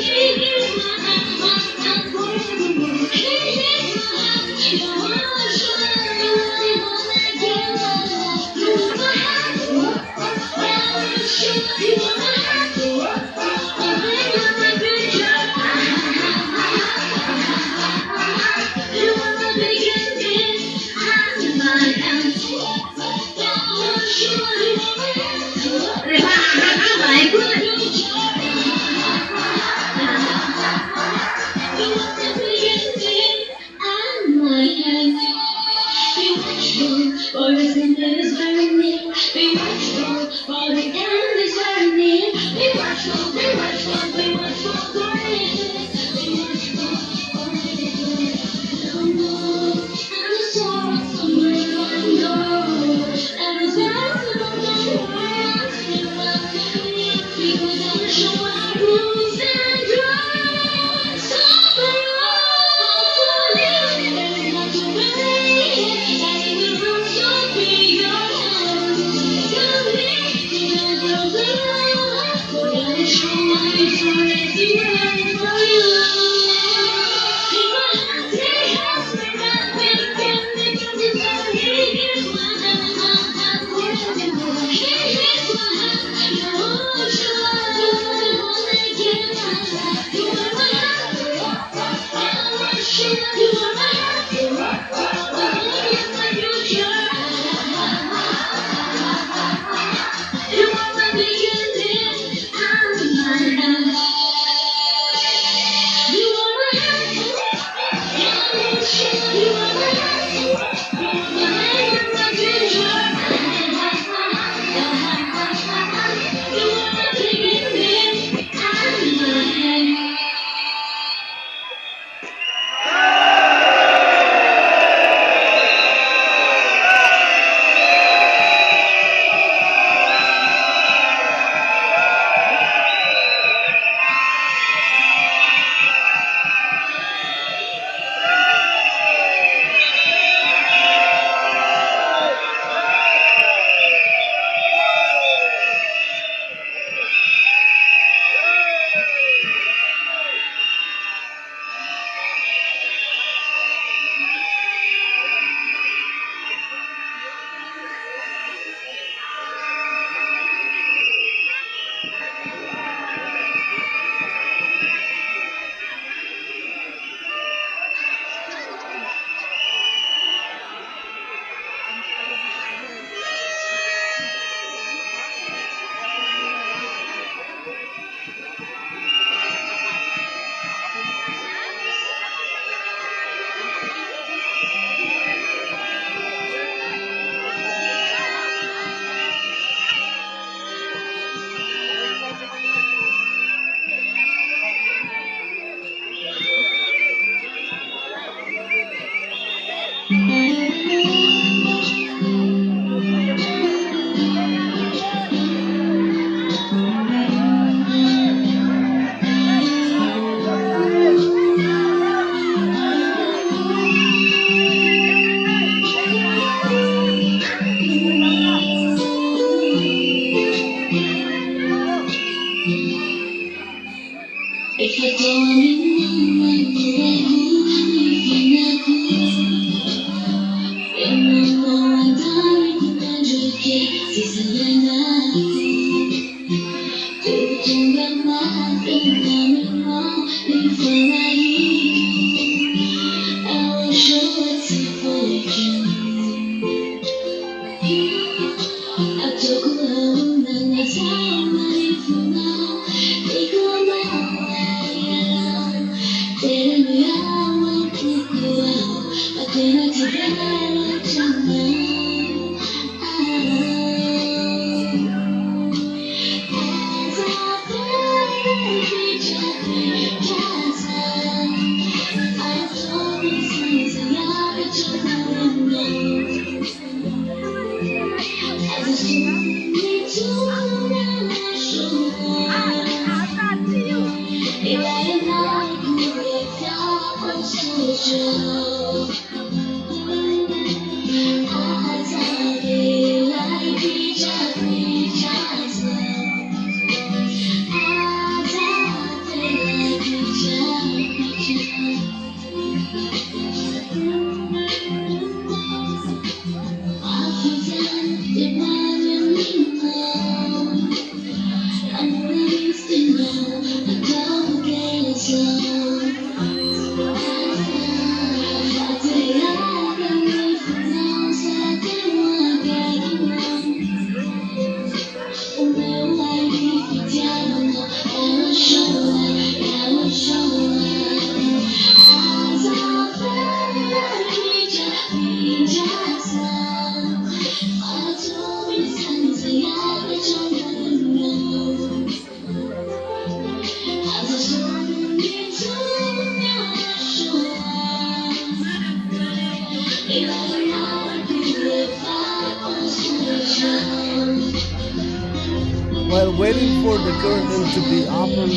While waiting for the curtain to be open,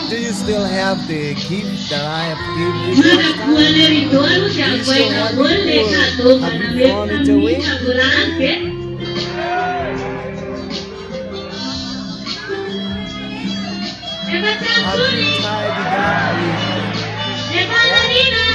do you still have the gift that I have given you last time? Do you still have it, or have you thrown it away? Have you tied it up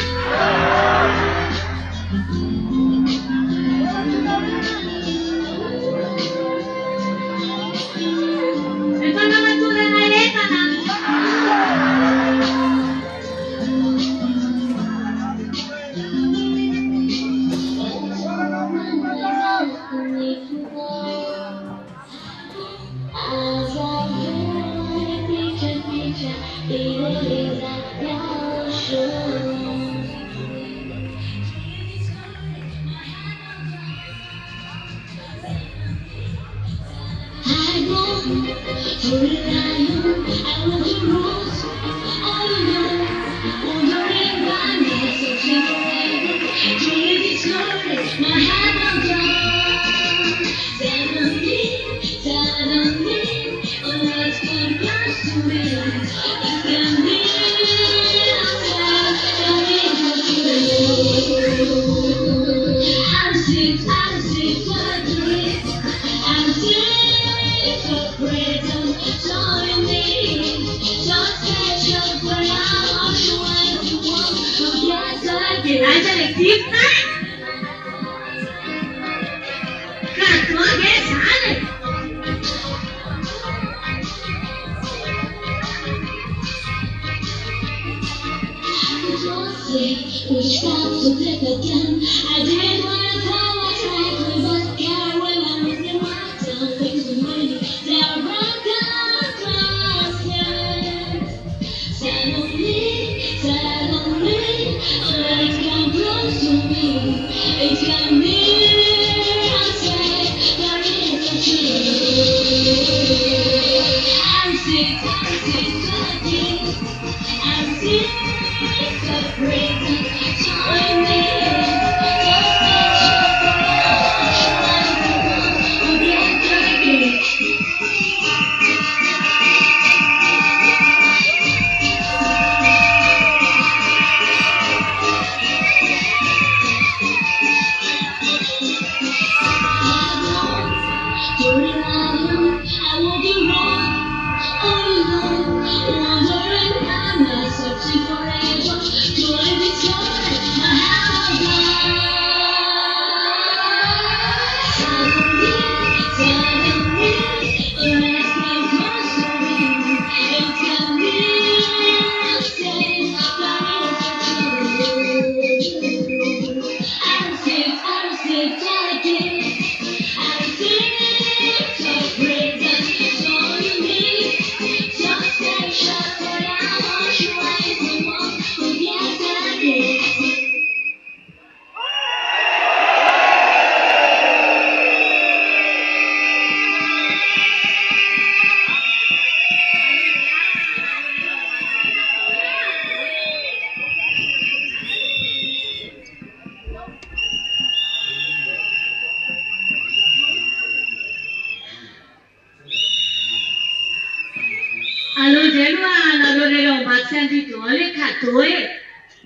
Macam itu, oleh katoi.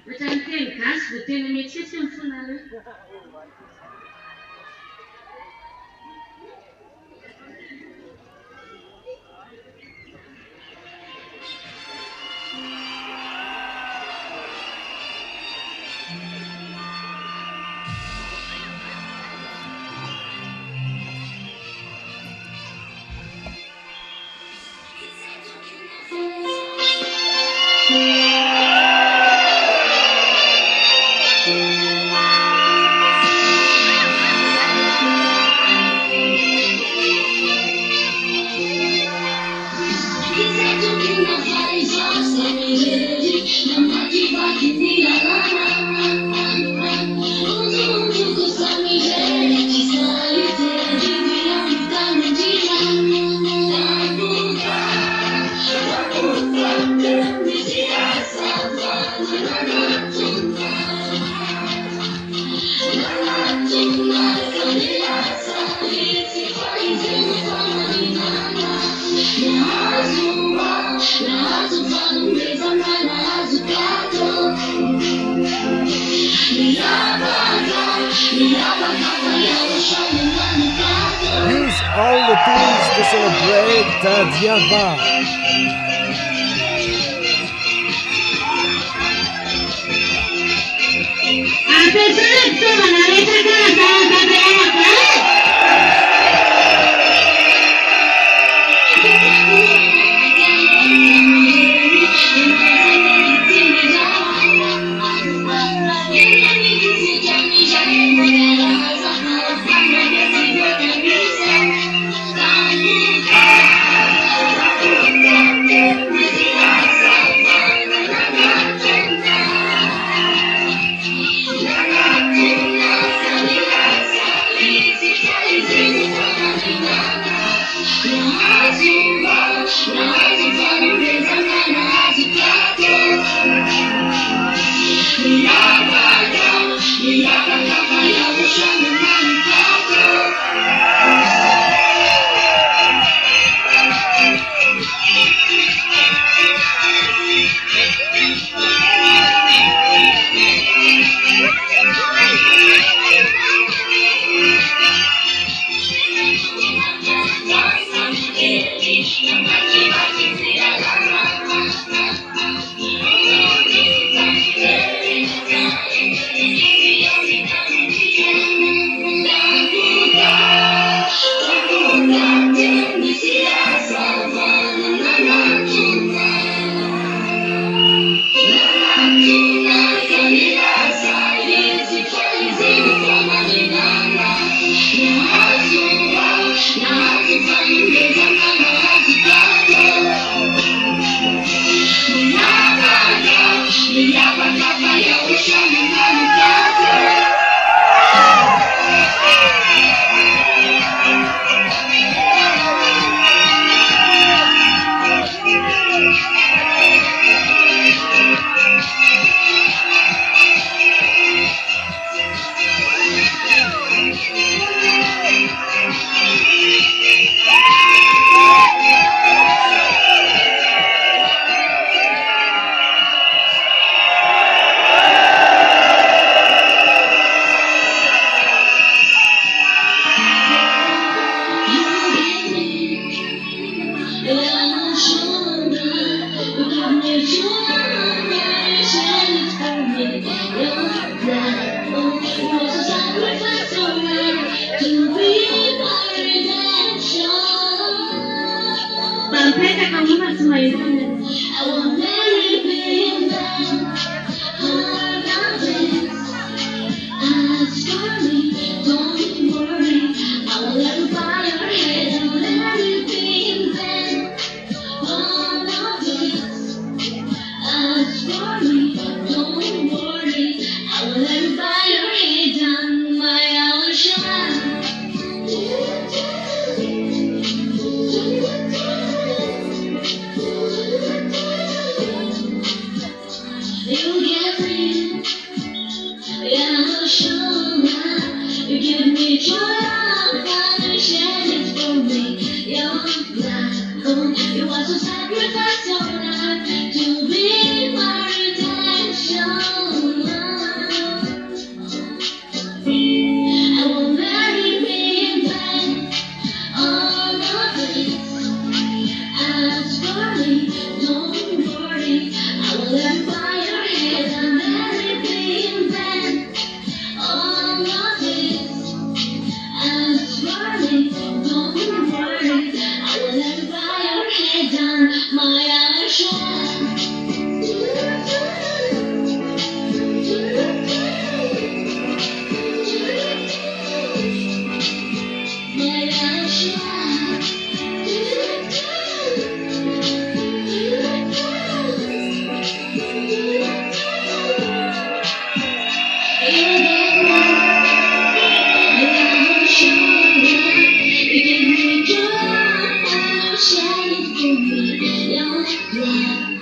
Macam tengkas, betul ni macam sempurna. Use all the tools to celebrate Tadiava. Atención, toma la letra que la estaba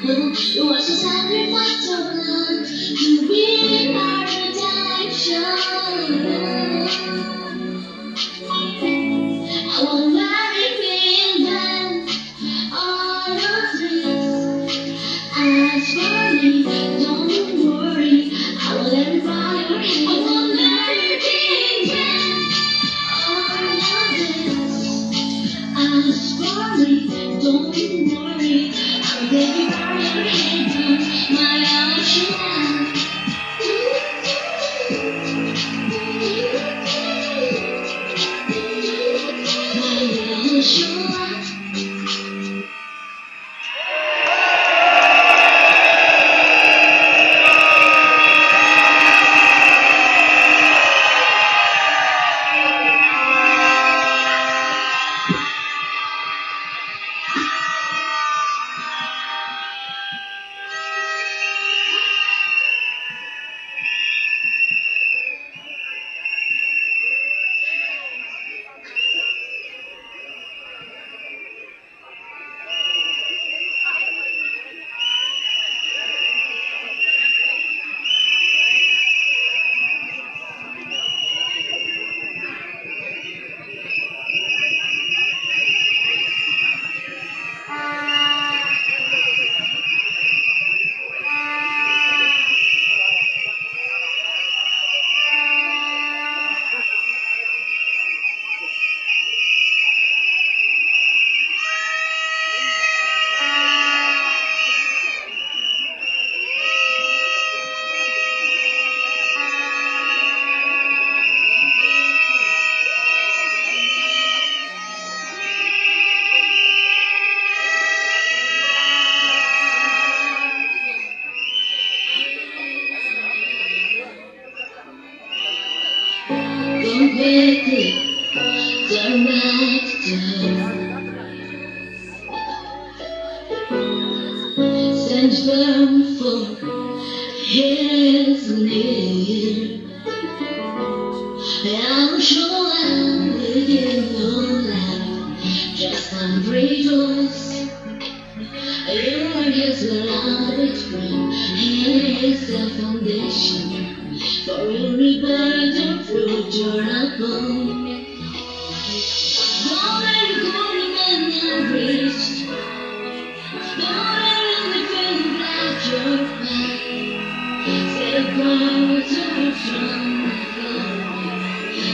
You watch the sacrifice of love to be our redemption. I won't marry being then all of this. As for me, don't worry, I will let it by your hand. I won't marry being then all of this. As for me, don't worry, I'll let you by your hand, my ocean. My ocean. Don't quickly turn back to stand firm for his near. I'm sure I'm within your life, just unbreakers. You are his beloved friend, he is the foundation for every bird and fruit you're upon. Don't let it go to men unreached. Don't let it feel like you're fine. Say the words are from the glory.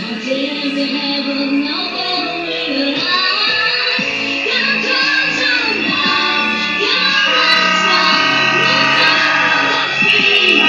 Until the heaven no glory at all. Your clothes are now, your eyes are free.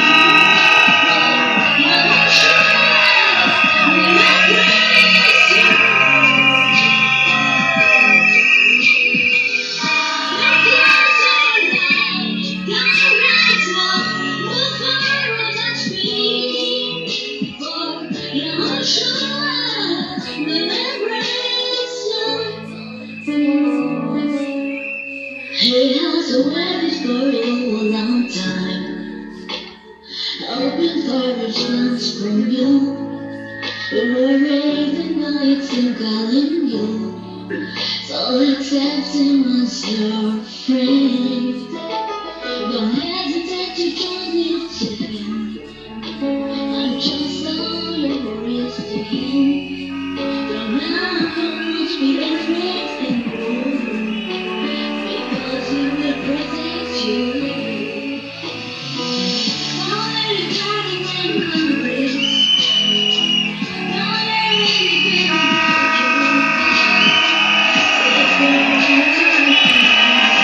He has waited for you a long time, hoping for response from you. You were raised in nights and calling you, so accept him as your friend. Don't hesitate to join him to him, and just all your worries to him. From now on, must be afraid and bold, because he will protect you. Don't let it turn when I'm rich. Don't let it feel like you.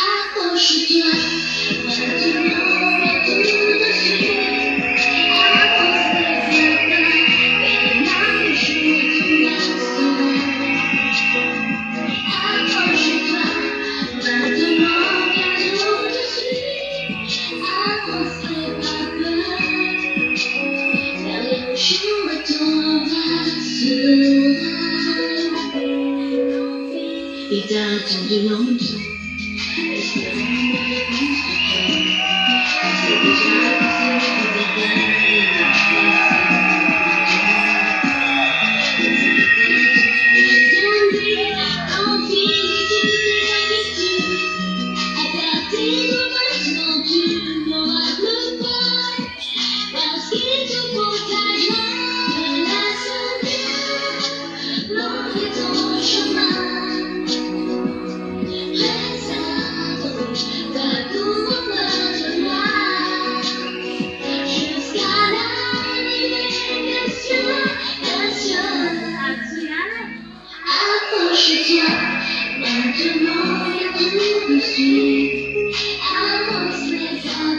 Accroche-toi, maintenant vers tout de suite. Avance les pas, et la joue ton instant. Accroche-toi, maintenant vers tout de suite. Avance les pas, vers le jour de ton sera. Il t'a attendu longtemps. Accroche-toi, maintenant il y a tout de suite. Avance les pas,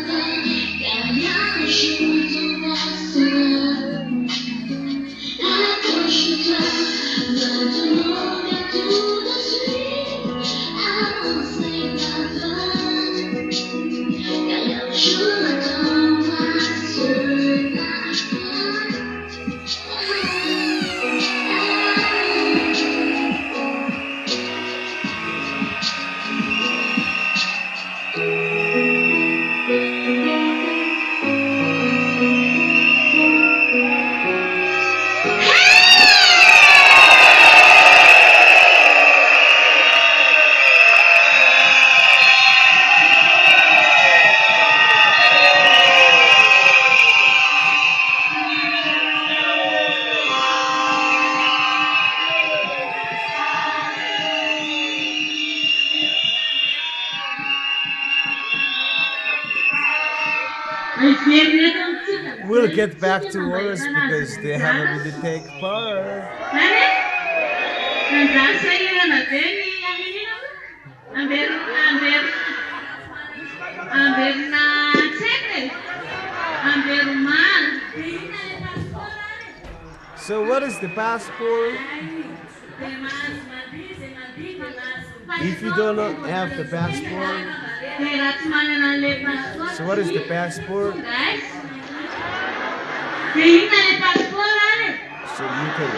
car il y a un jour ton instant. Accroche-toi, maintenant il y a tout de suite. Avance les pas, car il y a un jour ton instant. We'll get back to worse because they haven't really take part. So what is the passport? If you do not have the passport, so what is the passport? So you can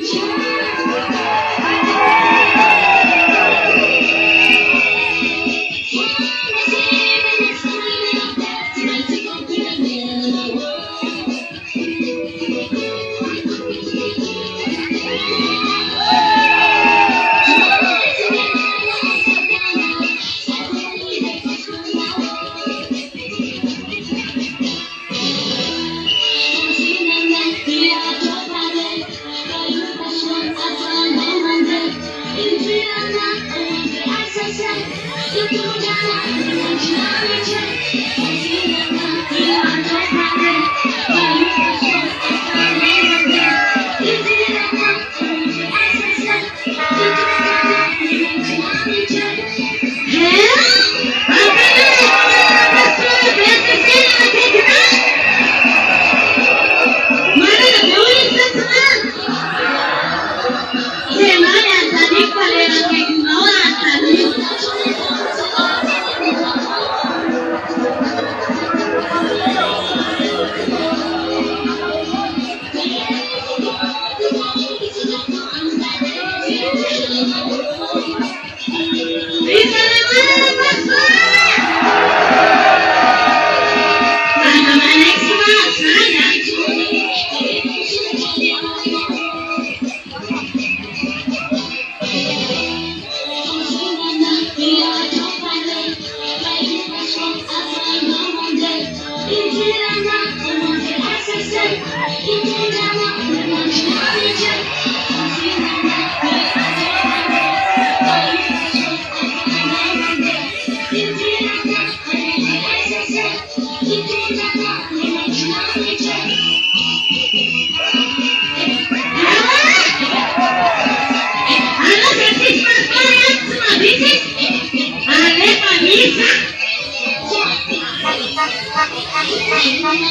Yeah. Thank you.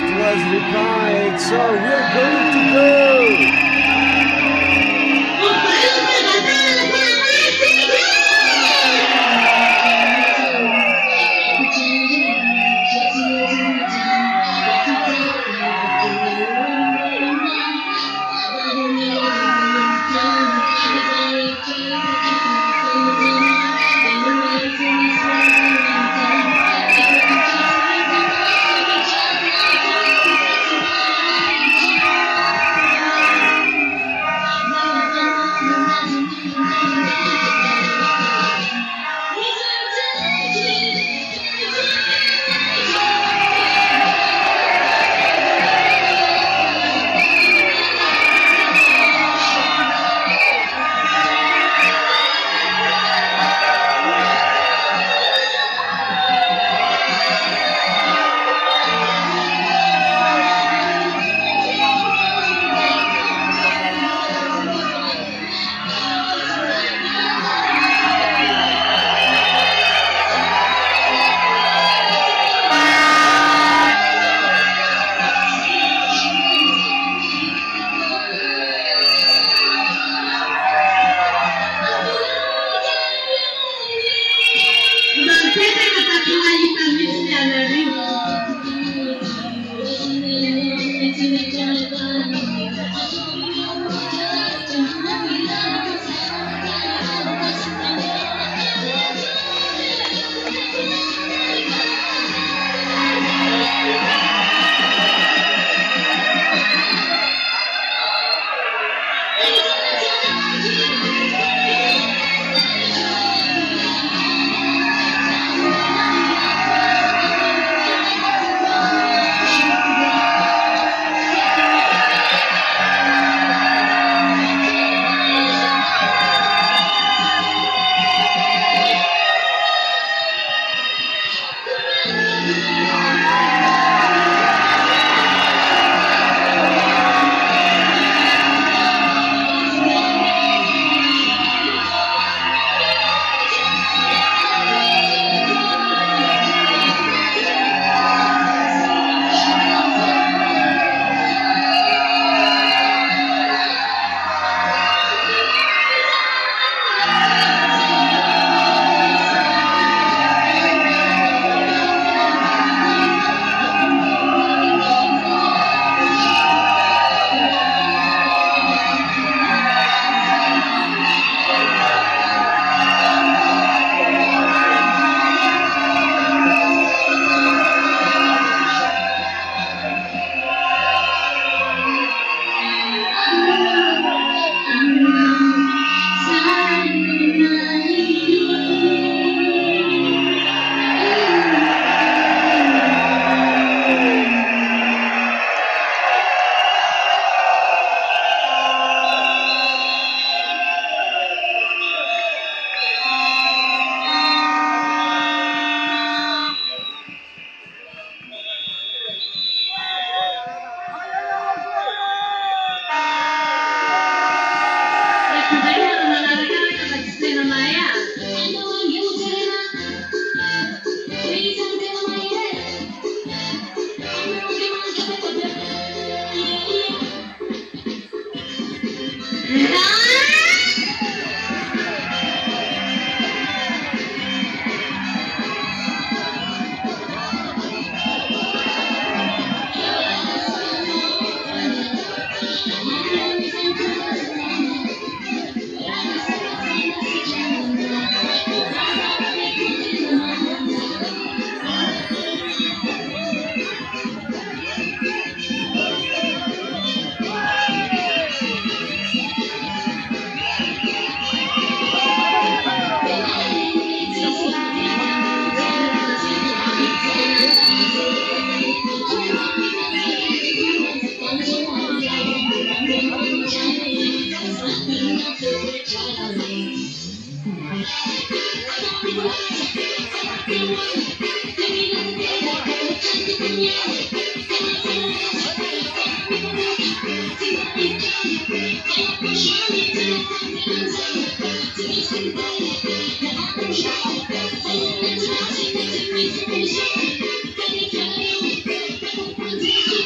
request was replied, so we're going to go. Thank you.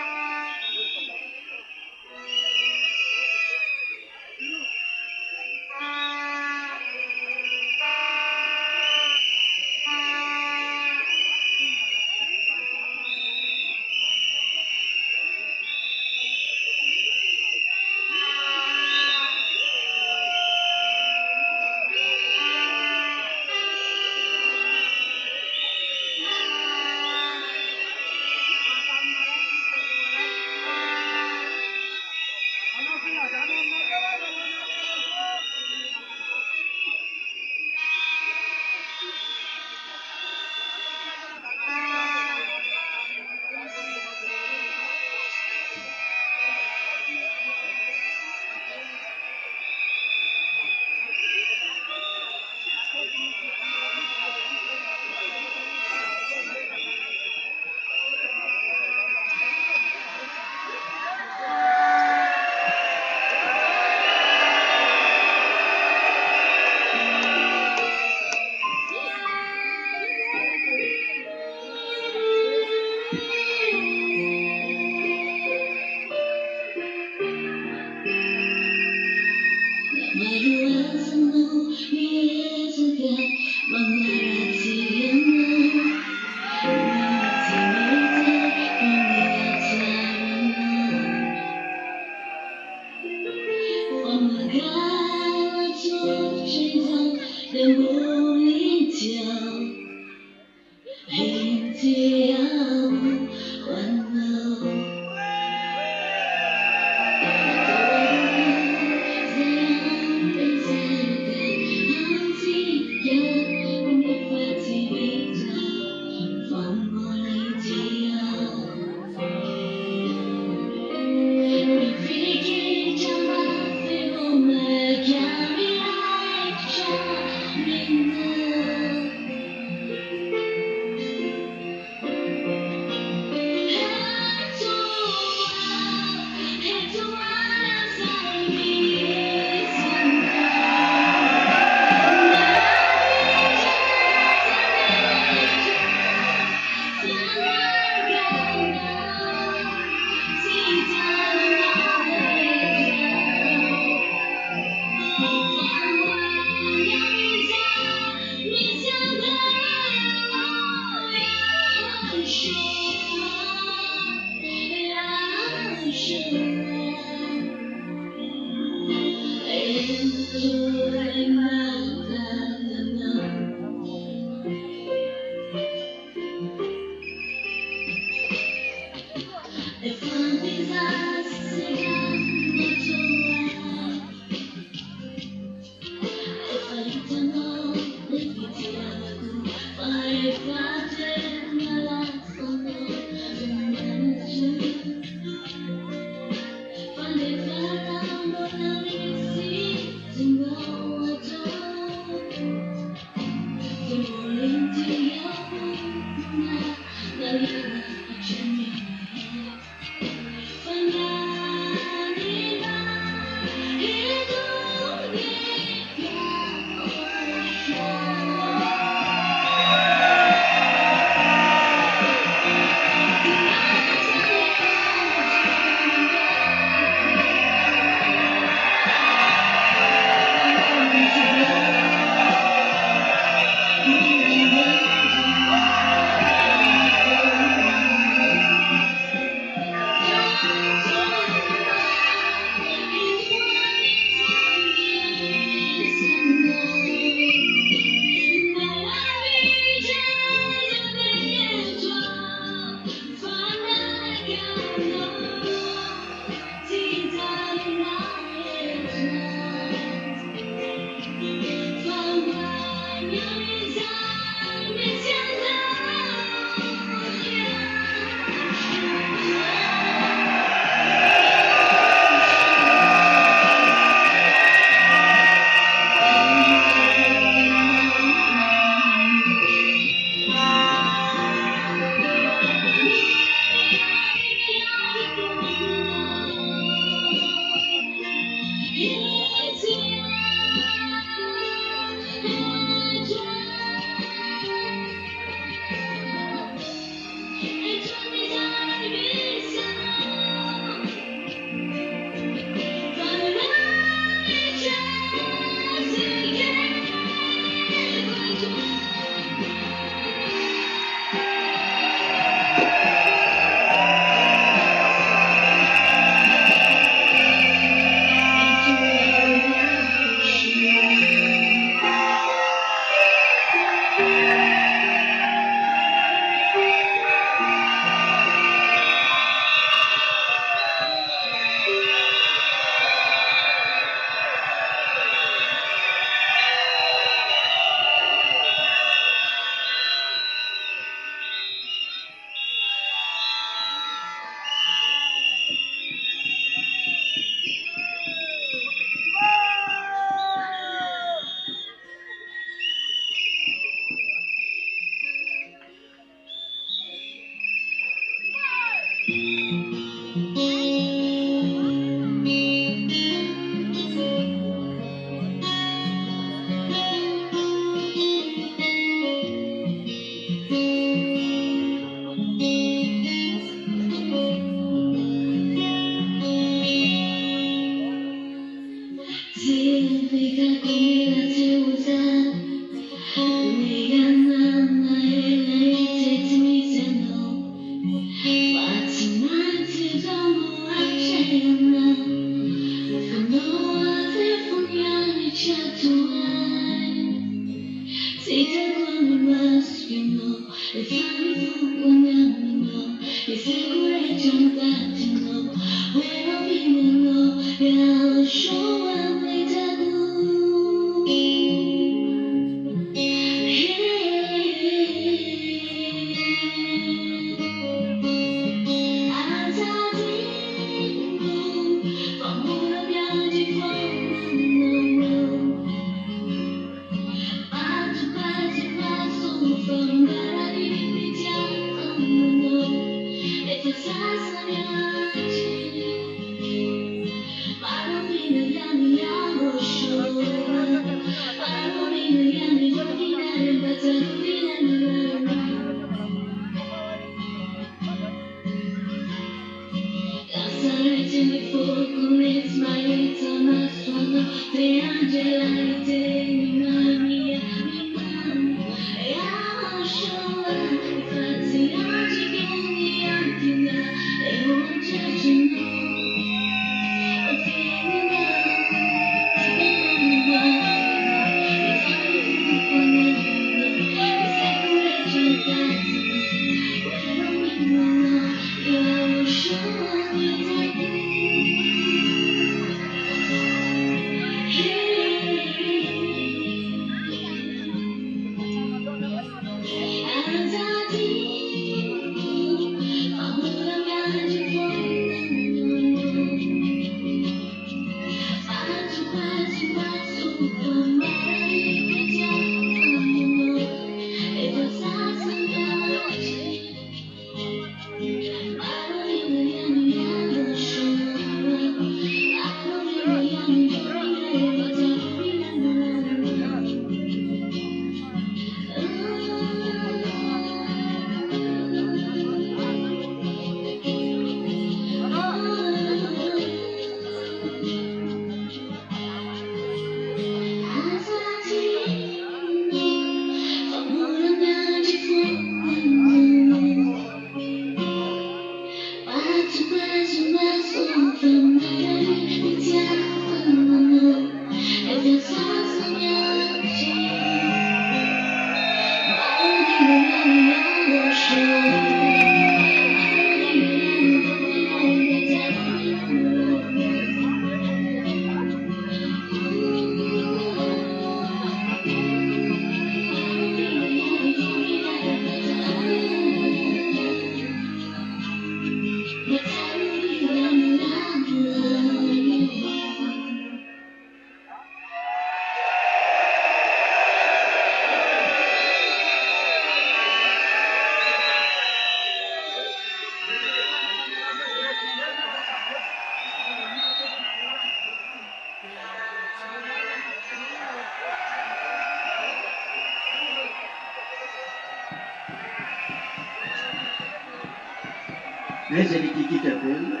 Leze nikikita tena.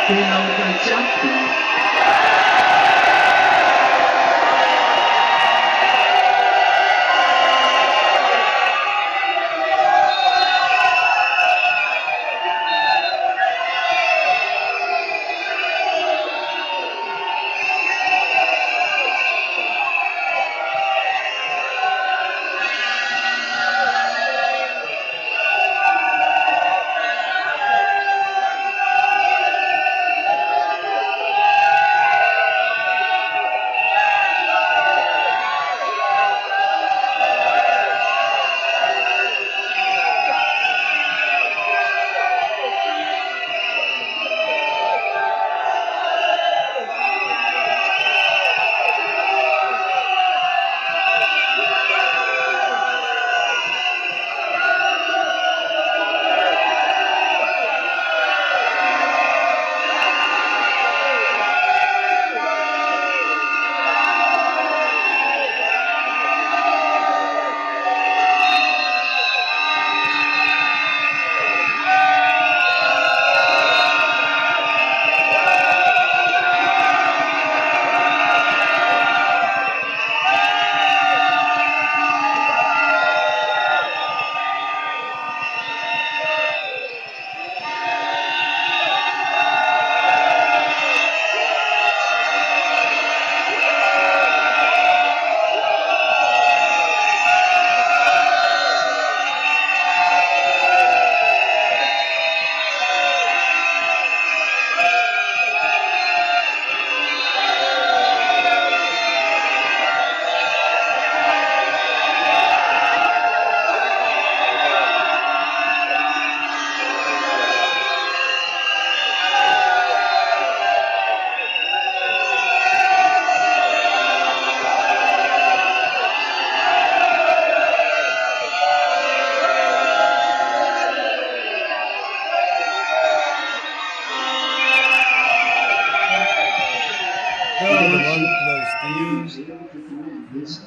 Tena utachapu.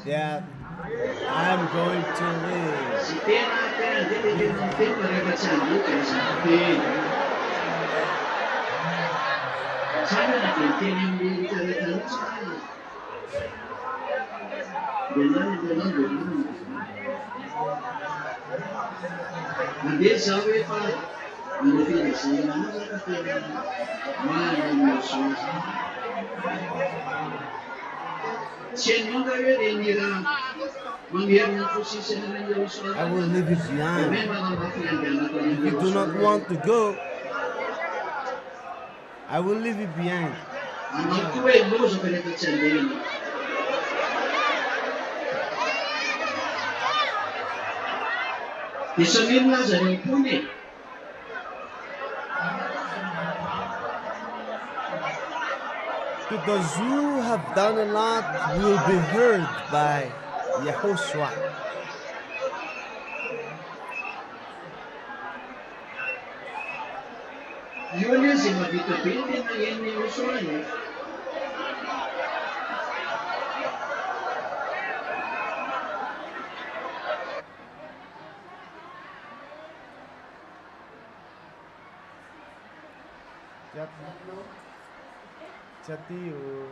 that I'm going to live. I will leave it behind. If you do not want to go, I will leave it behind. To those who have done a lot will be heard by Yahushua. Chatiyo.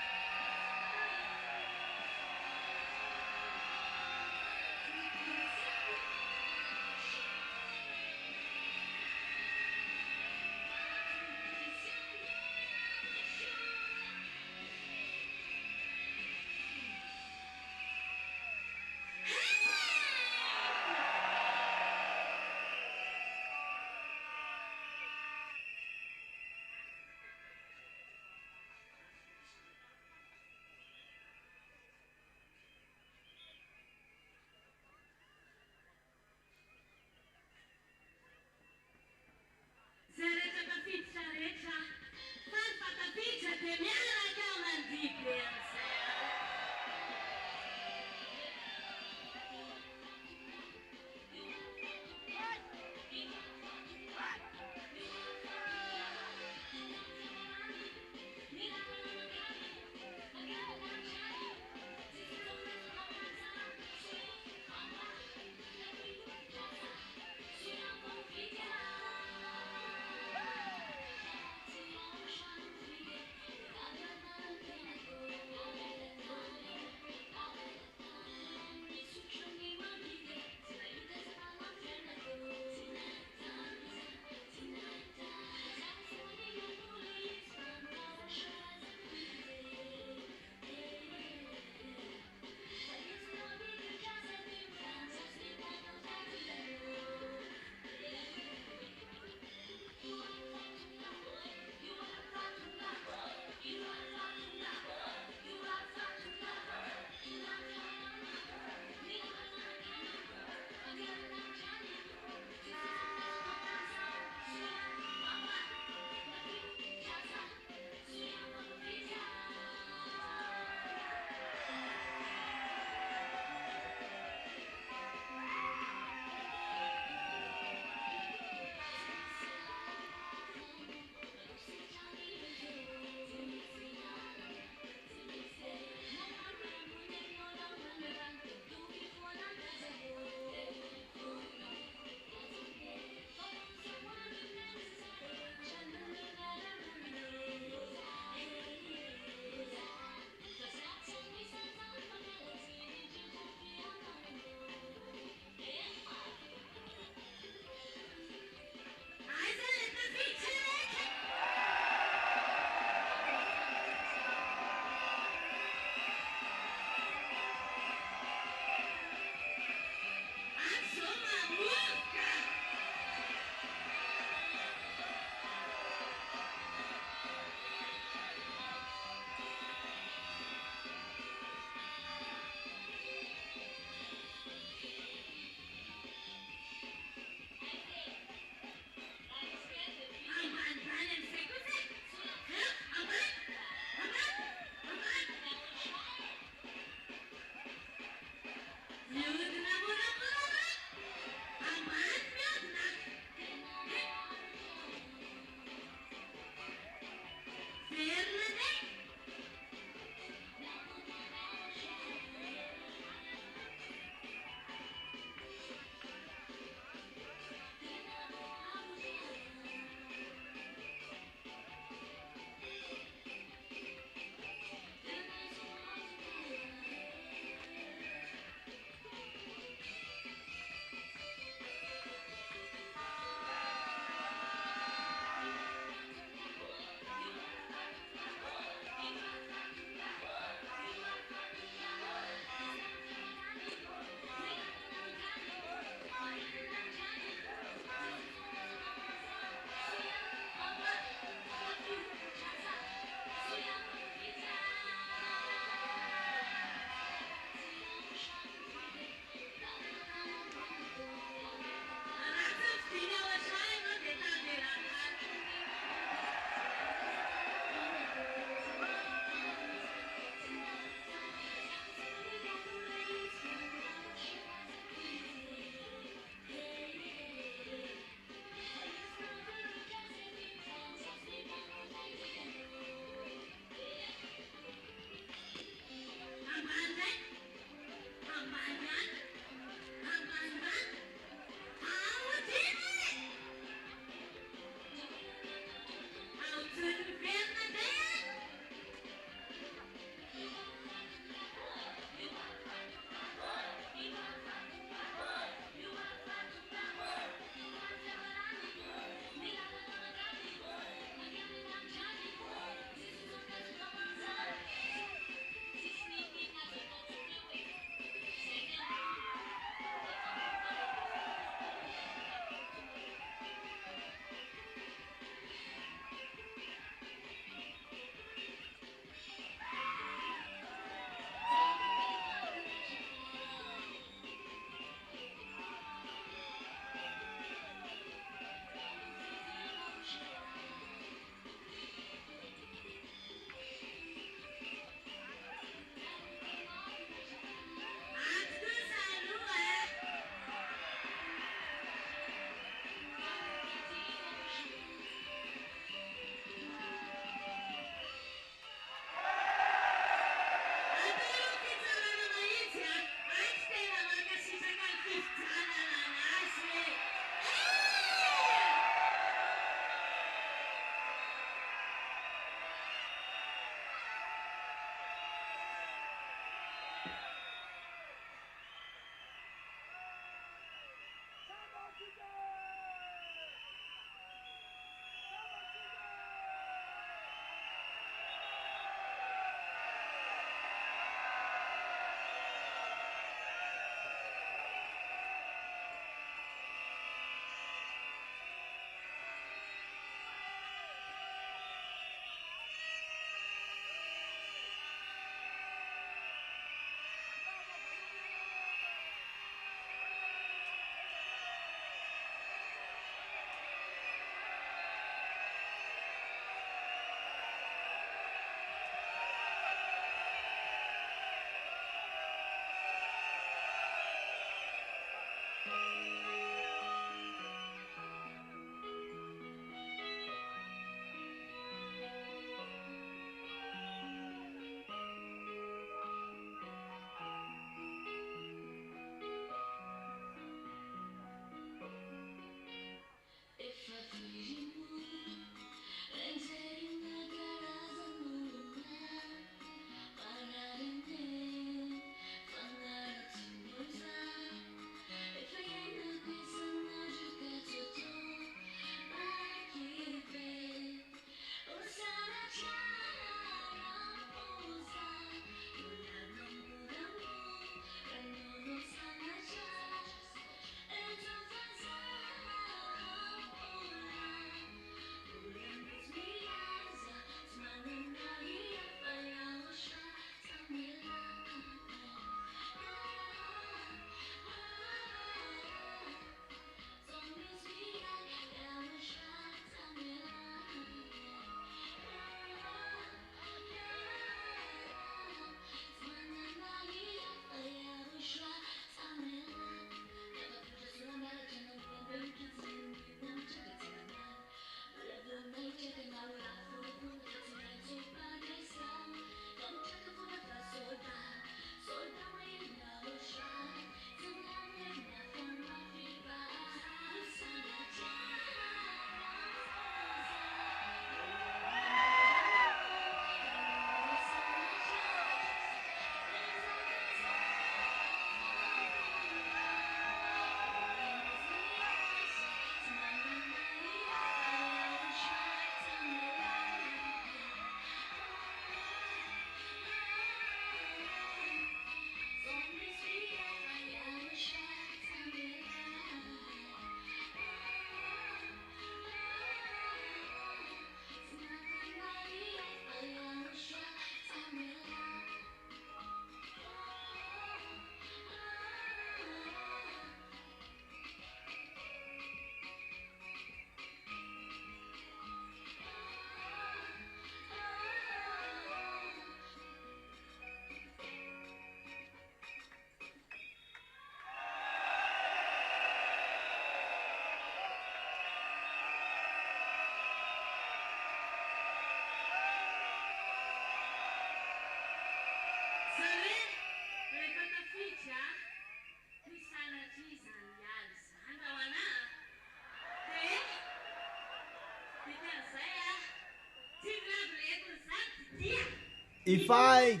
If I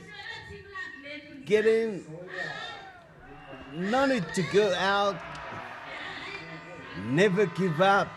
getting money to go out, never give up.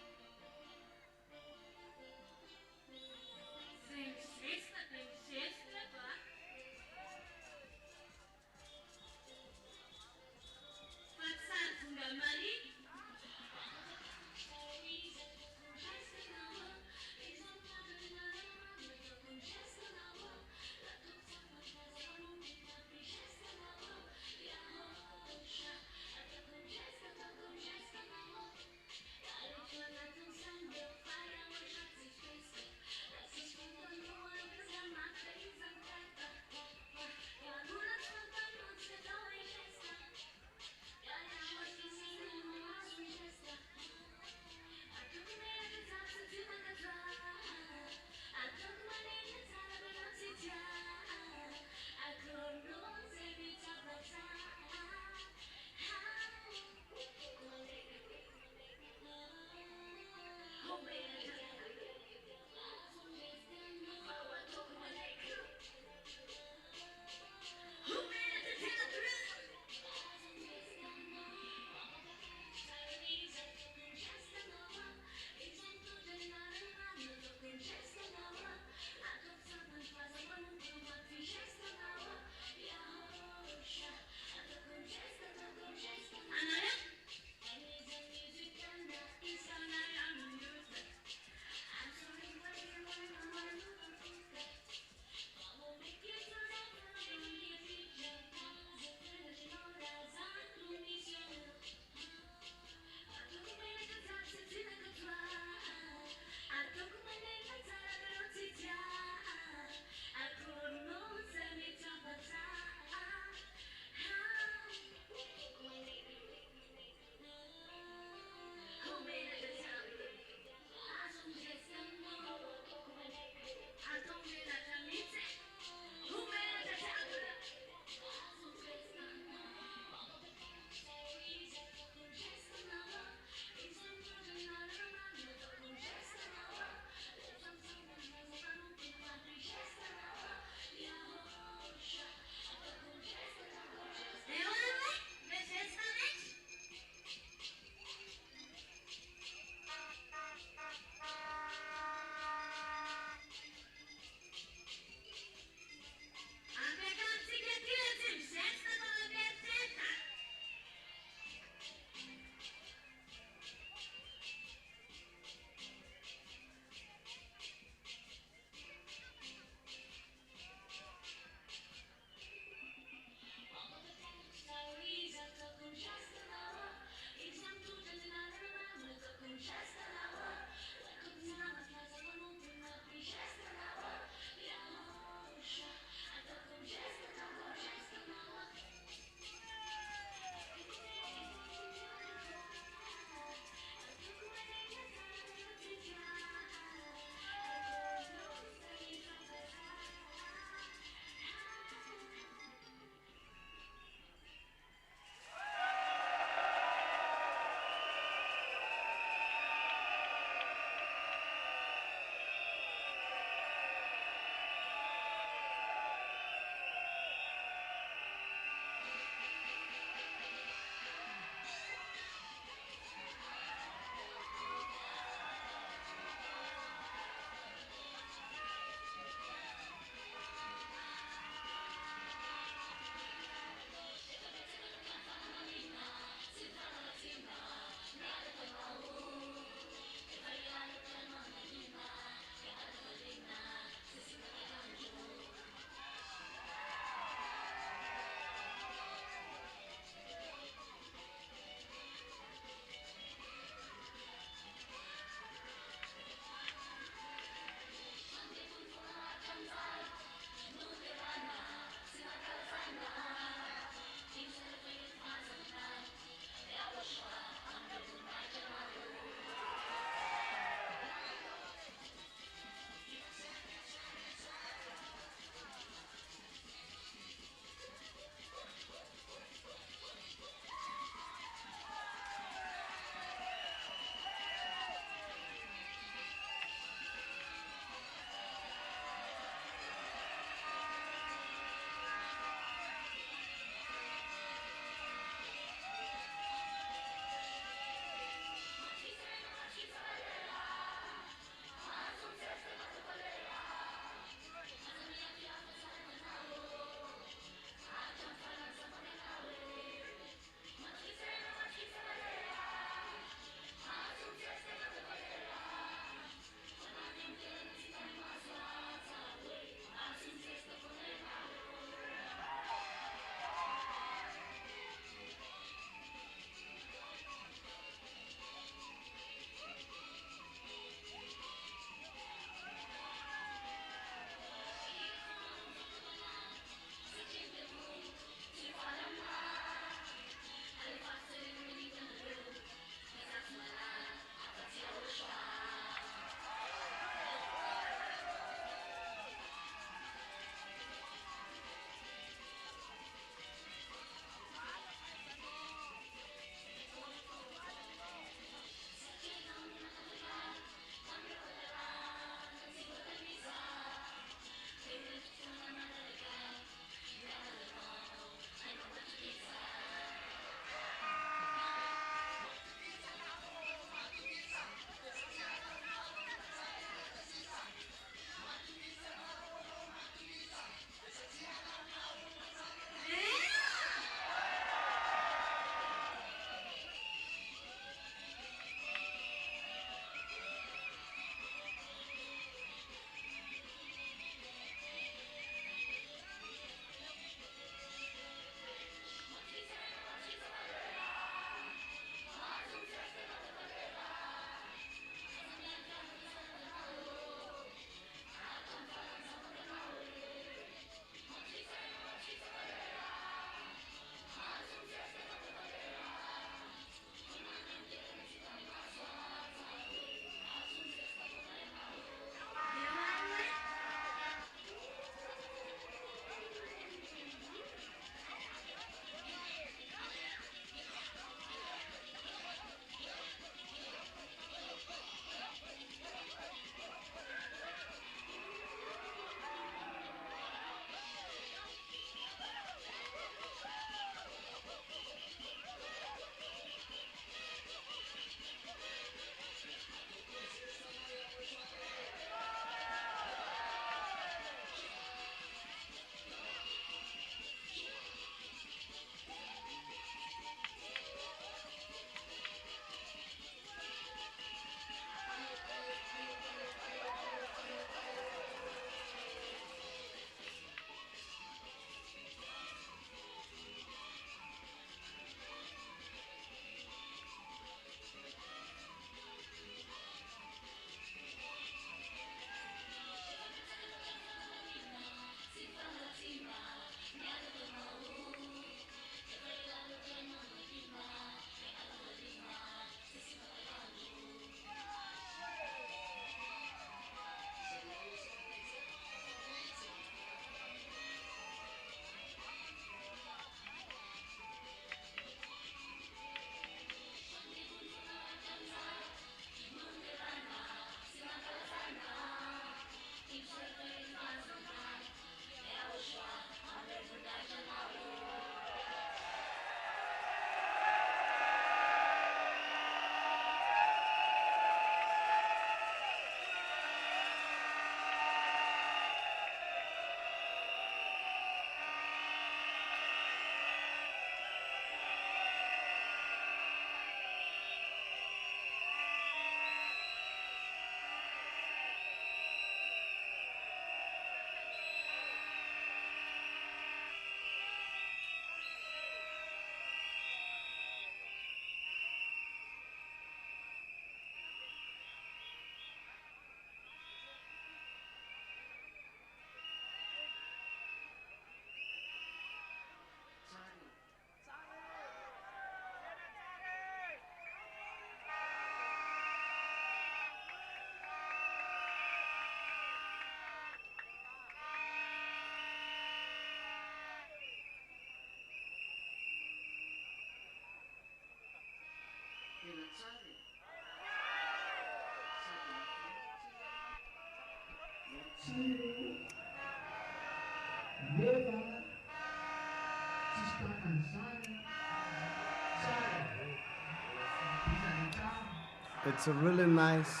It's a really nice,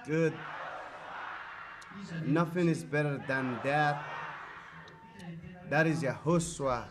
good. Nothing is better than that. That is Yahushua.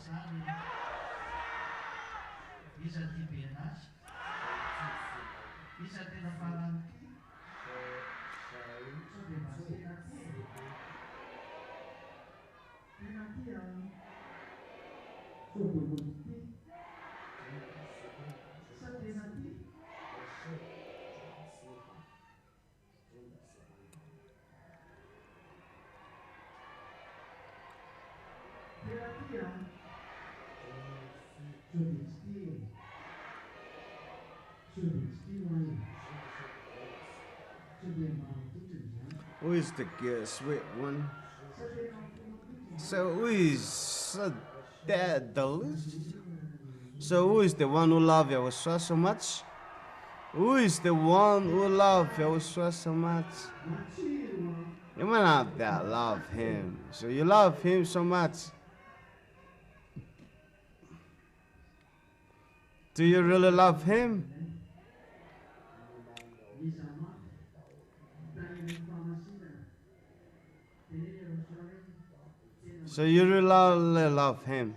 Who is the sweet one? So who is so that delicious? So who is the one who loves Yahushua so much? Who is the one who loves Yahushua so much? You might not that love him. So you love him so much. Do you really love him? So you really love him.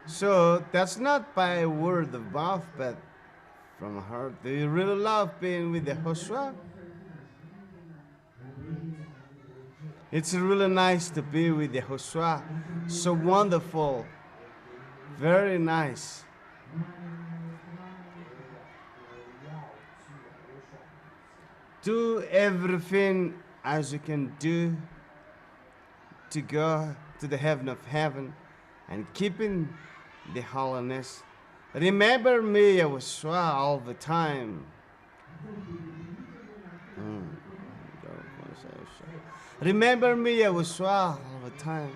So that's not by word of mouth, but from heart. Do you really love being with the Yahushua? It's really nice to be with the Yahushua. So wonderful. Very nice. Do everything as you can do to go to the heaven of heaven and keeping the holiness. Remember me, Yahushua, all the time. Remember me, Yahushua, all the time.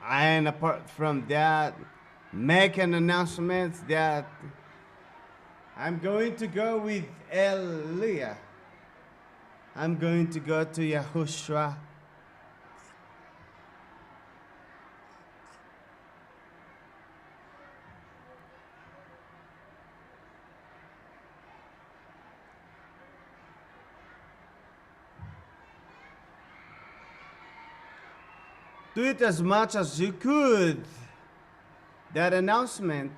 And apart from that, make an announcement that I'm going to go with Elia. I'm going to go to Yahushua. Do it as much as you could. That announcement.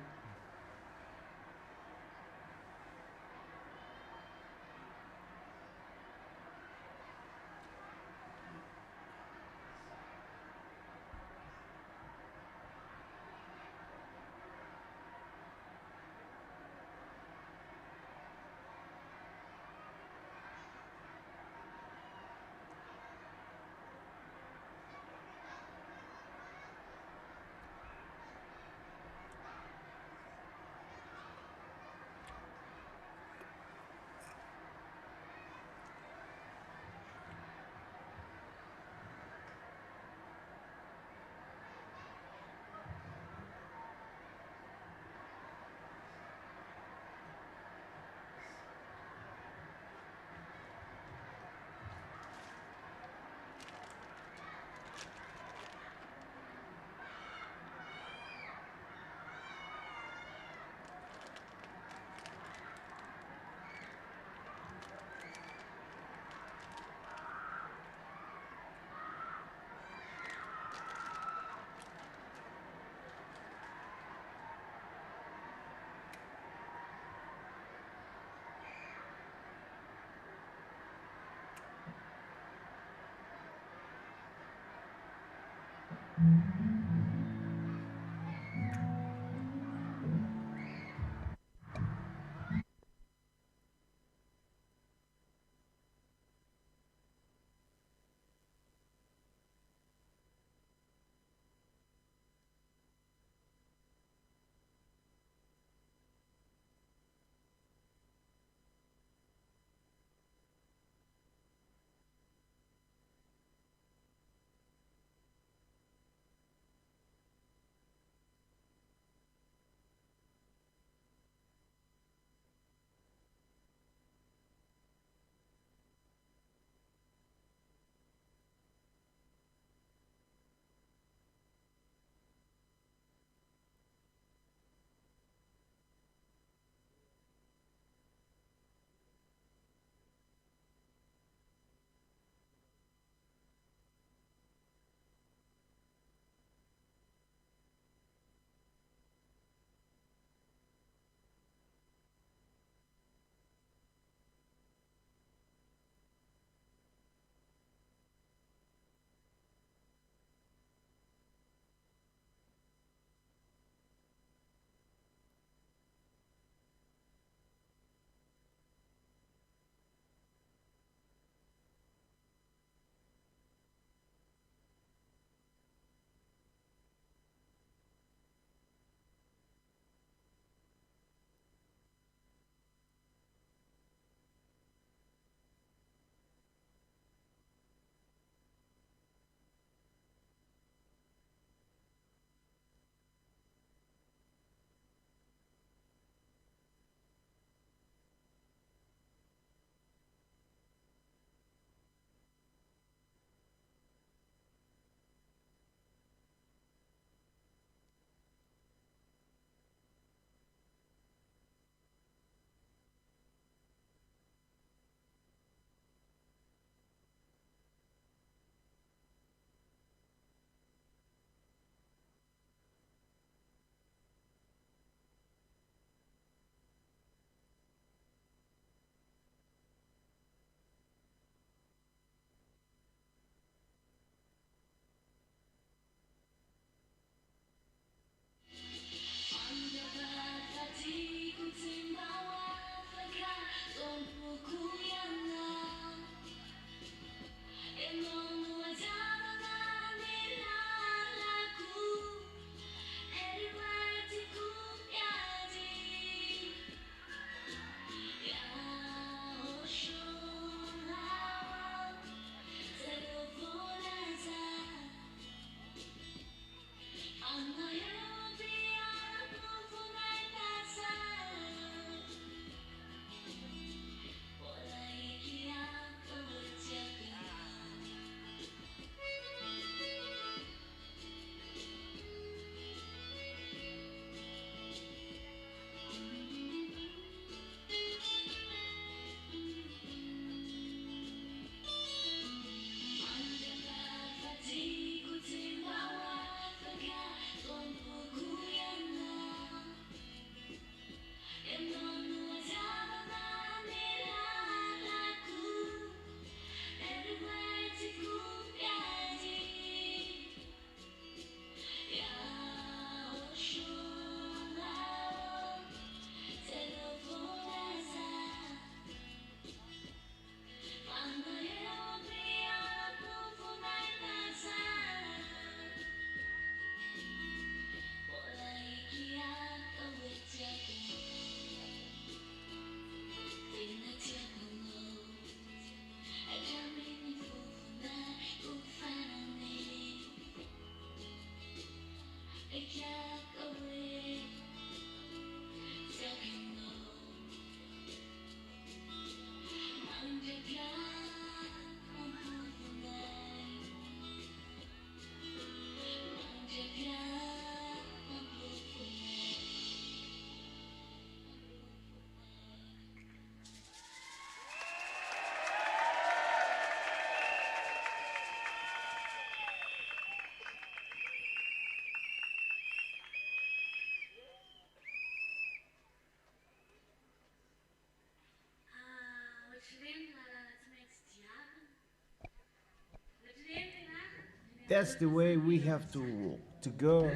That's the way we have to go.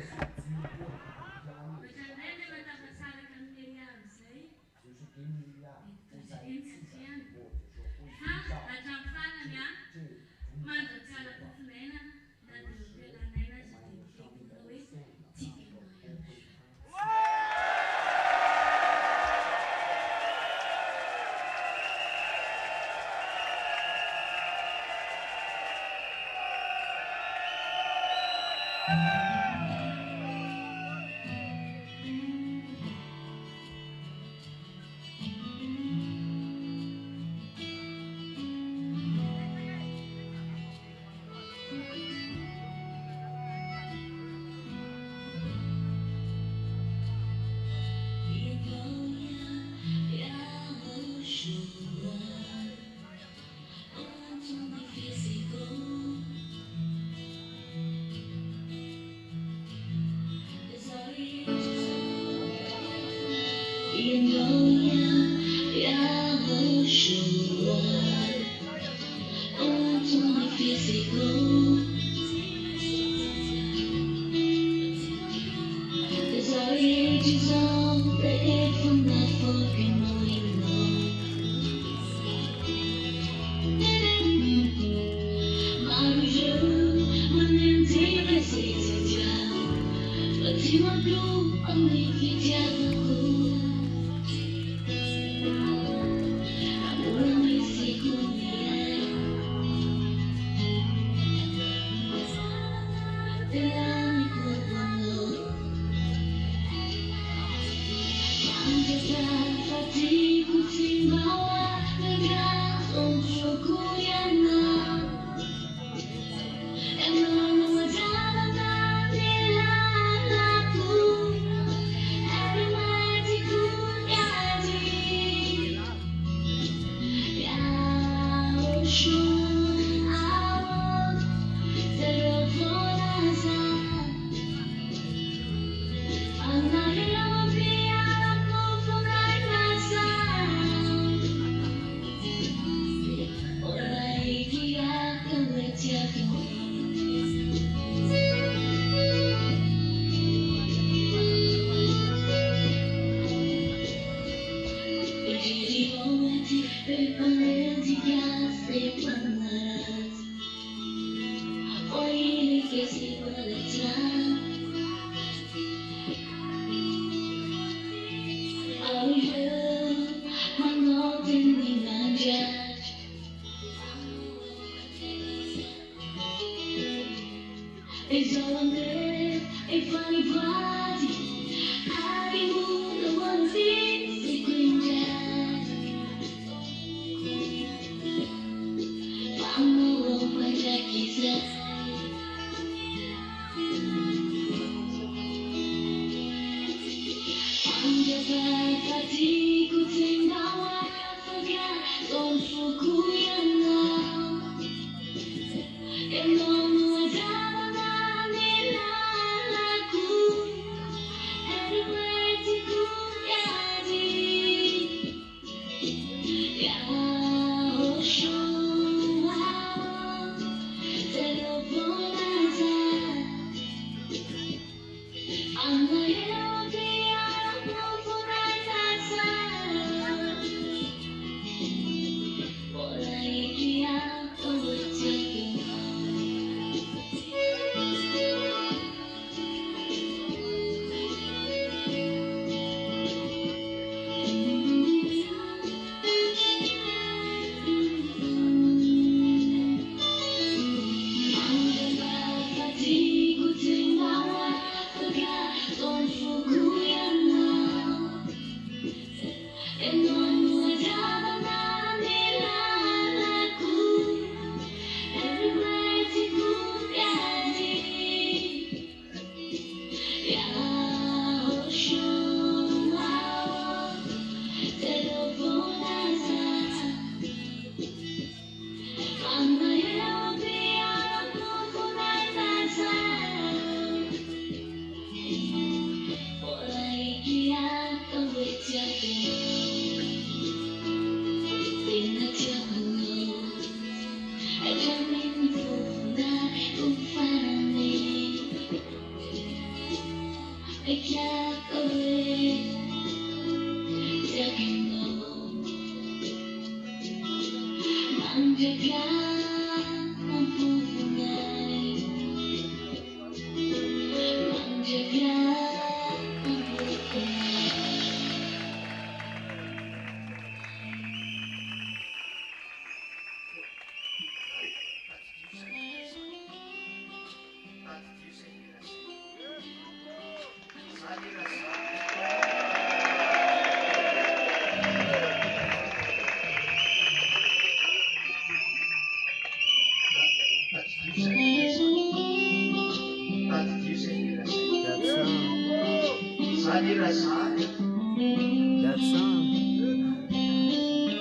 That song.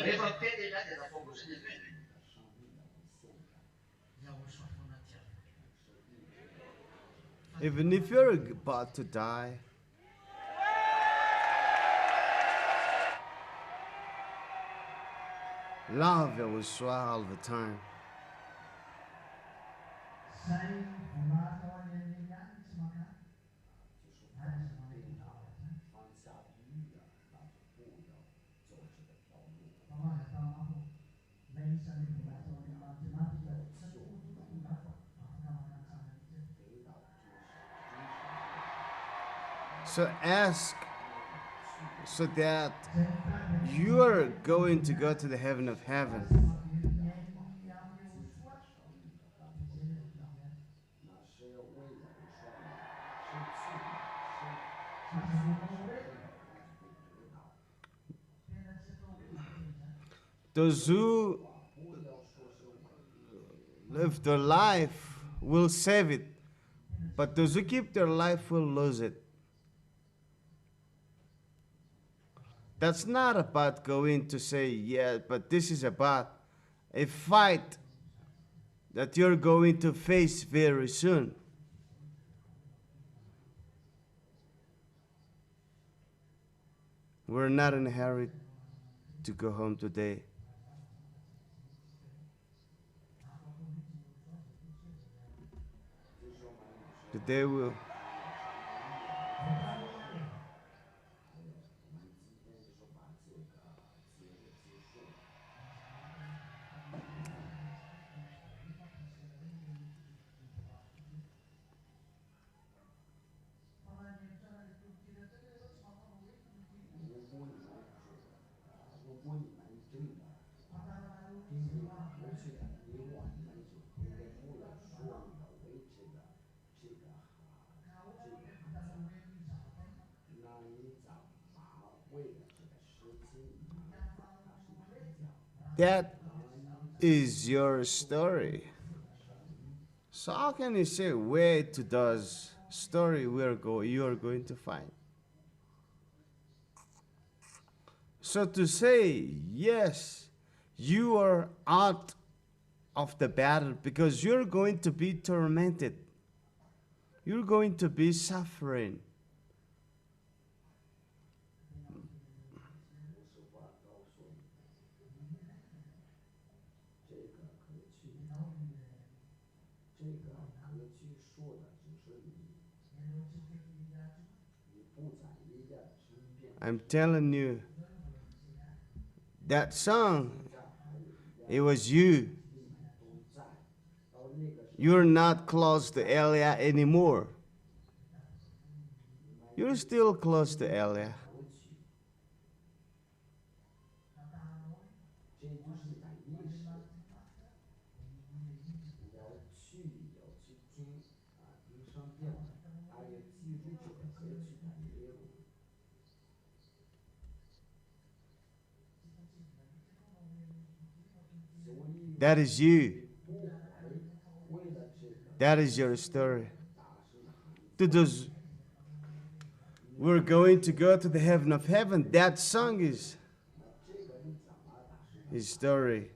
Rehefa fety anazy anafamonjeny avy. Even if you're about to die, love Yahushua all the time. So ask so that you are going to go to the heaven of heaven. Those who live their life will save it, but those who keep their life will lose it. That's not about going to say, yeah, but this is about a fight that you're going to face very soon. We're not in a hurry to go home today. Today will. That is your story. So how can you say where to those story you are going to find? So to say yes, you are out of the battle because you're going to be tormented. You're going to be suffering. I'm telling you, that song, it was you. You're not close to Elia anymore. You're still close to Elia. That is you. That is your story. To those, we're going to go to the heaven of heaven. That song is his story.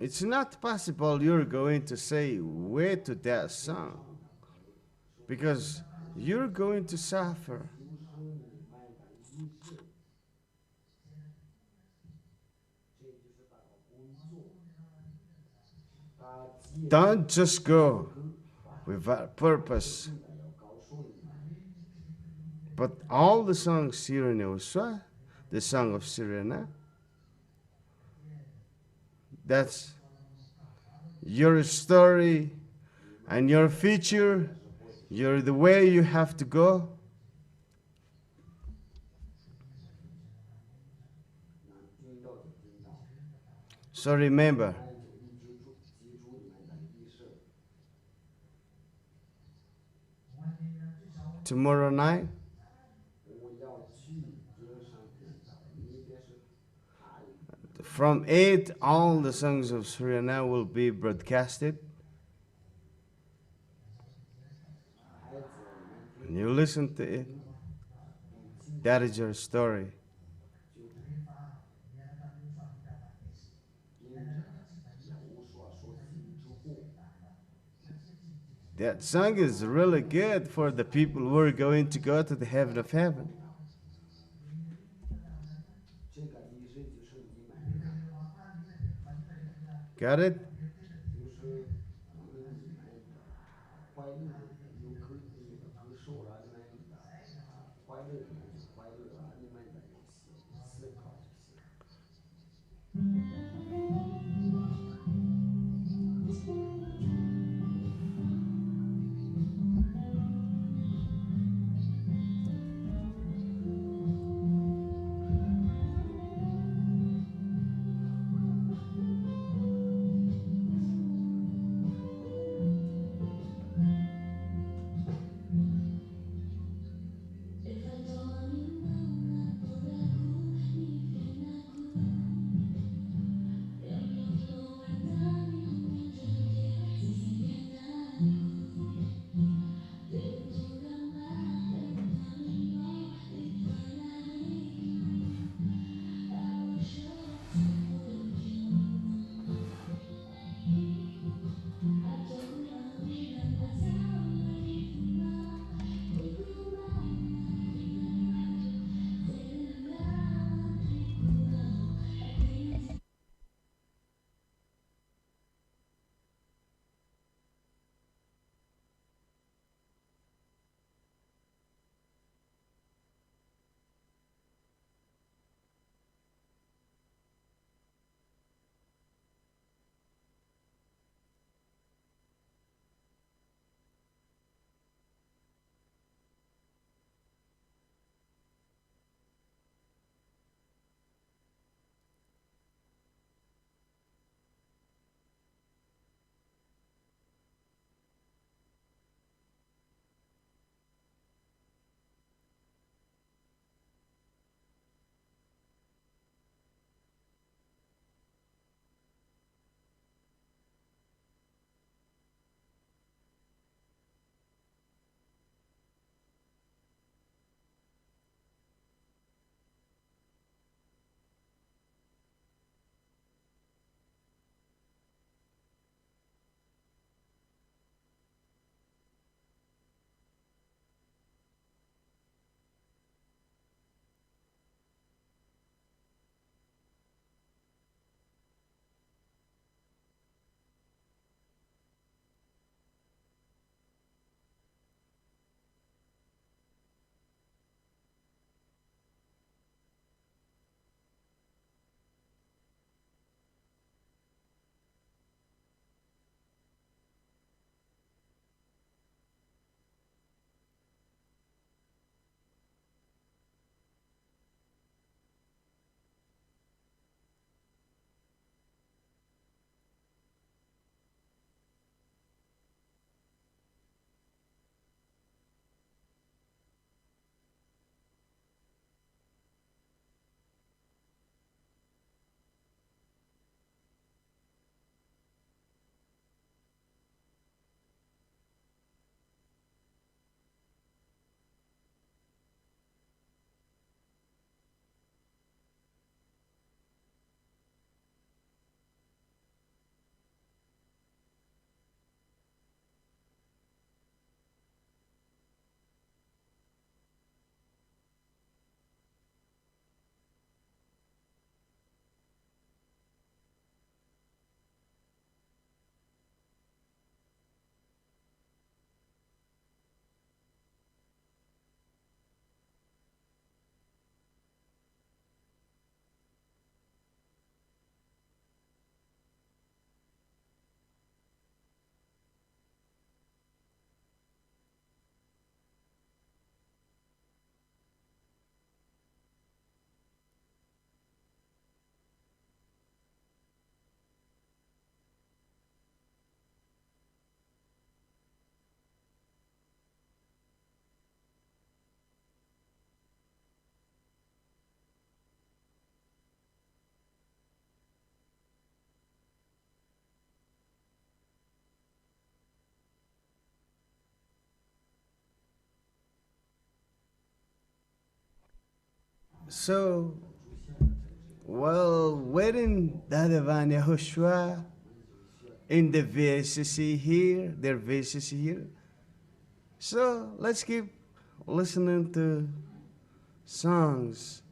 It's not possible you're going to say where to that song because you're going to suffer. Don't just go without purpose. But all the songs here in Yahushua, the song of Sirena, that's your story and your future. You're the way you have to go. So remember, tomorrow night, From 8, all the songs of Suryana will be broadcasted. And you listen to it. That is your story. That song is really good for the people who are going to go to the heaven of heaven. Got it? If I don't So, while waiting Dadavan Yahushua in the VCC here, their VCC here, so let's keep listening to songs.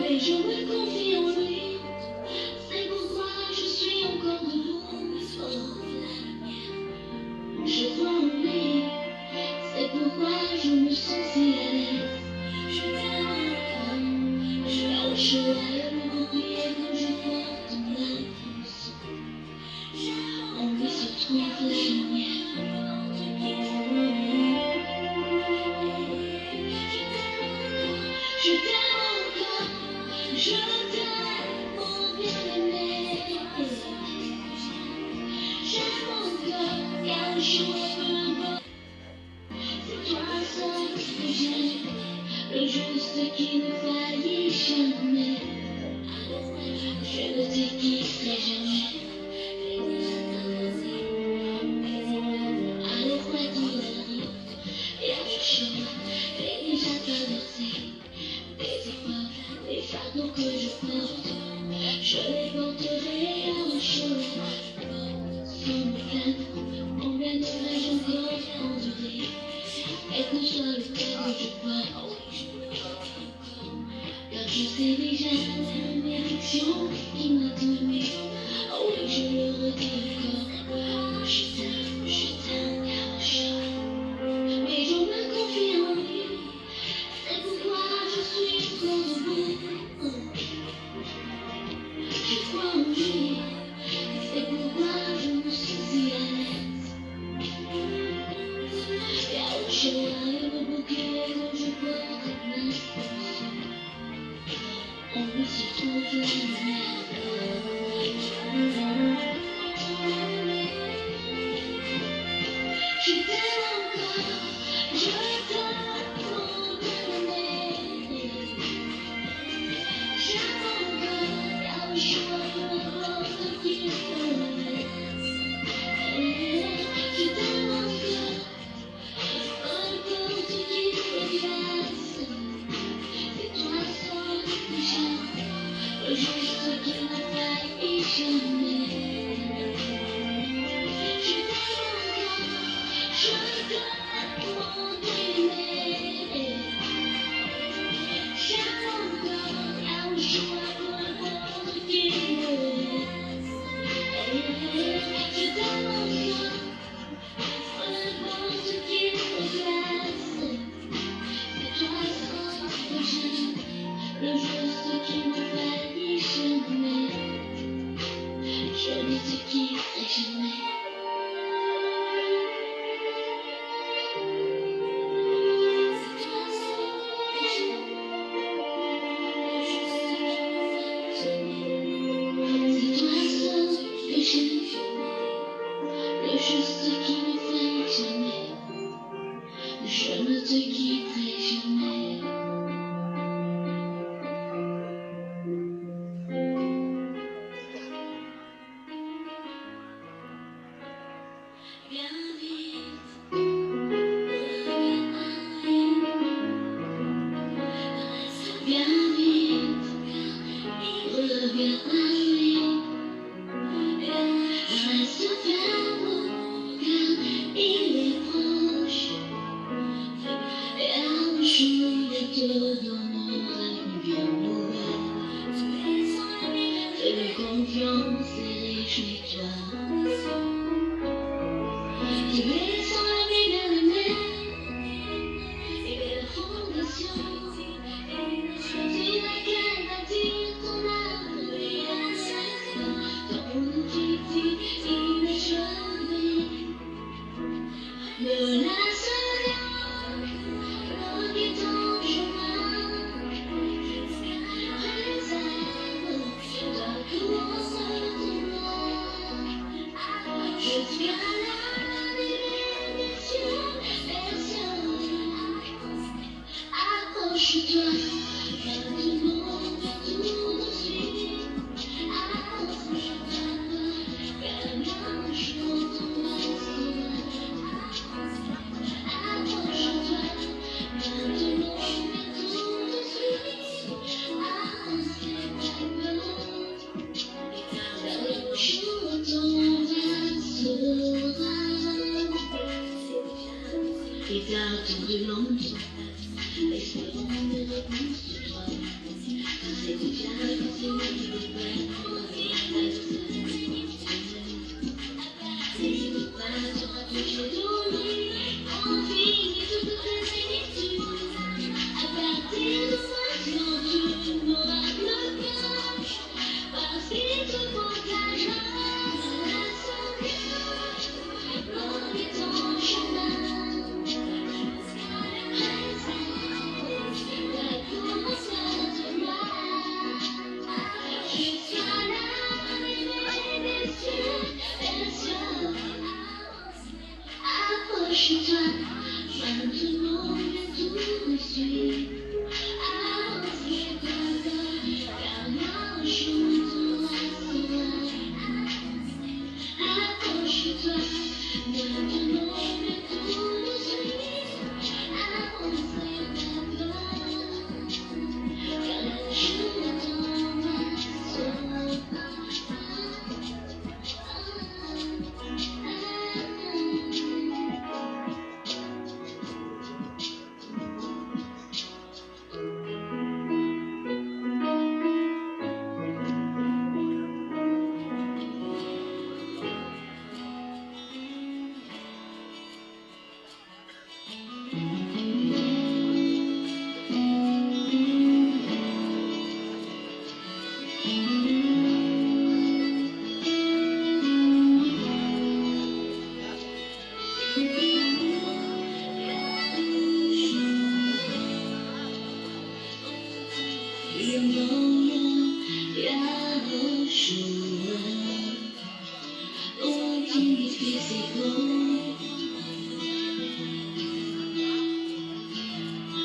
Mais je me confie en Je t'aime encore, je t'aime, mon bien-aimé. J'aime encore, car je suis heureux. C'est toi seul que j'aime, le juste qui ne faillit jamais. Je ne te quitterai jamais. Alors quoi qu'il arrive, et à chaque chemin, j'ai déjà traversé des épreuves, des fardeaux que je porte. Je les porterai à ma chose. Sans me plaindre, combien devrais-je encore endurer? Quel que soit le temps que je porte, car je sais déjà la bénédiction qui m'attend. Oh oui, je le redis encore. Je t'aime, Yahushua. Mais je me confie en lui. C'est pourquoi je suis encore debout. Je crois en lui. C'est pourquoi je me sens si à l'aise. Yahushua est le bouquet que je porte à ma personne. En lui se trouve la lumière. Je t'aime encore, je t'aime, mon bien-aimé. J'aime encore, Yahushua, peu importe qui me laisse. Je t'aime encore, peu importe qui me fasse. C'est toi seul que j'aime, le juste qui ne faillit jamais. Je t'aime, mon bien-aimé. J'aime encore, Yahushua, peu importe qui me laisse. Je t'aime encore, peu importe qui me place. C'est toi seul que j'aime, le juste qui ne faillit jamais. Je ne te quitterai jamais. Le juste qui ne faillit jamais, je ne te quitterai jamais. Viens vite, viens vite, reviens à lui. Reste ferme, car il est proche. Et un jour, il te donnera une bien nouvelle. Fais-lui confiance et réjouis-toi. Tu es son ami bien-aimé. Il est la fondation sur laquelle bâtir ton âme. Ton inachevé. Ne laisse rien bloquer ton chemin. Réserve ta course de ton âme jusqu'à la bénédiction des cieux. Approche-toi maintenant, tout de suite. Et t'a attendu longtemps, espérant des réponses de toi. C'est déjà passé, il ne peut pas te rapprocher de lui, envie toutes tes zénitudes. À partir de maintenant, tu n'auras plus peur, parce qu'il te protégera dans son cœur, bloquer ton chemin. Ta course Yahushua.